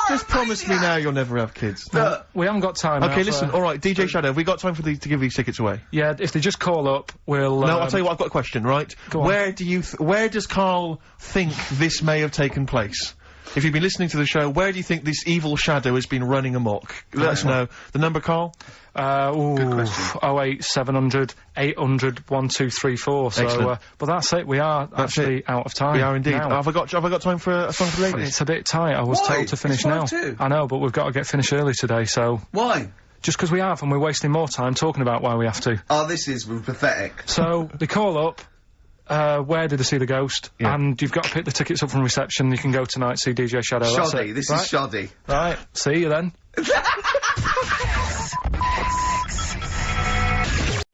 Just promise me now you'll never have kids. We haven't got time. Okay, now listen. for- All right, DJ Shadow, have we got time for to give these tickets away? Yeah, if they just call up, we'll. No, I'll tell you what. I've got a question. Right? Go on. Where does Carl think this may have taken place? If you've been listening to the show, where do you think this evil shadow has been running amok? Let us know. The number, Carl? Good question. 08700 800 1234. So, Excellent. but that's it. We are actually out of time. We are indeed. now. Have I got time for a song for the ladies? It's a bit tight. I was Why? told to finish It's now. 5:02. I know, but we've got to get finished early today. So Why? just because we have, and we're wasting more time talking about why we have to. Oh, this is pathetic. So they call up. Where did they see the ghost? Yeah. And you've got to pick the tickets up from reception. You can go tonight, see DJ Shadow. That's Shoddy. it. This right? is shoddy. Right. See you then.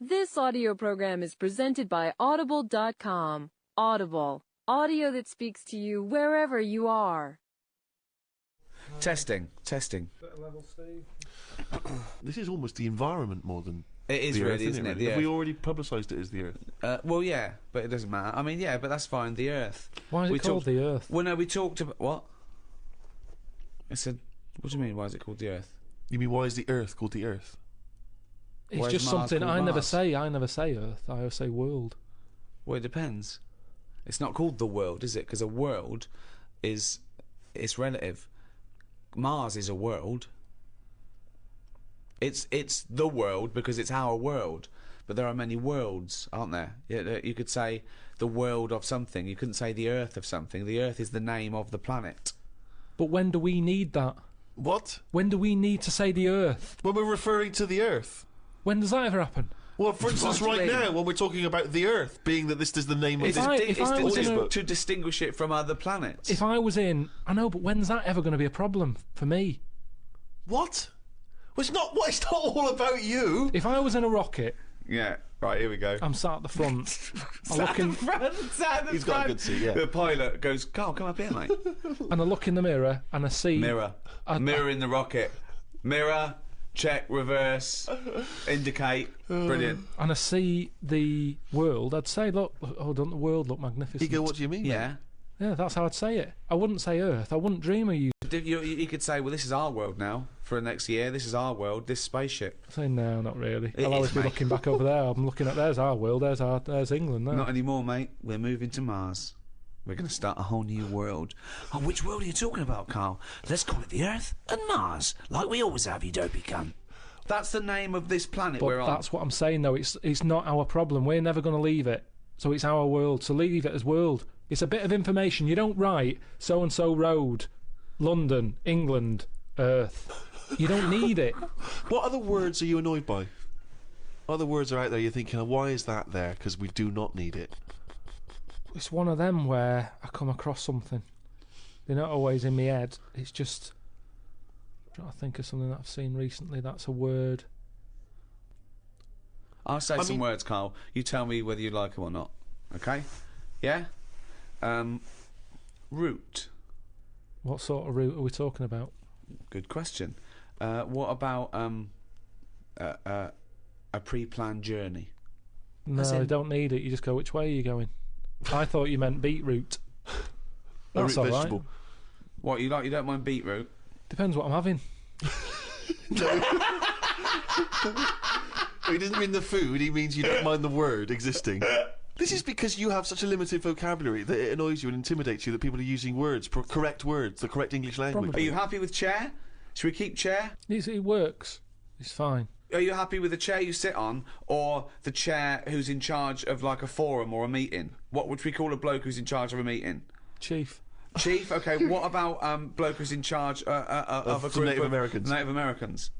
This audio program is presented by Audible.com. Audible. Audio that speaks to you wherever you are. Testing. This is almost the environment more than It is the really, Earth, isn't it? The Have we Earth. already publicised it as the Earth? Well, yeah, but it doesn't matter. I mean, yeah, but that's fine. The Earth. Why is We it called talked- the Earth? Well, no, we talked about what? I said, what do you mean? Why is it called the Earth? You mean why is the Earth called the Earth? It's Why is just Mars something called I never Mars? say. I never say Earth. I always say world. Well, it depends. It's not called the world, is it? Because a world it's relative. Mars is a world. It's the world because it's our world. But there are many worlds, aren't there? You could say the world of something. You couldn't say the Earth of something. The Earth is the name of the planet. But when do we need that? What? When do we need to say the Earth? When we're referring to the Earth. When does that ever happen? Well, for instance, What do you right mean? now, when we're talking about the Earth, being that this is the name of It's, this... if I was in a- to distinguish it from other planets. If I was in, I know, but when's that ever going to be a problem for me? What? Well, it's not all about you. If I was in a rocket, Yeah, right, here we go. I'm sat at the front. I look in, He's got a good seat, yeah. The pilot goes, Carl, come up here, mate. and I look in the mirror, and I see Mirror. Mirror in the rocket. Mirror, check, reverse, indicate. Brilliant. and I see the world. I'd say, look, oh, doesn't the world look magnificent? You go, what do you mean? Yeah. Yeah, that's how I'd say it. I wouldn't say Earth. I wouldn't dream of you. You could say, well, this is our world now for the next year. This is our world. This spaceship. Say no, not really. It I'll is, always be mate. looking back over there. I'm looking at there's our world. There's England. There. Not anymore, mate. We're moving to Mars. We're going to start a whole new world. Oh, which world are you talking about, Carl? Let's call it the Earth and Mars, like we always have, you dopey cunt. That's the name of this planet But we're on. that's what I'm saying, though. It's not our problem. We're never going to leave it. So it's our world. So leave it as world. It's a bit of information. You don't write so-and-so road, London, England, Earth. You don't need it. What other words are you annoyed by? Other words are out there you're thinking, why is that there? Because we do not need it. It's one of them where I come across something. They're not always in my head. It's just... I'm trying to think of something that I've seen recently that's a word. I'll say some words, Carl. You tell me whether you like them or not. Okay? Yeah? Route. What sort of route are we talking about? Good question. What about a pre-planned journey? No, I don't need it. You just go, which way are you going? I thought you meant beetroot. That's root all right. vegetable. What, you don't mind beetroot? Depends what I'm having. He doesn't mean the food, he means you don't mind the word existing. This is because you have such a limited vocabulary that it annoys you and intimidates you that people are using words, correct words, the correct English language. Are you happy with chair? Should we keep chair? It works. It's fine. Are you happy with the chair you sit on, or the chair who's in charge of like a forum or a meeting? What would we call a bloke who's in charge of a meeting? Chief. Chief. Okay. What about bloke who's in charge of a group Native of Americans? Native Americans.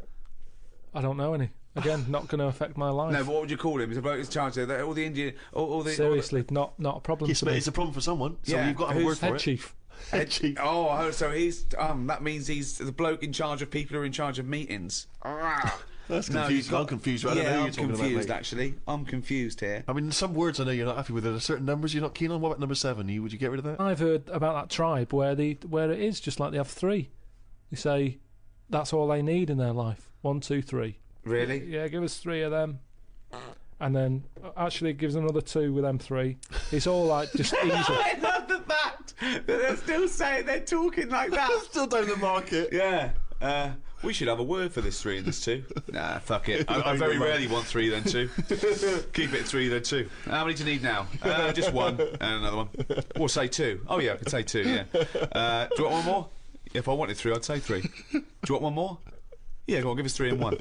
I don't know any. Again, not going to affect my life. No, but what would you call him? He's a bloke who's in charge of all the Indian, all the Seriously, not a problem. Yes, to but me. it's a problem for someone, so Yeah, you've got to have a word for Head it. chief. Head chief. Oh, so he's that means he's the bloke in charge of people who are in charge of meetings. That's No, confusing. you've got- I'm confused. I don't know who I'm you're talking about, confused mate. actually. I'm confused here. I mean, some words I know you're not happy with. Are there certain numbers you're not keen on? What about number 7? Would you get rid of that? I've heard about that tribe where it is just like they have 3. They say that's all they need in their life. 1, 2, 3. Really? Yeah, give us 3 of them. And then actually gives another 2 with them 3. It's all like just easy. I love the fact that they're still saying they're talking like that. Still down the market. Yeah. We should have a word for this 3 and this 2. Nah, fuck it. I very rarely want 3 then 2. Keep it 3 then 2. How many do you need now? Just 1 and another one. Or say 2. Oh yeah, I could say 2. Yeah. Do you want one more? If I wanted 3, I'd say 3. Do you want one more? Yeah, go on, give us 3 and 1.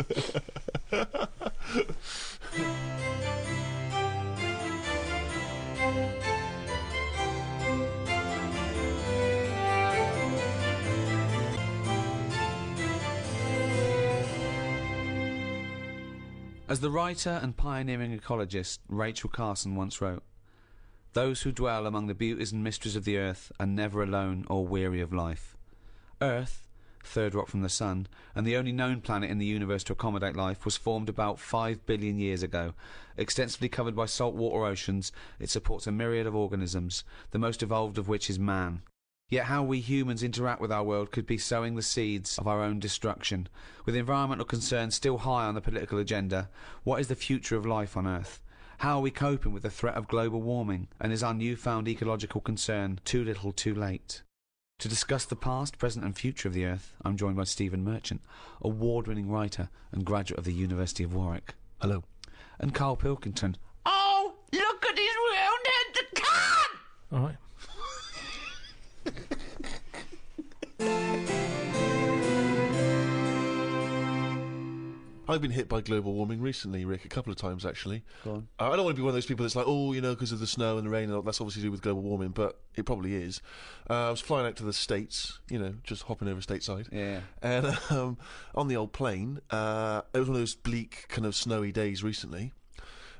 As the writer and pioneering ecologist Rachel Carson once wrote, "Those who dwell among the beauties and mysteries of the earth are never alone or weary of life. Earth, third rock from the sun, and the only known planet in the universe to accommodate life, was formed about 5 billion years ago. Extensively covered by saltwater oceans, it supports a myriad of organisms, the most evolved of which is man. Yet how we humans interact with our world could be sowing the seeds of our own destruction. With environmental concerns still high on the political agenda, what is the future of life on Earth? How are we coping with the threat of global warming? And is our newfound ecological concern too little too late?" To discuss the past, present and future of the Earth, I'm joined by Stephen Merchant, award-winning writer and graduate of the University of Warwick. Hello. And Carl Pilkington. Oh, look at his round-headed can! All right. I've been hit by global warming recently, Rick, a couple of times actually. Go on. I don't want to be one of those people that's like, oh, you know, because of the snow and the rain, and that's obviously to do with global warming, but it probably is. I was flying out to the States, you know, just hopping over stateside. Yeah. And on the old plane, it was one of those bleak, kind of snowy days recently.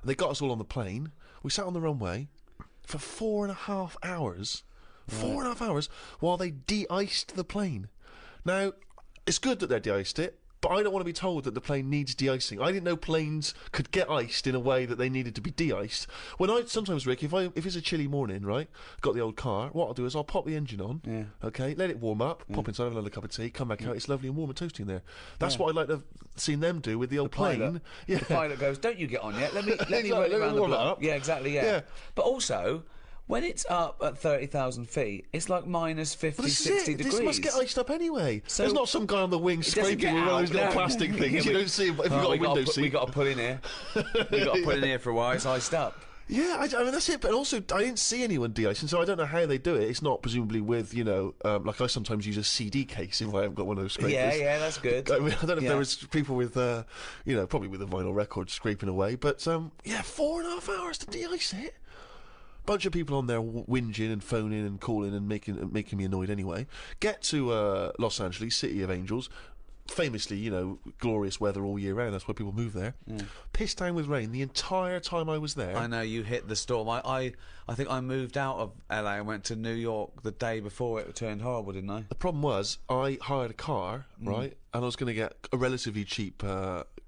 And they got us all on the plane. We sat on the runway for 4.5 hours. Right. 4.5 hours while they de-iced the plane. Now, it's good that they de-iced it, but I don't want to be told that the plane needs de-icing. I didn't know planes could get iced in a way that they needed to be de-iced. Sometimes, Rick, if it's a chilly morning, right, got the old car, what I'll do is I'll pop the engine on, okay, let it warm up, pop inside, have another cup of tea, come back out, it's lovely and warm and toasty in there. That's what I'd like to have seen them do with the old plane. The pilot goes, "Don't you get on yet? Let me Exactly, work let me around the warm it block." up. Yeah, exactly. Yeah. Yeah. But also, When it's up at 30,000 feet, it's like minus 50, 60 degrees. This must get iced up anyway. So there's not some guy on the wing scraping with one of those little plastic things. You don't see him if you've got a window seat. We got to put in here. We got to put in here for a while. It's iced up. Yeah, I mean, that's it. But also, I didn't see anyone de-icing, so I don't know how they do it. It's not presumably with, like I sometimes use a CD case if I haven't got one of those scrapers. Yeah, that's good. I mean, I don't know if there was people with, probably with a vinyl record scraping away. But, 4.5 hours to de-ice it. Bunch of people on there whinging and phoning and calling and making me annoyed anyway. Get to Los Angeles, City of Angels. Famously, glorious weather all year round. That's why people move there. Pissed down with rain the entire time I was there. I know, you hit the storm. I think I moved out of LA and went to New York the day before it turned horrible, didn't I? The problem was, I hired a car, right? And I was going to get a relatively cheap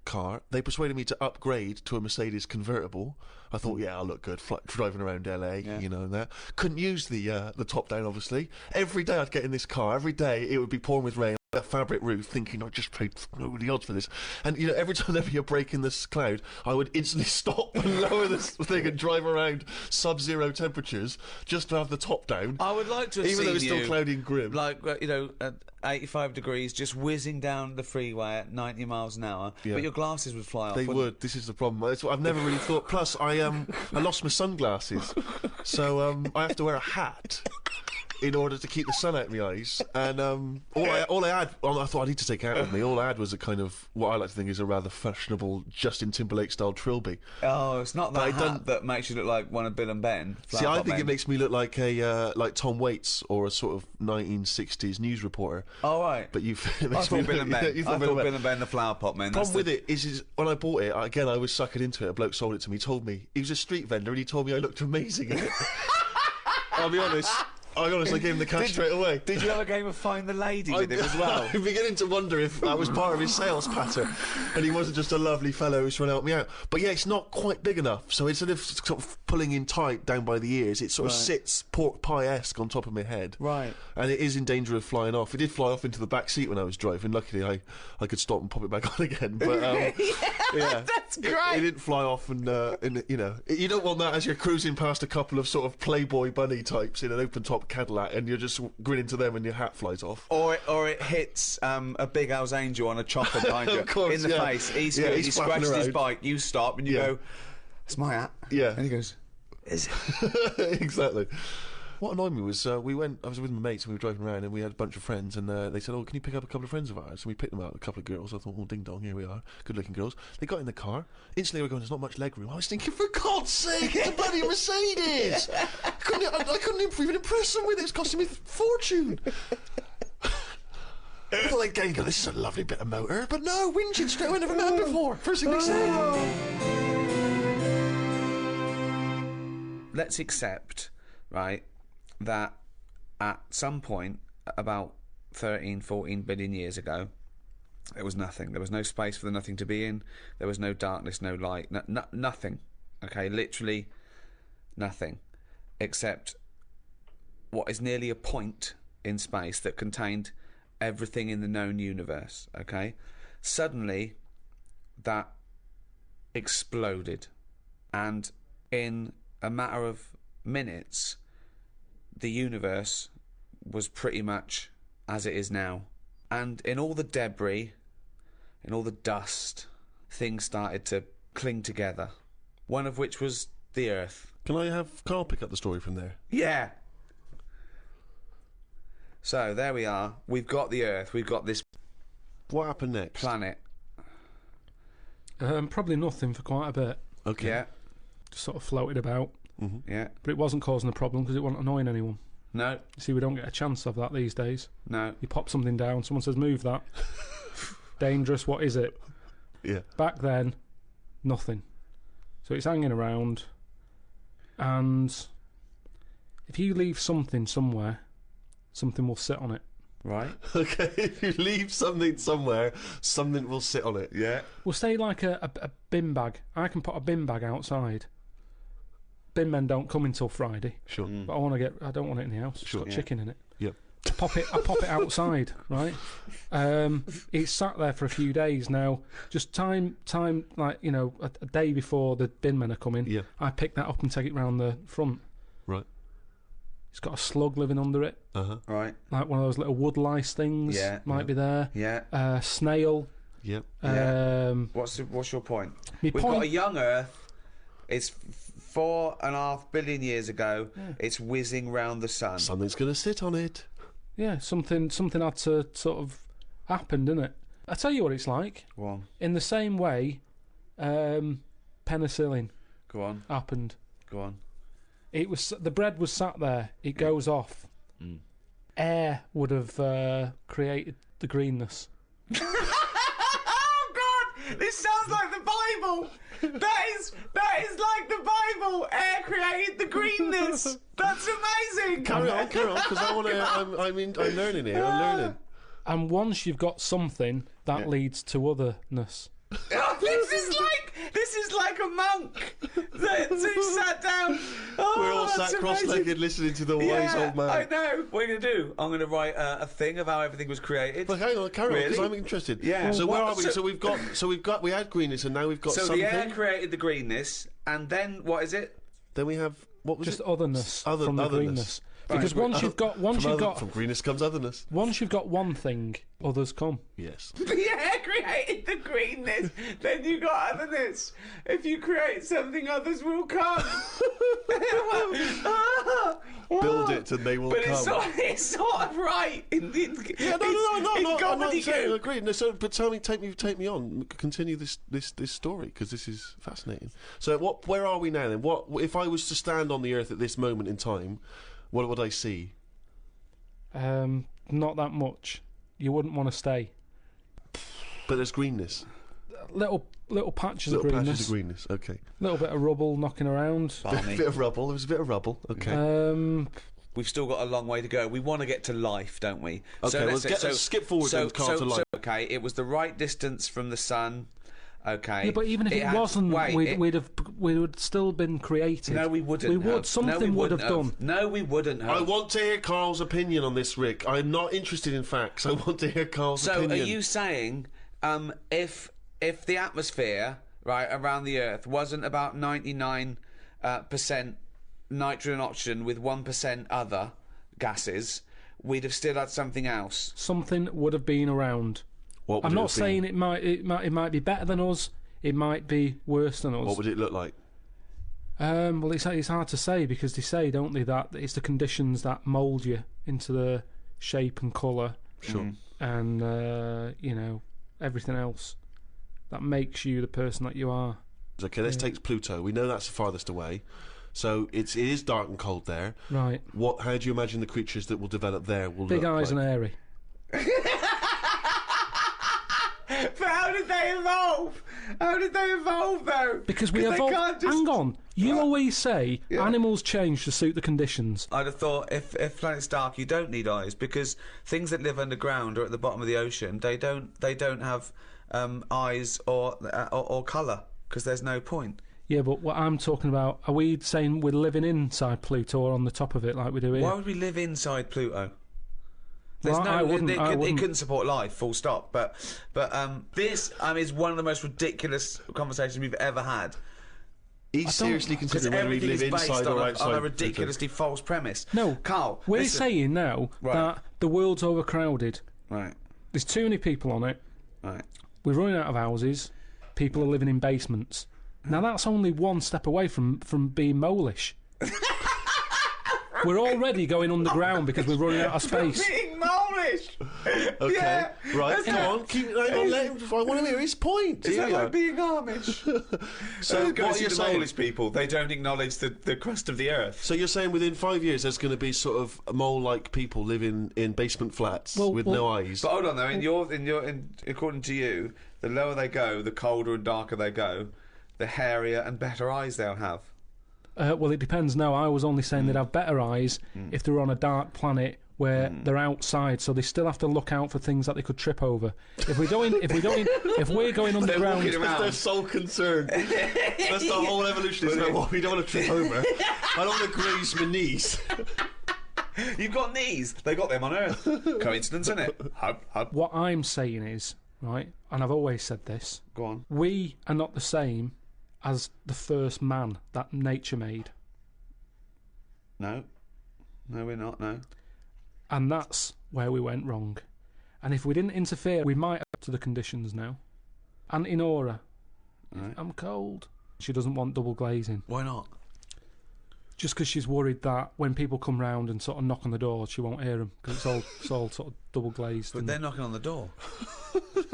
car. They persuaded me to upgrade to a Mercedes convertible. I thought, I'll look good driving around LA, and that. Couldn't use the top down, obviously. Every day I'd get in this car. Every day it would be pouring with rain. A fabric roof, thinking I just paid the odds for this, and every time there'd be a break in this cloud, I would instantly stop and lower this thing and drive around sub-zero temperatures just to have the top down. I would like to have even seen though it's still cloudy and grim, like at 85 degrees, just whizzing down the freeway at 90 miles an hour. But your glasses would fly off. They would. This is the problem. I've never really thought. Plus, I lost my sunglasses, so I have to wear a hat in order to keep the sun out of my eyes, and all I had, I thought I need to take out with me. All I had was a kind of what I like to think is a rather fashionable Justin Timberlake style trilby. Oh, it's not that hat that makes you look like one of Bill and Ben. See, I think it makes me look like a like Tom Waits or a sort of 1960s news reporter. Oh right, but I thought Bill and Ben. I thought Bill and Ben, the Flower Pot Men. The problem with it is when I bought it, again I was sucking into it. A bloke sold it to me. Told me he was a street vendor, and he told me I looked amazing in it. I'll be honest. I gave him the cash straight away. Did you have a game of Find the Lady with him as well? I'm beginning to wonder if that was part of his sales pattern, and he wasn't just a lovely fellow who's trying to help me out. But yeah, it's not quite big enough, so instead of sort of pulling in tight down by the ears, it sort of sits pork pie-esque on top of my head. Right. And it is in danger of flying off. It did fly off into the back seat when I was driving. Luckily, I could stop and pop it back on again. But yeah, that's great. It didn't fly off, and you don't want that as you're cruising past a couple of sort of Playboy bunny types in an open-top Cadillac, and you're just grinning to them and your hat flies off. Or it hits a big Al's Angel on a chopper behind you in the face. He scratches his bike, you stop and you go, it's my hat. Yeah. And he goes, is it? Exactly. What annoyed me was I was with my mates and we were driving around and we had a bunch of friends, and they said, can you pick up a couple of friends of ours? And we picked them out, a couple of girls. I thought, ding dong, here we are, good looking girls. They got in the car, instantly we were going, there's not much leg room. I was thinking, for God's sake, it's a bloody Mercedes! I couldn't even impress them with it, it's costing me a fortune. I thought they'd go, this is a lovely bit of motor, but no, whinging straight away, never met them before. First thing they say. Let's accept, right, that at some point, about 13, 14 billion years ago, there was nothing. There was no space for the nothing to be in. There was no darkness, no light, nothing. Okay, literally nothing, except what is nearly a point in space that contained everything in the known universe. Okay, suddenly that exploded, and in a matter of minutes, the universe was pretty much as it is now. And in all the debris, in all the dust, things started to cling together. One of which was the Earth. Can I have Carl pick up the story from there? Yeah. So, there we are. We've got the Earth. We've got this... What happened next? Planet. Probably nothing for quite a bit. Okay. Yeah. Just sort of floated about. Mm-hmm. Yeah. But it wasn't causing a problem because it wasn't annoying anyone. No. You see, we don't get a chance of that these days. No. You pop something down, someone says, move that. Dangerous, what is it? Yeah. Back then, nothing. So it's hanging around, and if you leave something somewhere, something will sit on it. Right. Okay, if you leave something somewhere, something will sit on it, yeah? We'll say like a bin bag. I can put a bin bag outside. Bin men don't come until Friday. Sure. But I don't want it in the house. Sure. It's got chicken in it. Yep. I pop it outside, right? It's sat there for a few days now. Just time, like, a day before the bin men are coming, yeah. I pick that up and take it round the front. Right. It's got a slug living under it, Right. like one of those little wood lice things. Yeah. Might be there. Yeah. Snail. Yep. What's your point? My We've got point- a young Earth. It's 4.5 billion years ago. It's whizzing round the sun. Something's going to sit on it. Yeah, something had to sort of happen, didn't it? I tell you what it's like. Go on. In the same way, penicillin Go on. happened. Go on. It was the bread was sat there. It goes off. Air would have created the greenness. Oh God! This sounds like the Bible. That is like the Bible. Air created the greenness. That's amazing. Carry on, because I want to. I'm learning here. I'm learning. And once you've got something, that leads to otherness. This is like a monk who sat down. Oh, We're all that's sat cross-legged amazing. listening to the wise old man. I know. What are you going to do? I'm going to write a thing of how everything was created. But hang on, carry on, because Really? I'm interested. Yeah. So where What- are we? So we had greenness, and now we've got So something. the air created the greenness, and then what is it? Then we have what was Just it? otherness from the otherness. greenness. Because once you've got from greenness comes otherness. once you've got one thing, others come. Yes. The air created the greenness, then you got otherness. If you create something, others will come. Build it and they will But come. it's sort of right. No, I'm not saying I gobbledygook. agree. No, so, but tell me, take me on. Continue this story because this is fascinating. So, where are we now then? What if I was to stand on the Earth at this moment in time? What would I see? Not that much. You wouldn't want to stay. But there's greenness. Little patches Little of greenness. patches of greenness. Okay. Little bit of rubble knocking around. Bit of rubble. There was a bit of rubble. Okay. We've still got a long way to go. We want to get to life, don't we? Okay, let's skip forward then, Carl, to life. Okay, it was the right distance from the sun. Okay. Yeah, but even if it wasn't, we would still been created. No, we wouldn't. We would. have. Something would have done. No, we wouldn't have. I want to hear Carl's opinion on this, Rick. I'm not interested in facts. I want to hear Carl's opinion. So, are you saying if the atmosphere right around the Earth wasn't about 99% nitrogen and oxygen with 1% other gases, we'd have still had something else? Something would have been around. What would I'm it not have saying been? it might be better than us. It might be worse than us. What would it look like? Well, it's hard to say because they say, don't they, that it's the conditions that mould you into the shape and colour. Sure. And everything else that makes you the person that you are. Okay, let's take Pluto. We know that's the farthest away. So it is dark and cold there. Right. How do you imagine the creatures that will develop there will Big look eyes like? and airy. But how did they evolve? How did they evolve, though? Because we evolved. Hang on. You always say animals change to suit the conditions. I'd have thought if planet's dark, you don't need eyes because things that live underground or at the bottom of the ocean, they don't have eyes or colour because there's no point. Yeah, but what I'm talking about, are we saying we're living inside Pluto or on the top of it like we do here? Why would we live inside Pluto? There's Well, I wouldn't. It couldn't support life, full stop. But this is one of the most ridiculous conversations we've ever had. He's seriously considering whether we live inside or outside. on a ridiculously false premise. No, Carl, we're listen. saying now that the world's overcrowded. Right. There's too many people on it. Right. We're running out of houses. People are living in basements. Now that's only one step away from being molish. We're already going underground because we're running out of space. Being molish. Okay, Yeah. right. Come on, let him. I want to hear his point. Is Here that we like are. being Amish? So What what are you saying? Polish people? They don't acknowledge the crust of the earth. So you're saying within 5 years there's going to be sort of mole-like people living in basement flats with no eyes? But hold on though, according to you, the lower they go, the colder and darker they go, the hairier and better eyes they'll have. Well, it depends now. I was only saying they'd have better eyes if they were on a dark planet where they're outside, so they still have to look out for things that they could trip over. If we're going underground, That's their sole concern. That's the whole evolution. Isn't it? Well, we don't want to trip over. I don't want to graze my knees. You've got knees. They got them on Earth. Coincidence, isn't it? Hub. what I'm saying is, right, and I've always said this, Go on. we are not the same as the first man that nature made. No. No, we're not, no. And that's where we went wrong. And if we didn't interfere, we might have to the conditions now. Auntie Nora, Right. I'm cold. She doesn't want double glazing. Why not? Just because she's worried that when people come round and sort of knock on the door, she won't hear them because it's all sort of double glazed. But they're knocking on the door.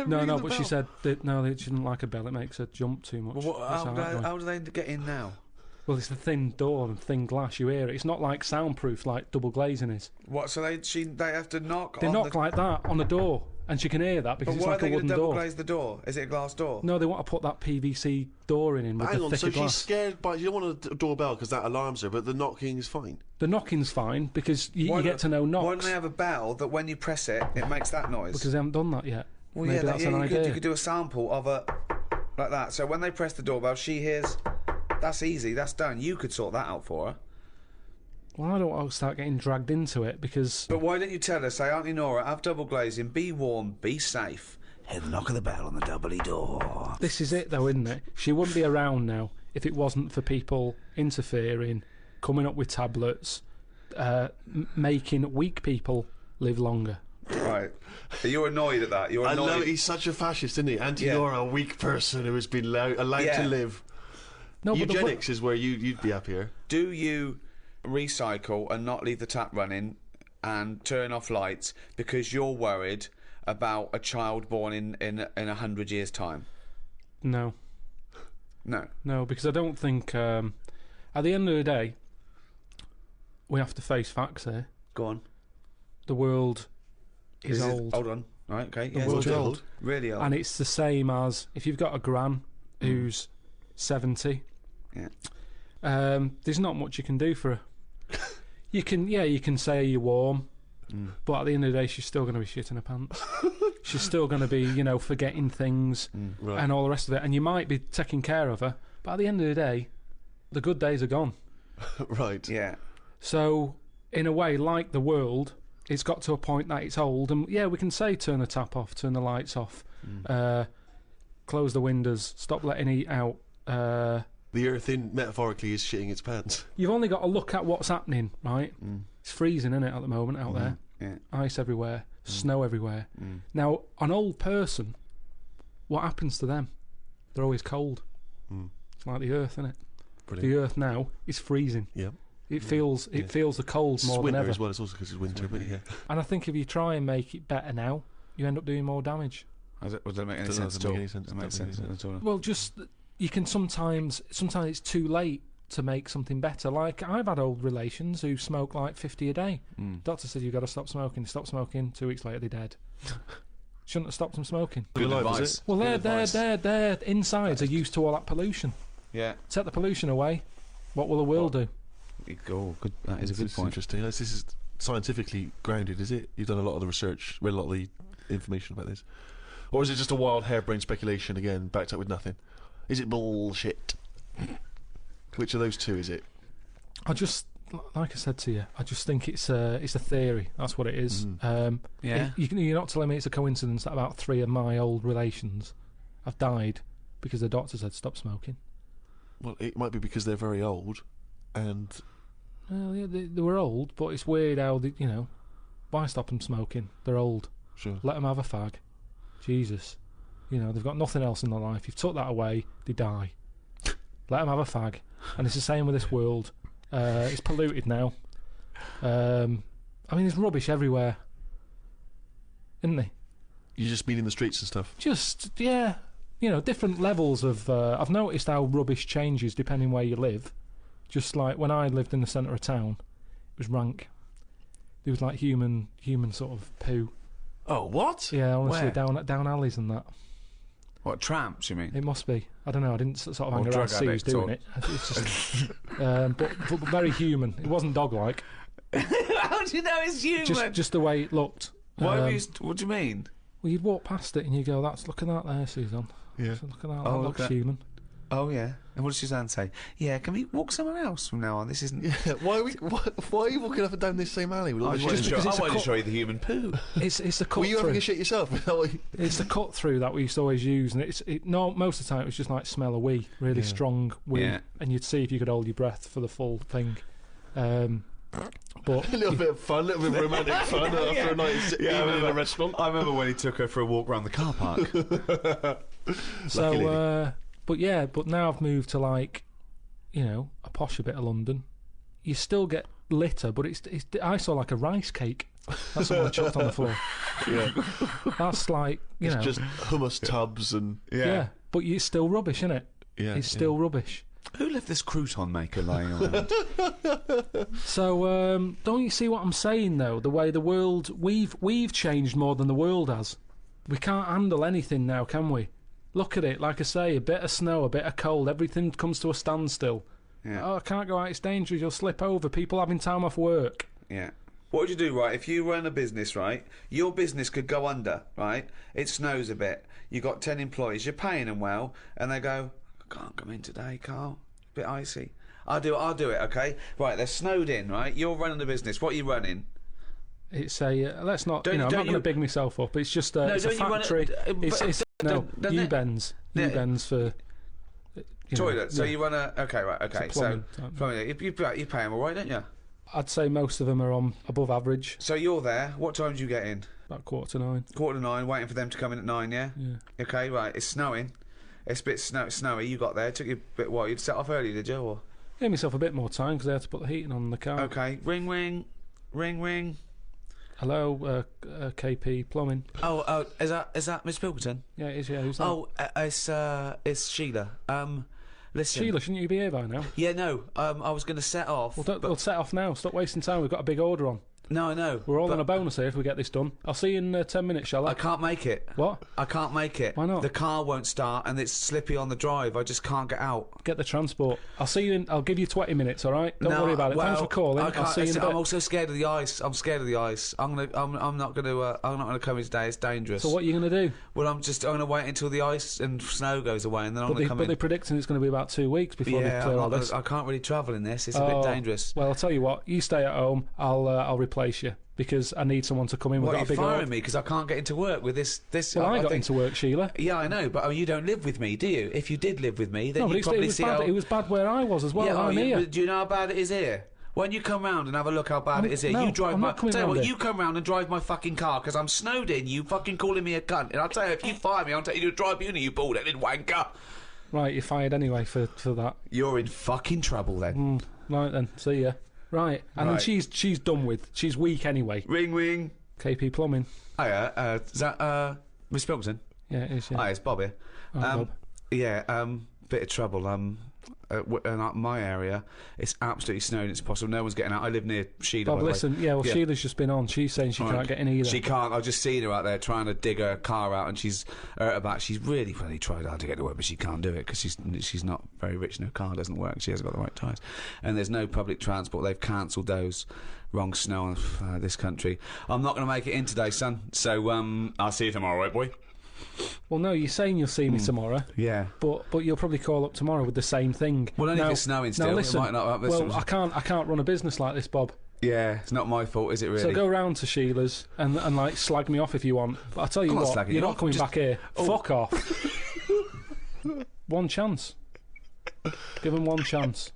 No, but she said that she didn't like a bell. It makes her jump too much. Well, That's how do they get in now? Well, it's the thin door and thin glass. You hear it. It's not like soundproof like double glazing is. What? So they have to knock. They on knock the... like that on the door, and she can hear that because But it's why like are a they going wooden to double door. glaze the door? Is it a glass door? No, they want to put that PVC door in with Hang the on, thicker so glass. she's scared by... You don't want a doorbell because that alarms her, but the knocking is fine. The knocking's fine because you get to know knocks. Why don't they have a bell that when you press it, it makes that noise? Because they haven't done that yet. Well, Maybe yeah, that's an idea. you could do a sample of a... like that. So when they press the doorbell, she hears... That's easy, that's done. You could sort that out for her. Well, I don't want to start getting dragged into it because... But why don't you tell her, say, Auntie Nora, have double glazing, be warm, be safe. Hear the knock of the bell on the doubly door. This is it, though, isn't it? She wouldn't be around now if it wasn't for people interfering, coming up with tablets, making weak people live longer. Right. Are you annoyed at that? You're I annoyed. know, he's such a fascist, isn't he? Auntie Nora, a weak person who has been allowed to live. No, but Eugenics is where you'd be happier. Do you recycle and not leave the tap running and turn off lights because you're worried about a child born in 100 years' time? No. No, because I don't think... at the end of the day, we have to face facts here. Go on. The world is it- old. Hold on. Right, okay. The Yeah, world's it's old. Really old. And it's the same as if you've got a gran who's 70. Yeah. There's not much you can do for her. You can say you're warm, but at the end of the day, she's still going to be shitting her pants. She's still going to be, forgetting things and all the rest of it. And you might be taking care of her, but at the end of the day, the good days are gone. Right. Yeah. So, in a way, like the world, it's got to a point that it's old. And yeah, we can say turn the tap off, turn the lights off, close the windows, stop letting heat out. The earth, metaphorically, is shitting its pants. You've only got to look at what's happening, right? It's freezing, isn't it, at the moment out there? Yeah. Ice everywhere, snow everywhere. Now, an old person, what happens to them? They're always cold. It's like the earth, isn't it? Brilliant. The earth now is freezing. Yeah. It feels the cold It's more than winter ever. as well. It's also because it's winter, but yeah. And I think if you try and make it better now, you end up doing more damage. Does that make any Doesn't sense at make all? any sense. Doesn't make sense at all. Well, just you can sometimes it's too late to make something better. Like I've had old relations who smoke like 50 a day. Doctor said you've got to stop smoking. Stop smoking. 2 weeks later, they're dead. Shouldn't have stopped them smoking. Good Alive, advice. is it? Well, Good advice. their insides are used to all that pollution. Yeah. Take the pollution away. What will the world do? Oh, good. That is a good It's point. interesting. This is scientifically grounded, is it? You've done a lot of the research, read a lot of the information about this. Or is it just a wild harebrained speculation again, backed up with nothing? Is it bullshit? Which of those two is it? I just, like I said to you, I just think it's a theory. That's what it is. Yeah. You're not telling me it's a coincidence that about 3 of my old relations have died because the doctor said stop smoking. Well, it might be because they're very old, and Well, yeah, they were old, but it's weird how why stop them smoking? They're old. sure. Let them have a fag. Jesus, they've got nothing else in their life. You've took that away, they die. Let them have a fag. And it's the same with this world. It's polluted now. There's rubbish everywhere, isn't there? You just mean in the streets and stuff. Just, yeah, different levels of... I've noticed how rubbish changes depending where you live. Just like when I lived in the centre of town, it was rank. There was like human sort of poo. Oh, what? Yeah, honestly, Where? down alleys and that. What, tramps, you mean? It must be. I don't know. I didn't sort of hang Or around drug to see who's addicts doing or- it. It's just, but very human. It wasn't dog-like. How do you know it's human? Just the way it looked. What do you mean? Well, you'd walk past it and you go, look at that there, Susan. Yeah. So look at that. Oh, That look looks at- human. Oh, yeah. And what does Suzanne say? Yeah, can we walk somewhere else from now on? This isn't... Yeah. Why are you walking up and down this same alley with all I the wanted shit? to because it's a show cut- you the human poo. It's the cut Were you having through. a shit yourself? It's the cut through that we used to always use, and most of the time it was just like smell a wee, really strong wee, Yeah. and you'd see if you could hold your breath for the full thing. But A little bit of fun, a little bit of romantic fun after a night evening in a restaurant. I remember when he took her for a walk around the car park. but now I've moved to like, you know, a posher bit of London. You still get litter, but it's I saw like a rice cake. That's what I chucked on the floor. Yeah. That's like, you It's know, just hummus tubs and... yeah. But it's still rubbish, isn't it? Yeah, It's still rubbish. Who left this crouton maker lying around? So don't you see what I'm saying though? The way the world we've changed more than the world has. We can't handle anything now, can we? Look at it. Like I say, a bit of snow, a bit of cold, everything comes to a standstill. Yeah. Oh, I can't go out. It's dangerous. You'll slip over. People having time off work. Yeah. What would you do, right? If you run a business, right, your business could go under, right? It snows a bit. You've got 10 employees. You're paying them well, and they go, I can't come in today, Carl. A bit icy. I'll do it, okay? Right, they're snowed in, right? You're running the business. What are you running? It's a let's not. Don't- I'm don't not going you- to big myself up. It's just it's a don't you run it- factory. but- It's U-bends. Yeah. U-bends for you know, Toilet. So yeah. you run a... Okay, right, okay. It's a plumbing So, type. plumbing, you pay them all right, don't you? I'd say most of them are on above average. So you're there. What time do you get in? About 8:45. 9:45, waiting for them to come in at 9, yeah? Yeah. Okay, right. It's snowing. It's a bit snowy. You got there. It took you a bit while. You'd set off early, did you? Or? Gave myself a bit more time because I had to put the heating on the car. Okay. Ring, ring. Ring, ring. Hello, KP Plumbing. Oh, is that Miss Pilkington? Yeah, it is. Yeah, who's that? Oh, it's Sheila. Listen. Sheila, shouldn't you be here by now? Yeah, no. I was going to set off. We'll set off now. Stop wasting time. We've got a big order on. No, I know. We're all but on a bonus here if we get this done. I'll see you in 10 minutes, shall I? I can't make it. What? I can't make it. Why not? The car won't start and it's slippy on the drive. I just can't get out. Get the transport. I'll see you in. I'll give you 20 minutes. All right? Don't No, worry about it. well, Thanks for calling. I I'll can't- see you in a bit. I'm also scared of the ice. I'm scared of the ice. I'm not gonna come in today. It's dangerous. So what are you going to do? Well, I'm gonna wait until the ice and snow goes away, and then I'm gonna come But in. they're predicting it's going to be about 2 weeks before they Yeah, clear all this. I can't really travel in this. It's a bit dangerous. Well, I'll tell you what. You stay at home. I'll replace you because I need someone to come in. We've What, got are a big you firing order. me because I can't get into work with this? Well, I got think- into work, Sheila. Yeah, I know, but you don't live with me, do you? If you did live with me, then No, but you'd it probably was see bad. how... It was bad where I was as well. yeah, I'm here. but do you know how bad it is here? When you come round and have a look how bad it is here, no, you drive I'm my... not coming Tell you round what, here. you come round and drive my fucking car because I'm snowed in, you fucking calling me a cunt. And I'll tell you, if you fire me, I'll take you to a tribunal, you bald-headed wanker. Right, you're fired anyway for that. You're in fucking trouble then. Right then, see ya. Right, and then Right. she's done with. She's weak anyway. Ring, ring. KP Plumbing. Hiya, is that, Miss Pilkington? Yeah, it is. Yeah. Hi, it's Bob here. Oh, Bob. Yeah, bit of trouble. In my area, it's absolutely snowing. It's possible. No one's getting out. I live near Sheila. Bob, by the way. listen. Yeah, well, Yeah. Sheila's just been on. She's saying she Right. can't get in either. She can't. I've just seen her out there trying to dig her car out, and she's hurt her back. She's really tried hard to get to work, but she can't do it because she's not very rich and her car doesn't work. She hasn't got the right tyres, and there's no public transport. They've cancelled those. Wrong snow on this country. I'm not going to make it in today, son. So I'll see you tomorrow, right, boy? Well, no, you're saying you'll see me tomorrow. Yeah. But you'll probably call up tomorrow with the same thing. Well, only if Now- it's snowing still. Now It listen. might not- well, I can't run a business like this, Bob. Yeah, it's not my fault, is it? Really? So go round to Sheila's and like slag me off if you want. But I tell you I'm not what, slagging you're you not off, coming just- back here. Oh. Fuck off. One chance. Give them one chance.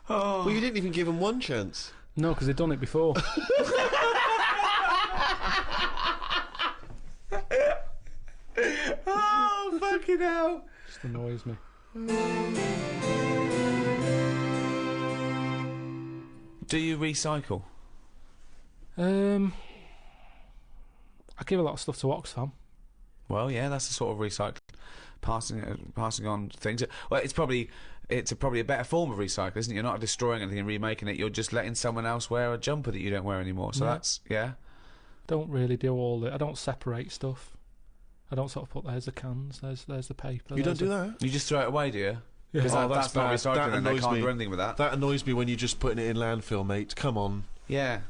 Well, you didn't even give him one chance. No, because they've done it before. Oh, fucking hell. Just annoys me. Do you recycle? I give a lot of stuff to Oxfam. Well, yeah, that's the sort of recycling, passing on things. Well, it's probably a better form of recycling, isn't it? You're not destroying anything and remaking it. You're just letting someone else wear a jumper that you don't wear anymore. So Yeah. that's Don't really do all the. I don't separate stuff. I don't sort of put there's the cans, there's the paper. You don't there's do that? You just throw it away, do you? Yeah. Because Oh, that's not bad. recycling. That And they annoys can't me. do anything with that. That annoys me when you're just putting it in landfill, mate. Come on. Yeah,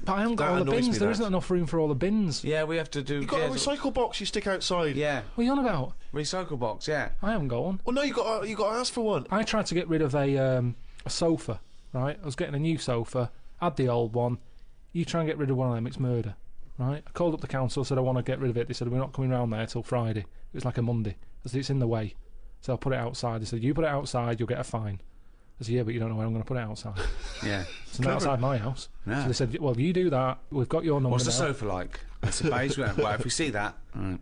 But I haven't got That all the annoys bins. me, There that. isn't enough room for all the bins. yeah, we have to do. You've got yeah, a recycle box you stick outside. yeah, What are you on about? recycle box. Yeah, I haven't got one. Well, no, you got to ask for one. I tried to get rid of a sofa, right? I was getting a new sofa, had the old one. You try and get rid of one of them, it's murder, right? I called up the council, said I want to get rid of it. They said, we're not coming round there till Friday. It was like a Monday. I said, it's in the way. So I put it outside. They said, you put it outside, you'll get a fine. I said, yeah, but you don't know where I'm going to put it outside. Yeah. It's not outside my house. Yeah. So they said, well, you do that. We've got your number What's the now. sofa like? It's a beige one. Well, if we see that. Right.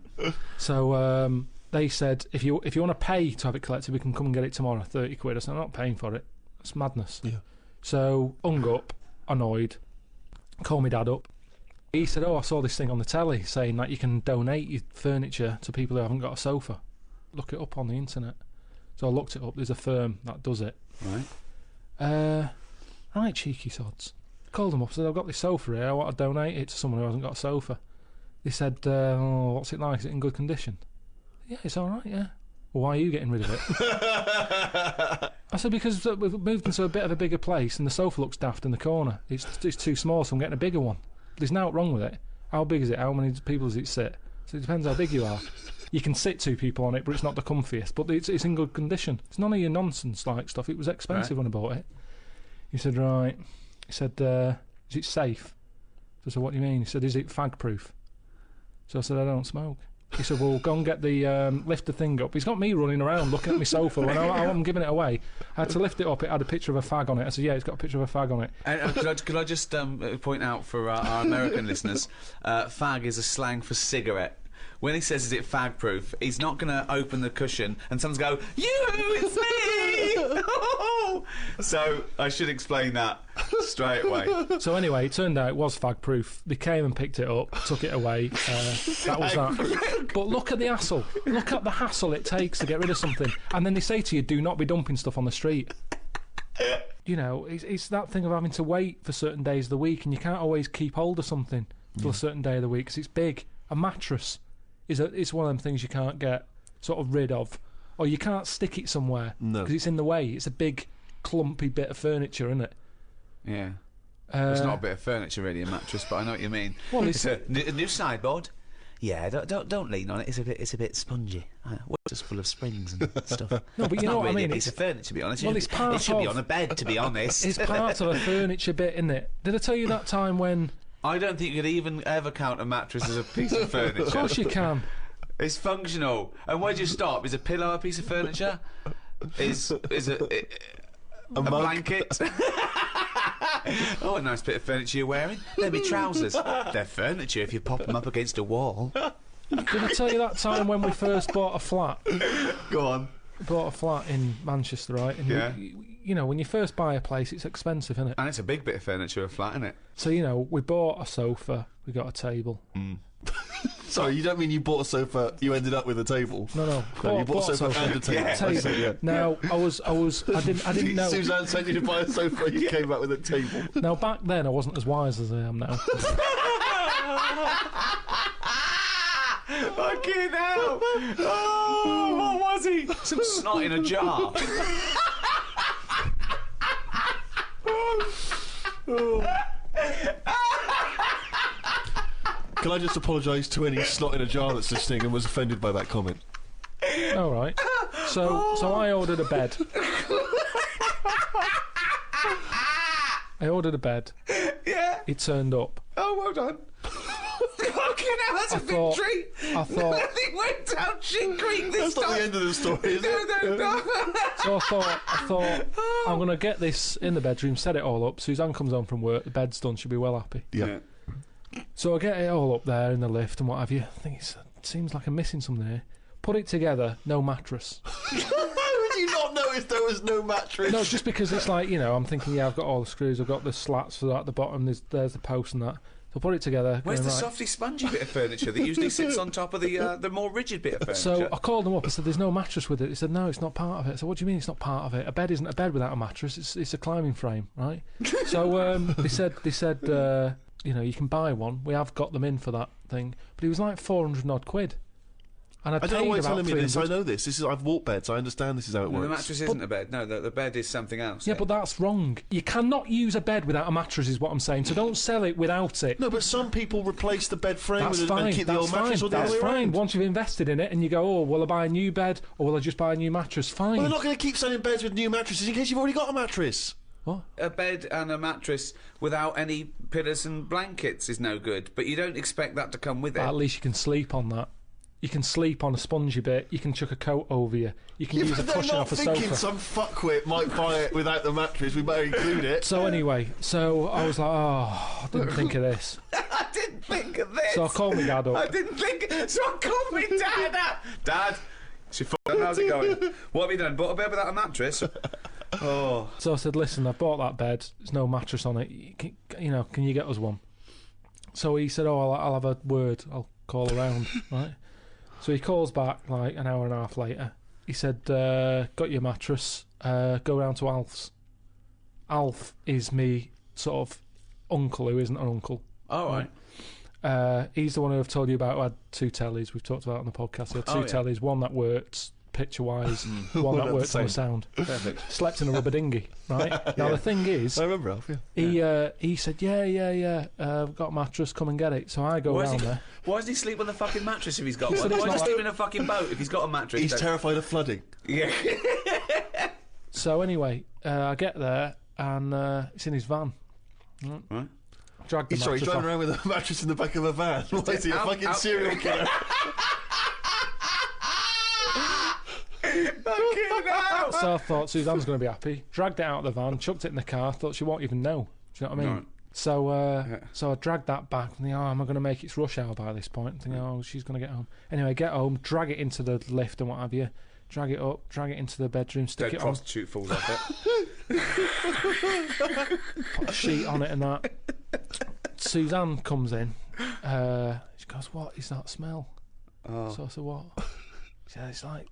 So they said, if you want to pay to have it collected, we can come and get it tomorrow, 30 quid. I said, I'm not paying for it. It's madness. Yeah. So, hung up, annoyed, called my dad up. He said, I saw this thing on the telly saying that you can donate your furniture to people who haven't got a sofa. Look it up on the internet. So I looked it up. There's a firm that does it. Right. Right, cheeky sods. Called them up, said, I've got this sofa here. I want to donate it to someone who hasn't got a sofa. They said, what's it like? Is it in good condition? Yeah, it's all right, yeah. Well, why are you getting rid of it? I said, because we've moved into a bit of a bigger place and the sofa looks daft in the corner. It's too small, so I'm getting a bigger one. There's nothing wrong with it. How big is it? How many people does it sit? So it depends how big you are. You can sit 2 people on it, but it's not the comfiest. But it's in good condition. It's none of your nonsense like stuff. It was expensive when I bought it. He said, right. He said, is it safe? So I said, what do you mean? He said, is it fag proof? So I said, I don't smoke. He said, well, go and get the lift the thing up. He's got me running around looking at my sofa when I'm giving it away. I had to lift it up. It had a picture of a fag on it. I said, yeah, it's got a picture of a fag on it. Could I just point out for our American listeners, fag is a slang for cigarette. When he says, is it fag proof, he's not going to open the cushion and someone's go, it's me! So I should explain that straight away. So anyway, it turned out it was fag proof. They came and picked it up, took it away. That was that. But look at the hassle. Look at the hassle it takes to get rid of something. And then they say to you, do not be dumping stuff on the street. You know, it's that thing of having to wait for certain days of the week, and you can't always keep hold of something till a certain day of the week because it's big. A mattress it's one of them things you can't get sort of rid of, or you can't stick it somewhere because it's in the way. It's a big clumpy bit of furniture, isn't it? Yeah. It's not a bit of furniture really, a mattress, but I know what you mean. Well, it's a new sideboard. Yeah, don't lean on it. It's a bit spongy. It's just full of springs and stuff. No, but you know what really I mean. A piece of furniture, to be honest. Well, it should be on a bed, to be honest. It's part of a furniture bit, isn't it? Did I tell you that time when? I don't think you could even ever count a mattress as a piece of furniture. Of course you can. It's functional. And where do you stop? Is a pillow a piece of furniture? Is a blanket? Oh, a nice bit of furniture you're wearing. They're my trousers. They're furniture if you pop them up against a wall. Did I tell you that time when we first bought a flat? Go on. Bought a flat in Manchester, right? And yeah. You know, when you first buy a place, it's expensive, isn't it? And it's a big bit of furniture, a flat, isn't it? So, you know, we bought a sofa, we got a table. Sorry, you don't mean you bought a sofa, you ended up with a table? No, you bought a sofa and a table. Yeah. Now, I didn't know. Suzanne sent you to buy a sofa and you came back with a table. Now, back then, I wasn't as wise as I am now. Fucking hell! Oh, what was he? Some snot in a jar. Can I just apologise to any snot in a jar that's listening and was offended by that comment? All right. So I ordered a bed. Yeah. It turned up. Oh, well done. Fucking hell, that's a victory. I thought nothing went down shit creek this time. That's not the end of the story, is it? No. So I thought I'm going to get this in the bedroom, set it all up. Suzanne comes home from work, the bed's done, she'll be well happy. Yeah. So I get it all up there in the lift and what have you. I think it seems like I'm missing something here. Put it together, no mattress. How would you not notice there was no mattress? No, just because it's like, you know, I'm thinking, yeah, I've got all the screws, I've got the slats for that at the bottom, there's the post and that. So put it together. Where's the right. softy, spongy bit of furniture that usually sits on top of the more rigid bit of furniture? So I called them up. I said, "There's no mattress with it." They said, "No, it's not part of it." I said, "What do you mean it's not part of it? A bed isn't a bed without a mattress. It's a climbing frame, right?" So they said, you know, you can buy one. We have got them in for that thing, but it was like 400 odd quid. And I don't know why you're telling me this. I 300. know this. I've walked beds. I understand this is how it works. The mattress isn't a bed. No, the bed is something else. Yeah, but that's wrong. You cannot use a bed without a mattress, is what I'm saying. So don't sell it without it. No, but some people replace the bed frame That's and fine. keep the That's old mattress. Or the That's other way fine. around. Once you've invested in it and you go, oh, will I buy a new bed or will I just buy a new mattress? Fine. Well, they're not going to keep selling beds with new mattresses in case you've already got a mattress. What? A bed and a mattress without any pillows and blankets is no good, but you don't expect that to come with it. At least you can sleep on that. You can sleep on a spongy bit. You can chuck a coat over you. You can use a cushion off a sofa. Thinking some fuckwit might buy it without the mattress. We better include it. So anyway, I was like, oh, I didn't think of this. I didn't think of this. So I called my dad up. I didn't think. So I called my dad up. Dad, how's it going? What have you done? Bought a bed without a mattress? Oh. So I said, listen, I've bought that bed. There's no mattress on it. Can you get us one? So he said, oh, I'll have a word. I'll call around, right? So he calls back like an hour and a half later. He said, got your mattress, go round to Alf's. Alf is me sort of uncle who isn't an uncle. Oh, right. He's the one who I've told you about who had 2 tellies. We've talked about it on the podcast. He had 2 tellies, one that worked picture-wise, one that worked on sound. Perfect. Slept in a rubber dinghy, right? Now the thing is, I remember Alf, yeah. He said, I've got a mattress, come and get it. So I go round there. Why does he sleep on the fucking mattress if he's got one? said Why it's does he not sleep in a fucking boat if he's got a mattress? He's terrified of flooding. Yeah. So anyway, I get there and it's in his van. Right. Drag the He's mattress driving off. around with a mattress in the back of a van. Why is he a fucking serial killer? So I thought Suzanne's going to be happy. Dragged it out of the van, chucked it in the car. Thought she won't even know. Do you know what I mean? Right. So I dragged that back. And am I going to make it's rush hour by this point? Thinking, oh, she's going to get home. Anyway, get home, drag it into the lift and what have you. Drag it up, drag it into the bedroom, stick Dead it on. prostitute falls off it. Put a sheet on it and that. Suzanne comes in. She goes, what is that smell? Oh. So I said, what? She said, it's like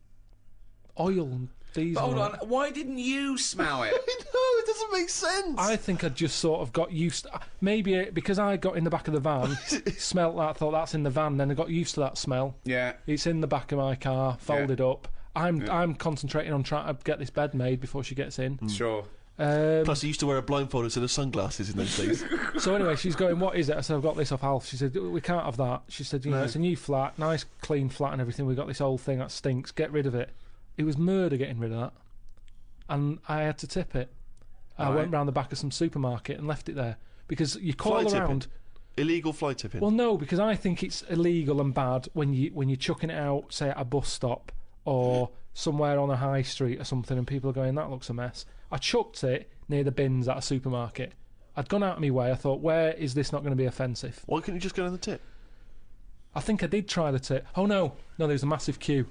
oil and diesel. But hold on, why didn't you smell it? No, it doesn't make sense. I think I just sort of got used to, maybe because I got in the back of the van, smelt that, thought that's in the van, then I got used to that smell. Yeah. It's in the back of my car, folded up. I'm concentrating on trying to get this bed made before she gets in. Sure. Plus, he used to wear a blindfold instead of sunglasses in those days. So anyway, she's going, what is it? I said, I've got this off Alf. She said, we can't have that. She said, it's a new flat, nice clean flat and everything. We've got this old thing that stinks. Get rid of it. It was murder getting rid of that. And I had to tip it. I went round the back of some supermarket and left it there. Because you call Fly around... tipping. Illegal fly tipping. Well, no, because I think it's illegal and bad when you're chucking it out, say, at a bus stop or somewhere on a high street or something, and people are going, that looks a mess. I chucked it near the bins at a supermarket. I'd gone out of my way. I thought, where is this not going to be offensive? Why couldn't you just go down the tip? I think I did try the tip. Oh, no, there was a massive queue.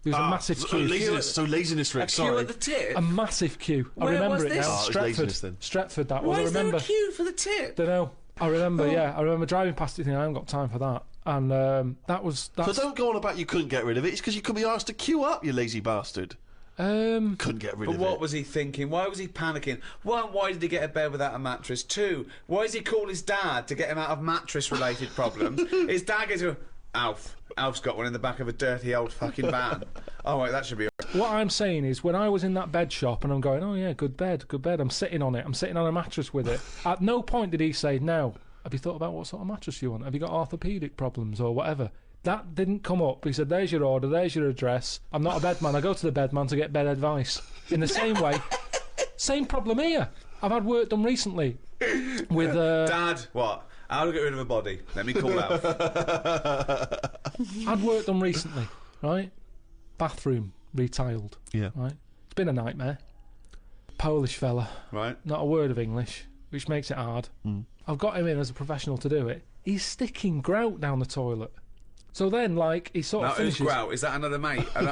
There was a massive queue. Laziness, Rick, sorry. Queue at the tip? A massive queue. I Where remember was it this? now. Oh, it was laziness then. Stretford, that Why was. I is there remember. a queue for the tip? Don't know. I remember, I remember driving past it thinking, I haven't got time for that. And that's... So don't go on about you couldn't get rid of it. It's because you couldn't be asked to queue up, you lazy bastard. Couldn't get rid of it. But what was he thinking? Why was he panicking? One, why did he get a bed without a mattress? 2, why does he call his dad to get him out of mattress-related problems? His dad goes to Alf's got one in the back of a dirty old fucking van. Oh, wait, that should be... What I'm saying is, when I was in that bed shop and I'm going, oh yeah, good bed, I'm sitting on it, I'm sitting on a mattress with it. At no point did he say, now, have you thought about what sort of mattress you want? Have you got orthopaedic problems or whatever? That didn't come up. He said, there's your order, there's your address. I'm not a bed man. I go to the bed man to get bed advice. In the same way, same problem here. I've had work done recently with... Dad, what? How to get rid of a body? Let me call Alf. I'd work done recently, right? Bathroom retiled. Yeah. Right? It's been a nightmare. Polish fella. Right. Not a word of English, which makes it hard. I've got him in as a professional to do it. He's sticking grout down the toilet. So then, he sort of finishes... Who's grout? Is that another mate? And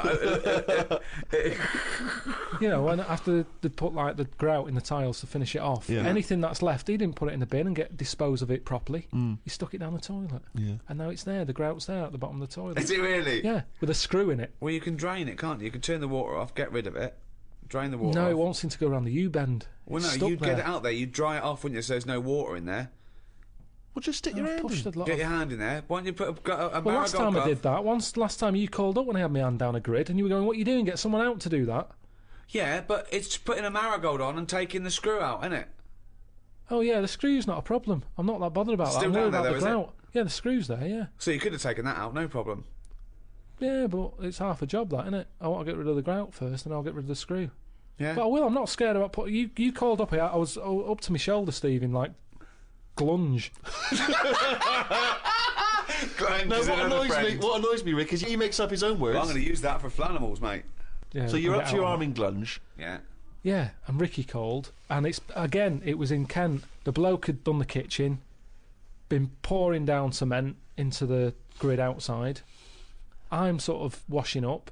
after they put, the grout in the tiles to finish it off, anything that's left, he didn't put it in the bin and dispose of it properly. He stuck it down the toilet. Yeah. And now it's there. The grout's there at the bottom of the toilet. Is it really? Yeah, with a screw in it. Well, you can drain it, can't you? You can turn the water off, get rid of it, drain the water off. No, it won't seem to go around the U-bend. Well, no, you'd get it out there, you'd dry it off, wouldn't you, so there's no water in there. Well, just stick your hand in. Get your hand in there. Why don't you put a Well, last time Marigold I did that, last time you called up when I had my hand down a grid and you were going, what are you doing? Get someone out to do that. Yeah, but it's putting a Marigold on and taking the screw out, isn't it? Oh, yeah, the screw's not a problem. I'm not that bothered about that. I'm worried about the grout. Yeah, the screw's there, yeah. So you could have taken that out, no problem. Yeah, but it's half a job, that, isn't it? I want to get rid of the grout first, and I'll get rid of the screw. Yeah. But I will. I'm not scared about putting... You called up here. I was up to my shoulder, Steve, in, glunge. Glenn No, is another friend. what annoys me, Rick, is he makes up his own words. Well, I'm going to use that for Flanimals, mate. Yeah, So you're we'll up get to your out of arming lunge. Yeah. that. Yeah, and Ricky called, and it was in Kent. The bloke had done the kitchen, been pouring down cement into the grid outside. I'm sort of washing up.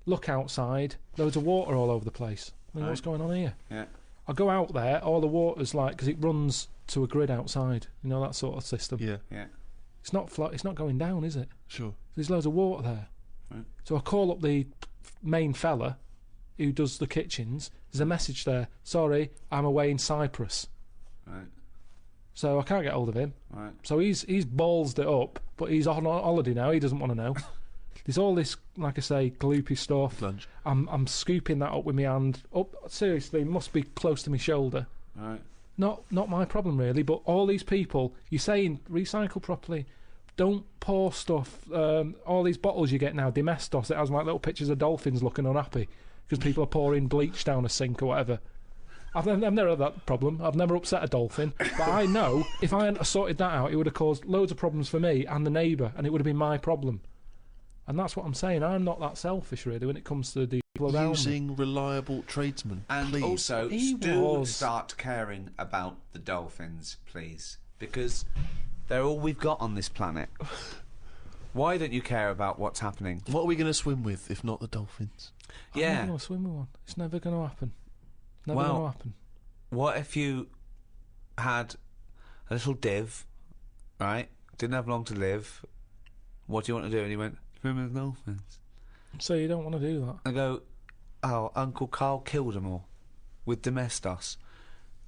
Look outside, loads of water all over the place. I mean, what's going on here? Yeah. I go out there, all the water's because it runs to a grid outside. You know, that sort of system. Yeah. Yeah. It's not going down, is it? Sure. There's loads of water there. Right. So I call up the main fella who does the kitchens. There's a message there. Sorry, I'm away in Cyprus. Right. So I can't get hold of him. Right. So he's ballsed it up, but he's on holiday now. He doesn't want to know. There's all this, like I say, gloopy stuff. Lunge. I'm scooping that up with my hand. Up, seriously, must be close to my shoulder. Right. Not my problem really, but all these people, you're saying recycle properly. Don't pour stuff. All these bottles you get now, Domestos, it has like little pictures of dolphins looking unhappy because people are pouring bleach down a sink or whatever. I've never had that problem. I've never upset a dolphin. But I know if I hadn't sorted that out, it would have caused loads of problems for me and the neighbour, and it would have been my problem. And that's what I'm saying. I'm not that selfish, really, when it comes to the people around me. Using reliable tradesmen. And please. also, He do was. start caring about the dolphins, please. Because they're all we've got on this planet. Why don't you care about what's happening? What are we going to swim with if not the dolphins? I'm Yeah. not going to swim with one. It's never going to happen. Never Well- going to happen. What if you had a little div, right? Didn't have long to live. What do you want to do? And he went, swim with dolphins. So you don't want to do that. I go, oh, Uncle Carl killed them all with Domestos.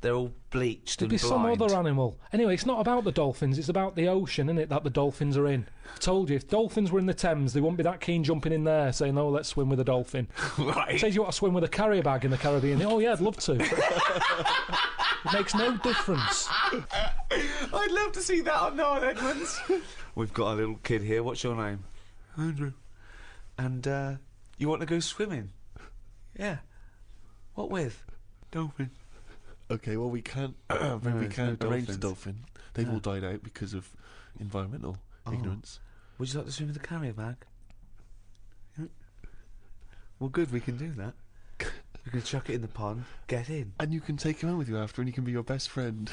They're all bleached There'd and be blind. some other animal. Anyway, it's not about the dolphins, it's about the ocean, isn't it, that the dolphins are in. I told you, if dolphins were in the Thames, they wouldn't be that keen jumping in there saying, oh, let's swim with a dolphin. Right. Says you want to swim with a carrier bag in the Caribbean. Oh, yeah, I'd love to. It makes no difference. I'd love to see that on Noel Edmonds. We've got a little kid here. What's your name? Andrew. And you want to go swimming? Yeah. What with? Dolphin. Okay, well we can't. We there's can't no arrange the dolphins. dolphin. They've Yeah. all died out because of environmental ignorance. Would you like to swim with a carrier bag? Yeah. Well, good. We can do that. We can chuck it in the pond. Get in. And you can take him home with you after, and he can be your best friend.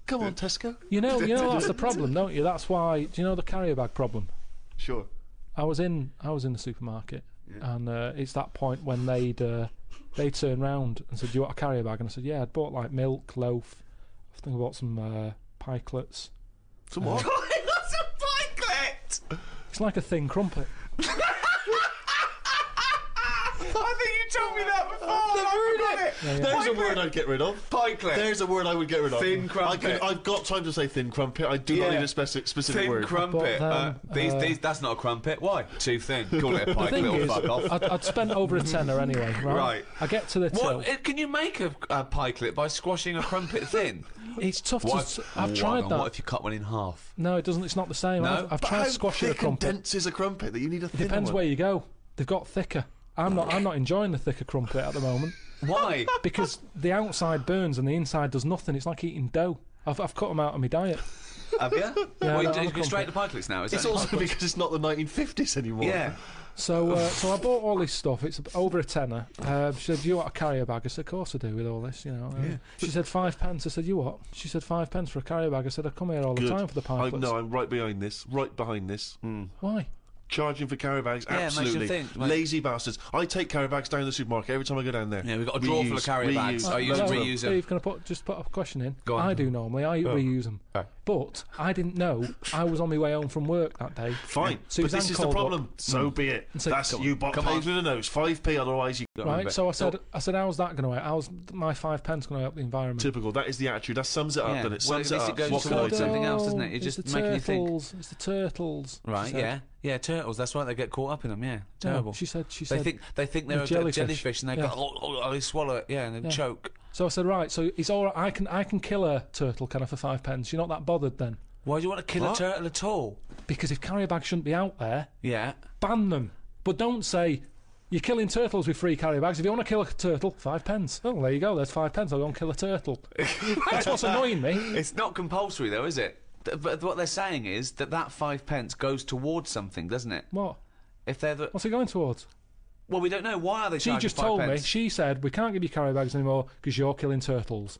Come on, Tesco. You know that's the problem, don't you? That's why. Do you know the carrier bag problem? Sure. I was in the supermarket, and it's that point when they turned round and said, "Do you want a carrier bag?" And I said, "Yeah." I'd bought like milk, loaf. I think I bought some pikelets. Some what? What's a pikelet? It's like a thin crumpet. I think you told me that before. I've heard it. There's a word I'd get rid of. Pikelet. There's a word I would get rid of. Thin crumpet. I've got time to say thin crumpet. I do not Yeah. need a specific Thin word. crumpet. But then, These that's not a crumpet. Why? Too thin. Call it a The pike, thing little is, fuck off. I'd spent over a tenner anyway, right? Right. I get to the till. What? Can you make a pikelet by squashing a crumpet thin? It's tough What? to. I've tried that. What if you cut one in half? No, it doesn't. It's not the same. No? I've But tried how squashing a thick and crumpet. dense is a crumpet that you need a thin Depends one? where you go. They've got thicker. I'm not enjoying the thicker crumpet at the moment Why? because the outside burns and the inside does nothing. It's like eating dough. I've cut them out of my diet. Have you? Yeah, well, no, you I'm go straight to pikelets now. Is It's that also because it's not the 1950s anymore. yeah. So I bought all this stuff. It's over a tenner. She said, "Do you want a carrier bag?" I said, "Of course I do." With all this, you know. She said 5 pence. I said, "You what?" She said 5 pence for a carrier bag. I said, "I come here all the Good. time for the pikelets." No, I'm right behind this. Right behind this. Why? Charging for carrier bags, Yeah, it makes you absolutely. think, like- Lazy bastards. I take carrier bags down to the supermarket every time I go down there. Yeah, we've got a drawer full of carrier bags. I use No, reuse them. Steve, can I just put a question in? Go on. I do normally. I reuse them. Right. But I didn't know I was on my way home from work that day. Fine, but Suzanne this is the called problem. up. So be it. And said, That's "Come you on, bought come pays on." with a nose. 5p, otherwise you. Right, so I said, how's that going to help? How's my 5 pence going to help the environment? Typical. That is the attitude. That sums it up. Yeah. Doesn't it? Well, Sums at it least up. it goes What can I towards do? something else, doesn't it? It's It's the just making you think. turtles. It's the turtles. she Right? said. Yeah. Turtles. That's right. They get caught up in them. Yeah. Terrible. No, she said. They think they're a jellyfish, and they Yeah. go, they swallow it. Yeah, and then Yeah. choke. So I said, right. So it's all right. I can kill a turtle, can I, for 5 pence? You're not that bothered then? Why do you want to kill What? a turtle at all? Because if carrier bags shouldn't be out there, Yeah. ban them. But don't say you're killing turtles with free carrier bags. If you want to kill a turtle, 5 pence. Oh, there you go. There's 5 pence. I'll go and kill a turtle. That's what's annoying me. It's not compulsory though, is it? But what they're saying is that 5 pence goes towards something, doesn't it? What? If they're What's it going towards? Well, we don't know. Why are they She charging just 5 told pence? me. She said we can't give you carry bags anymore because you're killing turtles.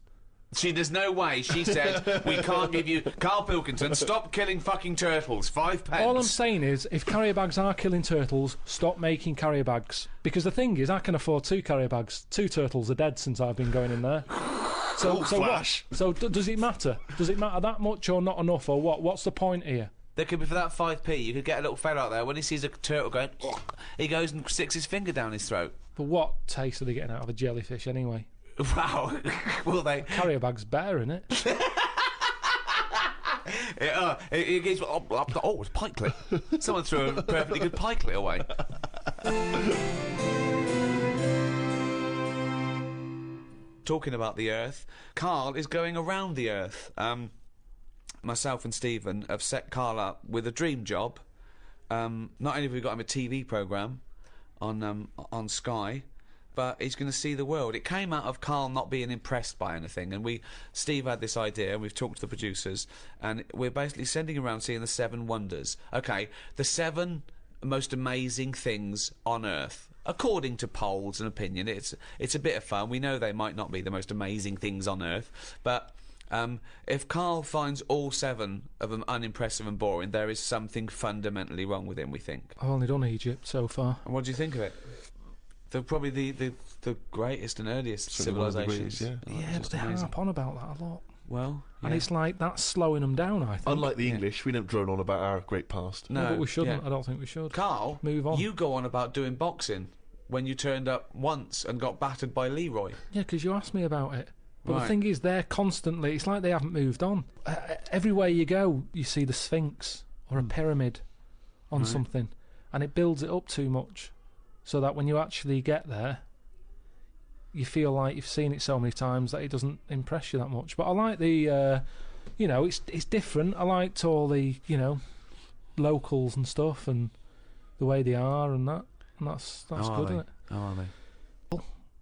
There's no way. She said we can't give you. Carl Pilkington, stop killing fucking turtles. 5 pence. All I'm saying is, if carrier bags are killing turtles, stop making carrier bags. Because the thing is, I can afford 2 carrier bags. 2 turtles are dead since I've been going in there. So what? So does it matter? Does it matter that much or not enough or what? What's the point here? There could be, for that 5p, you could get a little fella out there, when he sees a turtle going, he goes and sticks his finger down his throat. But what taste are they getting out of a jellyfish anyway? Wow. Will they? Carrier bag's better, innit? It gives, it's pikelet. Someone threw a perfectly good pikelet away. Talking about the Earth, Carl is going around the Earth. Myself and Stephen have set Carl up with a dream job. Not only have we got him a TV programme on Sky, but he's going to see the world. It came out of Carl not being impressed by anything, and Steve had this idea, and we've talked to the producers, and we're basically sending him around seeing the 7 wonders. Okay, the 7 most amazing things on Earth. According to polls and opinion, it's a bit of fun. We know they might not be the most amazing things on Earth, but if Carl finds all 7 of them unimpressive and boring, there is something fundamentally wrong with him, we think. I've only done Egypt so far. And what do you think of it? They're probably the greatest and earliest civilisations. Yeah, but they harp on about that a lot. Well, and it's like that's slowing them down, I think. Unlike the English, we don't drone on about our great past. No, but we shouldn't. I don't think we should. Carl, move on. You go on about doing boxing when you turned up once and got battered by Leroy. Yeah, because you asked me about it. But Right. the thing is, they're constantly... It's like they haven't moved on. Everywhere you go, you see the Sphinx or a pyramid on Right. something. And it builds it up too much. So that when you actually get there, you feel like you've seen it so many times that it doesn't impress you that much. But I like the... it's different. I liked all the, locals and stuff and the way they are and that. And that's good, isn't it? How are they?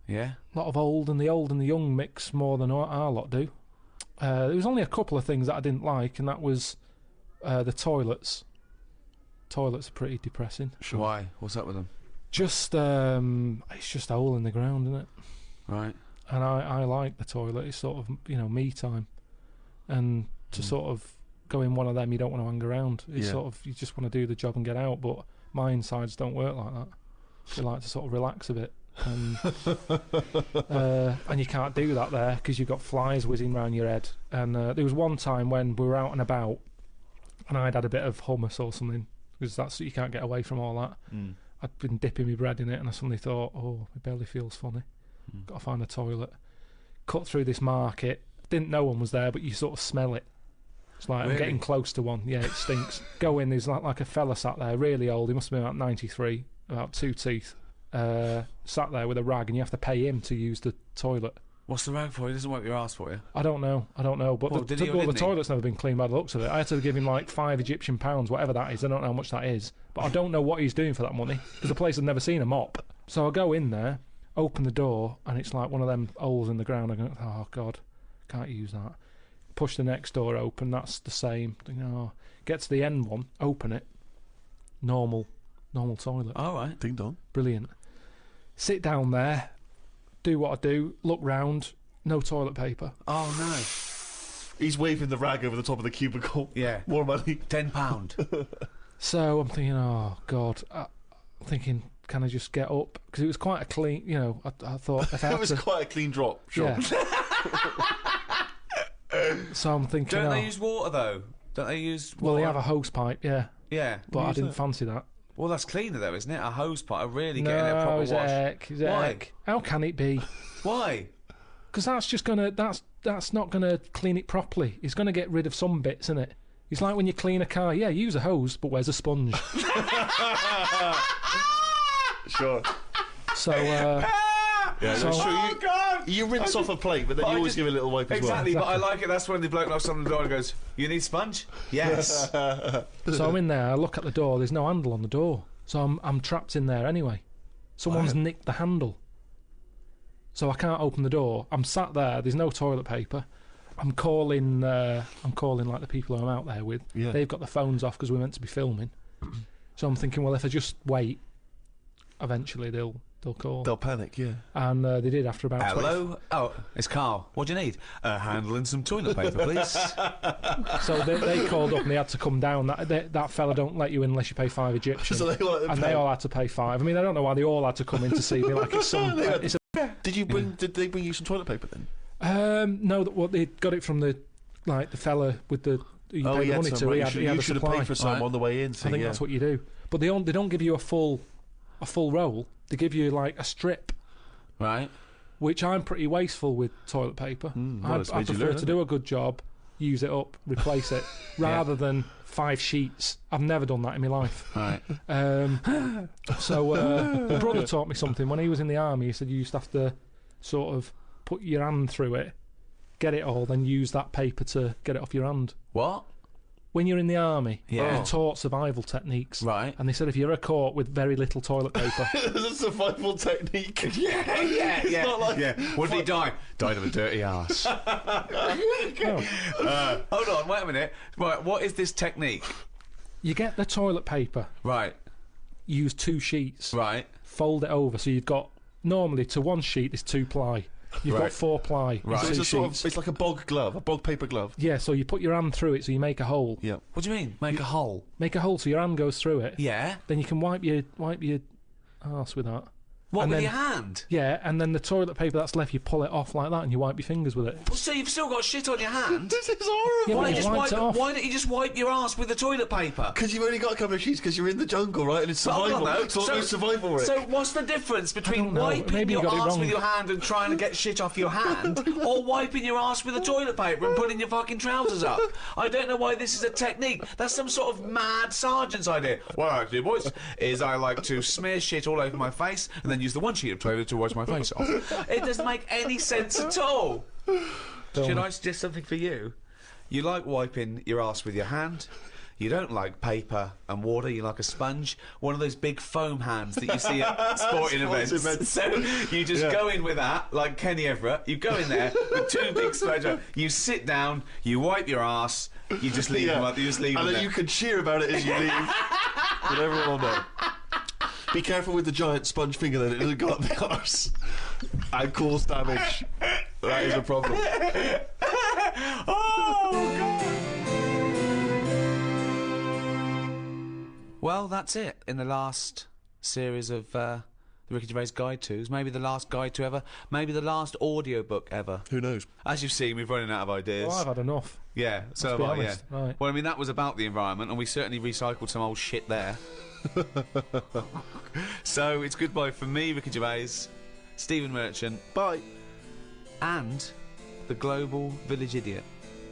Yeah. A lot of old and the young mix more than our lot do. There was only a couple of things that I didn't like, and that was the toilets. Toilets are pretty depressing. Sure. Why? What's up with them? Just it's just a hole in the ground, isn't it? Right. And I like the toilet. It's sort of me time, and to sort of go in one of them, you don't want to hang around. It's sort of you just want to do the job and get out. But my insides don't work like that. They like to sort of relax a bit. And you can't do that there because you've got flies whizzing round your head. And there was one time when we were out and about, and I'd had a bit of hummus or something, because you can't get away from all that. I'd been dipping my bread in it, and I suddenly thought, oh, my belly feels funny. Got to find a toilet. Cut through this market. Didn't know one was there, but you sort of smell it. It's like I'm getting close to one. Yeah, it stinks. Go in. There's like a fella sat there, really old. He must have been about 93, about 2 teeth. Sat there with a rag, and you have to pay him to use the toilet. What's the rag for? He doesn't wipe your ass for you. I don't know. But Well, did he or didn't the he? toilet's never been cleaned by the looks of it. I had to give him like £5 Egyptian, whatever that is. I don't know how much that is, but I don't know what he's doing for that money because the place had never seen a mop. So I go in there, open the door, and it's like one of them holes in the ground. I go, oh God, can't use that. Push the next door open. That's the same. Get to the end one, open it. Normal toilet. All right. Ding dong. Brilliant. Sit down there, do what I do, look round, no toilet paper. Oh no. He's waving the rag over the top of the cubicle. Yeah. More money. £10. So I'm thinking, oh God. I'm thinking, can I just get up? Because it was quite a clean, I thought if I It had was to, quite a clean drop. Sure. Yeah. So I'm thinking, Don't they use water though? Don't they use water? well, they have a hose pipe, yeah. Yeah. But I didn't fancy that. Well, that's cleaner though, isn't it? A hose pipe. I really getting a proper it's wash. heck. Why? How can it be? Why? Because that's just gonna that's not gonna clean it properly. It's gonna get rid of some bits, isn't it? It's like when you clean a car. Yeah, use a hose, but where's a sponge? Sure. So Yeah, So- that's true. Oh God! You rinse off a plate, but then But you I always just- give it a little wipe Exactly, as but I like it. That's when the bloke knocks on the door and goes, "You need sponge?" Yes. well. So I'm in there. I look at the door. There's no handle on the door, so I'm trapped in there anyway. Someone's nicked the handle, so I can't open the door. I'm sat there. There's no toilet paper, I'm calling like the people who I'm out there with. Yeah. They've got the phones off because we're meant to be filming. So I'm thinking, well, if I just wait, eventually they'll call. They'll panic, yeah. And they did after about 20. Hello? Oh, it's Carl. What do you need? Handling some toilet paper, please. So they called up and they had to come down. That fella don't let you in unless you pay 5 Egyptian. So they all had to pay 5. I mean, I don't know why they all had to come in to see me like it's some... Did they bring you some toilet paper then? No, they got it from the fella with the... who you pay the money to. He had a should have supply. paid for some on the way in. I think that's what you do. But they don't give you a full roll. They give you like a strip. Right. Which I'm pretty wasteful with toilet paper. I prefer to do a good job, use it up, replace it, rather than 5 sheets. I've never done that in my life. Right. So my brother taught me something. When he was in the army, he said you used to have to sort of put your hand through it, get it all, then use that paper to get it off your hand. What? When you're in the army, Yeah. you're taught survival techniques. Right. And they said if you're ever caught with very little toilet paper... There's a survival technique. Yeah. Not like What did he die? Died of a dirty arse. Hold on, wait a minute. Right, what is this technique? You get the toilet paper, Right. use 2 sheets, Right. fold it over, so you've got... Normally, to 1 sheet is 2 ply. You've got Right. 4 ply. Right. So Two it's a sheets. it's like a bog glove, a bog paper glove. Yeah, so you put your hand through it, so you make a hole. Yeah. What do you mean? Make a hole? Make a hole so your hand goes through it. Yeah. Then you can wipe your arse with that. What, And with then- your hand? Yeah, and then the toilet paper that's left, you pull it off like that, and you wipe your fingers with it. Well, so you've still got shit on your hand? This is horrible. Yeah, Why but don't, you wiped it off. why don't you just wipe your ass with the toilet paper? Because you've only got a couple of sheets because you're in the jungle, right? And it's Hold survival. on, though. It's almost survival, Rick. So what's the difference between don't know. wiping Maybe you your got it ass wrong. with your hand and trying to get shit off your hand, or wiping your ass with the toilet paper and putting your fucking trousers up? I don't know why this is a technique. That's some sort of mad sergeant's idea. What I do, boys, is I like to smear shit all over my face and then use the 1 sheet of toilet to wash my face off. It doesn't make any sense at all. Should I suggest something for you? You like wiping your ass with your hand. You don't like paper and water, you like a sponge. One of those big foam hands that you see at sporting events. So you just go in with that, like Kenny Everett. You go in there with 2 big sponges. You sit down, you wipe your ass, you just leave them up, you just leave them And then there. you can cheer about it as you leave. But everyone will know. Be careful with the giant sponge finger then, it doesn't go up the arse. And cause damage. That is a problem. Oh, God. Well, that's it in the last series of the Ricky Gervais Guide To's. Maybe the last guide to ever. Maybe the last audiobook ever. Who knows? As you've seen, we've running out of ideas. Well, I've had enough. Yeah, so Let's be have I, yeah. honest. Right. Well, I mean, that was about the environment, and we certainly recycled some old shit there. So it's goodbye from me, Ricky Gervais, Stephen Merchant, Bye. and the global village idiot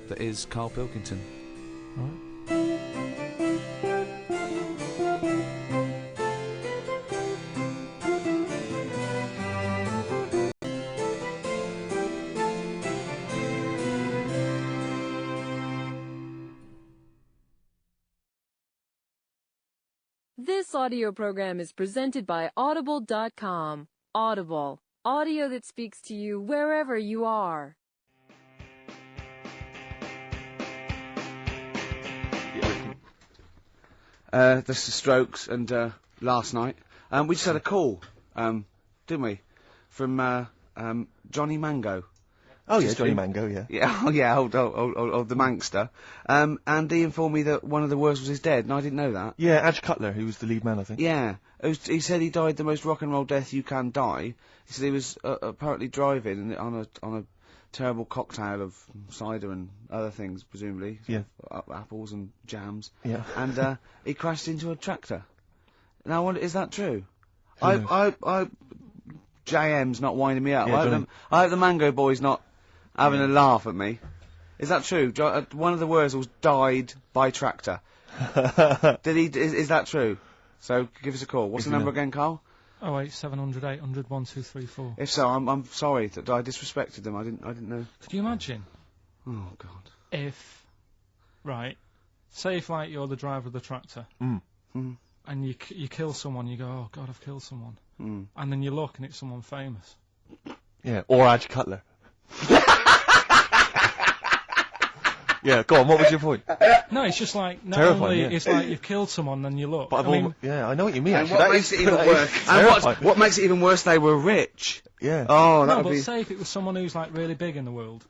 that is Carl Pilkington. This audio program is presented by Audible.com. Audible, audio that speaks to you wherever you are. This is Strokes, and last night we just had a call, didn't we, from Johnny Mango. Oh, yeah, Just Johnny been- Mango, yeah. Yeah, oh yeah, old the Mankster. And he informed me that one of the worst was dead, and I didn't know that. Yeah, Adge Cutler, who was the lead man, I think. Yeah, he said he died the most rock and roll death you can die. He said he was apparently driving on a terrible cocktail of cider and other things, presumably. Yeah. Apples and jams. Yeah. And he crashed into a tractor. Now, I wonder, is that true? Who knows? JM's not winding me up. Yeah, I hope the Mango Boy's not having a laugh at me. Is that true? One of the Wurzels died by tractor. Did he? Is that true? So give us a call. What's If the you number know. again, Carl? 08700 800 1234. If so, I'm sorry that I disrespected them. I didn't know. Could you imagine Oh God. if, right, say if like you're the driver of the tractor Mm. and you kill someone, you go, oh God, I've killed someone, Mm. and then you look and it's someone famous. Yeah, or Adge Cutler. Yeah, go on, what was your point? No, it's just like, not Terrifying, only, yeah. it's like you've killed someone, then you look. But I mean, yeah, I know what you mean, And actually. what That makes is- it even that is worse? And terrifying. what makes it even worse? They were rich. Yeah. Oh, that no, would but be. say if it was someone who's like really big in the world.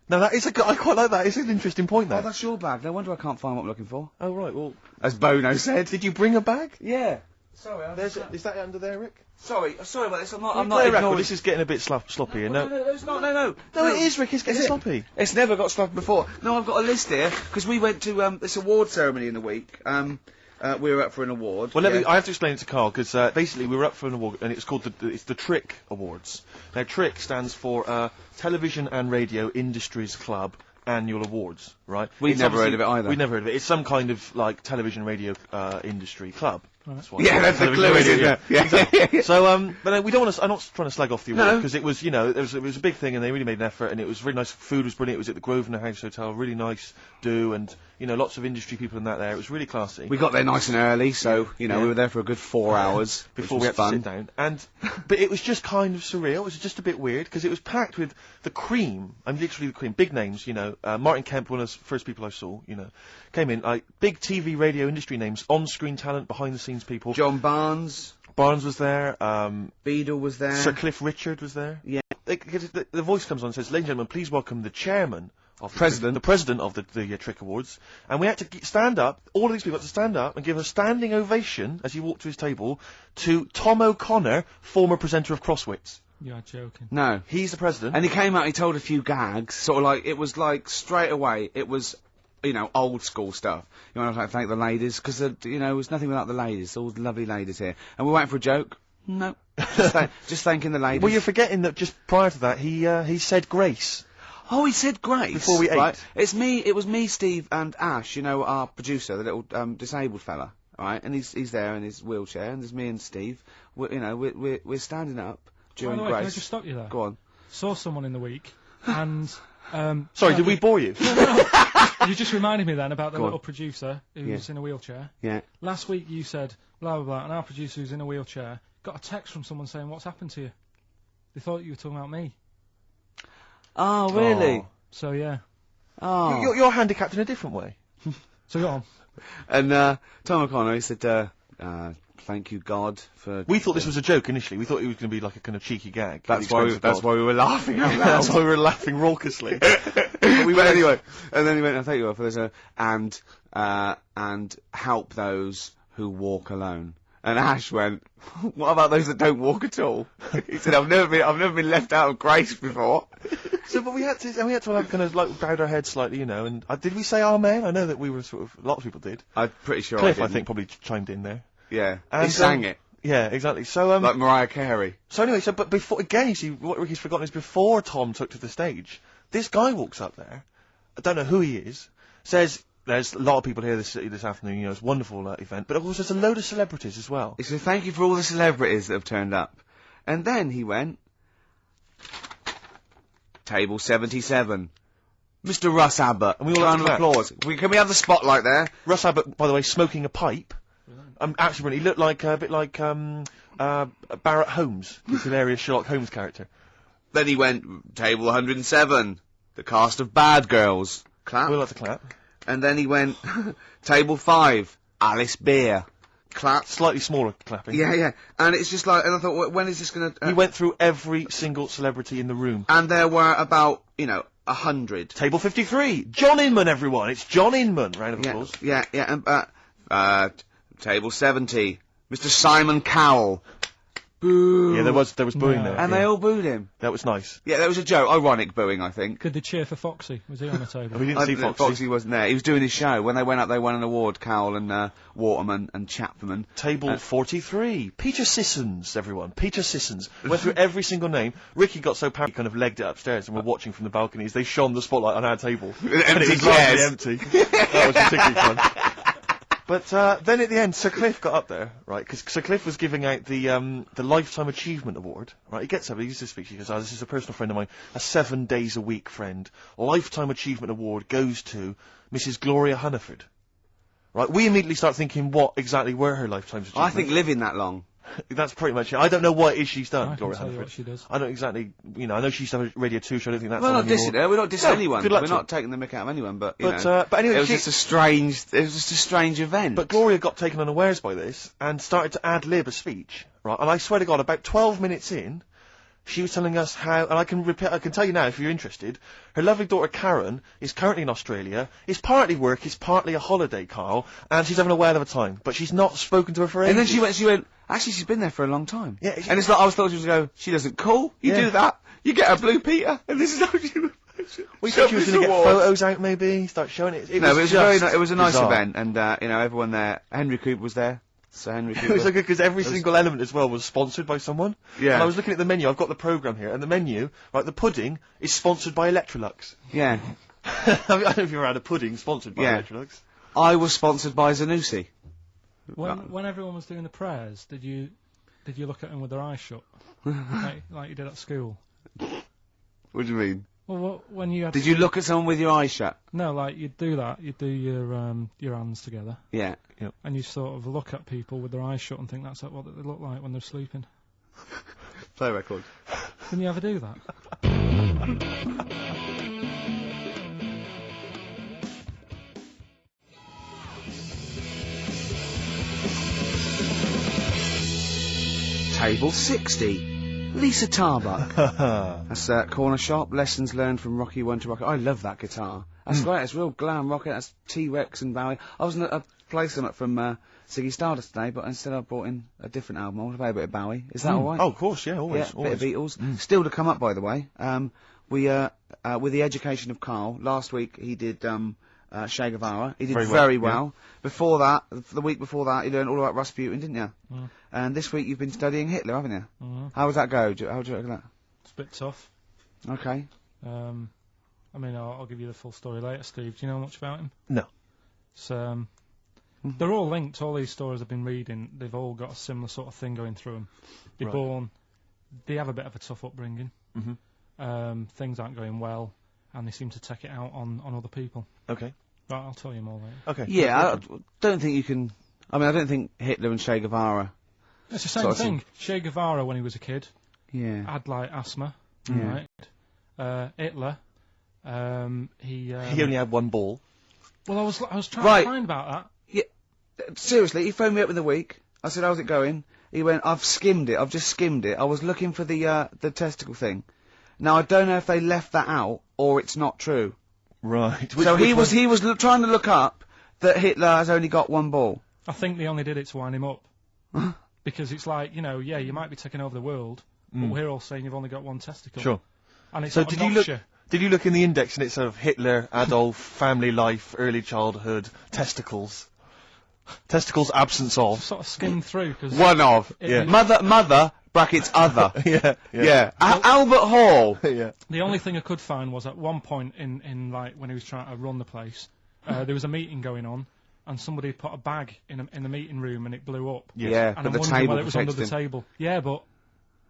No, that is I quite like that. It's an interesting point, Oh, that. that's your bag. No wonder I can't find what I'm looking for. Oh, right, well... As Bono said. Did you bring a bag? Yeah. Sorry, Is that under there, Rick? sorry about this. I'm not Play a record. ignoring. This is getting a bit sloppy here. No, No, it's not. No. no, it is, Rick. It's getting Is it? sloppy. It's never got sloppy before. No, I've got a list here because we went to this award ceremony in the week. We were up for an award. Well, yeah. I have to explain it to Carl, because basically we were up for an award, and it's called it's the Trick Awards. Now, Trick stands for Television and Radio Industries Club Annual Awards, right? We've It's never heard obviously- of it either. We've never heard of it. It's some kind of, like, television radio industry club. That's what Yeah, it's that's the called. clue, Television isn't radio, it? Yeah. Exactly. So, but we don't want to. I'm not trying to slag off the award No. because it was, it was a big thing, and they really made an effort, and it was really nice. Food was brilliant. It was at the Grosvenor House Hotel, really nice do, and lots of industry people in that there. It was really classy. We got there nice and early, so we were there for a good 4 hours Before which we was had fun. to sit down, but it was just kind of surreal. It was just a bit weird because it was packed with the cream. I'm literally the cream, big names. Martin Kemp, one of the first people I saw. Came in like big TV, radio industry names, on-screen talent, behind-the-scenes people. John Barnes was there. Beadle was there. Sir Cliff Richard was there. Yeah. The voice comes on and says, "Ladies and gentlemen, please welcome the chairman." The president of the Trick Awards, and we had to stand up. All of these people had to stand up and give a standing ovation as he walked to his table to Tom O'Connor, former presenter of Crosswits. You're joking. No. He's the president. And he came out, he told a few gags, sort of like, it was like, straight away, it was, old school stuff. You want to thank the ladies, because, it was nothing without the ladies, all the lovely ladies here. And we went for a joke. No. Just thanking the ladies. Well, you're forgetting that just prior to that, he said grace. Oh, he said grace. Before we ate. Right? It was me, Steve, and Ash, our producer, the little, disabled fella. Right? And he's there in his wheelchair, and there's me and Steve. We're standing up during By the way, grace. can I just stop you there? Go on. Saw someone in the week, and Sorry, did we bore you? you just reminded me then about the Go on. little producer who's in a wheelchair. Yeah. Last week you said blah blah blah, and our producer who's in a wheelchair got a text from someone saying, "What's happened to you?" They thought you were talking about me. Oh, really? Oh. So yeah. Oh. You're handicapped in a different way. So go on. And Tom O'Connor, he said, thank you, God, for... We thought this was a joke initially. We thought it was going to be like a kind of cheeky gag. at That's the why expense of God. we were laughing out loud. That's why we were laughing raucously. But anyway, and then he went, thank you, God, for this, and help those who walk alone. And Ash went, what about those that don't walk at all? He said, I've never been left out of grace before. So, but we had to have kind of like bowed our heads slightly, and did we say amen? I know that we were a lot of people did. I'm pretty sure Cliff, I I didn't. think, probably chimed in there. Yeah. And, He sang it. Yeah, exactly. So, Like Mariah Carey. so anyway, but before, again, you see, what Ricky's forgotten is before Tom took to the stage, this guy walks up there, I don't know who he is, says, there's a lot of people here this afternoon, it's a wonderful event, but of course there's a load of celebrities as well. He said, thank you for all the celebrities that have turned up. And then he went, Table 77. Mr. Russ Abbott. And we all Round of clapped. applause. Can we have the spotlight there? Russ Abbott, by the way, smoking a pipe. Actually, he looked like a bit like Barrett Holmes, his hilarious Sherlock Holmes character. Then he went, Table 107. The cast of Bad Girls. Clap. We like to clap. And then he went, Table 5. Alice Beer. Clap. Slightly smaller clapping. Yeah. And it's just like, and I thought, when is this gonna... He went through every single celebrity in the room. And there were about, 100. Table 53. John Inman, everyone. It's John Inman. Round of applause. Yeah, and, Table 70. Mr. Simon Cowell. Boo. Yeah, there was booing there. And yeah. they all booed him. That was nice. Yeah, that was a joke. Ironic booing, I think. Did they cheer for Foxy? Was he on the table? We didn't see Foxy. Wasn't there. He was doing his show. When they went up, they won an award, Cowell and Waterman and Chapman. Table 43. Peter Sissons, everyone. Peter Sissons. Went through every single name. Ricky got so paranoid he kind of legged it upstairs and we're watching from the balconies. They shone the spotlight on our table. And it Empty was largely chairs. empty. That was particularly fun. But then at the end, Sir Cliff got up there, right? Because Sir Cliff was giving out the Lifetime Achievement Award, right? He gets up, he used to speak, he goes, this is a personal friend of mine, a 7 days a week friend. Lifetime Achievement Award goes to Mrs. Gloria Hunniford. Right? We immediately start thinking what exactly were her lifetime achievements. I think living that long. That's pretty much it. I don't know what it is she's done, I can Gloria tell you Hunniford. what she does. I don't exactly, I know she used to have a Radio 2 show, I don't think that's We're on not dissing anymore. her. We're not dissing No, anyone. good luck We're to not her. taking the mick out of anyone. But But anyway, it was she- just a strange. It was just a strange event. But Gloria got taken unawares by this and started to ad-lib a speech, right? And I swear to God, about 12 minutes in, she was telling us how, and I can tell you now if you're interested, her lovely daughter Karen is currently in Australia. It's partly work, it's partly a holiday, Carl, and she's having a whale of a time. But she's not spoken to her for ages. And then she went, actually, she's been there for a long time. Yeah, And it's like, I was thought she was going to go, she doesn't call, you Yeah. do that, you get a Blue Peter, and this is how you... We thought she was going to get photos out, maybe, start showing it. No, it was just it was a nice bizarre. event, and, everyone there, Henry Cooper was there, so Henry Cooper. It was so good because every single element as well was sponsored by someone. Yeah. And I was looking at the menu, I've got the programme here, and the menu, right, the pudding is sponsored by Electrolux. Yeah. I don't know if you've ever had a pudding sponsored by Yeah. Electrolux. I was sponsored by Zanussi. When everyone was doing the prayers, did you look at them with their eyes shut, like you did at school? What do you mean? Well, when you had Did you look at someone with your eyes shut? No, like you'd do that. You'd do your hands together, Yeah. and you sort of look at people with their eyes shut and think that's like what they look like when they're sleeping. Play record. Didn't you ever do that? Table 60. Lisa Tarbuck. That's corner shop. Lessons learned from Rocky 1 to Rocky. I love that guitar. That's great. It's real glam rock. That's T-Rex and Bowie. I was gonna play some from Ziggy Stardust today, but instead I brought in a different album. I want to play a bit of Bowie. Is that all right? Oh, of course, yeah, always. Yeah, bit of Beatles. Still to come up, by the way. We with the education of Carl. Last week he did Che Guevara. He did very well. Before that, the week before that, you learned all about Rasputin, didn't you? Mm. And this week you've been studying Hitler, haven't you? Mm. How does that go? How do you reckon that? It's a bit tough. Okay. I mean, I'll give you the full story later, Steve. Do you know much about him? No. So, they're all linked. All these stories I've been reading, they've all got a similar sort of thing going through them. They're born, they have a bit of a tough upbringing. Mm-hmm. Things aren't going well, and they seem to take it out on other people. Okay. Right, I'll tell you more later. Okay. Yeah, I don't think you can... I mean, I don't think Hitler and Che Guevara... It's the same sort of thing. Che Guevara, when he was a kid, Yeah. had, like, asthma, Yeah. right? Hitler, he only had one ball. Well, I was trying Right. to find about that. Seriously, he phoned me up in the week. I said, how's it going? He went, I've skimmed it. I've just skimmed it. I was looking for the testicle thing. Now, I don't know if they left that out, or it's not true. Right. So he was trying to look up that Hitler has only got one ball. I think they only did it to wind him up. Because it's like, yeah, you might be taking over the world, but we're all saying you've only got one testicle. Sure. And it's So sort of did you knocks look? Did you look in the index and it sort of Hitler, Adolf, family life, early childhood, testicles, testicles, absence of. Sort of skimmed through because One of. Yeah. Mother, brackets other. Yeah. Albert Hall. Yeah. the only thing I could find was at one point in like when he was trying to run the place, there was a meeting going on, and somebody put a bag in the meeting room and it blew up. Yeah, And but I'm the wondering table whether it was under the protected him. table. Yeah, but.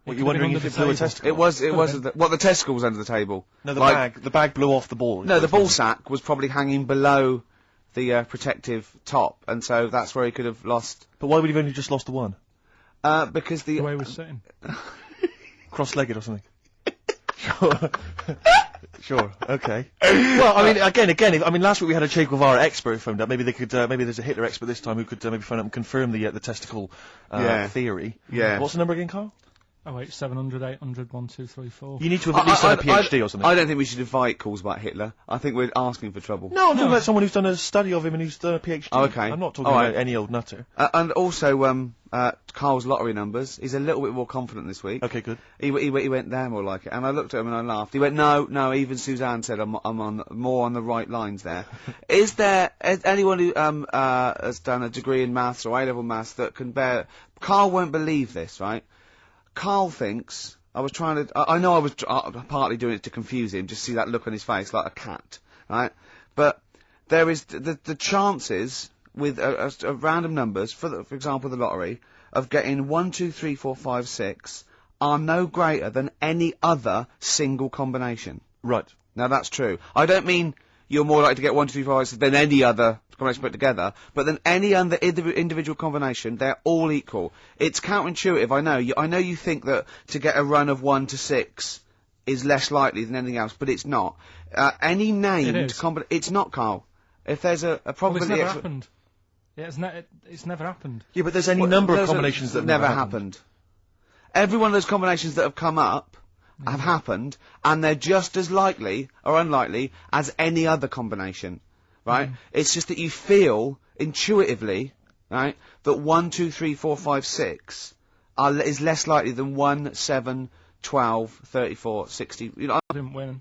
What, you're wondering if it blew a testicle? It was the testicle was under the table. No, the bag blew off the ball. No, the ball sack was probably hanging below the protective top, and so that's where he could have lost. But why would he have only just lost the one? The Because way he was sitting. Cross-legged or something. Sure. Sure. Okay. Well, I mean, again. I mean, last week we had a Che Guevara expert phoned up. Maybe they could. Maybe there's a Hitler expert this time who could maybe phone up and confirm the testicle theory. Yeah. What's the number again, Carl? Oh wait, 700, 800, 1, 2, 3, 4. You need to have at least done a PhD or something. I don't think we should invite calls about Hitler. I think we're asking for trouble. No, I'm talking about someone who's done a study of him and who's done a PhD. Oh, okay. I'm not talking about any old nutter. And also, Carl's lottery numbers. He's a little bit more confident this week. Okay, good. He went there more like it, and I looked at him and I laughed. He went, no. Even Suzanne said I'm on more on the right lines there. Is there anyone who has done a degree in maths or A-level maths that can bear? Carl won't believe this, right? Carl thinks I was trying to. I know I was partly doing it to confuse him, just see that look on his face like a cat, right? But there is the chances with a random numbers, for example, the lottery, of getting 1, 2, 3, 4, 5, 6 are no greater than any other single combination. Right. Now that's true. I don't mean you're more likely to get 1, 2, 3, 4, 5, 6 than any other combination put together. But then any other individual combination, they're all equal. It's counterintuitive, I know. I know you think that to get a run of 1 to 6 is less likely than anything else, but it's not. Any named combination... It's not, Carl. If there's a probability... Well, it's never happened. Yeah, it's never happened. Yeah, but there's any number of combinations that never happened. Every one of those combinations that have come up have happened, and they're just as likely or unlikely as any other combination, right? It's just that you feel intuitively, right, that 1, 2, 3, 4, 5, 6 is less likely than 1, 7, 12, 34, 60. You know, I didn't win.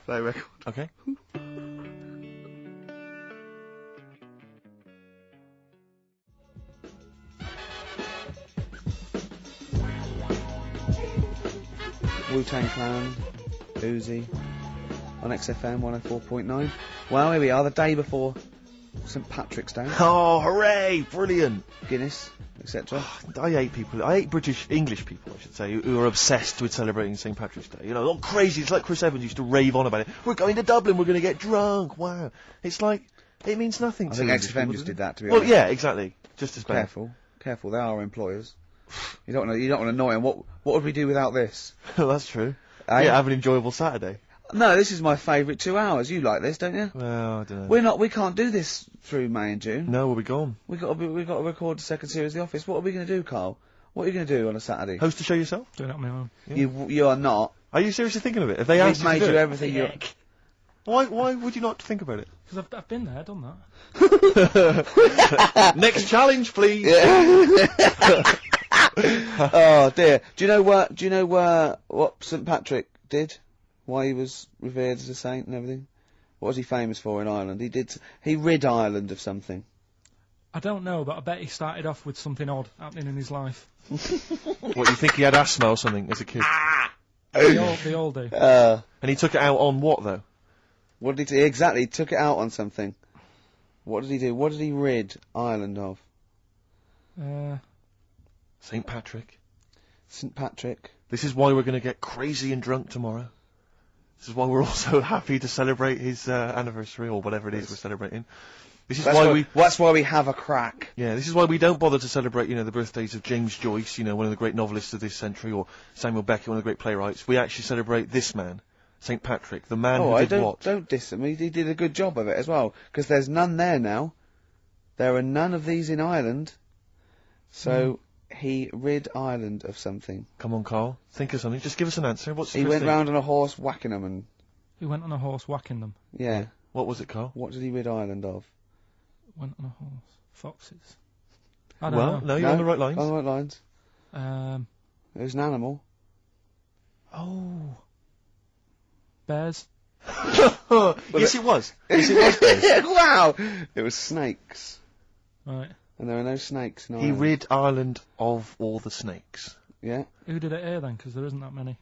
Play record. Okay. Wu-Tang Clan, Uzi, on XFM 104.9. Well, here we are, the day before St Patrick's Day. Oh, hooray! Brilliant! Guinness, etc. I hate English people, I should say, who are obsessed with celebrating St Patrick's Day. You know, all crazy. It's like Chris Evans used to rave on about it. We're going to Dublin, we're going to get drunk, wow. It's like, it means nothing to I think English XFM people, just doesn't did that, to be Well, honest. yeah, exactly. Just as bad. Careful, they are employers. You don't want to annoy them. What would we do without this? Well, that's true. Yeah, have an enjoyable Saturday. No, this is my favourite 2 hours. You like this, don't you? Well, I don't know. We can't do this through May and June. No, we'll be gone. We've got to record the second series of The Office. What are we going to do, Carl? What are you going to do on a Saturday? Host the show yourself? Doing it on my own. Yeah. You are not. Are you seriously thinking of it? Have they asked We've made you to do you it? everything you... Why would you not think about it? Because I've been there, done that. Next challenge, please. Oh dear. Do you know what St Patrick did? Why he was revered as a saint and everything? What was he famous for in Ireland? He rid Ireland of something. I don't know, but I bet he started off with something odd happening in his life. What, you think he had asthma or something as a kid? They all do. And he took it out on what, though? What did he exactly? He took it out on something. What did he do? What did he rid Ireland of? St Patrick. St Patrick. This is why we're going to get crazy and drunk tomorrow. This is why we're also happy to celebrate his anniversary, or whatever it is we're celebrating. That's why we have a crack. Yeah, this is why we don't bother to celebrate, the birthdays of James Joyce, one of the great novelists of this century, or Samuel Beckett, one of the great playwrights. We actually celebrate this man, St Patrick, the man who did what? Don't diss him. He did a good job of it as well, because there's none there now. There are none of these in Ireland. So he rid Ireland of something. Come on, Carl. Think of something. Just give us an answer. He went round on a horse whacking them and... He went on a horse whacking them. Yeah. What was it, Carl? What did he rid Ireland of? Went on a horse. Foxes. I don't know. No, you're on the right lines. On the right lines. It was an animal. Oh. Bears. Yes, it was. Yes, it was bears. Wow! It was snakes. Right. And there are no snakes in He Ireland. rid Ireland of all the snakes. Yeah. Who did it here then? Because there isn't that many.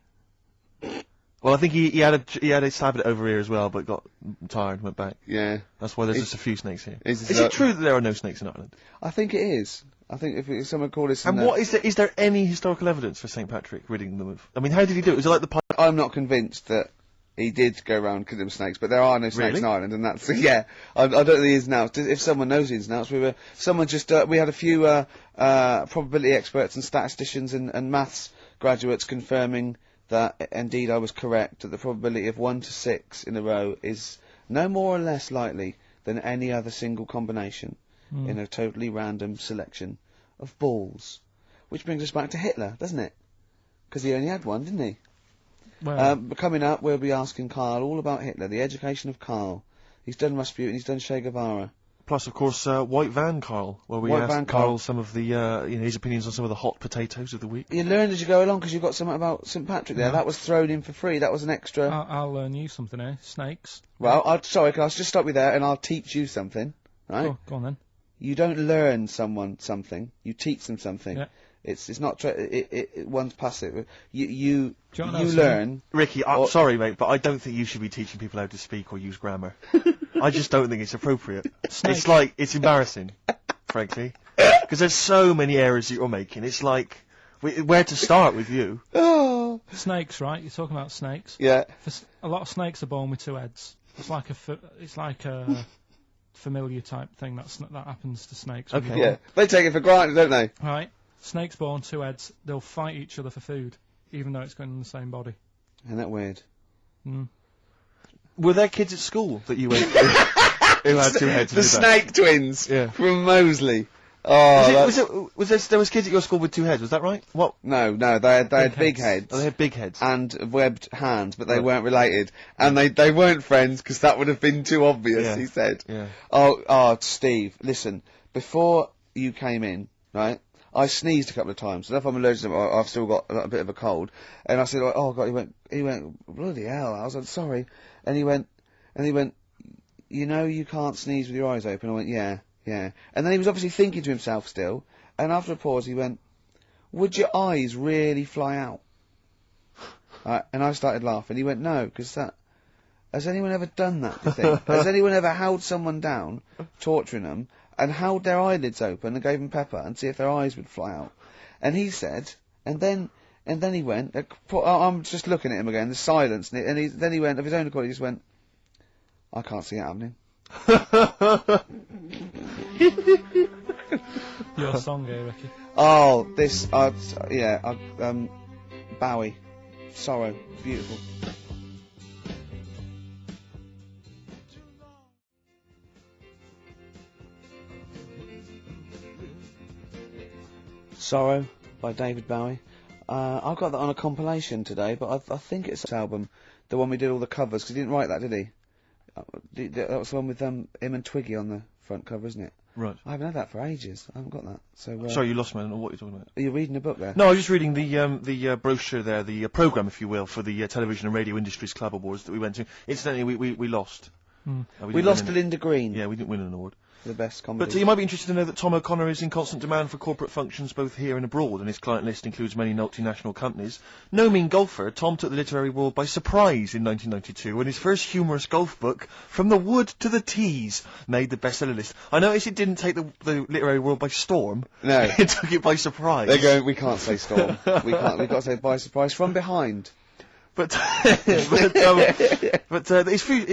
Well, I think he had a stab at it over here as well, but got tired and went back. Yeah. That's why there's just a few snakes here. Is it true that there are no snakes in Ireland? I think it is. I think if someone called this... And what is there any historical evidence for St Patrick ridding them of... I mean, how did he do it? Was it like the... I'm not convinced that he did go around killing snakes, but there are no snakes in Ireland, and that's... Yeah. I don't know the ins and outs. If someone knows the ins and outs, we had a few probability experts and statisticians and maths graduates confirming that indeed I was correct, that the probability of 1 to 6 in a row is no more or less likely than any other single combination in a totally random selection of balls. Which brings us back to Hitler, doesn't it? Because he only had one, didn't he? Well, coming up, we'll be asking Carl all about Hitler, the education of Carl. He's done Rasputin, he's done Che Guevara. Plus, of course, White Van Carl, where we asked Carl some of the, his opinions on some of the hot potatoes of the week. You learned as you go along, because you got something about St Patrick there. That was thrown in for free. That was an extra... I'll learn you something, eh? Snakes. Well, sorry, can I just stop you there, and I'll teach you something, right? Oh, go on then. You don't learn someone something, you teach them something. Yeah. It's not... one's passive. You learn... Ricky, I'm sorry, mate, but I don't think you should be teaching people how to speak or use grammar. I just don't think it's appropriate. It's embarrassing, frankly. Because there's so many errors that you're making. It's like, where to start with you? Oh, Snakes, right? You're talking about snakes. Yeah. A lot of snakes are born with two heads. It's like a familiar type thing that happens to snakes. when you're Yeah. born. They take it for granted, don't they? Right. Snakes born two heads. They'll fight each other for food, even though it's going in the same body. Isn't that weird? Mm. Were there kids at school that you went who had two heads? The snake twins Yeah. from Moseley. Oh, there was kids at your school with two heads? Was that right? What? No, they had big heads. Oh, they had big heads. And webbed hands, but they Right. weren't related. And they weren't friends because that would have been too obvious, Yeah. he said. Yeah. Oh, Steve, listen, before you came in, right, I sneezed a couple of times. So if I'm allergic to them, I've still got a bit of a cold. And I said, oh God, he went, bloody hell. I was like, sorry. And he went, you know you can't sneeze with your eyes open. I went, yeah. And then he was obviously thinking to himself still. And after a pause, he went, would your eyes really fly out? And I started laughing. He went, no, because has anyone ever done that, do you think? Has anyone ever held someone down, torturing them, and held their eyelids open and gave them pepper and see if their eyes would fly out? And he said, and then he went, I'm just looking at him again, the silence, and then he went, of his own accord, he just went, I can't see it happening. Your song here, Ricky. Oh, this, Bowie. Sorrow. Beautiful. Sorrow by David Bowie. I've got that on a compilation today, but I think it's this album, the one we did all the covers, because he didn't write that, did he? That was the one with him and Twiggy on the front cover, isn't it? Right. I haven't had that for ages. I haven't got that. So. Sorry, you lost me. I don't know what you're talking about. Are you reading a book there? No, I was just reading the brochure there, the programme, if you will, for the Television and Radio Industries Club Awards that we went to. Incidentally, we lost. We lost to Linda Green. Yeah, we didn't win an award. For the best comedy. But you might be interested to know that Tom O'Connor is in constant demand for corporate functions both here and abroad, and his client list includes many multinational companies. No mean golfer, Tom took the literary world by surprise in 1992 when his first humorous golf book, From the Wood to the Tees, made the bestseller list. I noticed it didn't take the literary world by storm. No. It took it by surprise. They're going, we can't say storm. We've got to say by surprise, from behind. But his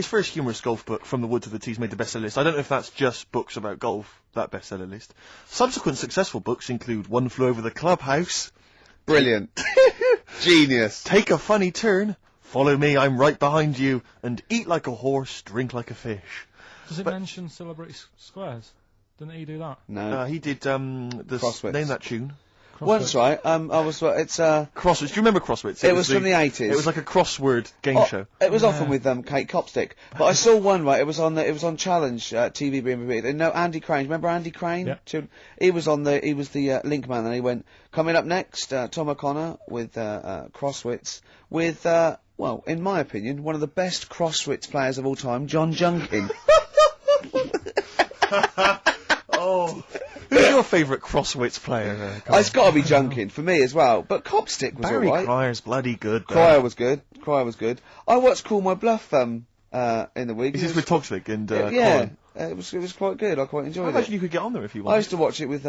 first humorous golf book, From the Wood to the Tees, made the bestseller list. I don't know if that's just books about golf, that bestseller list. Subsequent successful books include One Flew Over the Clubhouse. Brilliant. Genius. Take a Funny Turn. Follow Me, I'm Right Behind You. And Eat Like a Horse, Drink Like a Fish. Does it mention Celebrity Squares? Didn't he do that? No. He did, Crosswits. Name that tune. Once, right, it's, Crosswords. Do you remember Crosswords? It was from the 80s. It was like a crossword game show. It was often with, Kate Copstick. But I saw one, right, it was on Challenge, TV BMB. No, Andy Crane. Remember Andy Crane? Yeah. He was the link man, and he went, coming up next, Tom O'Connor with, Crosswits, with, well, in my opinion, one of the best Crosswits players of all time, John Junkin. Oh. Who's your favourite Crosswits player? It's got to be Junkin for me as well. But Copstick was Barry alright. Cryer's bloody good. Cryer was good. I watched Call My Bluff in the week. Is this with Toxic and yeah, Colin? it was quite good. I quite enjoyed I it. imagine you could get on there if you I wanted. used to watch it with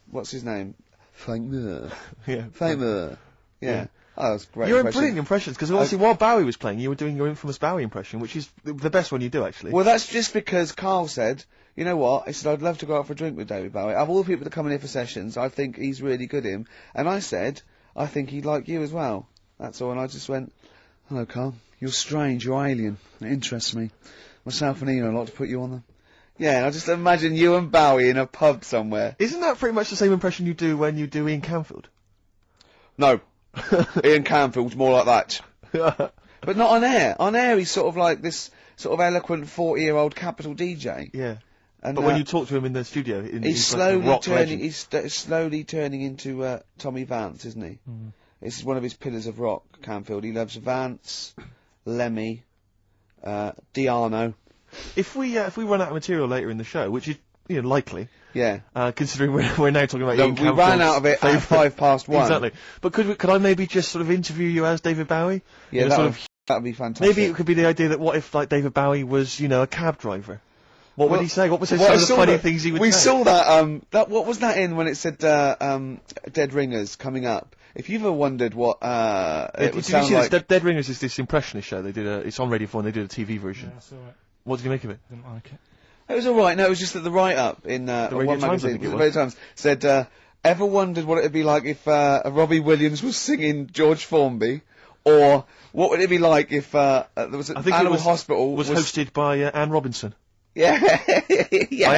what's his name? Famer. Yeah. Famer. Yeah. Oh, that was great. You're impression. brilliant impressions, because obviously while Bowie was playing, you were doing your infamous Bowie impression, which is the best one you do, actually. Well, that's just because Carl said, you know what, he said, I'd love to go out for a drink with David Bowie. Of all the people that come in here for sessions, I think he's really good in. And I said, I think he'd like you as well. That's all, and I just went, hello, Carl. You're strange, you're alien. It interests me. Myself and Ian would like to put you on them. Yeah, and I just imagine you and Bowie in a pub somewhere. Isn't that pretty much the same impression you do when you do Ian Canfield? No. Ian Canfield's more like that. But not on air. On air, he's sort of like this sort of eloquent 40-year-old Capital DJ. Yeah. And, but when you talk to him in the studio, he's slowly turning into Tommy Vance, isn't he? Mm. This is one of his pillars of rock, Canfield. He loves Vance, Lemmy, Diano. If we run out of material later in the show, which is likely. Yeah. Considering we're now talking about Ian we ran out of it at 1:05. Exactly. But could I maybe just sort of interview you as David Bowie? Yeah, that would be fantastic. Maybe it could be the idea that what if like David Bowie was a cab driver? What would he say? What was some of the funny things he would say? We saw that, what was that in when it said, Dead Ringers coming up? If you've ever wondered what, it would sound like... Dead Ringers is this impressionist show. They did it's on Radio 4 and they did a TV version. Yeah, I saw it. What did you make of it? Didn't like it. It was alright, no, it was just that the write-up in, Radio one Times, I magazine, think it the was. Radio Times, said, ever wondered what it'd be like if, Robbie Williams was singing George Formby? Or, what would it be like if, there was an animal hospital... was hosted by Anne Robinson. Yeah. Yeah.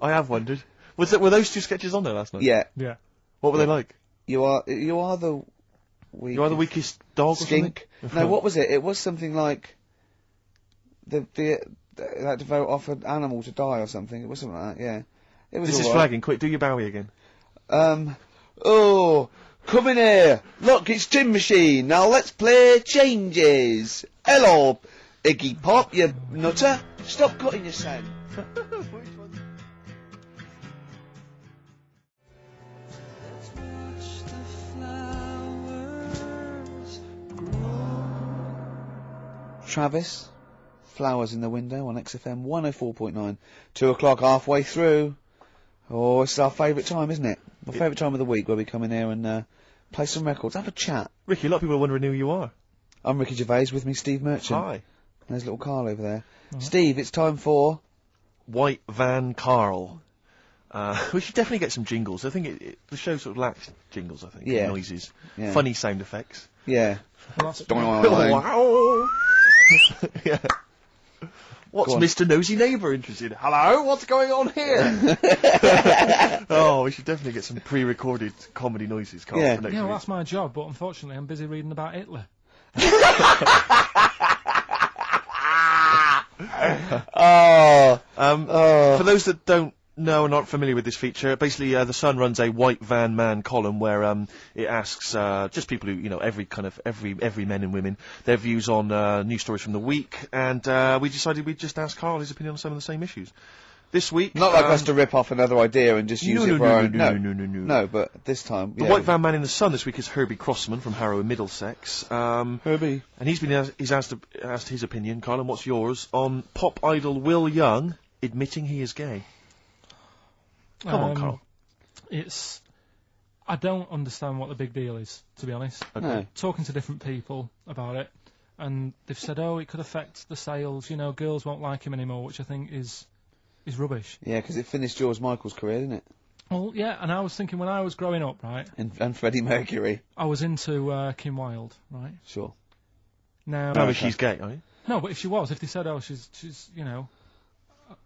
I have wondered. Were those two sketches on there last night? Yeah. Yeah. What were they like? You are the weakest... You are the weakest dog skink? or something? No, what was it? It was something like... They had to vote off an animal to die or something. It was something like that, yeah. It was This is all right. flagging. Quick, do your Bowie again. Oh, come in here. Look, it's Tin Machine. Now let's play Changes. Hello, Iggy Pop, you nutter. Stop cutting your sound. Travis, Flowers in the Window on XFM 104.9. 2 o'clock, halfway through. Oh, it's our favourite time, isn't it? My favourite time of the week where we come in here and play some records, have a chat. Ricky, a lot of people are wondering who you are. I'm Ricky Gervais, with me Steve Merchant. Hi. There's little Carl over there. Steve, it's time for... White Van Carl. We should definitely get some jingles. I think the show sort of lacks jingles, I think. Yeah. Noises. Yeah. Funny sound effects. Yeah. Well, that's Wow. Yeah. What's Go on. Mr. Nosy Neighbour interested in? Hello, what's going on here? Oh, we should definitely get some pre-recorded comedy noises, Carl, Yeah. for next Yeah, well, week. that's my job, but unfortunately I'm busy reading about Hitler. For those that don't know and aren't familiar with this feature, basically The Sun runs a White Van Man column where it asks just people who, every men and women, their views on news stories from the week, and we decided we'd just ask Carl his opinion on some of the same issues. This week... Not like us to rip off another idea and just use it for our own... No. No, but this time... The White Van Man in the Sun this week is Herbie Crossman from Harrow in Middlesex. Herbie. And he's asked his opinion, Carl, and what's yours, on pop idol Will Young admitting he is gay. Come on, Carl. I don't understand what the big deal is, to be honest. Okay. No. Talking to different people about it, and they've said, it could affect the sales, girls won't like him anymore, which I think is rubbish. Yeah, because it finished George Michael's career, didn't it? Well, yeah, and I was thinking when I was growing up, right? And Freddie Mercury. I was into Kim Wilde, right? Sure. Now... No, but she's gay, are you? No, but if they said, she's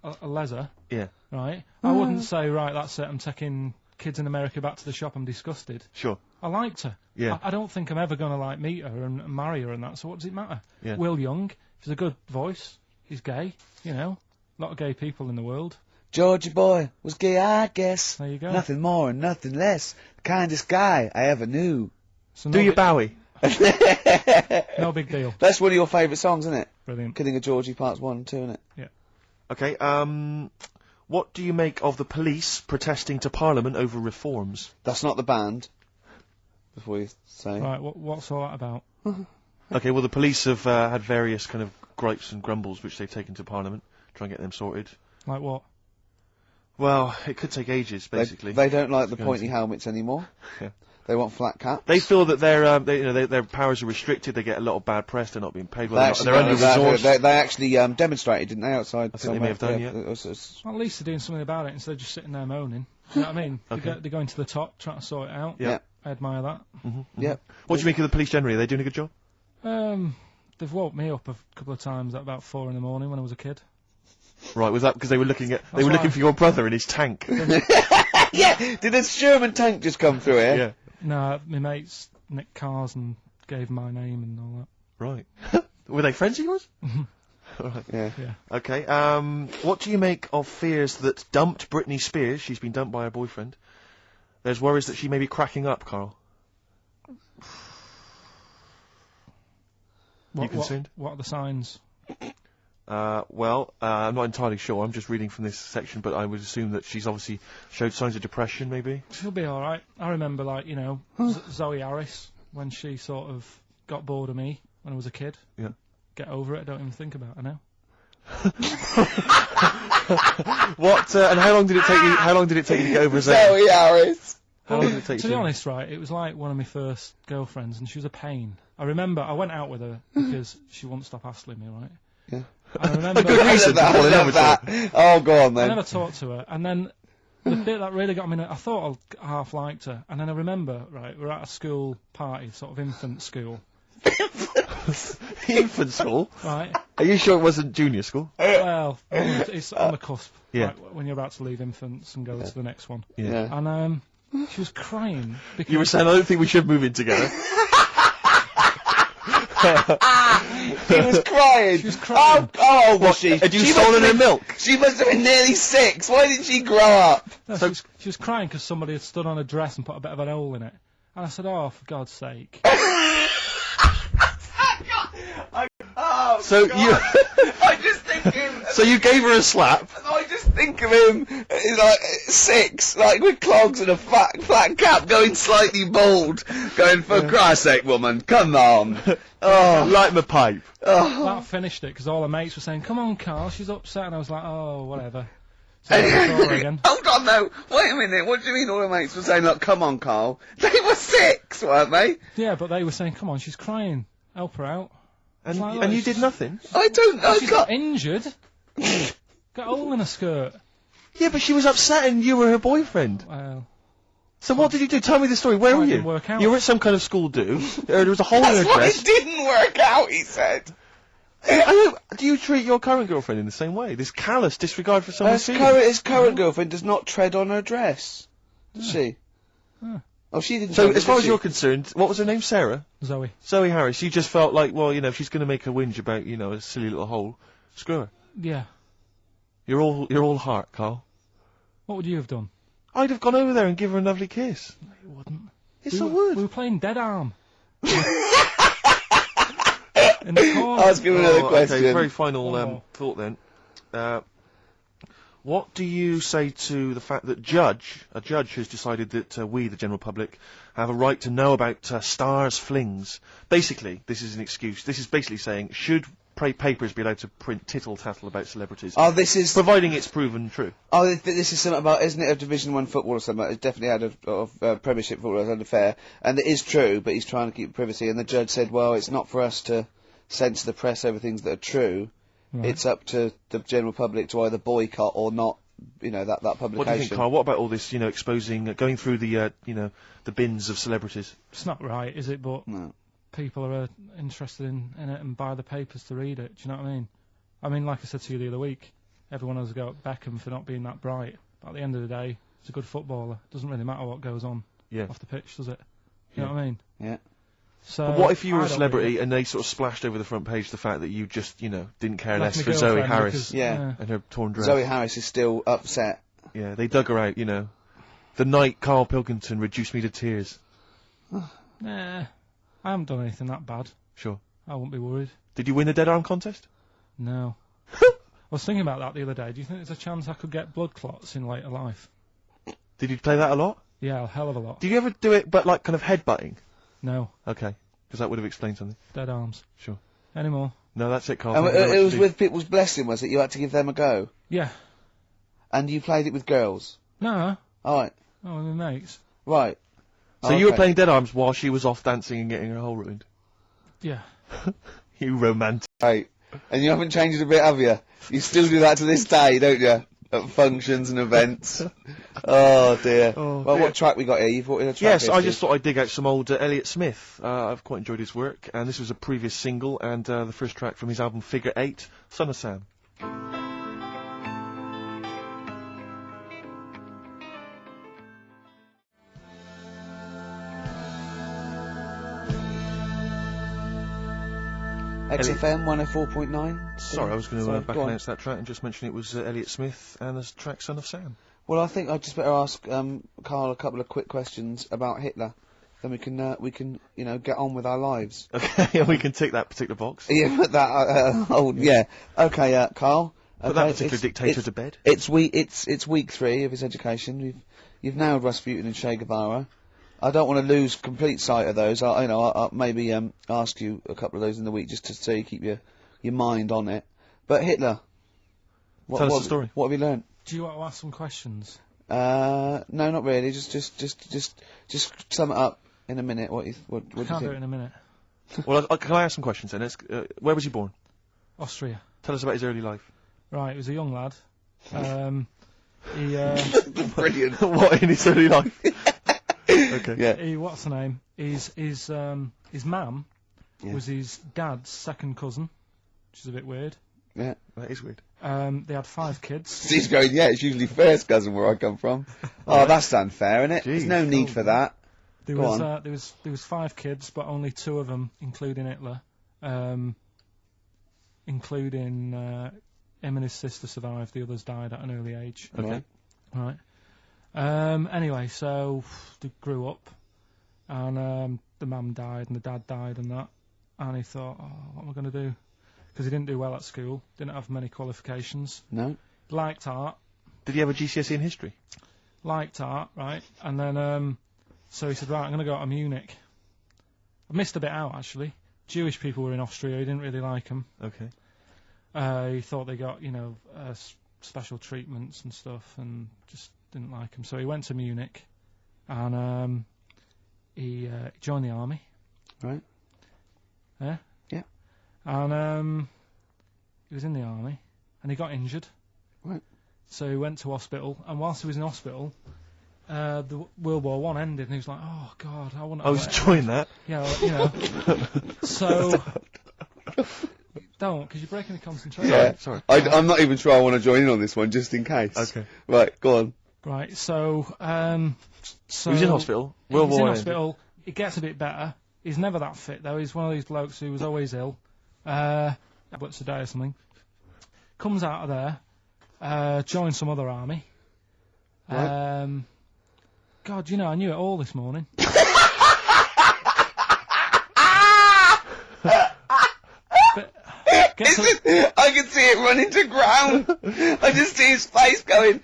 a leather... Yeah. Right? I wouldn't say, right, that's it, I'm taking kids in America back to the shop, I'm disgusted. Sure. I liked her. Yeah. I don't think I'm ever going to, meet her and marry her and that, so what does it matter? Yeah. Will Young, he's a good voice, he's gay, a lot of gay people in the world. Georgie boy was gay, I guess. There you go. Nothing more and nothing less. The kindest guy I ever knew. So Do your Bowie. No big deal. That's one of your favourite songs, isn't it? Brilliant. Killing of Georgie Parts 1 and 2, isn't it? Yeah. Okay, what do you make of the police protesting to Parliament over reforms? That's not the band. Before you say. Right, what's all that about? Okay, well, the police have had various kind of gripes and grumbles which they've taken to Parliament, try and get them sorted. Like what? Well, it could take ages, basically. They don't like the pointy helmets anymore. Yeah. They want flat caps. They feel that their powers are restricted. They get a lot of bad press. They're not being paid well. They're under-resourced. They actually demonstrated, didn't they, outside? I think they may have done, yeah. Well, at least they're doing something about it instead of just sitting there moaning. You know what I mean? Okay. They're going to the top, trying to sort it out. Yeah. I admire that. Yeah. What do you make of the police generally? Are they doing a good job? They've woke me up a couple of times at about 4 in the morning when I was a kid. Right, was that because they were looking for your brother in his tank? Yeah! Did a Sherman tank just come through here? Yeah. No, my mates nicked cars and gave my name and all that. Right. Were they friends of yours? Right. Yeah. Okay, what do you make of fears that dumped Britney Spears? She's been dumped by her boyfriend. There's worries that she may be cracking up, Carl. You concerned? What are the signs? Well, I'm not entirely sure. I'm just reading from this section, but I would assume that she's obviously showed signs of depression, maybe? She'll be alright. I remember, Zoe Harris, when she sort of got bored of me when I was a kid. Yeah. Get over it, don't even think about it now. What? And how long did it take you? How long did it take you to get over Zoe? Zoe Harris. How long did it take To you? be honest, right, it was like one of my first girlfriends, and she was a pain. I remember I went out with her because she wouldn't stop hassling me, right? Yeah. I remember. Good reason to fall in love with her. Oh, go on I then. never talked to her, and then the bit that really got me, I thought I half liked her, and then I remember, right, we're at a school party, sort of infant school, Infant school. right? Are you sure it wasn't junior school? Well, it's on the cusp, Yeah. right, when you're about to leave infants and go to the next one. Yeah. And she was crying because You were saying I don't think we should move in together. She was crying. She was crying. Oh, was she? Had you She stolen must have her been- milk? She must have been nearly 6. Why didn't she grow up? No, she was crying because somebody had stood on a dress and put a bit of an hole in it. And I said, oh, for God's sake. Oh, So God. you. I just think him. So you gave her a slap. I just think of him as like 6, like with clogs and a flat cap, going slightly bald, going, for Christ's sake, woman, come on. Oh, light my pipe. Oh. That finished it because all her mates were saying, come on, Carl, she's upset. And I was like, oh, whatever. So I saw her again. Hold on, though. Wait a minute. What do you mean all her mates were saying, look, come on, Carl? They were 6, weren't they? Yeah, but they were saying, come on, she's crying. Help her out. And, Like, look, and you she's- did nothing? I don't know. She's got injured. Got a hole in her skirt. Yeah, but she was upset and you were her boyfriend. Well, So what did you do? Tell me the story. Where Well, were it you? didn't work out. You were at some kind of school do. There was a hole in her That's why dress. it didn't work out, he said. Do you treat your current girlfriend in the same way? This callous disregard for someone's His feelings? current girlfriend does not tread on her dress. Does she? Oh, she didn't. So, tread, as far did as she? you're concerned, what was her name? Sarah? Zoe. Zoe Harris. You just felt like, well, you know, if she's going to make a whinge about, you know, a silly little hole, screw her. Yeah. You're all heart, Carl. What would you have done? I'd have gone over there and give her a lovely kiss. You wouldn't. Yes, I would. We were playing Dead Arm. In the corner. Ask him another question. Okay, very final Oh. thought then. What do you say to the fact that a judge has decided that we, the general public, have a right to know about stars' flings? Basically, this is an excuse. This is basically saying, should papers be allowed to print tittle-tattle about celebrities? Oh, this is. Providing it's proven true. Oh, this is something about, isn't it, a Division 1 football or something? It's definitely had of Premiership football as an affair, and it is true, but he's trying to keep privacy. And the judge said, well, it's not for us to censor the press over things that are true. Right. It's up to the general public to either boycott or not, you know, that publication. What do you think, Carl? What about all this, you know, exposing, going through the, you know, the bins of celebrities? It's not right, is it? But No. people are interested in it and buy the papers to read it. Do you know what I mean? I mean, like I said to you the other week, everyone has a go at Beckham for not being that bright. But at the end of the day, he's a good footballer. Doesn't really matter what goes on off the pitch, does it? You know what I mean? Yeah. So But what if you were I a don't celebrity read it. and they sort of splashed over the front page the fact that you just, you know, didn't care Left less my for Zoe girlfriend Harris because- Yeah. and her torn dress? Zoe Harris is still upset. Yeah, they dug her out, you know. The night Carl Pilkington reduced me to tears. Nah, I haven't done anything that bad. Sure. I wouldn't be worried. Did you win the dead arm contest? No. I was thinking about that the other day. Do you think there's a chance I could get blood clots in later life? Did you play that a lot? Yeah, a hell of a lot. Did you ever do it, but like kind of headbutting? No, Okay, because that would have explained something. dead arms. Sure. Anymore? No, that's it, Carl. And Thank you very it much was indeed. with people's blessing, was it? You had to give them a go? Yeah. And you played it with girls? No. Alright. Oh, with my mates. Right. So you were Okay. playing dead arms while she was off dancing and getting her hole ruined? Yeah. You romantic. Right. And you haven't changed a bit, have you? You still do that to this day, don't you? At functions and events. Oh dear. Oh, well, dear. what track we got here? You've brought in a track. Yes, here, I Steve. just thought I'd dig out some old Elliott Smith. I've quite enjoyed his work, and this was a previous single, and the first track from his album Figure 8, Son of Sam. XFM 104.9. Sorry, I was going to Sorry, back go on. announce that track and just mention it was Elliott Smith and the track Son of Sam. Well, I think I'd just better ask Carl a couple of quick questions about Hitler. Then we can you know get on with our lives. Okay, and we can tick that particular box. Yeah, put that. Yeah. Okay, Carl. Put okay, that particular dictator it's- to bed. It's week 3 of his education. You've nailed Rasputin and Che Guevara. I don't want to lose complete sight of those. I'll maybe ask you a couple of those in the week just to so you keep your mind on it. But Hitler. Tell us the story. What have you learnt? Do you want to ask some questions? No, not really. Just sum it up in a minute. What do you Can't do think? it in a minute. Well, can I ask some questions then? Where was he born? Austria. Tell us about his early life. Right, he was a young lad. He Brilliant. What in his early life? Okay. Yeah. what's the name? His mum Yeah. was his dad's second cousin, which is a bit weird. Yeah. That is weird. They had 5 kids. He's going, yeah, it's usually first cousin where I come from. Oh, that's unfair, isn't it? There's no need for that. There Go was on. there was 5 kids, but only 2 of them, including Hitler, including him and his sister survived. The others died at an early age. Okay. Right. Anyway, so they grew up, and the mum died and the dad died and that, and he thought, oh, what am I going to do? Because he didn't do well at school, didn't have many qualifications. No. Liked art. Did he have a GCSE in history? Liked art, right? And then, so he said, right, I'm going to go to Munich. I missed a bit out, actually. Jewish people were in Austria, he didn't really like them. Okay. He thought they got, special treatments and stuff, and just didn't like them. So he went to Munich, and he joined the army. Right. Yeah? Yeah. And he was in the army, and he got injured. Right. So he went to hospital, and whilst he was in hospital, the World War One ended, and he was like, "Oh God, I want." I was enjoying that. Yeah, well, So don't, because you're breaking the concentration. Yeah. Sorry. I'm not even sure I want to join in on this one, just in case. Okay. Right, go on. Right. So He was in hospital. World He's War in ended. hospital. It gets a bit better. He's never that fit though. He's one of these blokes who was always ill. Tablets a day or something. Comes out of there, joins some other army. Right. God, I knew it all this morning. I can see it running to ground. I just see his face going,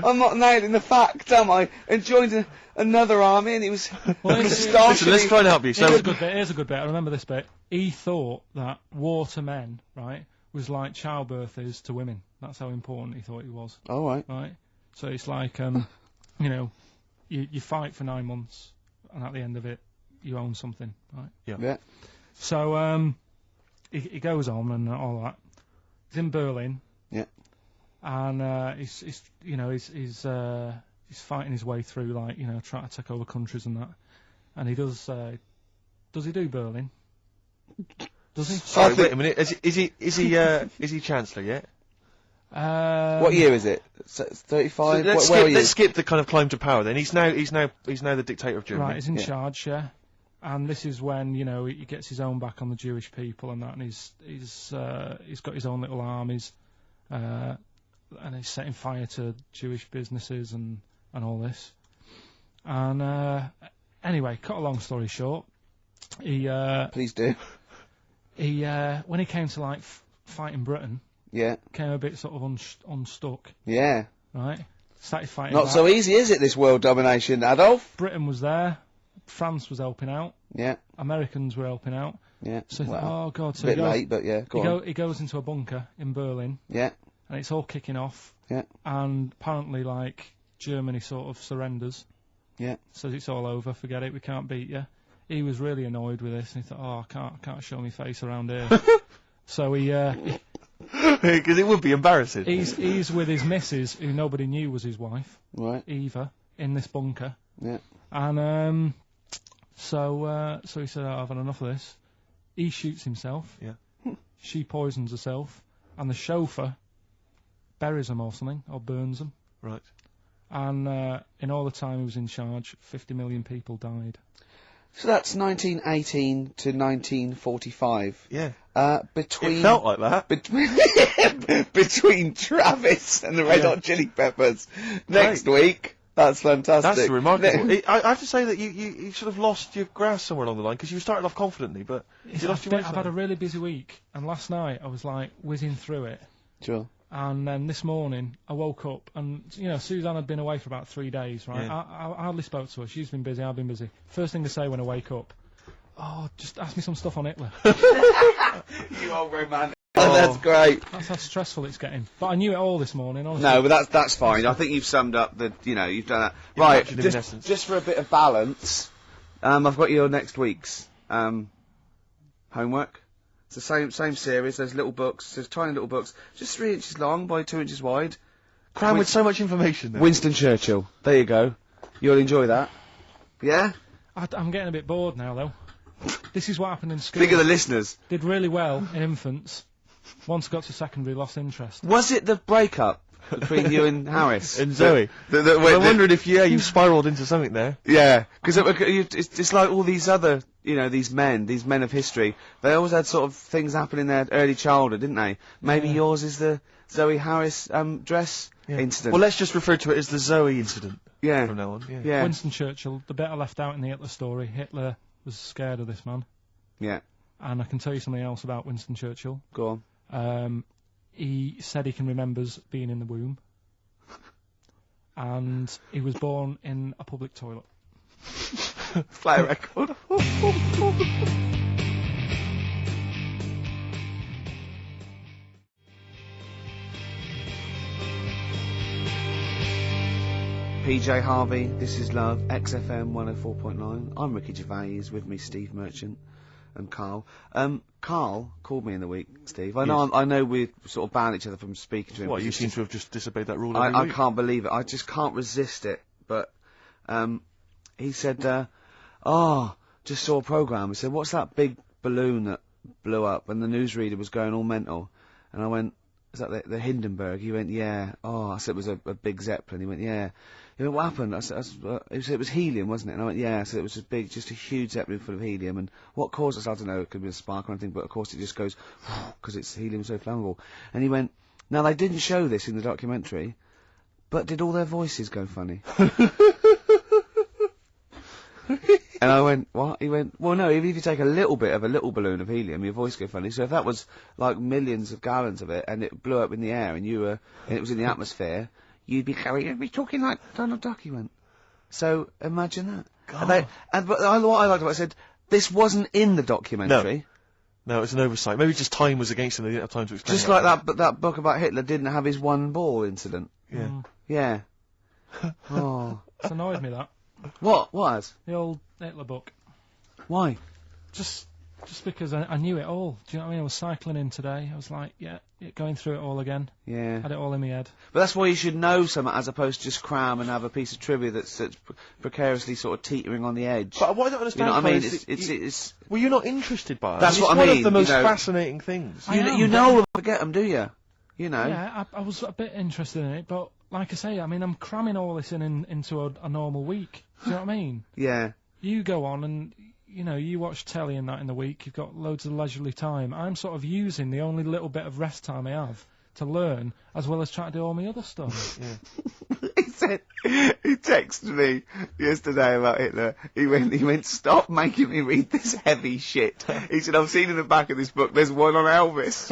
I'm not nailing the fact, am I? And joined another army, and he was Listen, let's try and help you. So Here's a good bit. I remember this bit. He thought that war to men, right, was like childbirth is to women. That's how important he thought it was. All right. Right. So it's like, you fight for 9 months, and at the end of it, you own something, right? Yeah. So he goes on and all that. He's in Berlin. Yeah. And he's fighting his way through, trying to take over countries and that. And he does. Does he do Berlin? Does he? Sorry, wait a minute. Is he Chancellor yet? What year is it? 35. Let's skip the kind of climb to power. Then he's now the dictator of Germany. Right, he's in charge, yeah. And this is when he gets his own back on the Jewish people and that, and he's got his own little armies, and he's setting fire to Jewish businesses and all this. And anyway, cut a long story short, Please do. He when he came to fighting Britain, Yeah. came a bit sort of unstuck, Yeah. right? Started fighting. Not back. so easy, is it, this world domination, Adolf? Britain was there, France was helping out, Yeah. Americans were helping out. Yeah. So he Well, thought, oh God, so a bit he goes, late, but yeah, go on. he goes into a bunker in Berlin, Yeah. and it's all kicking off. Yeah. And apparently, Germany sort of surrenders. Yeah. Says it's all over, forget it, we can't beat you. He was really annoyed with this, and he thought, oh, I can't show my face around here. So Because it would be embarrassing. he's with his missus, who nobody knew was his wife, Right. Eva, in this bunker. Yeah. And so he said, I've had enough of this. He shoots himself. Yeah. She poisons herself, and the chauffeur buries him or something, or burns him. Right. And in all the time he was in charge, 50 million people died. So that's 1918 to 1945. Yeah. Between It felt like that. Between Travis and the Red Hot Chili Peppers next week. That's fantastic. That's remarkable. I have to say that you sort of lost your grasp somewhere along the line, because you started off confidently, but you lost your way. I've had a really busy week, and last night I was whizzing through it. Sure. And then this morning I woke up, and Suzanne had been away for about 3 days, right? Yeah. I hardly spoke to her. She's been busy, I've been busy. First thing to say when I wake up, oh, just ask me some stuff on Hitler. You old romantic. That's great. That's how stressful it's getting. But I knew it all this morning, honestly. No, but that's fine. I think you've summed up the, you've done that. Right, captured it in essence. just for a bit of balance, I've got your next week's, homework. It's the same series, there's little books, there's tiny little books, just 3 inches long by 2 inches wide. Crammed with so much information there. Winston Churchill. There you go. You'll enjoy that. Yeah? I'm getting a bit bored now, though. This is what happened in school. Think of the listeners. Did really well in infants. Once got to secondary, lost interest. Was it the breakup between you and Harris? And Zoe. I'm wondering if, you've spiralled into something there. Yeah, because it's like all these other, these men of history, they always had sort of things happen in their early childhood, didn't they? Maybe yours is the Zoe Harris dress incident. Well, let's just refer to it as the Zoe incident. Yeah. From now on, Yeah. Winston Churchill, the bit I left out in the Hitler story, Hitler was scared of this man. Yeah. And I can tell you something else about Winston Churchill. Go on. He said he can remembers being in the womb. And he was born in a public toilet. Play a record. PJ Harvey, this is Love, XFM 104.9. I'm Ricky Gervais, with me Steve Merchant and Carl. Carl called me in the week, Steve. I know we sort of banned each other from speaking to him. What, you seem to have just disobeyed that rule I week? can't believe it. I just can't resist it. But he said, just saw a programme. He said, what's that big balloon that blew up? And the newsreader was going all mental. And I went, is that the Hindenburg? He went, yeah. Oh, I said it was a big Zeppelin. He went, yeah. He went, what happened? I said, he said it was helium, wasn't it? And I went, yeah. I said it was just a huge Zeppelin full of helium. And what caused it? I don't know. It could be a spark or anything, but of course it just goes, because it's helium so flammable. And he went, now they didn't show this in the documentary, but did all their voices go funny? And I went, what? He went, well, no, even if you take a little bit of a little balloon of helium, your voice go funny. So if that was like millions of gallons of it, and it blew up in the air, and it was in the atmosphere, you'd be talking like Donald Duck. He went. So imagine that. God. But what I liked about it, I said, this wasn't in the documentary. No, it's an oversight. Maybe just time was against him. They didn't have time to explain. Just like that, but that book about Hitler didn't have his one ball incident. Yeah. Yeah. Oh. It's annoyed me, that. What has? The old Hitler book. Why? Just because I knew it all. Do you know what I mean? I was cycling in today. I was like, going through it all again. Yeah. Had it all in my head. But that's why you should know something as opposed to just cram and have a piece of trivia that's precariously sort of teetering on the edge. But what I don't understand, you know what I mean? It's well, you're not interested by it. That's what I mean. It's one of the most fascinating things. You know, forget them, do you? You know. Yeah, I was a bit interested in it, but like I say, I mean, I'm cramming all this into a normal week. Do you know what I mean? Yeah. You go on and, you watch telly and that in the week, you've got loads of leisurely time. I'm sort of using the only little bit of rest time I have to learn, as well as trying to do all my other stuff. He texted me yesterday about Hitler. He went, stop making me read this heavy shit. He said, I've seen in the back of this book, there's one on Elvis.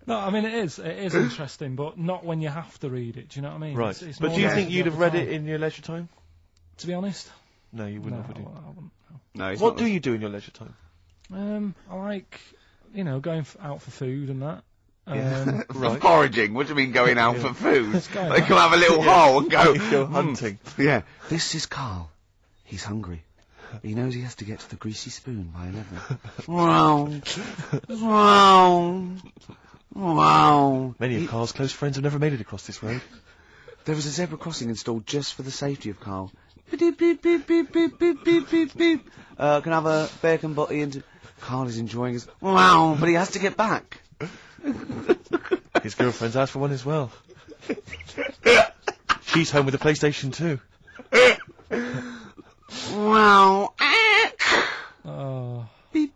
No, I mean, it is interesting, but not when you have to read it, do you know what I mean? Right. It's but do you think you'd have read it in your leisure time? To be honest? No, you wouldn't have, would you? I wouldn't. No, what do you do in your leisure time? I like, going out for food and that. Right. Foraging? What do you mean going out for food? They come have a little Yeah. hole and go, Go hunting. Yeah. This is Carl. He's hungry. He knows he has to get to the greasy spoon by 11. Wow. Many of Carl's close friends have never made it across this road. There was a zebra crossing installed just for the safety of Carl. Beep, beep, beep, beep, beep, beep, beep, beep, beep. Can I have a bacon butty and... Carl is enjoying his... Wow, but he has to get back. His girlfriend's asked for one as well. She's home with a PlayStation 2. Wow. Beep.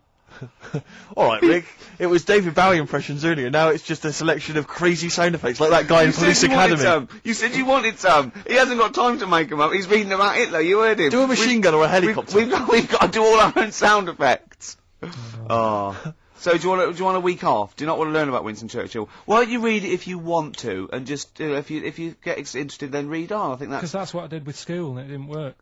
Alright, Rick. It was David Bowie impressions earlier. Now it's just a selection of crazy sound effects, like that guy in Police Academy. You said you wanted some. He hasn't got time to make them up. He's reading about Hitler. You heard him. Do a machine gun or a helicopter. We've got to do all our own sound effects. Oh. So do you want a week off? Do you not want to learn about Winston Churchill? Why don't you read it if you want to, and just if you get interested, then read on. I think Because that's what I did with school and it didn't work.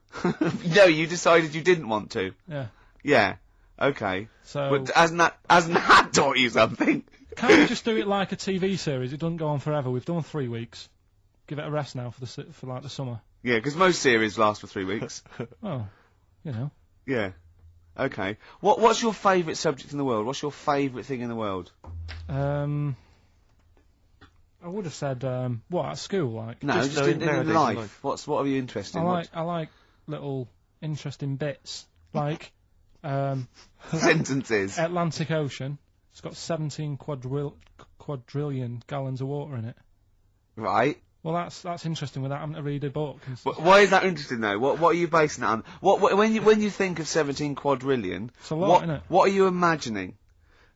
No, you decided you didn't want to. Yeah. Yeah. Okay. So But hasn't that taught you something? can't we just do it like a TV series? It doesn't go on forever. We've done 3 weeks. Give it a rest now for the summer. Yeah, because most series last for 3 weeks. Oh, you know. Yeah. Okay. What's your favourite subject in the world? What's your favourite thing in the world? I would have said what at school, like. No, just in life. What are you interested in? I like little interesting bits, like sentences. Atlantic Ocean. It's got 17 quadrillion gallons of water in it. Right. Well, that's interesting without having to read a book. And stuff. Why is that interesting though? What are you basing that on? When you think of 17 quadrillion, it's a lot, isn't it? What are you imagining?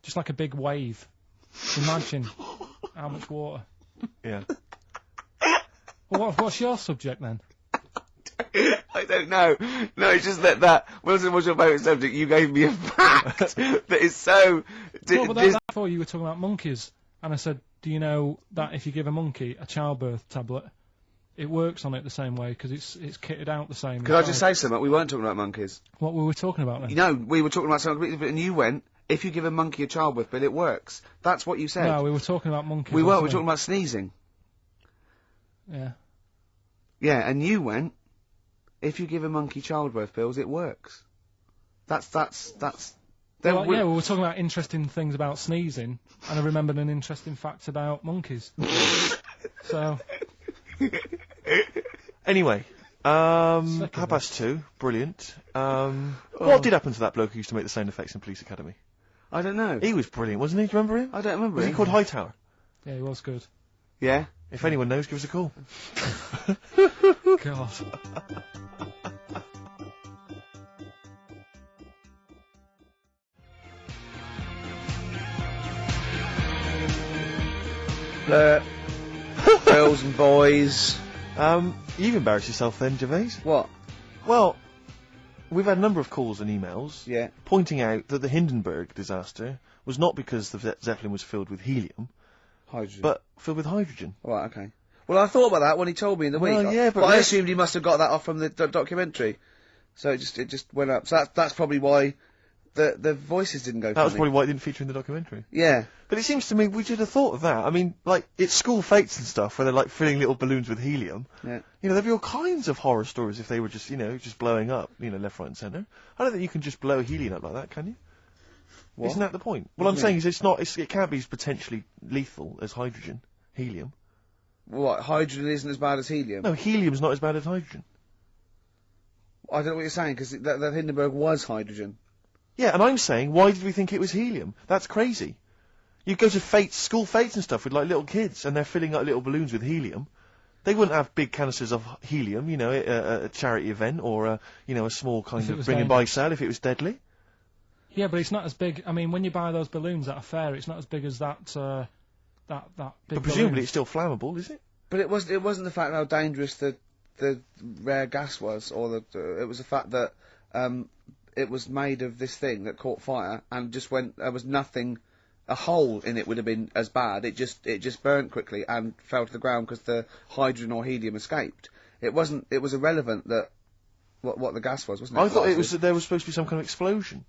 Just like a big wave. Imagine how much water. Yeah. Well, what's your subject then? I don't know. No, it's just that Wilson, what's your favourite subject? You gave me a fact that is so. Well, but that before you were talking about monkeys, and I said, do you know that if you give a monkey a childbirth tablet, it works on it the same way because it's kitted out the same. Could I just say something? We weren't talking about monkeys. What were we talking about then? You know, we were talking about something completely different, and you went, if you give a monkey a childbirth pill, it works. That's what you said. No, we were talking about monkeys. We weren't. We were talking about sneezing. Yeah. Yeah, and you went, if you give a monkey childbirth pills, it works. That's. Well, yeah, we were talking about interesting things about sneezing, and I remembered an interesting fact about monkeys. So. Anyway, 2:30, brilliant. What did happen to that bloke who used to make the sound effects in Police Academy? I don't know. He was brilliant, wasn't he? Do you remember him? I don't remember Was him. he called Hightower? Yeah, he was good. Yeah? If anyone knows, give us a call. God. Girls and boys. You've embarrassed yourself then, Gervais. What? Well, we've had a number of calls and emails pointing out that the Hindenburg disaster was not because the Zeppelin was filled with helium, hydrogen, but filled with hydrogen. Right, okay. Well, I thought about that when he told me in the week. Yeah, but I assumed he must have got that off from the documentary. So it just went up. So that's probably why the voices didn't go. That was probably why it didn't feature in the documentary. Yeah. But it seems to me we should have thought of that. I mean, like, it's school fates and stuff where they're like filling little balloons with helium. Yeah. You know, there'd be all kinds of horror stories if they were just, just blowing up, left, right and centre. I don't think you can just blow helium up like that, can you? What? Isn't that the point? Well, I'm saying is it can't be as potentially lethal as hydrogen, helium. What, hydrogen isn't as bad as helium? No, helium's not as bad as hydrogen. I don't know what you're saying, because that Hindenburg was hydrogen. Yeah, and I'm saying, why did we think it was helium? That's crazy. You go to school fates and stuff with, like, little kids, and they're filling up little balloons with helium. They wouldn't have big canisters of helium, at a charity event, or, a small kind of bring and buy sale if it was deadly. Yeah, but it's not as big. I mean, when you buy those balloons at a fair, it's not as big as that big But presumably it's still flammable, is it? But it wasn't the fact how dangerous the rare gas was, or it was the fact that it was made of this thing that caught fire and just went. There was nothing. A hole in it would have been as bad. It just burnt quickly and fell to the ground because the hydrogen or helium escaped. It wasn't. It was irrelevant that what the gas was, wasn't it? I thought it was that there was supposed to be some kind of explosion.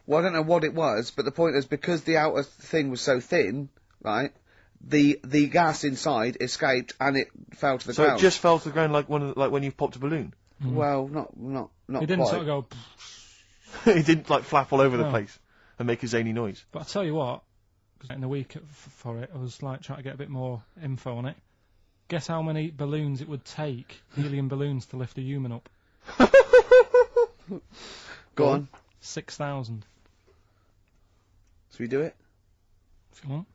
Well, I don't know what it was, but the point is because the outer thing was so thin, right? The gas inside escaped and it fell to the ground. So it just fell to the ground like when you popped a balloon. Mm. Well, not It didn't quite. sort of go. It didn't flap all over the place and make a zany noise. But I tell you what, in the week for it, I was trying to get a bit more info on it. Guess how many balloons it would take, helium balloons, to lift a human up? Go on. 6,000. Should we do it? If you want.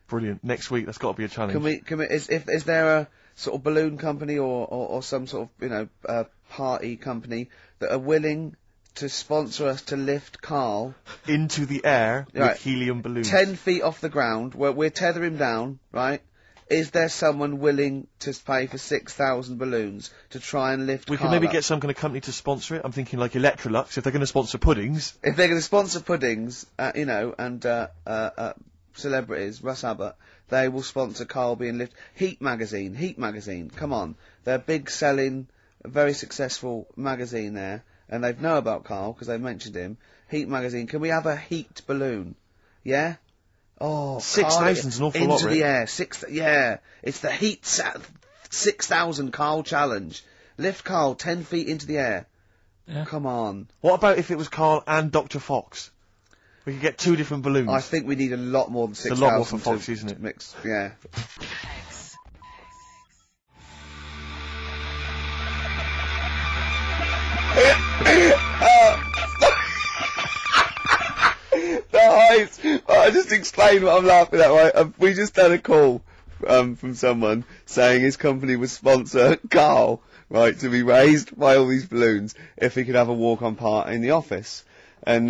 Brilliant. Next week, that's got to be a challenge. Can we? Is there a sort of balloon company or some sort of party company that are willing to sponsor us to lift Carl into the air with helium balloons 10 feet off the ground, where we're tether him down, right? Is there someone willing to pay for 6,000 balloons to try and lift We Carl can maybe up? get some kind of company to sponsor it. I'm thinking like Electrolux, if they're going to sponsor puddings. If they're going to sponsor puddings, and celebrities, Russ Abbott, they will sponsor Carl being lifted. Heat magazine, come on. They're a big selling, very successful magazine there. and they know about Carl because they've mentioned him. Heat magazine. Can we have a heat balloon? Yeah. Oh, 6,000's an awful lot, into Rick. the air. Yeah. It's the heat 6,000 Carl challenge. Lift Carl 10 feet into the air. Yeah. Come on. What about if it was Carl and Dr. Fox? We could get 2 different balloons. I think we need a lot more than 6,000. It's a lot more for Fox, isn't it? Mix. Yeah. The heights. I just explain what I'm laughing at, right? We just had a call from someone saying his company would sponsor Carl, right, to be raised by all these balloons if he could have a walk-on part in the office. And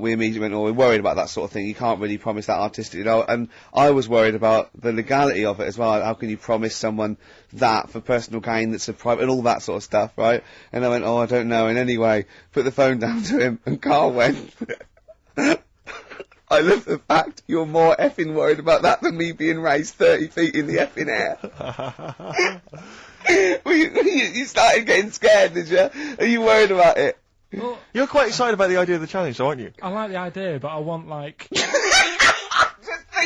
we immediately went, we're worried about that sort of thing. You can't really promise that artistic, you know. And I was worried about the legality of it as well. How can you promise someone that for personal gain that's a private, and all that sort of stuff, right? And I went, I don't know. And anyway, put the phone down to him, and Carl went, I love the fact you're more effing worried about that than me being raised 30 feet in the effing air. You started getting scared, did you? Are you worried about it? Well, you're quite excited about the idea of the challenge, though, aren't you? I like the idea, but I want, like...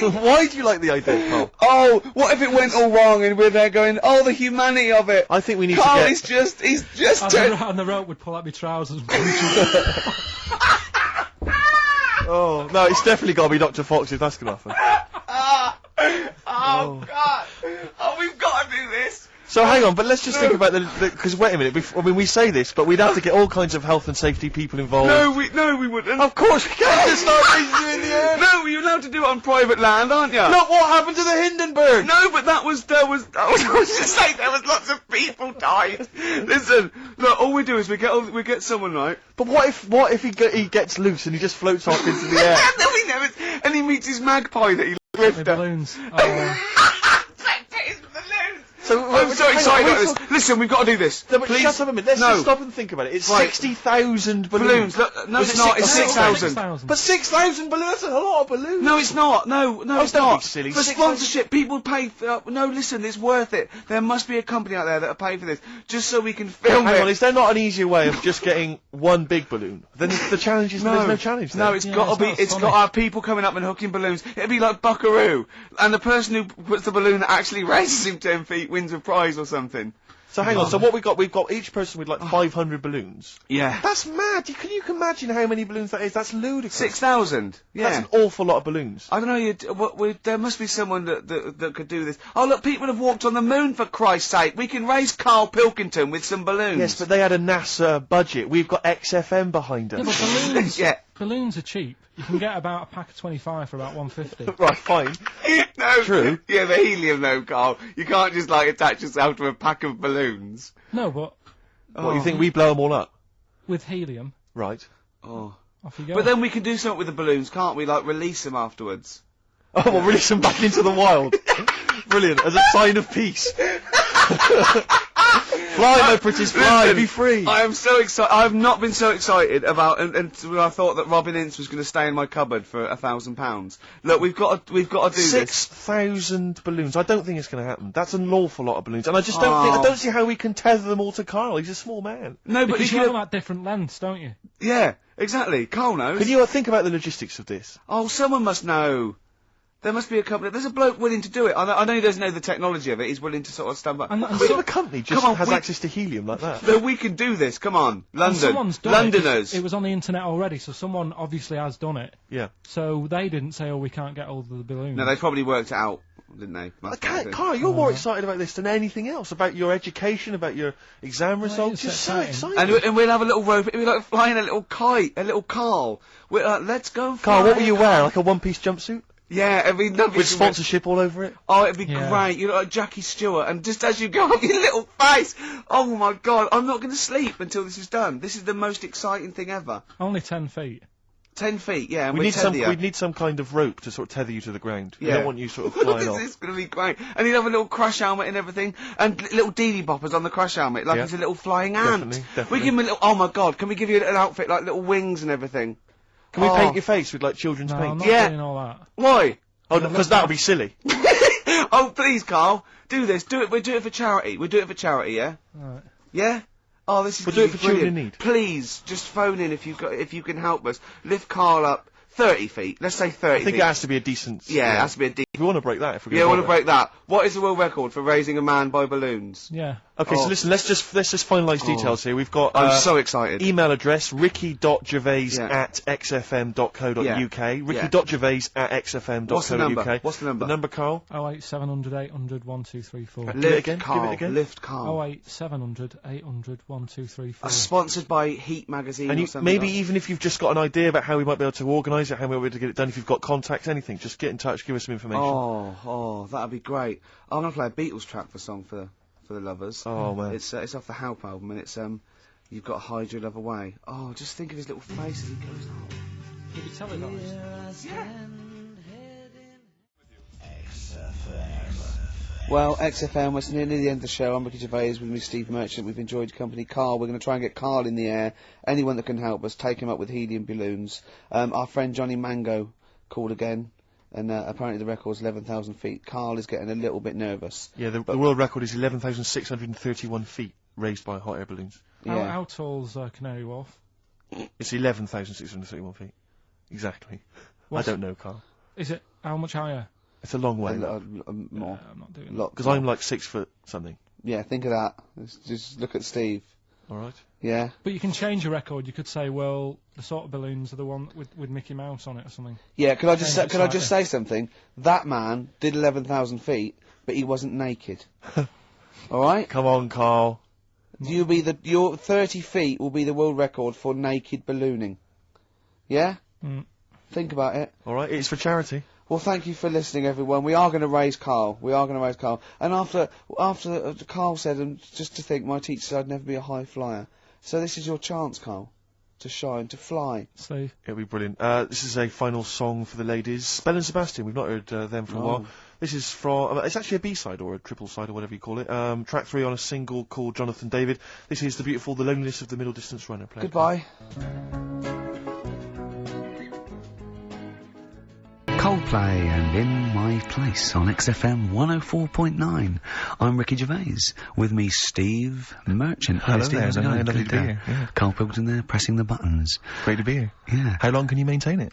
Why do you like the idea, Carl? Oh, what if it went all wrong and we're there going, the humanity of it? I think we need Carl, to get... he's just... And the rope would pull out my trousers. Oh, no, it's definitely got to be Dr. Fox if that's going to happen. God! Oh, we've got to do this! So hang on, but let's just think about because wait a minute, we say this, but we'd have to get all kinds of health and safety people involved. No, we wouldn't. Of course we can't just start raising you in the air. No, you're allowed to do it on private land, aren't you? Look what happened to the Hindenburg. No, but I was just saying there was lots of people died. Listen, look, all we do is we get someone, right? But what if he gets loose and he just floats off into the air? And he meets his magpie that he lifted. Balloons. So, I'm so excited about this. Listen, we've got to do this. No, but please. Shut up a minute. Let's just stop and think about it. It's 60,000 balloons. Look, no, it's not. It's 6,000. But 6,000 balloons? That's a lot of balloons. No, it's not. No, it's don't not. be silly. For sponsorship, people pay for... no, listen, it's worth it. There must be a company out there that'll pay for this, just so we can film it. Hang on, is there not an easier way of just getting one big balloon? Then the challenge is... there's no challenge there. No, it's got to be... It's got to have people coming up and hooking balloons. It'd be like Buckaroo. And the person who puts the balloon that actually raises him 10 feet wins a prize or something. So hang on, so what we've got each person with like 500 balloons. Yeah. That's mad. Can you imagine how many balloons that is? That's ludicrous. 6,000. Yeah. That's an awful lot of balloons. I don't know, there must be someone that could do this. Oh look, people have walked on the moon for Christ's sake. We can raise Carl Pilkington with some balloons. Yes, but they had a NASA budget. We've got XFM behind us. Yeah, but balloons, yeah. Balloons are cheap. You can get about a pack of 25 for about 150. Right, fine. No. True. Yeah, the helium though, Carl. You can't just like attach yourself to a pack of balloons. No, but... What, you think we blow them all up? With helium. Right. Oh. Off you go. But then we can do something with the balloons, can't we? Like release them afterwards. Oh, we'll release them back into the wild. Brilliant, as a sign of peace. Fly, my pretties, fly, Listen, be free. I am so excited. I have not been so excited about, and I thought that Robin Ince was going to stay in my cupboard for £1,000. Look, we've got to do this. 6,000 balloons. I don't think it's going to happen. That's an awful lot of balloons, and I just I don't see how we can tether them all to Carl. He's a small man. No, but because you have like different lengths, don't you? Yeah, exactly. Carl knows. Can you think about the logistics of this? Oh, someone must know. There must be a company. There's a bloke willing to do it. I know he doesn't know the technology of it. He's willing to sort of stand by. And what if a company just has access to helium like that? No, we can do this. Come on, London. Someone's done Londoners. It was on the internet already, so someone obviously has done it. Yeah. So they didn't say, we can't get hold of the balloons. No, they probably worked it out, didn't they? Carl, you're more excited about this than anything else. About your education, about your exam results. You're so excited. And we'll have a little rope. It'll be like flying a little kite, a little Carl. Let's go fly. Carl, what will you wear? Like a one-piece jumpsuit? Yeah, it'd be lovely. With sponsorship all over it? Oh, it'd be great. You look like Jackie Stewart, and just as you go up your little face, oh my God, I'm not going to sleep until this is done. This is the most exciting thing ever. Only 10 feet. 10 feet, yeah. And we need some kind of rope to sort of tether you to the ground. Yeah. We don't want you sort of flying off. This is going to be great. And he'd have a little crash helmet and everything, and little deedy boppers on the crash helmet, like he's a little flying ant. Definitely. We give him a little. Oh my God, can we give you an outfit like little wings and everything? Can we paint your face with like children's paint? I'm not doing all that. Why? Oh, because that would be silly. Oh, please, Carl, do this. Do it. We'll do it for charity. We'll do it for charity, yeah? Right. Yeah? Oh, this is We'll do it for brilliant. children in need. Please, just phone in if you can help us. Lift Carl up 30 feet. Let's say 30 I think feet. it has to be a decent... Yeah, it has to be a decent... We want to break that if we're Yeah, going I want to break that. What is the world record for raising a man by balloons? Yeah. Okay, so listen, let's just finalise details here. We've got... I'm so excited. Email address, ricky.gervais@xfm.co.uk. Ricky.gervais@xfm.co.uk. What's the number? What's the number? The number, Carl? 08700 800 1234. Give it again. Carl. Give it again. Lift Carl. 08700 800 1234. Sponsored by Heat Magazine And or you, something. maybe even if you've just got an idea about how we might be able to organise it, how we might be able to get it done, if you've got contacts, anything, just get in touch, give us some information. Oh, that'd be great. I'm gonna play a Beatles track for the lovers. Oh, man. It's off the Help album, and it's You've Got to Hide Your Love Away. Oh, just think of his little face as he goes. Oh. He'll be televised. Well, XFM, we're nearly the end of the show. I'm Ricky Gervais with me, Steve Merchant. We've enjoyed your company. Carl, we're going to try and get Carl in the air. Anyone that can help us, take him up with helium balloons. Our friend Johnny Mango called again, and apparently the record's 11,000 feet. Carl is getting a little bit nervous. Yeah, the world record is 11,631 feet raised by hot air balloons. Yeah. How tall's Canary Wharf? It's 11,631 feet. Exactly. I don't know, Carl. Is it how much higher? It's a long way. More. I'm not doing Because I'm like 6 foot something. Yeah, think of that. Just look at Steve. Alright. Yeah. But you can change your record. You could say, well, the sort of balloons are the one with Mickey Mouse on it or something. Yeah, could I just say something? That man did 11,000 feet, but he wasn't naked. Alright? Come on, Carl. Your 30 feet will be the world record for naked ballooning. Yeah? Mm. Think about it. Alright, it's for charity. Well, thank you for listening, everyone. We are going to raise Carl. And after Carl said, and just to think, my teacher said I'd never be a high flyer. So this is your chance, Carl, to shine, to fly. Steve. It'll be brilliant. This is a final song for the ladies. Belle and Sebastian, we've not heard them for a while. This is from, it's actually a B-side or a triple side or whatever you call it. Track 3 on a single called Jonathan David. This is the beautiful The Loneliness of the Middle Distance Runner. Play Goodbye. Coldplay and In My Place on XFM 104.9. I'm Ricky Gervais. With me, Steve Merchant. Hello Steve, there, how's it going? lovely to be Good, here, yeah. Carl Pilkington there, pressing the buttons. Great to be here. Yeah. How long can you maintain it?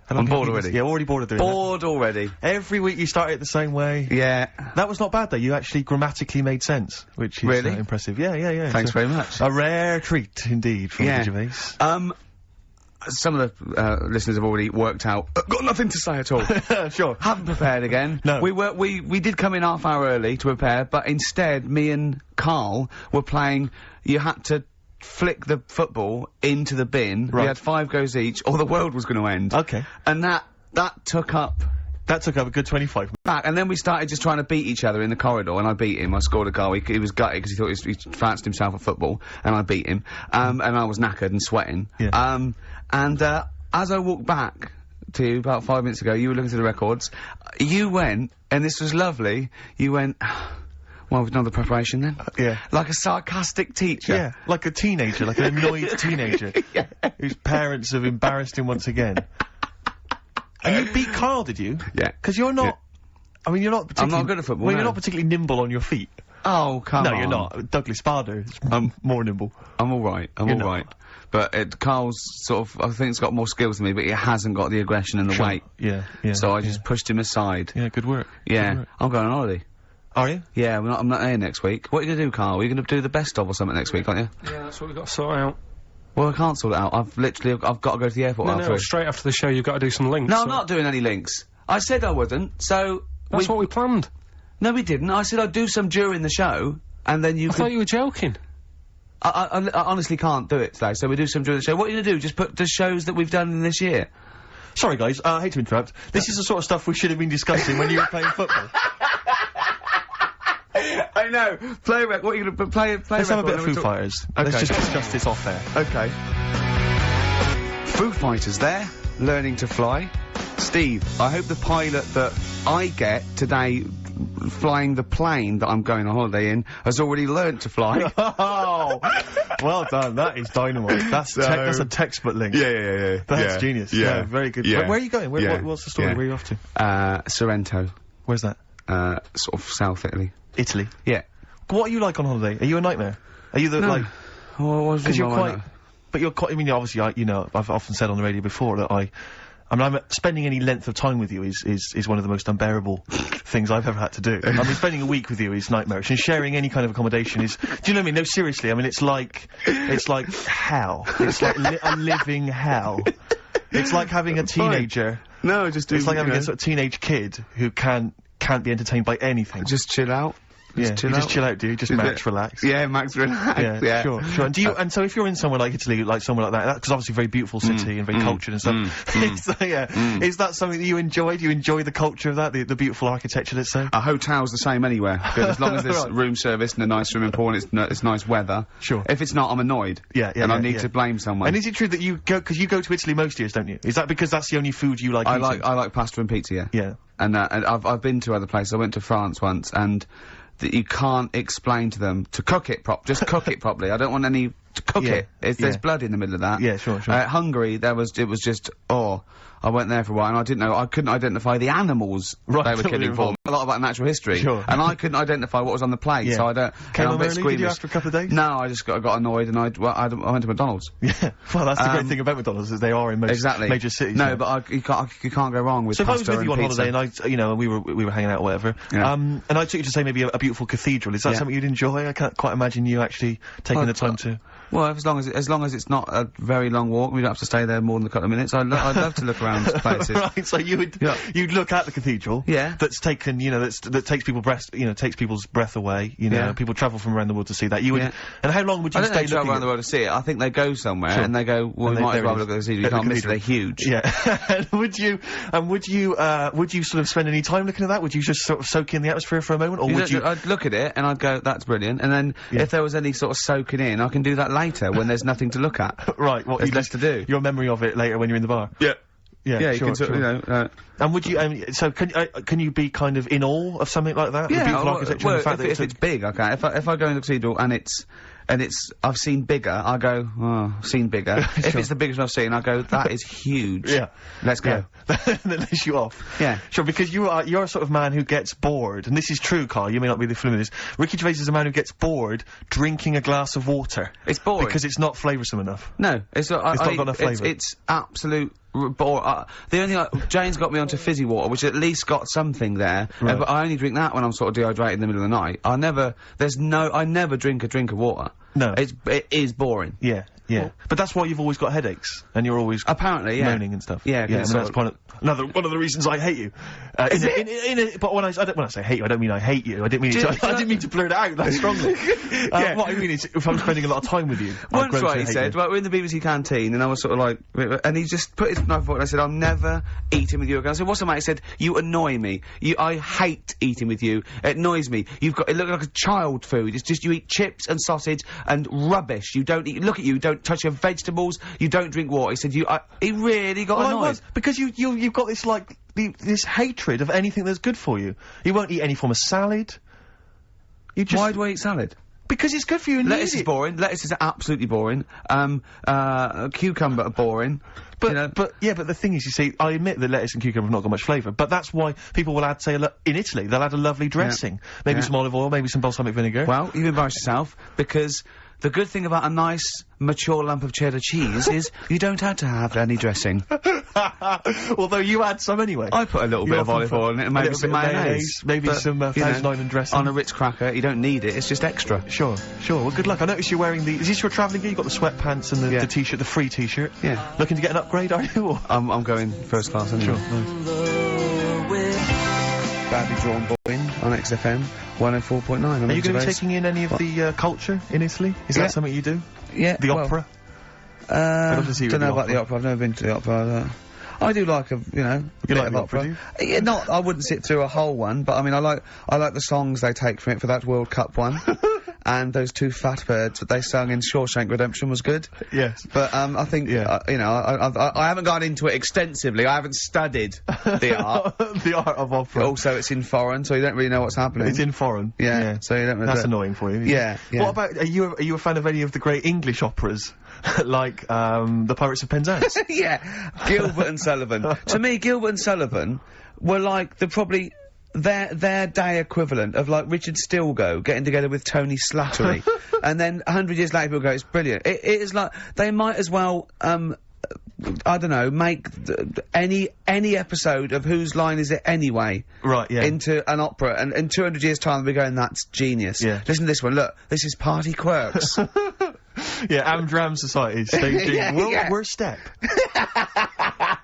I'm bored already. Yeah, already bored of doing Bored already. that. Every week you start it the same way. Yeah. That was not bad though, you actually grammatically made sense, which is Really? impressive. Yeah. Thanks very much. A rare treat indeed from Ricky Gervais. Some of the listeners have already worked out. Got nothing to say at all. Sure. Haven't prepared again. No. We did come in half hour early to prepare, but instead me and Carl were playing. You had to flick the football into the bin. Right. We had 5 goes each, or the world was going to end. Okay. And that took up. That took up a good 25 Back, and then we started just trying to beat each other in the corridor, and I beat him. I scored a goal. He was gutted because he thought he fancied himself at football, and I beat him. And I was knackered and sweating. Yeah. As I walked back to you about 5 minutes ago, you were looking through the records. You went, and this was lovely. You went. Well, we've done the preparation then. Yeah. Like a sarcastic teacher. Yeah, like a teenager, like an annoyed teenager. Yeah. Whose parents have embarrassed him once again. And you beat Carl, did you? Yeah. Because you're not... I mean, you're not particularly... I'm not good at football, Well, no. you're not particularly nimble on your feet. Oh, come on. No, you're not. Douglas Bader is more nimble. I'm alright. I'm alright. But Carl's sort of, I think he's got more skills than me, but he hasn't got the aggression and the weight. Yeah. So I just pushed him aside. Yeah, good work. Yeah. Good work. I'm going on holiday. Are you? Yeah, I'm not here next week. What are you going to do, Carl? Are you going to do the best of or something next week, aren't you? Yeah, that's what we've got to sort out. Well, I can't sort it out. I've got to go to the airport after. No, straight after the show you've got to do some links. No, I'm not doing any links. I said I wouldn't, so... That's what we planned. No, we didn't. I said I'd do some during the show, and then you I thought you were joking. I honestly can't do it today, so we do some during the show. What are you going to do? Just put the shows that we've done in this year? Sorry, guys. I hate to interrupt. This is the sort of stuff we should have been discussing when you were playing football. I know. Play what are you going to play? Let's have a bit of Foo Fighters. Okay. Let's just discuss this off there. Okay. Foo Fighters there, learning to fly. Steve, I hope the pilot that I get today flying the plane that I'm going on holiday in has already learnt to fly. Oh, well done. That is dynamite. That's a textbook link. Yeah. That's genius. Yeah, very good. Yeah. Where are you going? What's the story? Yeah. Where are you off to? Sorrento. Where's that? Sort of South Italy. Italy. Yeah. What are you like on holiday? Are you a nightmare? Are you the No. like? What was Because it? you're quite. But you're quite. I mean, obviously, I've often said on the radio before that spending any length of time with you is one of the most unbearable things I've ever had to do. I mean, spending a week with you is nightmarish, and sharing any kind of accommodation is. Do you know what I mean? No, seriously. I mean, it's like hell. It's like a living hell. It's like having a teenager. No, just It's like having a sort of teenage kid who can't be entertained by anything. Just chill out. Just chill out, dude. Just max relax. Yeah, max relax. Yeah, sure. And and so if you're in somewhere like Italy, like somewhere like that, because obviously a very beautiful city and very cultured and stuff. Is that something that you enjoy? Do you enjoy the culture of that, the beautiful architecture, let's say? A hotel's the same anywhere, because as long as there's room service and a nice swimming pool and it's nice weather. Sure. If it's not, I'm annoyed. And I need to blame someone. And is it true that you go to Italy most years, don't you? Is that because that's the only food you like eating? I like pasta and pizza. Yeah. Yeah. And I've been to other places. I went to France once, and that you can't explain to them to cook it just cook it properly. I don't want any to cook it. There's blood in the middle of that. Yeah, sure. Hungary, it was just I went there for a while and I couldn't identify the animals they were killing for me. A lot about natural history. Sure. And I couldn't identify what was on the plate, so I don't. Came I'm home a bit early, squeamish. did you, after a couple of days? No, I just got annoyed and I went to McDonald's. Yeah. Well, that's the great thing about McDonald's, is they are in most major cities. No, but you can't go wrong with pasta and pizza. So if I was with you on holiday and and we were hanging out or whatever, and I took you to say maybe a beautiful cathedral, is that something you'd enjoy? I can't quite imagine you actually taking the time to. Well, as long as it's not a very long walk, we don't have to stay there more than a couple of minutes. I'd love to look around places. Right, so you'd look at the cathedral. Yeah. That's taken, that takes people's breath away. People travel from around the world to see that. You would. Yeah. And how long would you I don't stay think they travel around the world to see it. I think they go somewhere and they go, well, we might as well look at the cathedral. You can't miss it. They're huge. Yeah. And would you sort of spend any time looking at that? Would you just sort of soak in the atmosphere for a moment, or would you? I'd look at it and I'd go, that's brilliant. And then if there was any sort of soaking in, I can do that later when there's nothing to look at. Right. What there's less to do. Your memory of it later when you're in the bar. Yeah. Yeah, sure, and would you? So can you be kind of in awe of something like that? Yeah. Beautiful architecture. Well, and the fact if it's big, okay. If I go in the cathedral and it's I've seen bigger, I go, oh, I've seen bigger. If it's the biggest I've seen, I go, that is huge. Yeah. Let's go. That lets you off. Yeah. Sure, because you're a sort of man who gets bored, and this is true, Carl, you may not be familiar with this. Ricky Gervais is a man who gets bored drinking a glass of water. It's boring. Because it's not flavoursome enough. No, it's not got enough flavour. It's absolute the only Jane's got me onto fizzy water, which at least got something there. Right. But I only drink that when I'm sort of dehydrated in the middle of the night. I never drink a drink of water. No, it is boring. Yeah. Well, but that's why you've always got headaches, and you're always apparently moaning and stuff. Yeah, that's one of the reasons I hate you. But when I say hate you, I don't mean I hate you. I didn't mean to blurt it out that strongly. What I mean is, if I'm spending a lot of time with you, once he said, we're in the BBC canteen, and I was sort of like, and he just put his knife forward, and I said, I'm never eating with you again. I said, what's the matter? He said, you annoy me. I hate eating with you. It annoys me. It looks like a child food. It's just you eat chips and sausage and rubbish. You don't eat. Look at you. Don't touch your vegetables. You don't drink water. He said, he really got annoyed. I was, because you've got this this hatred of anything that's good for you. You won't eat any form of salad. Why do I eat salad? Because it's good for you. And lettuce is boring. Lettuce is absolutely boring. Cucumber are boring. But the thing is, you see, I admit that lettuce and cucumber have not got much flavour, but that's why people will add, say, in Italy, they'll add a lovely dressing. Maybe some olive oil, maybe some balsamic vinegar. Well, you've embarrassed yourself, because the good thing about a nice, mature lump of cheddar cheese is you don't have to have any dressing. Although you add some anyway. I put a little bit of olive oil in it, and maybe some mayonnaise. Maybe some Thousand Island dressing. On a Ritz cracker, you don't need it, it's just extra. Sure. Well, good luck. I notice you're wearing is this your travelling gear? You've got the sweatpants and the t-shirt, the free t-shirt. Yeah. Looking to get an upgrade, are you? Or? I'm going first class anyway. Sure. Badly drawn boy on XFM 104.9. Are you going to be taking in any of the culture in Italy? Is that something you do? Yeah. The opera? Don't know about the opera. I've never been to the opera. I do like a bit of opera. Yeah, I wouldn't sit through a whole one, but I mean, I like the songs they take from it for that World Cup one. And those two fat birds that they sung in Shawshank Redemption was good. Yes. But, I think, I haven't gone into it extensively. I haven't studied the art. The art of opera. Also, it's in foreign, so you don't really know what's happening. It's in foreign. Yeah. So you don't really. That's annoying for you. Yeah. What about, are you a fan of any of the great English operas? Like, the Pirates of Penzance? Yeah. Gilbert and Sullivan. To me, Gilbert and Sullivan were like probably their day equivalent of like Richard Stilgoe getting together with Tony Slattery, and then 100 years later people go, it's brilliant. It is like they might as well I don't know, make any episode of Whose Line Is It Anyway? Right, yeah. Into an opera, and in 200 years' time we're going, that's genius. Yeah. Listen to this one, look, this is Party Quirks. Yeah, Amdram Society, staging World Step.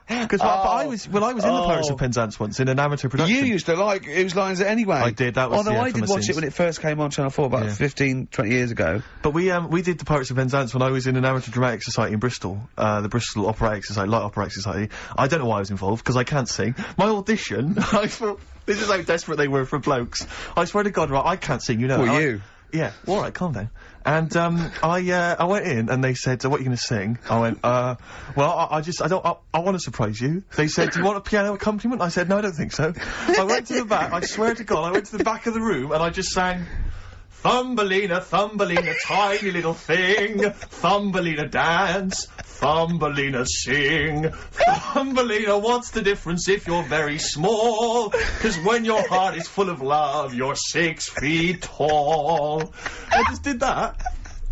Because I was in the Pirates of Penzance once in an amateur production. You used to like Whose Line Is It Anyway? I did, that was Although I from did a watch scene. it when it first came on Channel 4 about 15, 20 years ago. But we did the Pirates of Penzance when I was in an amateur dramatic society in Bristol, the Bristol Operatic Society, Light Operatic Society. I don't know why I was involved, because I can't sing. My audition, I thought, this is how desperate they were for blokes. I swear to God, right, I can't sing, you know. Well, you? Yeah, alright, calm down. And, I went in and they said, so what are you gonna sing? I went, well, I wanna surprise you. They said, do you want a piano accompaniment? I said, no, I don't think so. I went to the back, I swear to God, I went to the back of the room and I just sang, Thumbelina, Thumbelina, tiny little thing, Thumbelina dance, Thumbelina sing, Thumbelina, what's the difference if you're very small? 'Cause when your heart is full of love, you're 6 feet tall. I just did that.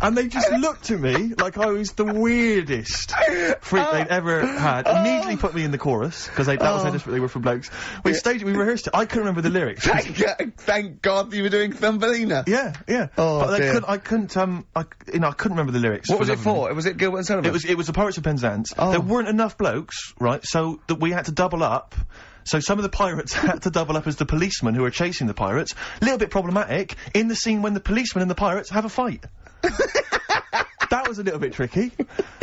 And they just looked at me like I was the weirdest freak they'd ever had. Immediately put me in the chorus, because that was how desperate they were for blokes. We rehearsed it. I couldn't remember the lyrics. Thank God you were doing Thumbelina. Yeah. Oh, but dear. I couldn't remember the lyrics. What was it for? Was it Gilbert and Sullivan? It was the Pirates of Penzance. There weren't enough blokes, right, so that we had to double up. So some of the pirates had to double up as the policemen who were chasing the pirates. A little bit problematic in the scene when the policemen and the pirates have a fight. That was a little bit tricky.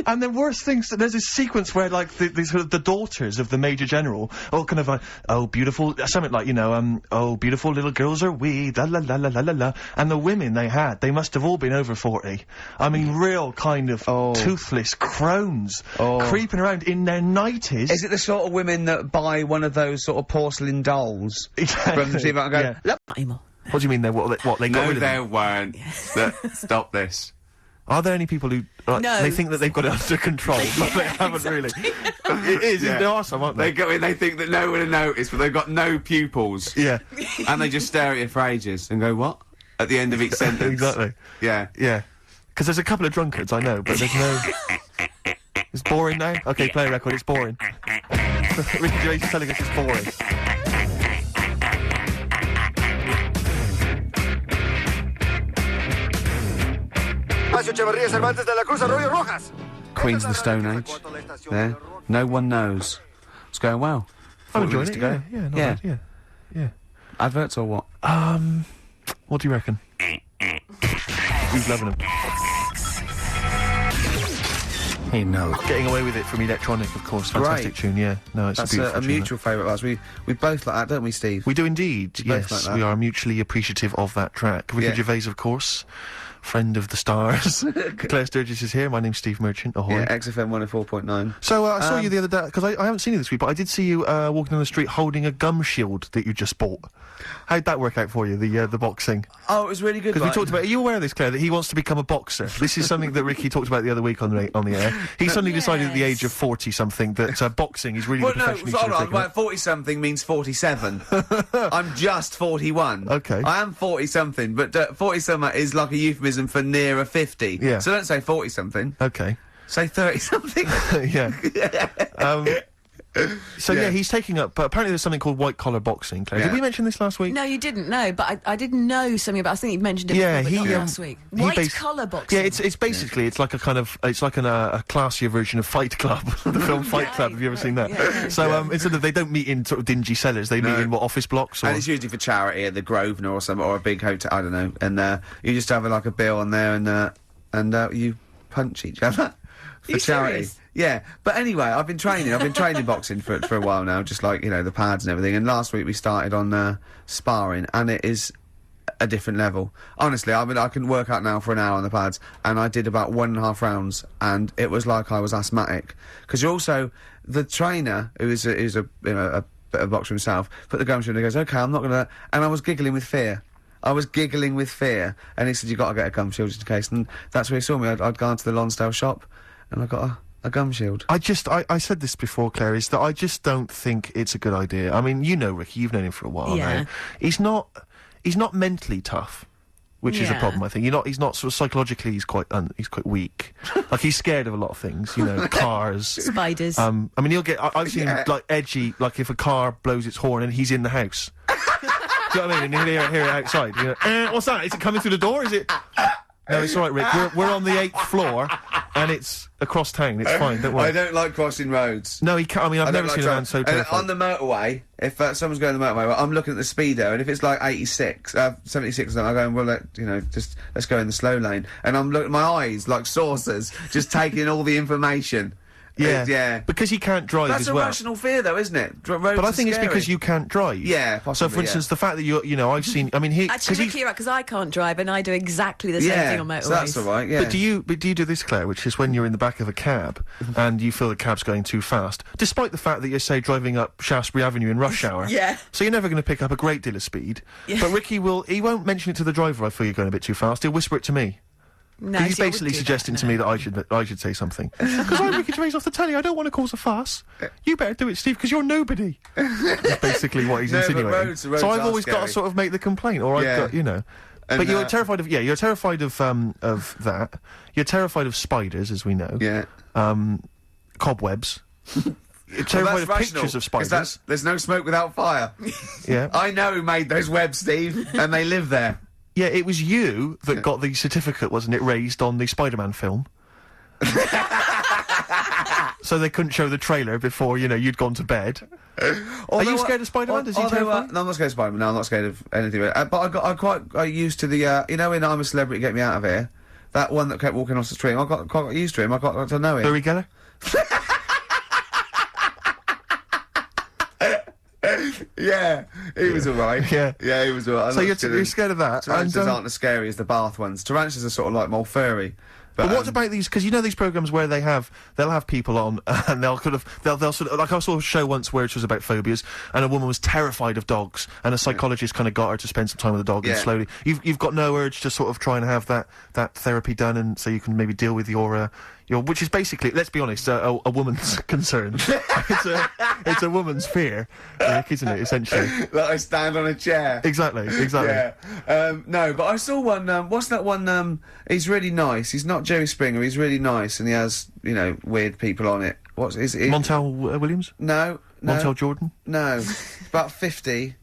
And then worse things, there's this sequence where, like, the daughters of the Major General, all kind of like, oh, beautiful, something like, you know, oh, beautiful little girls are we, la la la la la la la. And the women they must have all been over 40. I mean, real kind of toothless crones, creeping around in their 90s. Is it the sort of women that buy one of those sort of porcelain dolls from the TV and go, yeah. What do you mean, they got rid of them? No, there weren't. Stop this. Are there any people who they think that they've got it under control, but they haven't really? It is. There are some, aren't they? They think that no one will notice, but they've got no pupils. Yeah. And they just stare at you for ages and go, what? At the end of each sentence. Exactly. Yeah. Because there's a couple of drunkards, I know, but there's no... It's boring now? Okay, play a record, it's boring. Ricky Gervais is telling us it's boring. Queens of the Stone Age. There. No one knows. It's going well. I'm enjoying it, yeah. Adverts or what? What do you reckon? Who's loving them? He knows. Getting Away With It from Electronic, of course. Fantastic tune, yeah. No, it's That's a beautiful a tune, mutual favourite of ours. We both like that, don't we, Steve? We do indeed, We both yes. like that. We are mutually appreciative of that track. Ricky Gervais, of course. Friend of the stars. Claire Sturgis is here. My name's Steve Merchant. Ahoy. Yeah, XFM 104.9. So, I saw you the other day, because I haven't seen you this week, but I did see you, walking on the street holding a gum shield that you just bought. How'd that work out for you, the boxing? Oh, it was really good. Because we talked about, are you aware of this, Claire, that he wants to become a boxer? This is something that Ricky talked about the other week on the air. He suddenly decided at the age of 40-something that, boxing is really the profession he should have taken up. 40-something means 47. I'm just 41. Okay. I am 40-something, but 40-something is like a euphemism for nearer 50. Yeah. So don't say 40-something. Okay. Say 30-something. Yeah. So yeah, he's taking up. But apparently, there's something called white collar boxing. Claire, did we mention this last week? No, you didn't. No, but I didn't know something about. I think you mentioned it. before, but not last week. White collar boxing. Yeah, it's basically it's like a kind of a classier version of Fight Club, the film Fight Club. Have you ever seen that? So instead of they don't meet in sort of dingy cellars, they meet in office blocks. And it's usually for charity at the Grosvenor or something, or a big hotel. I don't know. And you just have like a bill on there, and you punch each other for charity. Serious? Yeah, but anyway, I've been training boxing for a while now, just like, you know, the pads and everything, and last week we started on sparring, and it is a different level. Honestly, I mean, I can work out now for an hour on the pads, and I did about 1.5 rounds, and it was like I was asthmatic. Because you're also, the trainer, who's a bit of a boxer himself, put the gum to him and he goes, okay, I'm not gonna, and I was giggling with fear. And he said, you've got to get a gum shield just in case, and that's where he saw me. I'd gone to the Lonsdale shop, and I got A gum shield. I said this before, Claire, is that I just don't think it's a good idea. I mean, you know Ricky, you've known him for a while now. He's not mentally tough, which is a problem, I think. He's not sort of psychologically, he's quite weak. Like, he's scared of a lot of things, you know, cars. Spiders. I mean, he'll get, I've seen him, like, edgy, like if a car blows its horn and he's in the house. Do you know what I mean? And he'll hear it outside. You know, what's that? Is it coming through the door? Is it... No, it's all right, Rick. We're on the 8th floor, and it's across town. It's fine. Don't worry. I don't like crossing roads. No, he can't. I mean, I've never seen a man so terrified. On the motorway, if someone's going the motorway, I'm looking at the speedo, and if it's like 86, 76, I'm going, well, let's go in the slow lane, and I'm looking, my eyes like saucers, just taking all the information. Yeah, because he can't drive That's as a well. rational fear, though, isn't it? But I think it's because you can't drive. Yeah, possibly, so, for instance, the fact that I've seen. I mean, Actually, Ricky, you're right, because I can't drive, and I do exactly the same thing on motorways. So that's all right. Yeah. But do you do this, Claire? Which is when you're in the back of a cab and you feel the cab's going too fast, despite the fact that you're, say, driving up Shaftesbury Avenue in rush hour. Yeah. So you're never going to pick up a great deal of speed. Yeah. But Ricky he won't mention it to the driver. I feel you're going a bit too fast. He'll whisper it to me. No, he's basically suggesting to me that I should say something. Because I'm Ricky Gervais off the telly, I don't want to cause a fuss. You better do it, Steve, because you're nobody. That's basically what he's insinuating. Roads so I've always got to sort of make the complaint, or I've got, you know. But you're terrified of, you're terrified of that. You're terrified of spiders, as we know. Yeah. Cobwebs. You're terrified of pictures of spiders. There's no smoke without fire. Yeah. I know who made those webs, Steve, and they live there. Yeah, it was you that got the certificate, wasn't it, raised on the Spider-Man film? So they couldn't show the trailer before, you'd gone to bed. Are you scared of Spider-Man? Does he terrify? No, I'm not scared of Spider-Man. No, I'm not scared of anything. But I'm quite used to the, in I'm a Celebrity, Get Me Out of Here, that one that kept walking off the street, I quite got used to him. I got to know him. Uri Geller? Yeah, he was alright. Yeah, he was alright. So you're scared of that? Tarantulas aren't as scary as the Bath ones. Tarantulas are sort of like more furry. But what about these? Because these programs where they'll have people on and they'll sort of, like I saw a show once where it was about phobias and a woman was terrified of dogs and a psychologist kind of got her to spend some time with the dog and slowly you've got no urge to sort of try and have that therapy done and so you can maybe deal with your which is basically, let's be honest, a woman's concern. It's a woman's fear, isn't it, essentially? That I stand on a chair. Exactly. Yeah. No, but I saw one, what's that one, he's really nice. He's not Jerry Springer, he's really nice, and he has, weird people on it. Is it? Montel Williams? No. Montel Jordan? No. About 50.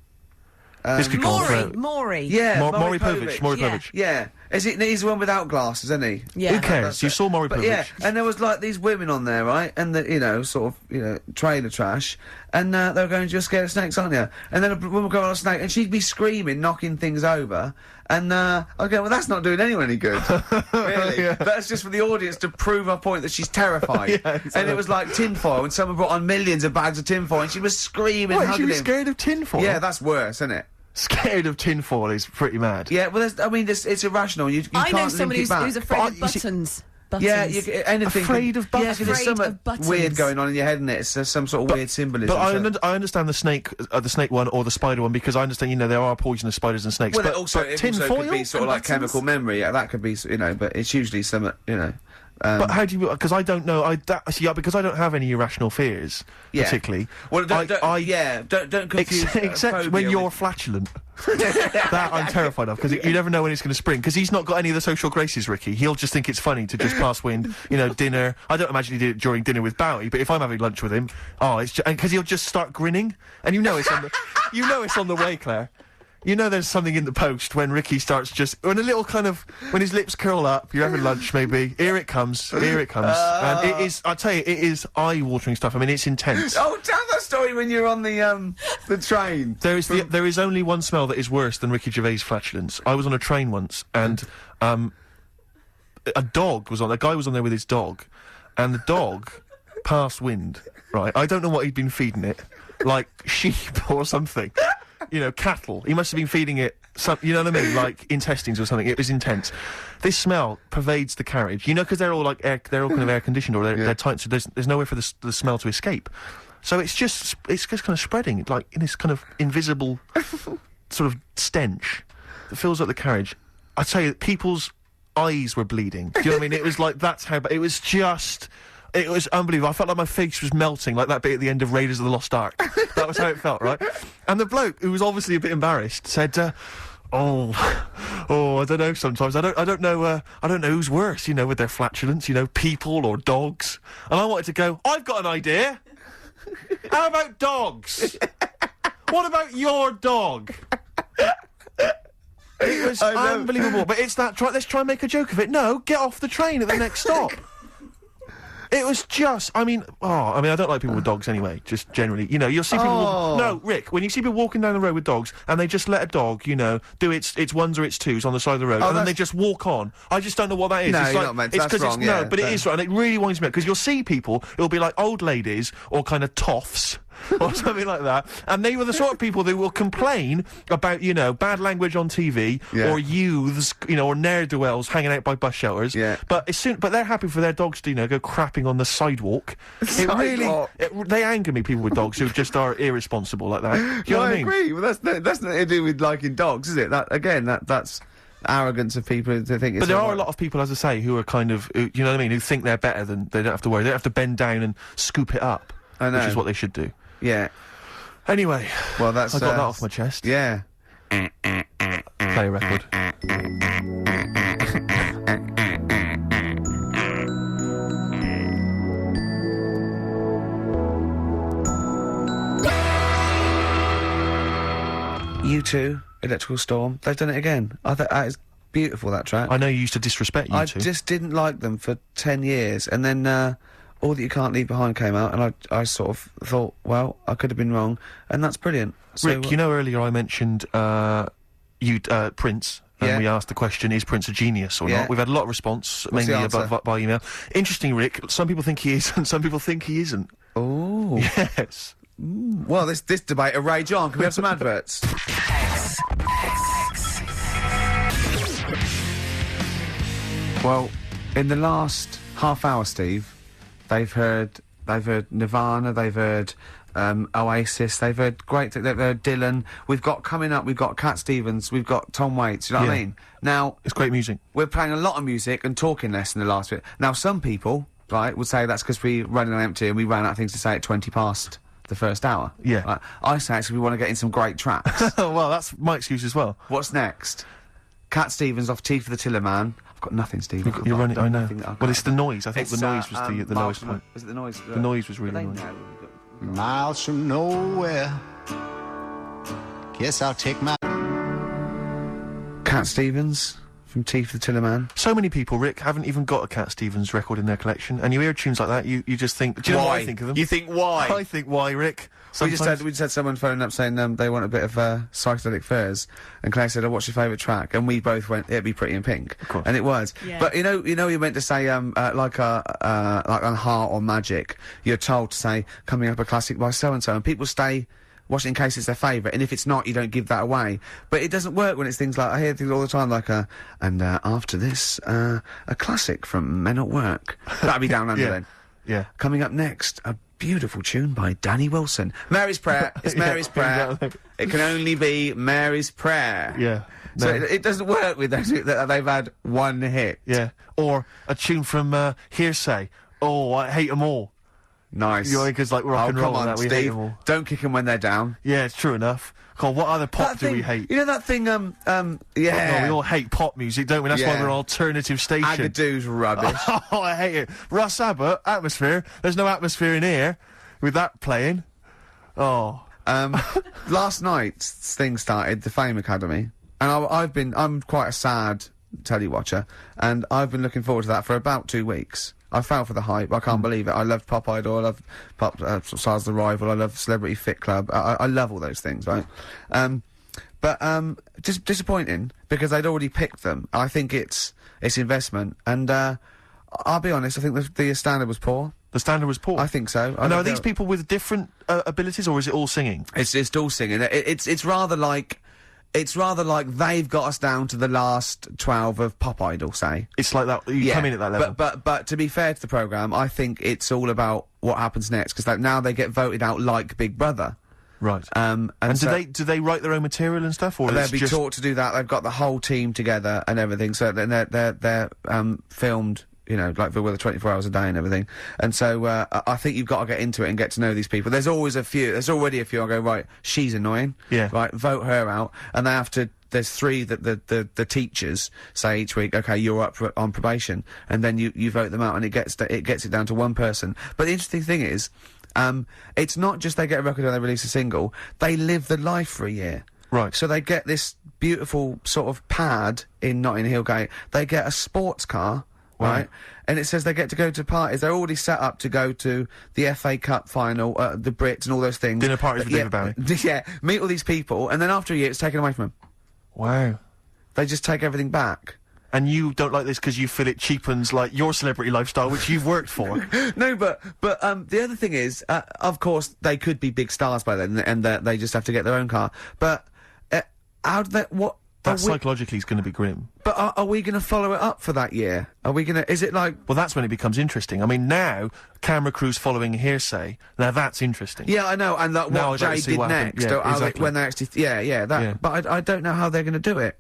This could go on for... Maury. Yeah, Maury Povich. Yeah. He's the one without glasses, isn't he? Yeah. Who cares? You saw Maury Povich. Yeah, and there was like these women on there, right? And trailer trash. And they were going, you're scared of snakes, aren't you? And then a woman would go on a snake and she'd be screaming, knocking things over. And I'd go, well, that's not doing anyone any good. Really? Yeah. That's just for the audience to prove her point that she's terrified. Yeah, exactly. And it was like tinfoil, and someone brought on millions of bags of tinfoil, and she was screaming, What, hugging she was him. scared of tinfoil? Yeah, that's worse, isn't it? Scared of tinfoil is pretty mad. Yeah, well, it's irrational. You I can't know link somebody it back. who's afraid of buttons. Yeah, anything. Afraid of buttons? Yeah, there's something weird going on in your head, isn't it? It's some sort of weird symbolism. But I understand the snake one or the spider one because I understand, there are poisonous spiders and snakes. Well, but it also could be sort of like chemical memory. Yeah, that could be, but it's usually some, but how do you? Because I don't know. Because I don't have any irrational fears, particularly. Well, don't confuse. Except when you're flatulent. That I'm terrified of because you never know when it's going to spring. Because he's not got any of the social graces, Ricky. He'll just think it's funny to just pass wind. Dinner. I don't imagine he did it during dinner with Bowie. But if I'm having lunch with him, it's because he'll just start grinning, and it's on the, it's on the way, Claire. There's something in the post when Ricky starts when his lips curl up, you're having lunch maybe, here it comes. And it is, I tell you, it is eye-watering stuff. I mean, it's intense. Oh, tell that story when you're on the train. There is only one smell that is worse than Ricky Gervais' flatulence. I was on a train once, and, a guy was on there with his dog, and the dog passed wind, right? I don't know what he'd been feeding it, like sheep or something. Cattle. He must have been feeding it you know what I mean? Like intestines or something. It was intense. This smell pervades the carriage. Because they're all they're all kind of air conditioned or they're tight, so there's nowhere for the smell to escape. So it's just kind of spreading, like in this kind of invisible sort of stench that fills up the carriage. I tell you, people's eyes were bleeding. Do you know what I mean? It was like, that's how, it was just, It was unbelievable. I felt like my face was melting, like that bit at the end of Raiders of the Lost Ark. That was how it felt, right? And the bloke, who was obviously a bit embarrassed, said, I don't know sometimes. I don't know who's worse, you know, with their flatulence, you know, people or dogs. And I wanted to go, I've got an idea. How about dogs? What about your dog? It was unbelievable. But it's that, let's try and make a joke of it. No, get off the train at the next stop. It was just, I don't like people with dogs anyway, just generally. You know, you'll see people... No, Rick, when you see people walking down the road with dogs, and they just let a dog, you know, do its ones or its twos on the side of the road, and then they just walk on. I just don't know what that is. No, it's you're like, not meant to. That's wrong, No, but it is right, and it really winds me up, because you'll see people, it'll be like old ladies, or kind of toffs, or something like that, and they were the sort of people that will complain about, you know, bad language on TV, or youths, you know, or ne'er-do-wells hanging out by bus shelters. Yeah. But they're happy for their dogs to, you know, go crapping on the sidewalk. They anger me, people with dogs who just are irresponsible like that. Do you know what I mean? agree. Well, that's nothing to do with liking dogs, is it? That's arrogance of people who think it's... But there are a lot of people, as I say, who are kind of, you know what I mean, who think they're better than... They don't have to worry. They don't have to bend down and scoop it up. I know. Which is what they should do. Yeah. Anyway, well, that's... I got that off my chest. Yeah. Play a record. U2, Electrical Storm, they've done it again. I thought that is beautiful, that track. I know you used to disrespect U2. I just didn't like them for 10 years, and then All That You Can't Leave Behind came out, and I sort of thought, well, I could have been wrong, and that's brilliant. So, Rick, you know earlier I mentioned Prince, and we asked the question, is Prince a genius or not? We've had a lot of response, mainly by email. Interesting, Rick, some people think he is, and some people think he isn't. Oh. Yes. Well, this debate will rage on. Can we have some adverts? Well, in the last half hour, Steve, they've heard Nirvana, they've heard Oasis, they've heard they've heard Dylan. We've got Cat Stevens, we've got Tom Waits. You know what I mean? Now it's great music. We're playing a lot of music and talking less in the last bit. Now, some people, right, would say that's because we running on empty and we ran out of things to say at 20 past the first hour. Yeah. Right? I say actually we want to get in some great tracks. Well, that's my excuse as well. What's next? Cat Stevens off Tea for the Tiller Man. I've got nothing, Steve. You're running. I know. Well, it's the noise. I think the noise was the lowest point. Was it the noise? The noise was really annoying. Miles from nowhere. Guess I'll take my... Cat Stevens from Tea for the Tiller Man. So many people, Rick, haven't even got a Cat Stevens record in their collection, and you hear tunes like that, you just think... Do you know what I think of them? You think why? I think why, Rick. We just had someone phoning up saying they want a bit of Psychedelic Furs, and Claire said, "Oh, what's your favourite track?" And we both went, "It'd be Pretty in Pink," and it was. Yeah. But you know, you meant to say like on Heart or Magic. You're told to say coming up a classic by so and so, and people stay watch it in case it's their favourite, and if it's not, you don't give that away. But it doesn't work when it's things like I hear things all the time like and after this a classic from Men at Work. That'd be Down Under then. Yeah. Coming up next, a beautiful tune by Danny Wilson. Mary's Prayer. It's Mary's Prayer. It can only be Mary's Prayer. Yeah. No. So it doesn't work with those that they've had one hit. Yeah. Or a tune from Hearsay. Oh, I hate them all. Nice. You know, because like rock and roll come on, and that, we hate them all. Don't kick them when they're down. Yeah, it's true enough. God, what other pop do we hate? You know that thing, yeah. No, we all hate pop music, don't we? That's why we're an alternative station. Agadoo's rubbish. Oh, I hate it. Russ Abbott, Atmosphere. There's no atmosphere in here with that playing. Oh. Last night, thing started, the Fame Academy, and I'm quite a sad telly watcher, and I've been looking forward to that for about 2 weeks. I fell for the hype. I can't believe it. I loved Pop Idol. I love Stars the Rival. I love Celebrity Fit Club. I love all those things, right? But just disappointing because they'd already picked them. I think it's investment, and I'll be honest. I think the standard was poor. The standard was poor. I think so. And are these people with different abilities, or is it all singing? It's all singing. It's rather like. It's rather like they've got us down to the last 12 of Pop Idol, say. It's like that, you come in at that level. But to be fair to the programme, I think it's all about what happens next, because now they get voted out like Big Brother. Right. And so do they write their own material and stuff, or they'll be taught to do that? They've got the whole team together and everything, so they're filmed, you know, like with 24 hours a day and everything. And so, I think you've got to get into it and get to know these people. There's always a few, there's already a few I go, right, she's annoying. Yeah. Right, vote her out. And they have to, there's 3 that the teachers say each week, okay, you're up on probation. And then you vote them out and it gets it down to 1 person. But the interesting thing is, it's not just they get a record and they release a single, they live the life for a year. Right. So they get this beautiful sort of pad in Notting Hill Gate. They get a sports car, right? And it says they get to go to parties. They're already set up to go to the FA Cup final, the Brits and all those things. Dinner parties with David Bowie. Yeah, meet all these people, and then after a year, it's taken away from them. Wow. They just take everything back. And you don't like this because you feel it cheapens, like, your celebrity lifestyle, which you've worked for. No, but the other thing is, of course, they could be big stars by then, and they just have to get their own car. But how do they, what? That psychologically is going to be grim. But are we going to follow it up for that year? Are we going to, is it like... Well, that's when it becomes interesting. I mean, now, camera crews following Hearsay, now that's interesting. Yeah, I know, and that Now what I'd like Jay to see did what happened. next, Yeah, or how exactly. when they actually... But I don't know how they're going to do it.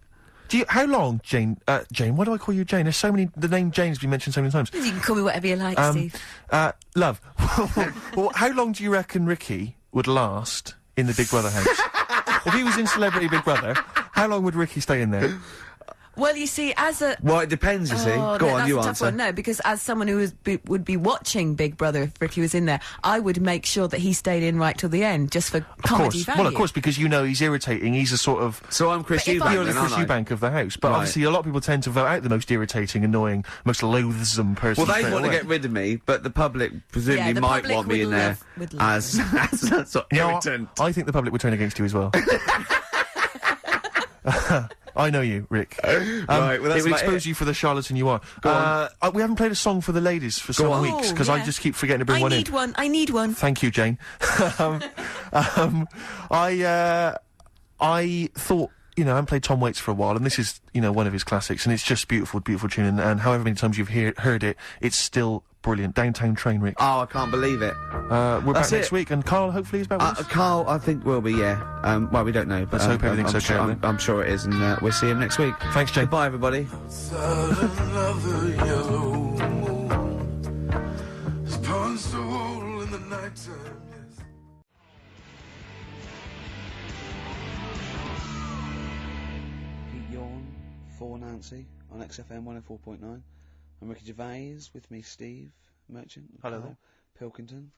How long, Jane, why do I call you Jane? There's so many, the name Jane's been mentioned so many times. You can call me whatever you like, Steve. Love, well, how long do you reckon Ricky would last in the Big Brother house? If he was in Celebrity Big Brother, how long would Ricky stay in there? Well, you see, as a... Well, it depends, you see. Go on, that's you a tough answer. one. No, because as someone who would be watching Big Brother, if Ricky was in there, I would make sure that he stayed in right till the end, just for comedy value. Well, of course, because you know he's irritating. He's a sort of... So I'm Chris Eubank, You're the Chris Eubank of the house. But obviously a lot of people tend to vote out the most irritating, annoying, most loathsome person. Well, they want to get rid of me, but the public presumably the might public want me in there would as a sort of irritant. I think the public would turn against you as well. I know you, Rick. Right, well, that's it would expose you for the charlatan you are. Go on. We haven't played a song for the ladies for some weeks, because I just keep forgetting to bring one in. I need one. Thank you, Jane. I thought, you know, I haven't played Tom Waits for a while, and this is, you know, one of his classics, and it's just beautiful, beautiful tune, and however many times you've heard it, it's still brilliant. Downtown Train, Rick. Oh, I can't believe it. We're back next week, and Carl hopefully is back with us. Carl, I think will be, yeah. Well, we don't know, but let's hope everything's okay. I'm sure it is, and we'll see him next week. Thanks, Jane. Goodbye, everybody. Pete Yawn for Nancy on XFM 104.9. I'm Ricky Gervais, with me Steve Merchant. Hello there. Pilkington.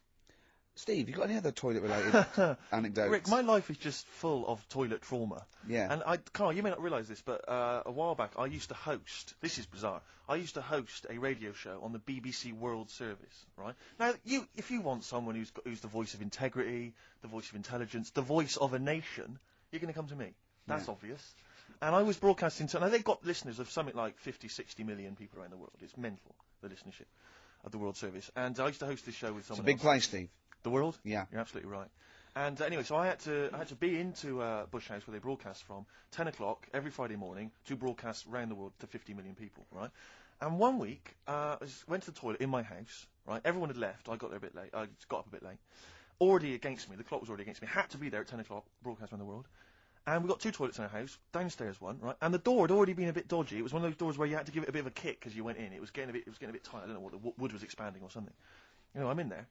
Steve, you got any other toilet-related anecdotes? Rick, my life is just full of toilet trauma. Yeah. And Carl, you may not realise this, but a while back I used to host, this is bizarre, I used to host a radio show on the BBC World Service, right? Now, if you want someone who's the voice of integrity, the voice of intelligence, the voice of a nation, you're going to come to me. That's obvious. And I was broadcasting to... Now, they've got listeners of something like 50, 60 million people around the world. It's mental, the listenership of the World Service. And I used to host this show with someone It's a big place, Steve. The World? Yeah. You're absolutely right. And anyway, so I had to be into Bush House, where they broadcast from, 10 o'clock every Friday morning to broadcast around the world to 50 million people, right? And one week, I went to the toilet in my house, right? Everyone had left. I got there a bit late. I got up a bit late. Already against me. The clock was already against me. Had to be there at 10 o'clock, broadcast around the world. And we got 2 toilets in our house, downstairs one, right? And the door had already been a bit dodgy. It was one of those doors where you had to give it a bit of a kick as you went in. It was getting a bit tight. I don't know what the wood was expanding or something. You know, I'm in there,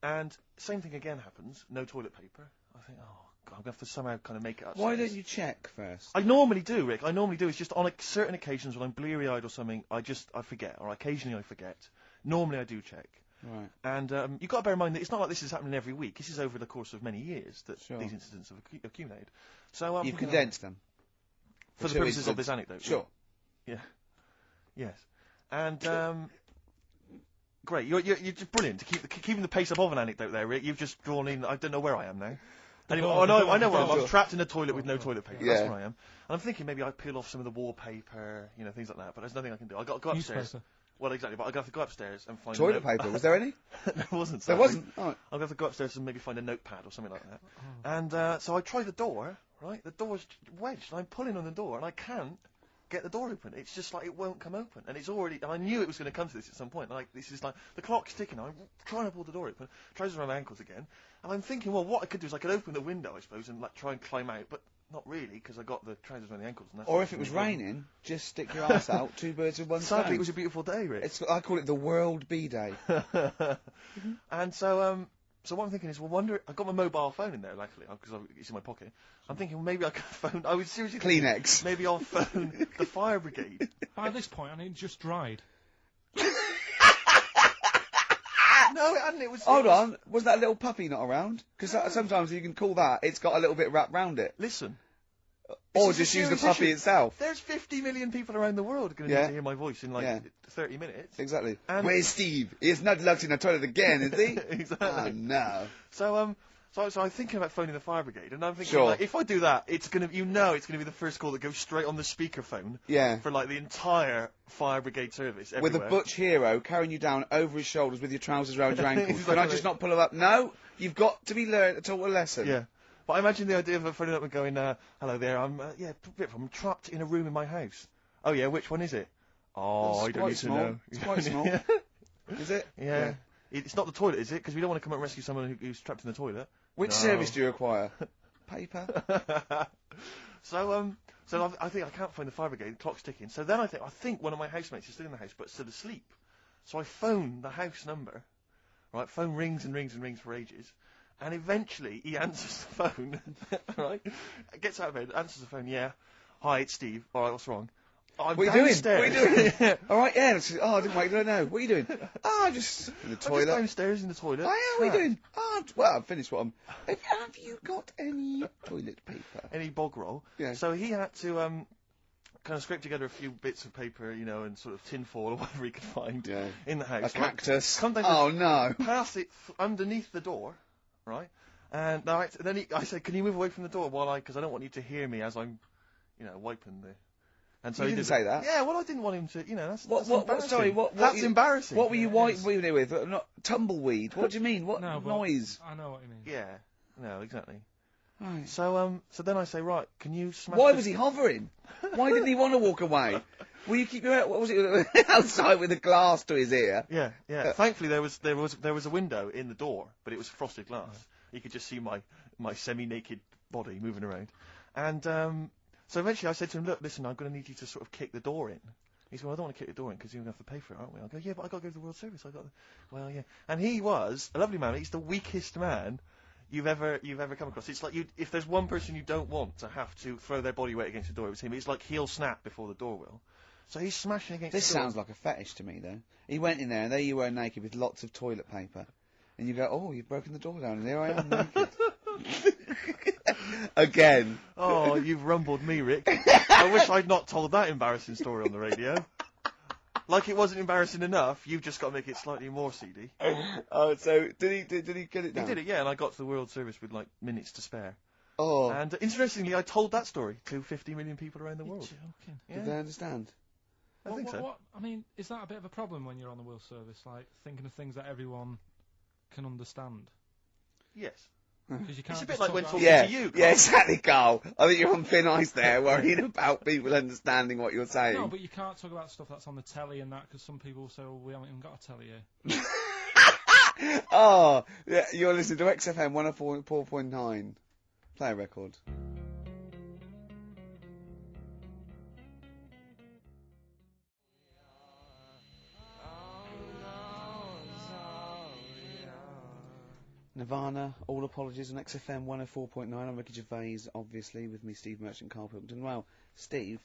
and same thing again happens. No toilet paper. I think, oh God, I'm gonna have to somehow kind of make it upstairs. Why don't you check first? I normally do, Rick. I normally do. It's just on certain occasions when I'm bleary-eyed or something, I forget, or occasionally I forget. Normally I do check. Right. And you've got to bear in mind that it's not like this is happening every week. This is over the course of many years that these incidents have accumulated. So you've condensed them for the purposes of this anecdote. Sure. Yeah. Yes. And great. You're just brilliant to keeping the pace up of an anecdote there, Rick. You've just drawn in. I don't know where I am now. Anyway, I know where I am. I'm trapped in a toilet with no toilet paper. Yeah. That's where I am. And I'm thinking maybe I peel off some of the wallpaper, you know, things like that. But there's nothing I can do. I got to go upstairs. Newspaper. Well, exactly, but I'll have to go upstairs and find toilet paper. Was there any? There wasn't. There wasn't. Oh. I'll have to go upstairs and maybe find a notepad or something like that. And so I try the door. Right, the door's wedged. And I'm pulling on the door, and I can't get the door open. It's just like it won't come open, and it's already. And I knew it was going to come to this at some point. Like this is like the clock's ticking. I'm trying to pull the door open. Trousers around my ankles again, and I'm thinking, well, what I could do is I could open the window, I suppose, and like try and climb out. But not really, because I got the trousers around the ankles. And that's Or if it was raining, just stick your ass out, 2 birds with one stone. Sadly, it was a beautiful day, Rick. I call it the World B-Day. And so what I'm thinking is, I got my mobile phone in there, luckily, because it's in my pocket. I'm thinking, well, maybe I could phone, I was seriously thinking, Kleenex. maybe I'll phone the fire brigade. By this point, I mean, it just dried. No, it hadn't, it was... Hold on, was that little puppy not around? Because sometimes you can call that, it's got a little bit wrapped round it. Listen. Or just use the puppy itself. There's 50 million people around the world going to need to hear my voice in 30 minutes. Exactly. And where's Steve? He's not locked in the toilet again, is he? Exactly. Oh, no. So I'm thinking about phoning the fire brigade, and I'm thinking, Sure. like, if I do that, it's gonna be the first call that goes straight on the speakerphone. Yeah. For like the entire fire brigade service. With a everywhere. butch hero carrying you down over his shoulders with your trousers round your ankles. Exactly. Can I just not pull him up? No, you've got to be taught a lesson. Yeah. But I imagine the idea of phoning up and going, hello there, I'm trapped in a room in my house. Oh yeah, which one is it? Oh, I don't need to know. It's quite small. Is it? Yeah. It's not the toilet, is it? Because we don't want to come and rescue someone who's trapped in the toilet. Which service do you require? Paper. So I think I can't phone the fire brigade. The clock's ticking. So then I think one of my housemates is still in the house, but still asleep. So I phone the house number. Right, phone rings and rings and rings for ages. And eventually, he answers the phone, right? Gets out of bed, answers the phone, yeah. Hi, it's Steve. All right, what's wrong? I'm What are you doing? downstairs. What are you doing? All right, yeah. I didn't wait. I don't know. What are you doing? Just in the toilet. I'm just downstairs in the toilet. Oh, yeah, what are you doing? Well, I've finished what I'm... Have you got any toilet paper? Any bog roll. Yeah. So he had to kind of scrape together a few bits of paper, and sort of tinfoil or whatever he could find in the house. A cactus. Come down Oh, no. Pass it underneath the door, right? And then I said, can you move away from the door because I don't want you to hear me as I'm, wiping the... And so you he didn't say that? Yeah, well, I didn't want him to, that's What, sorry, that's embarrassing. What were you wiping it with? Not tumbleweed. What do you mean? What No, but noise? I know what you mean. Yeah, no, exactly. Right. So then I say, right, can you smash Why this- was he hovering? Why didn't he want to walk away? Will you keep your... What was it? Outside with a glass to his ear? Yeah. Thankfully, there was a window in the door, but it was frosted glass. You could just see my semi-naked body moving around. And so eventually I said to him, look, listen, I'm going to need you to sort of kick the door in. He said, well, I don't want to kick the door in because you're going to have to pay for it, aren't we? I go, yeah, but I got to go to the World Service. Well, yeah. And he was a lovely man. He's the weakest man you've ever come across. It's like if there's one person you don't want to have to throw their body weight against the door, it's him. It's like he'll snap before the door will. So he's smashing against This the door. sounds like a fetish to me, though. He went in there, and there you were naked with lots of toilet paper. And you go, oh, you've broken the door down, and there I am naked. Again. Oh, you've rumbled me, Rick. I wish I'd not told that embarrassing story on the radio. Like it wasn't embarrassing enough, you've just got to make it slightly more seedy. Oh, so did he get it down? He did it, yeah, and I got to the World Service with, minutes to spare. Oh. And interestingly, I told that story to 50 million people around the world. Joking. Yeah. Did they understand? I think so. I mean, is that a bit of a problem when you're on the World Service, like thinking of things that everyone can understand? Yes. Because you can't. It's a bit just like talk when about- talking Yeah, to you, Carl. yeah, exactly, Carl. I think you're on thin ice there, worrying about people understanding what you're saying. No, but you can't talk about stuff that's on the telly and that, because some people say, well, we haven't even got a telly here. Oh, yeah, you're listening to XFM 104.9. Play a record. Nirvana, all apologies on XFM 104.9. I'm Ricky Gervais, obviously, with me, Steve Merchant, Carl Pilkington. Well, Steve,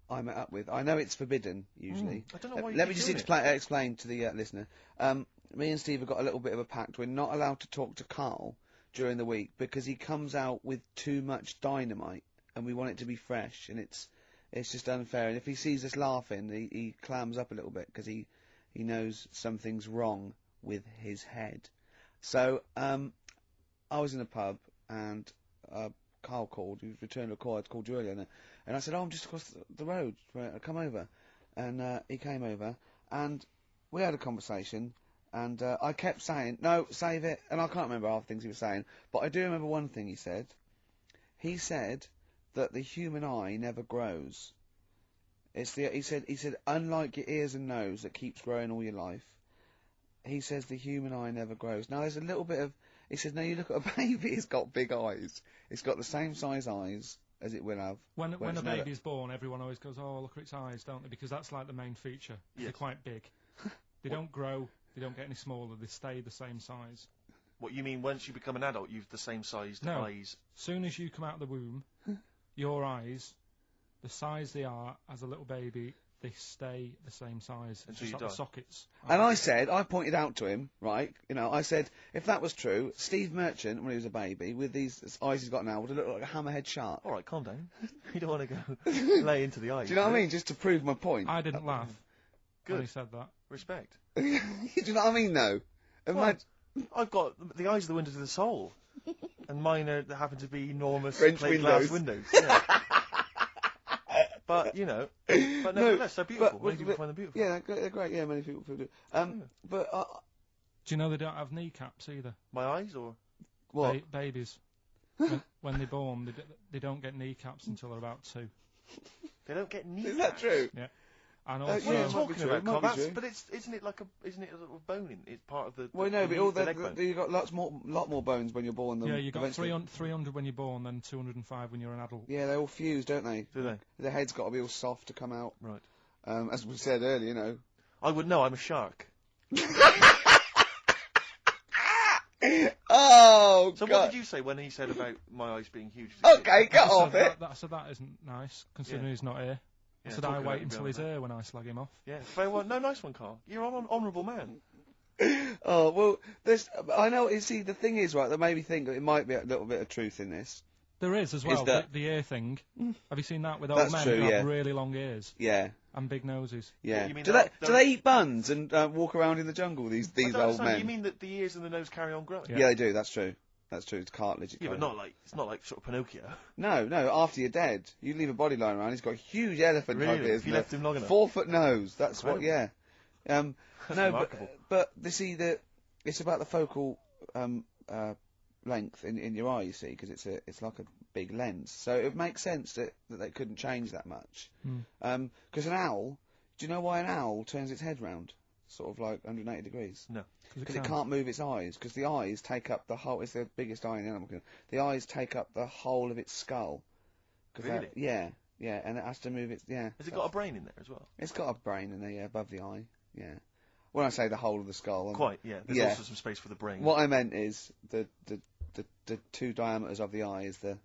I met up with... I know it's forbidden, usually. I don't know why you Let me keep just doing explain to the listener. Me and Steve have got a little bit of a pact. We're not allowed to talk to Carl during the week because he comes out with too much dynamite, and we want it to be fresh, and it's just unfair. And if he sees us laughing, he clams up a little bit because he knows something's wrong with his head. So, I was in a pub, and Carl called. He was returning a call. I'd called you earlier, and I said, I'm just across the road. Come over. And he came over, and we had a conversation, and I kept saying, no, save it, and I can't remember half the things he was saying, but I do remember one thing he said. He said that the human eye never grows. He said, unlike your ears and nose that keeps growing all your life, he says the human eye never grows. Now, there's a little bit of... He says, now you look at a baby, it's got big eyes. It's got the same size eyes as it will have. When it's a never- baby's born, everyone always goes, "Oh, look at its eyes," don't they? Because that's like the main feature. Yes. They're quite big. They don't grow. They don't get any smaller. They stay the same size. What you mean? Once you become an adult, you've the same sized No. eyes. Soon as you come out of the womb, your eyes, the size they are as a little baby, they stay the same size. Until It's you just like die. the sockets. And I pointed out to him, right, I said, if that was true, Steve Merchant, when he was a baby, with these eyes he's got now, would have looked like a hammerhead shark. All right, calm down. You don't want to go lay into the eyes. Do you know what I mean? Just to prove my point. I didn't laugh Good. when he said that. Respect. Do you know what I mean, though? Imagine... I've got the eyes are the window to the soul, and mine they happen to be enormous French plate windows. glass windows. Yeah. But nevertheless, they're beautiful. Many people find them beautiful. Yeah, they're great. Yeah, many people do. But Do you know they don't have kneecaps either? My eyes, or what? Babies. when they're born, they don't get kneecaps until they're about 2. They don't get kneecaps. Is that true? Yeah. And Yeah, also, What are you it might talking be true, about, it might Carl? be That's, true. but isn't it a little bone in? It's part of the. Well, no, but the leg bone. you've got lot more bones when you're born than yeah, you got eventually. 300 when you're born, then 205 when you're an adult. Yeah, they all fuse, don't they? Do they? The head's got to be all soft to come out. Right. As we said earlier, I would know. I'm a shark. Oh, So God. what did you say when he said about my eyes being huge? Okay, get off it. I said that isn't nice, considering Yeah. he's not here. I Yeah, said talking I about wait you until being he's on here when I slag him off. Yeah, very well. No, nice one, Carl. You're an honourable man. Oh, well, I know, you see, the thing is, right, that made me think that it might be a little bit of truth in this. There is as well, that- the ear thing. Have you seen that with old That's men true, who have yeah. really long ears Yeah, and big noses? yeah. you mean Do that- they eat buns and walk around in the jungle, these I don't old understand, men? You mean that the ears and the nose carry on growing? Yeah, they do, that's true. That's true, it's cartilage. Yeah, but it's not like sort of Pinocchio. No, after you're dead. You leave a body lying around, he's got a huge elephant type Really? ears. If you and a left him long enough? 4-foot nose, that's what, yeah. That's No, remarkable. but they see it's about the focal length in your eye, you see, because it's like a big lens. So it makes sense that they couldn't change that much. Because an owl, do you know why an owl turns its head round? Sort of like 180 degrees. No. Because it can't move its eyes, because the eyes take up the whole, it's the biggest eye in the animal kingdom. The eyes take up the whole of its skull. Really? Yeah, and it has to move its, yeah. Has it got a brain in there as well? It's got a brain in there, yeah, above the eye, yeah. When I say the whole of the skull... Quite, yeah. There's also some space for the brain. What I meant is the two diameters of the eye is the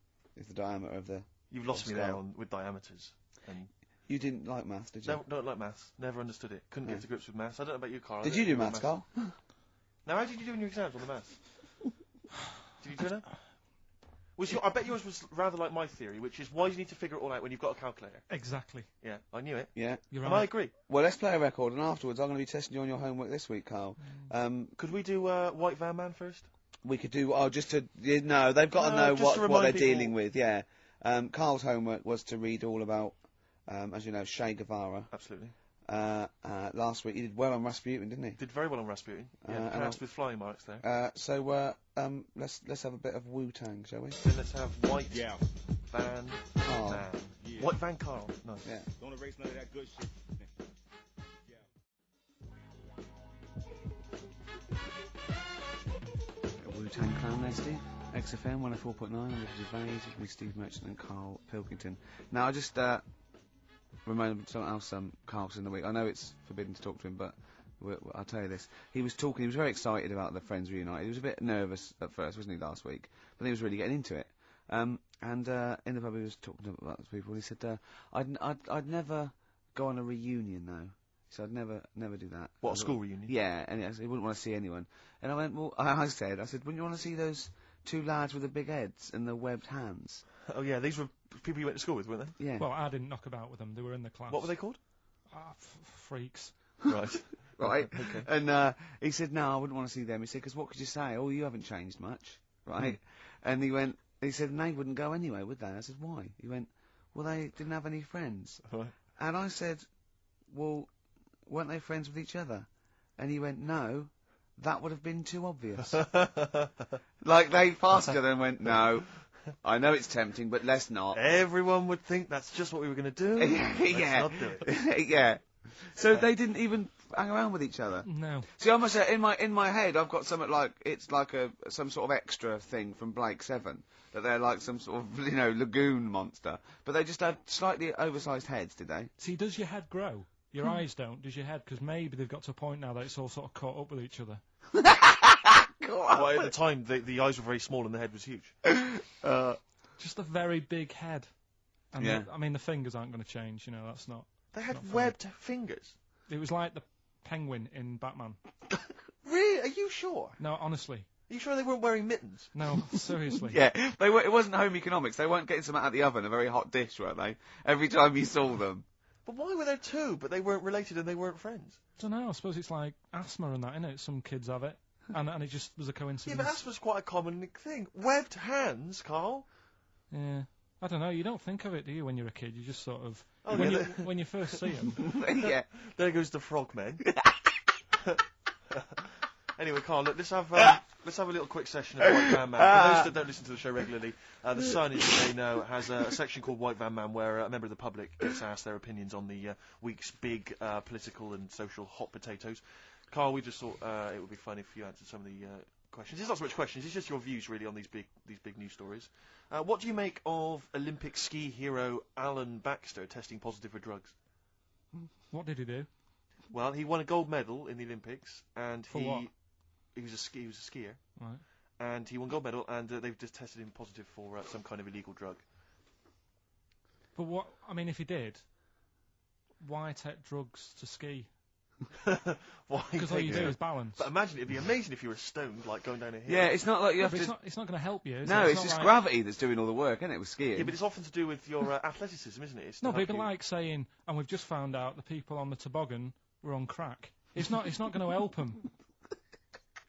diameter of the... You've lost of the me there skull. with diameters. And You didn't like maths, did you? no, don't like maths. Never understood it. Couldn't get to grips with maths. I don't know about you, Carl. Did you do maths, Carl? Now, how did you do in your exams on the maths? Did you turn up? I bet yours was rather like my theory, which is why do you need to figure it all out when you've got a calculator? Exactly. Yeah, I knew it. Yeah. You're And right. I agree. Well, let's play a record, and afterwards I'm going to be testing you on your homework this week, Carl. Could we do White Van Man first? We could do... Oh, just to... No, they've got to No, know just to what remind they're people- dealing with, yeah. Carl's homework was to read all about, as you know, Che Guevara. Absolutely. Last week he did well on Rasputin, didn't he? Did very well on Rasputin. Yeah, and passed with flying marks there. So let's have a bit of Wu-Tang, shall we? Then let's have White Van Carl. Man. White Van Carl. Nice. Yeah. Don't erase none of that good shit. Wu-Tang Clan there, Steve. XFM 104.9, Richard Gervais, with Steve Merchant and Carl Pilkington. Now, I just reminded something else Carl's in the week. I know it's forbidden to talk to him, but I'll tell you this. He was very excited about the Friends Reunited. He was a bit nervous at first, wasn't he, last week? But then he was really getting into it. And in the pub he was talking about the people, and he said, I'd never go on a reunion, though. So I'd never do that. What, a school reunion? Yeah, and he wouldn't want to see anyone. And I went, well, I said, wouldn't you want to see those two lads with the big heads and the webbed hands? Oh yeah, these were people you went to school with, weren't they? Yeah. Well, I didn't knock about with them. They were in the class. What were they called? Freaks. Right. Right. Okay. And he said, no, I wouldn't want to see them. He said, because what could you say? Oh, you haven't changed much. Right. And he said, and they wouldn't go anyway, would they? I said, why? He went, well, they didn't have any friends. Right. And I said, well, weren't they friends with each other? And he went, no, that would have been too obvious. Like, they passed each other and went, no, I know it's tempting, but let's not. Everyone would think that's just what we were going to do. Yeah. Let's not do it. Yeah. So they didn't even hang around with each other? No. See, I must say, in my head, I've got something like it's like some sort of extra thing from Blake 7 that they're like some sort of lagoon monster, but they just had slightly oversized heads, did they? See, does your head grow? Your eyes don't. Does your head? Because maybe they've got to a point now that it's all sort of caught up with each other. Well, at the time, the eyes were very small and the head was huge. Just a very big head. And Yeah. the fingers aren't going to change. That's not. They had not funny. webbed fingers. It was like the penguin in Batman. Really? Are you sure? No, honestly. Are you sure they weren't wearing mittens? No, seriously. Yeah, it wasn't home economics. They weren't getting some out of the oven, a very hot dish, were they? Every time you saw them. But why were there two, but they weren't related and they weren't friends? I don't know. I suppose it's like asthma and that, innit? Some kids have it. And it just was a coincidence. Yeah, but asthma's quite a common thing. Webbed hands, Carl. Yeah. I don't know. You don't think of it, do you, when you're a kid? You just sort of... Oh, when, yeah, when you first see them. Yeah. There goes the frogmen. Anyway, Carl, look, let's have a little quick session of White Van Man. For those that don't listen to the show regularly, the Sun, as you may know, has a section called White Van Man where a member of the public gets asked their opinions on the week's big political and social hot potatoes. Carl, we just thought it would be fun if you answered some of the questions. It's not so much questions, it's just your views really on these big news stories. What do you make of Olympic ski hero Alan Baxter testing positive for drugs? What did he do? Well, he won a gold medal in the Olympics, and For what? He was a skier, Right. and he won gold medal, and they've just tested him positive for some kind of illegal drug. But what... if he did, why take drugs to ski? Why? Because all you do is balance. But imagine, it'd be amazing if you were stoned, like going down a hill. Yeah, it's not like you have But to... it's not going to help you, is No, it? it's not just like... gravity that's doing all the work, isn't it, with skiing? Yeah, but it's often to do with your athleticism, isn't it? It's No, to but it'd help be you. like saying, and we've just found out the people on the toboggan were on crack. It's not going to help them.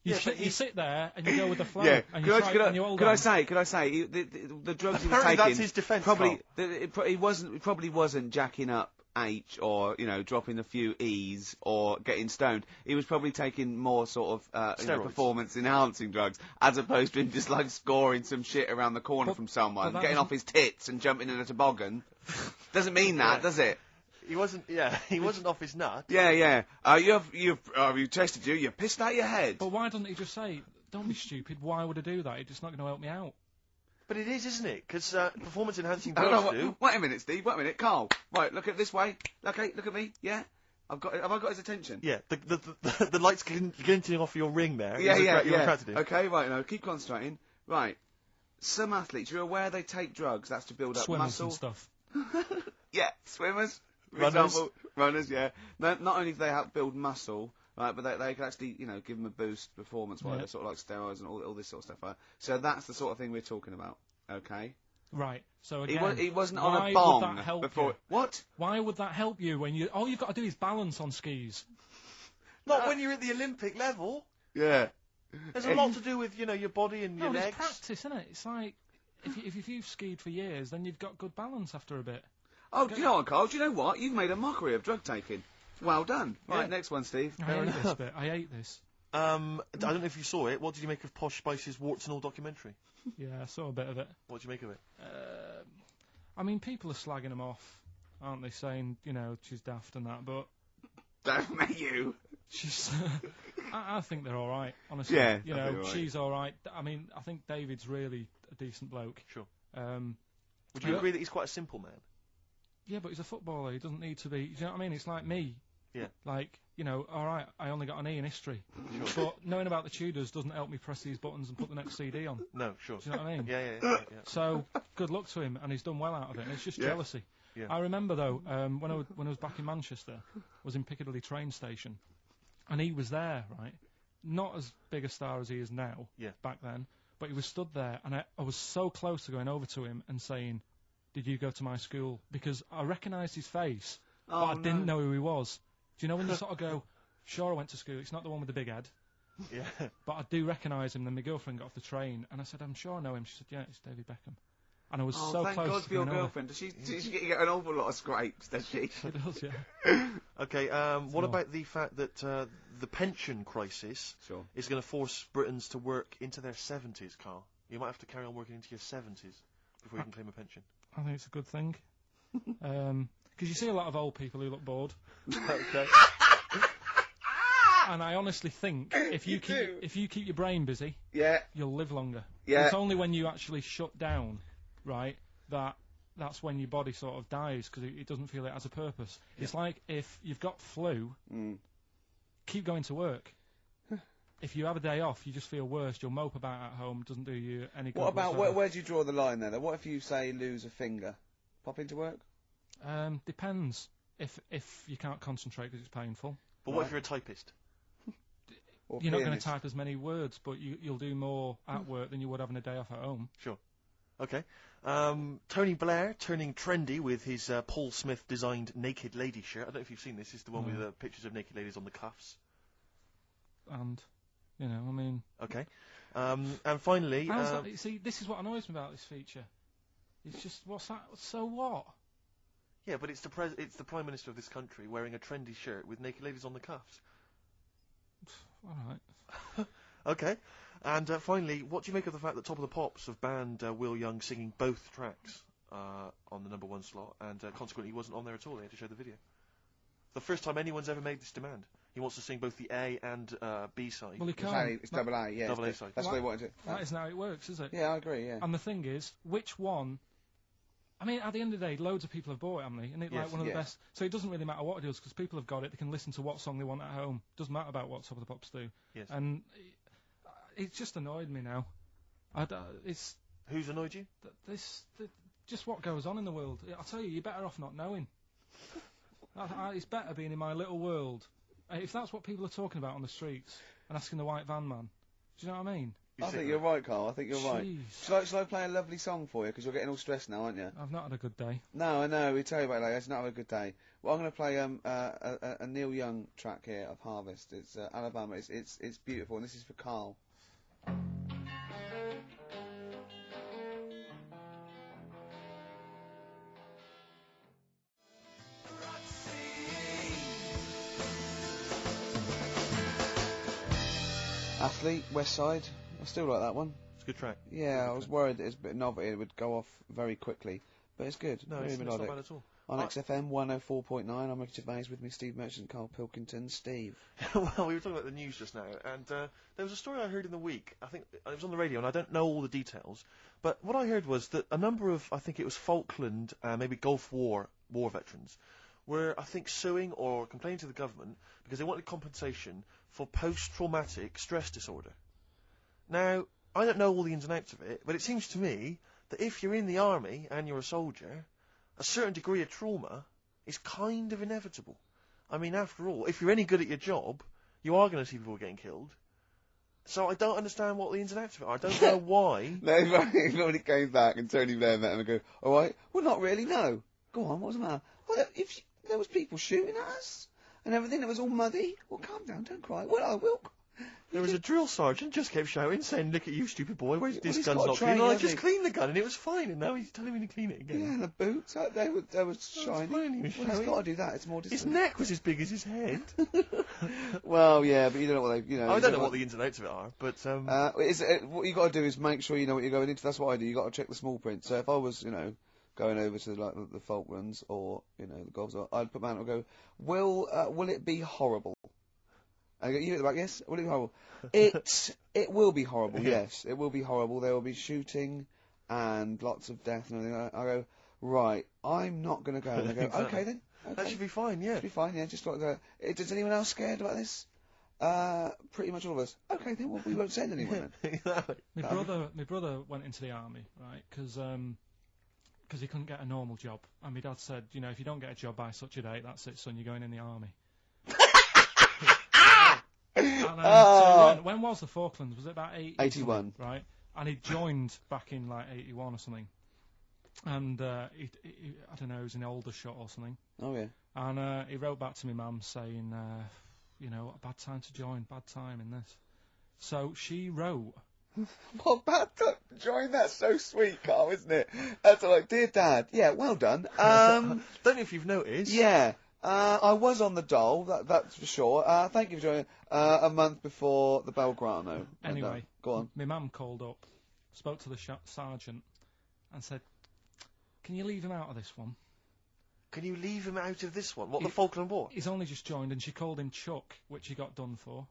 You sit there and you go with the flow. Yeah, And you hold could on. I say, the drugs he was Apparently taking... that's his defence, Probably, he probably wasn't jacking up H or, dropping a few E's or getting stoned. He was probably taking more sort of, performance-enhancing drugs, as opposed to him just, scoring some shit around the corner from someone, but that getting off his tits and jumping in a toboggan. Doesn't mean that, does it? He wasn't off his nut. Yeah. You tested you. You pissed out your head. But why doesn't he just say, don't be stupid, why would I do that? It's just not going to help me out. But it is, isn't it? Because performance-enhancing I don't drugs know, do. wait a minute, Steve. Wait a minute, Carl. Right, look at this way. Okay, look at me. Yeah, have I got his attention? Yeah, the lights glinting off your ring there. Yeah. You're attracted to. Okay, right. No, keep concentrating. Right. Some athletes, you're aware they take drugs. That's to build up Swimmers muscle. and stuff. Yeah, swimmers. For Runners. example, runners. Yeah. Not only do they help build muscle. Right, but they can actually, give them a boost performance-wise, Yeah. sort of like steroids and all this sort of stuff. Right? So that's the sort of thing we're talking about. Okay. Right. So again, He wasn't why on a bong would that help before. you? What? Why would that help you when all you've got to do is balance on skis? Not when you're at the Olympic level. Yeah. There's a lot to do with your body and your No, it's legs. practice, isn't it? It's like if you've skied for years, then you've got good balance after a bit. Oh, do you know what, Carl? Do you know what? You've made a mockery of drug taking. Well done. Right, Yeah. next one, Steve. I hate this bit. I hate this. I don't know if you saw it. What did you make of Posh Spice's Warts and All documentary? Yeah, I saw a bit of it. What did you make of it? People are slagging them off, aren't they? Saying, she's daft and that, but Don't make you. she's. I think they're all right, honestly. Yeah, I think they're all right. She's all right. I think David's really a decent bloke. Sure. Would you agree that he's quite a simple man? Yeah, but he's a footballer. He doesn't need to be. Do you know what I mean? It's like me. Yeah. Like, all right, I only got an E in history. Sure. But knowing about the Tudors doesn't help me press these buttons and put the next CD on. No, sure. Do you know what I mean? Yeah. So, good luck to him, and he's done well out of it, and it's just Yeah. jealousy. Yeah. I remember, though, when I was back in Manchester, I was in Piccadilly train station, and he was there, right? Not as big a star as he is now, Yeah. back then, but he was stood there, and I was so close to going over to him and saying, did you go to my school? Because I recognised his face, but I didn't know who he was. Do you know when you sort of go, sure, I went to school, it's not the one with the big head, Yeah. but I do recognise him. Then my girlfriend got off the train, and I said, I'm sure I know him. She said, yeah, it's David Beckham. And I was so thank close God to for your going over. girlfriend. Does she get an awful lot of scrapes, does she? She does, yeah. Okay, what about the fact that the pension crisis is going to force Britons to work into their 70s, Carl? You might have to carry on working into your 70s before you can claim a pension. I think it's a good thing. Because you see a lot of old people who look bored. Okay. And I honestly think if you keep your brain busy, Yeah. you'll live longer. Yeah. It's only when you actually shut down, right, that's when your body sort of dies because it doesn't feel it has a purpose. It's like if you've got flu, keep going to work. If you have a day off, you just feel worse. You'll mope about at home. Doesn't do you any good. What about whatsoever. where do you draw the line then? What if you say lose a finger? Pop into work? Depends. If you can't concentrate because it's painful. But what if you're a typist? You're not going to type as many words, but you'll do more at work than you would having a day off at home. Sure. Okay. Tony Blair turning trendy with his Paul Smith designed naked lady shirt. I don't know if you've seen this. It's the one with the pictures of naked ladies on the cuffs. And, I mean... Okay. And finally... see, this is what annoys me about this feature. It's just, what's that? So what? Yeah, but it's the Prime Minister of this country wearing a trendy shirt with naked ladies on the cuffs. All right. Okay. And finally, what do you make of the fact that Top of the Pops have banned Will Young singing both tracks on the #1 slot, and consequently he wasn't on there at all? They had to show the video. The first time anyone's ever made this demand. He wants to sing both the A and B side. Well, he can't. It's double A, yeah. Double A side. That's what they wanted to. That isn't how it works, is it? Yeah, I agree, yeah. And the thing is, which one... I mean, at the end of the day, loads of people have bought it, haven't they? And it's like one of the best... So it doesn't really matter what it does, because people have got it, they can listen to what song they want at home. Doesn't matter about what Top of the Pops do. Yes. And it's just annoyed me now. It's... Who's annoyed you? Just what goes on in the world. I'll tell you, you're better off not knowing. It's better being in my little world. If that's what people are talking about on the streets and asking the white van man, do you know what I mean? I think you're right, Carl. I think you're right. Shall I play a lovely song for you? Because you're getting all stressed now, aren't you? I've not had a good day. No, I know. We tell you about it later. It's not a good day. Well, I'm going to play a Neil Young track here of Harvest. It's Alabama. It's beautiful, and this is for Carl. Athlete, West Side. I still like that one. It's a good track. Yeah, I was worried it's a bit novelty. It would go off very quickly, but it's good. No, Really it's not melodic. bad at all. On XFM 104.9, I'm Ricky Gervais, with me Steve Merchant, Carl Pilkington. Steve. Well, we were talking about the news just now, and there was a story I heard in the week. I think it was on the radio, and I don't know all the details. But what I heard was that a number of, I think it was Falkland, maybe Gulf War veterans, were, I think, suing or complaining to the government because they wanted compensation for post-traumatic stress disorder. Now, I don't know all the ins and outs of it, but it seems to me that if you're in the army and you're a soldier, a certain degree of trauma is kind of inevitable. I mean, after all, if you're any good at your job, you are going to see people getting killed. So I don't understand what the ins and outs of it are. I don't know why. No, when he came back and Tony Blair met him and go, all right, well, not really, no. Go on, what's the matter? Well, if there was people shooting at us and everything, it was all muddy. Well, calm down, don't cry. Well, I will. There was a drill sergeant just kept shouting, saying, "Look at you, stupid boy! Where's this he's gun's got not a clean?" train, And I hasn't just he? cleaned the gun, and it was fine. And now he's telling me to clean it again. Yeah, and the boots, they were shiny. fine, he was Well, he's showing. got to do that. It's more His distant. neck was as big as his head. Well, yeah, but you don't know what they, I don't know what the ins and outs of it are, but what you got to do is make sure you know what you're going into. That's what I do. You got to check the small print. So if I was, going over to like the Falklands or the Gulf, I'd put my hand up and go, will it be horrible? I go, you hit the back, yes. Will it be horrible? It will be horrible. Yes, it will be horrible. There will be shooting and lots of death and everything. I go, right. I'm not going to go. And they go, Exactly. okay then. Okay. That should be fine. Yeah. Should be fine. Yeah, just like that. Is anyone else scared about this? Pretty much all of us. Okay, then we won't send anyone then. My brother went into the army, right? Because he couldn't get a normal job, and my dad said, if you don't get a job by such a date, that's it, son. You're going in the army. So when was the Falklands? Was it about 81? Right, and he joined back in like 81 or something. And he I don't know, he was in Aldershot or something. Oh yeah. And he wrote back to me mum saying, a bad time to join, bad time in this. So she wrote. Well, bad time to join. That's so sweet, Carl, isn't it? That's like, dear Dad. Yeah, well done. Don't know if you've noticed. Yeah. I was on the dole, that's for sure. Thank you for joining a month before the Belgrano. Anyway, go on. My mum called up, spoke to the sergeant, and said, "Can you leave him out of this one?" Can you leave him out of this one? What, the Falkland War? He's only just joined, and she called him Chuck, which he got done for.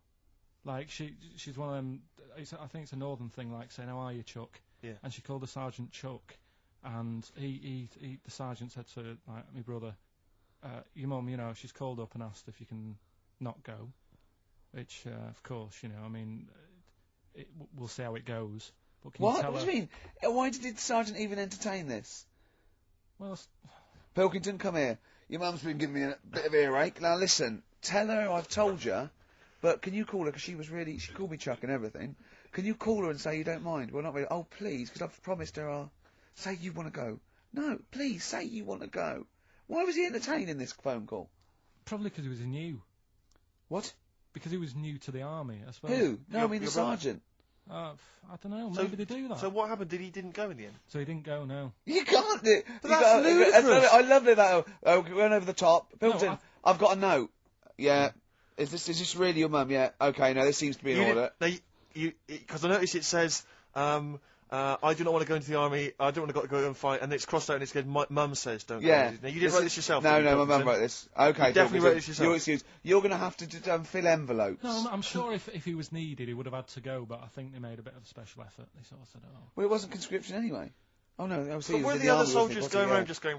Like, she's one of them, I think it's a northern thing, like saying, how are you, Chuck? Yeah. And she called the sergeant Chuck, and the sergeant said to, like, my brother, your mum, you know, she's called up and asked if you can not go. Which, of course, you know, I mean, we'll see how it goes. But can you tell What her? do you mean? Why did the sergeant even entertain this? Well, Pilkington, come here. Your mum's been giving me a bit of earache. Now listen, tell her I've told you, but can you call her, because she called me Chuck and everything. Can you call her and say you don't mind? Well, not really. Oh, please, because I've promised her I'll say you want to go. No, please, say you want to go. Why was he entertaining this phone call? Probably because he was new. What? Because he was new to the army, I suppose. Who? No, I mean the sergeant. I don't know, maybe they do that. So what happened? He didn't go in the end? So he didn't go, no. You can't do. But that's ludicrous. I love that. Oh, we went over the top. Pilkington, No, I've got a note. Yeah. Is this really your mum? Yeah. Okay. No, this seems to be in order. Because I noticed it says, I do not want to go into the army. I don't want to go and fight, and it's crossed out and it said, my mum says don't Yeah. go. Now, you didn't write this yourself. No, did you, my mum Pilkington? wrote this. Okay. You definitely wrote this yourself. Your excuse. You're going to have to fill envelopes. No, I'm sure if he was needed, he would have had to go, but I think they made a bit of a special effort. They sort of said, oh. Well, it wasn't conscription anyway. Oh no, But were the other soldiers going around just going,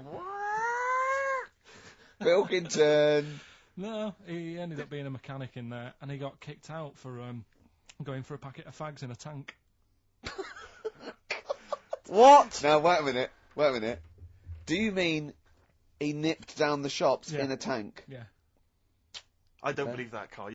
Pilkington? No, he ended up being a mechanic in there, and he got kicked out for going for a packet of fags in a tank. What? Now, wait a minute. Do you mean he nipped down the shops in a tank? Yeah. I don't believe that, Carl.